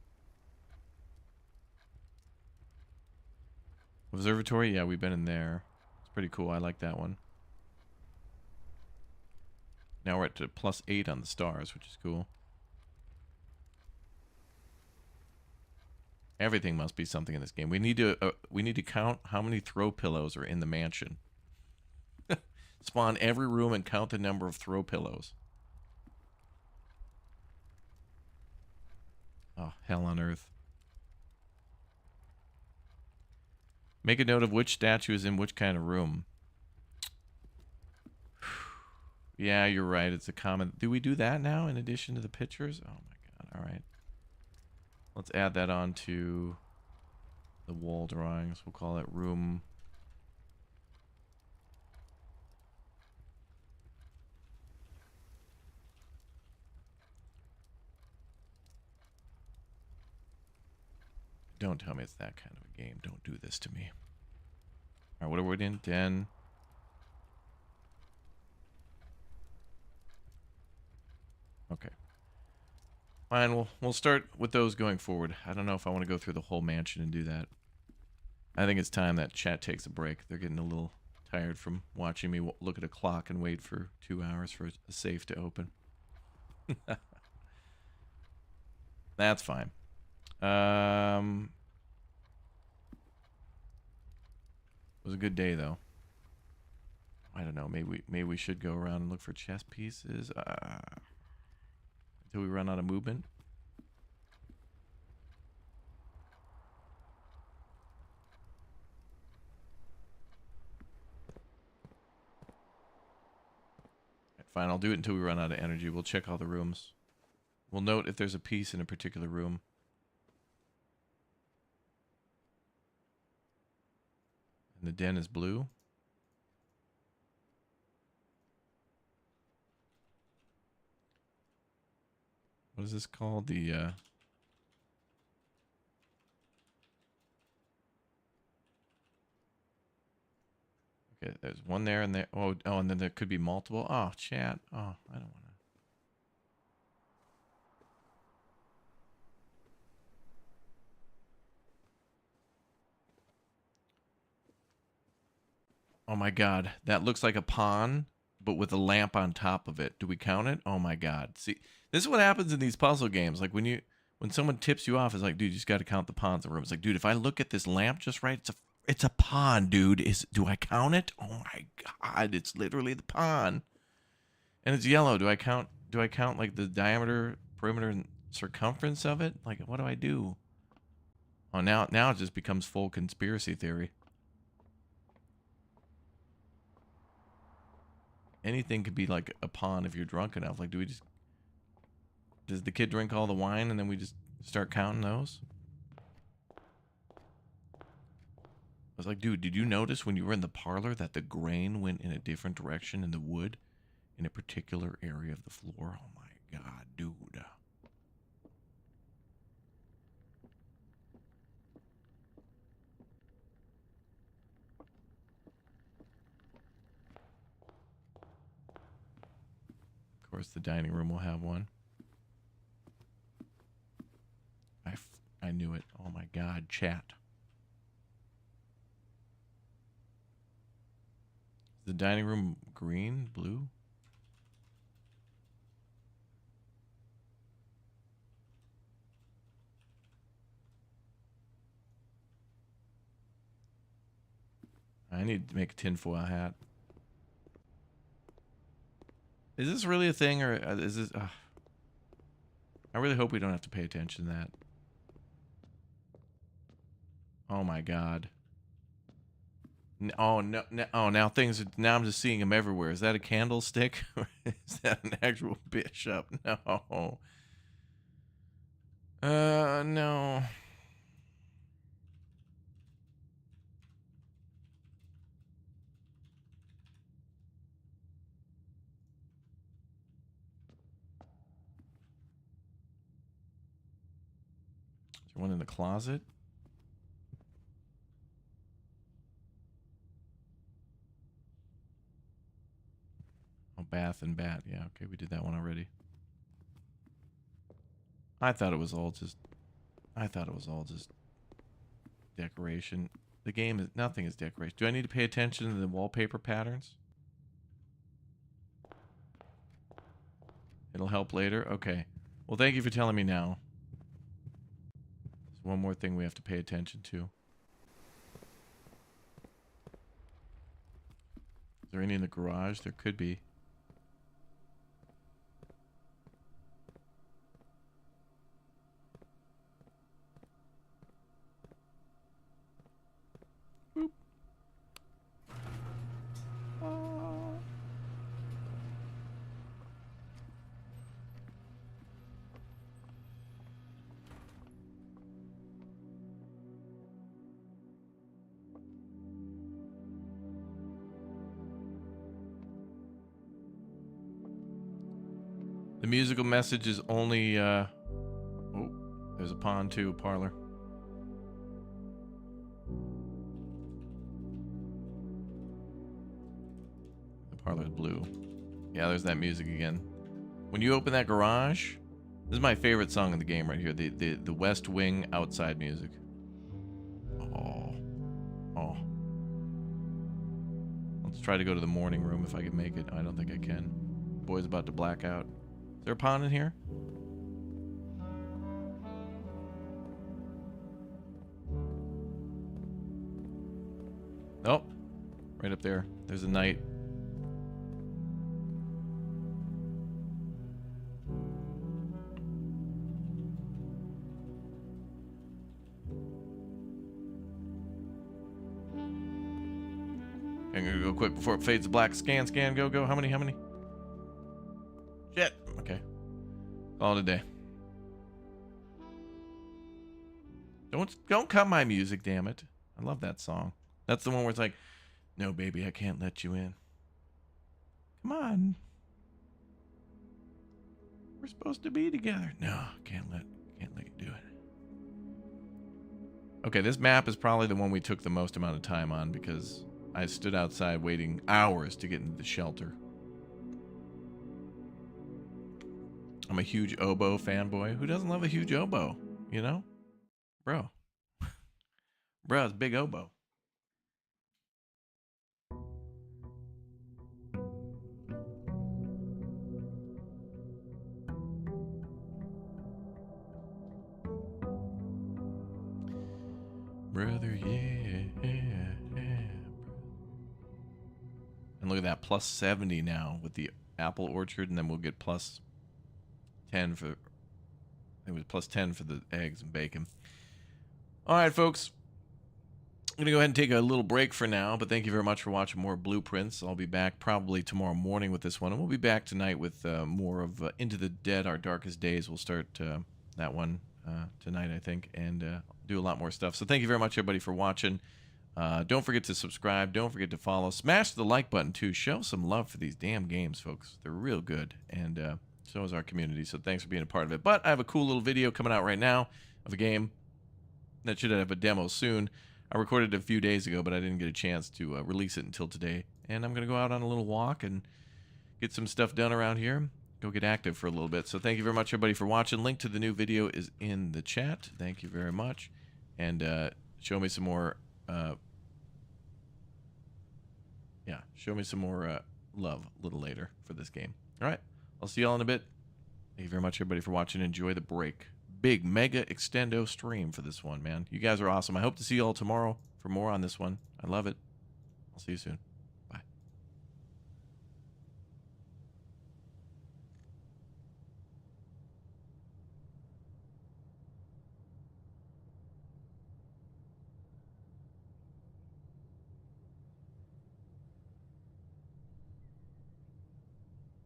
[SPEAKER 1] Observatory? Yeah, we've been in there. It's pretty cool. I like that one. Now we're at to +8 on the stars, which is cool. Everything must be something in this game. We need to count how many throw pillows are in the mansion. Spawn every room and count the number of throw pillows. Oh, hell on earth. Make a note of which statue is in which kind of room. Yeah, you're right. It's a common. Do we do that now in addition to the pictures? Oh my god. All right. Let's add that on to the wall drawings. We'll call it room. Don't tell me it's that kind of a game. Don't do this to me. All right, what are we in? Den. Okay. Fine, we'll start with those going forward. I don't know if I want to go through the whole mansion and do that. I think it's time that chat takes a break. They're getting a little tired from watching me look at a clock and wait for 2 hours for a safe to open. That's fine. It was a good day though. I don't know. Maybe we should go around and look for chess pieces until we run out of movement. Fine, I'll do it until we run out of energy. We'll check all the rooms. We'll note if there's a piece in a particular room. And the den is blue. What is this called? The okay, there's one there and there. Oh, and then there could be multiple. Oh, chat. Oh, I don't want to. Oh my god, that looks like a pawn, but with a lamp on top of it. Do we count it? Oh my god. See, this is what happens in these puzzle games. Like when someone tips you off, it's like, dude, you just got to count the pawns in the room. It's like, dude, if I look at this lamp just right, it's a pawn, dude. Do I count it? Oh my god, it's literally the pawn. And it's yellow. Do I count like the diameter, perimeter, and circumference of it? Like what do I do? Oh, now it just becomes full conspiracy theory. Anything could be like a pawn if you're drunk enough. Like, does the kid drink all the wine and then we just start counting those? I was like, dude, did you notice when you were in the parlor that the grain went in a different direction in the wood in a particular area of the floor? Oh my god, dude. Of course, the dining room will have one. I knew it. Oh my god, chat. The dining room green, blue? I need to make a tinfoil hat. Is this really a thing, or is this... I really hope we don't have to pay attention to that. Oh my god. Oh no, no! Oh, now things. Now I'm just seeing them everywhere. Is that a candlestick, or is that an actual bishop? No. No. Is there one in the closet? Oh, bath and bat. Yeah, okay, we did that one already. I thought it was all just decoration. The game is nothing is decoration. Do I need to pay attention to the wallpaper patterns? It'll help later. Okay. Well, thank you for telling me now. There's one more thing we have to pay attention to. Is there any in the garage? There could be. Boop. The musical message is only, oh, there's a pond too, parlor. The parlor's blue. Yeah, there's that music again. When you open that garage, this is my favorite song in the game right here. The West Wing outside music. Oh. Oh. Let's try to go to the morning room if I can make it. I don't think I can. Boy's about to black out. Is there a pond in here? Oh, right up there. There's a knight. I'm gonna go quick before it fades to black. Scan, scan, go, go. How many? How many? Shit. Okay. Call it a day. Don't cut my music, damn it. I love that song. That's the one where it's like, no, baby, I can't let you in. Come on. We're supposed to be together. No, can't let you do it. Okay, this map is probably the one we took the most amount of time on because I stood outside waiting hours to get into the shelter. I'm a huge oboe fanboy. Who doesn't love a huge oboe? You know? Bro. Bro, it's big oboe. Brother, yeah. And look at that, plus 70 now with the apple orchard, and then we'll get plus 10 for... It was plus 10 for the eggs and bacon. Alright, folks. I'm going to go ahead and take a little break for now, but thank you very much for watching more Blueprints. I'll be back probably tomorrow morning with this one, and we'll be back tonight with more of Into the Dead, Our Darkest Days. We'll start that one tonight, I think, and do a lot more stuff. So thank you very much, everybody, for watching. Don't forget to subscribe. Don't forget to follow. Smash the like button, too. Show some love for these damn games, folks. They're real good, and so is our community, so thanks for being a part of it. But I have a cool little video coming out right now of a game that should have a demo soon. I recorded it a few days ago, but I didn't get a chance to release it until today. And I'm going to go out on a little walk and get some stuff done around here. Go get active for a little bit. So thank you very much, everybody, for watching. Link to the new video is in the chat. Thank you very much. And show me some more... yeah, yeah, show me some more love a little later for this game. All right, I'll see y'all in a bit. Thank you very much, everybody, for watching. Enjoy the break. Big mega extendo stream for this one, man. You guys are awesome. I hope to see y'all tomorrow for more on this one. I love it. I'll see you soon.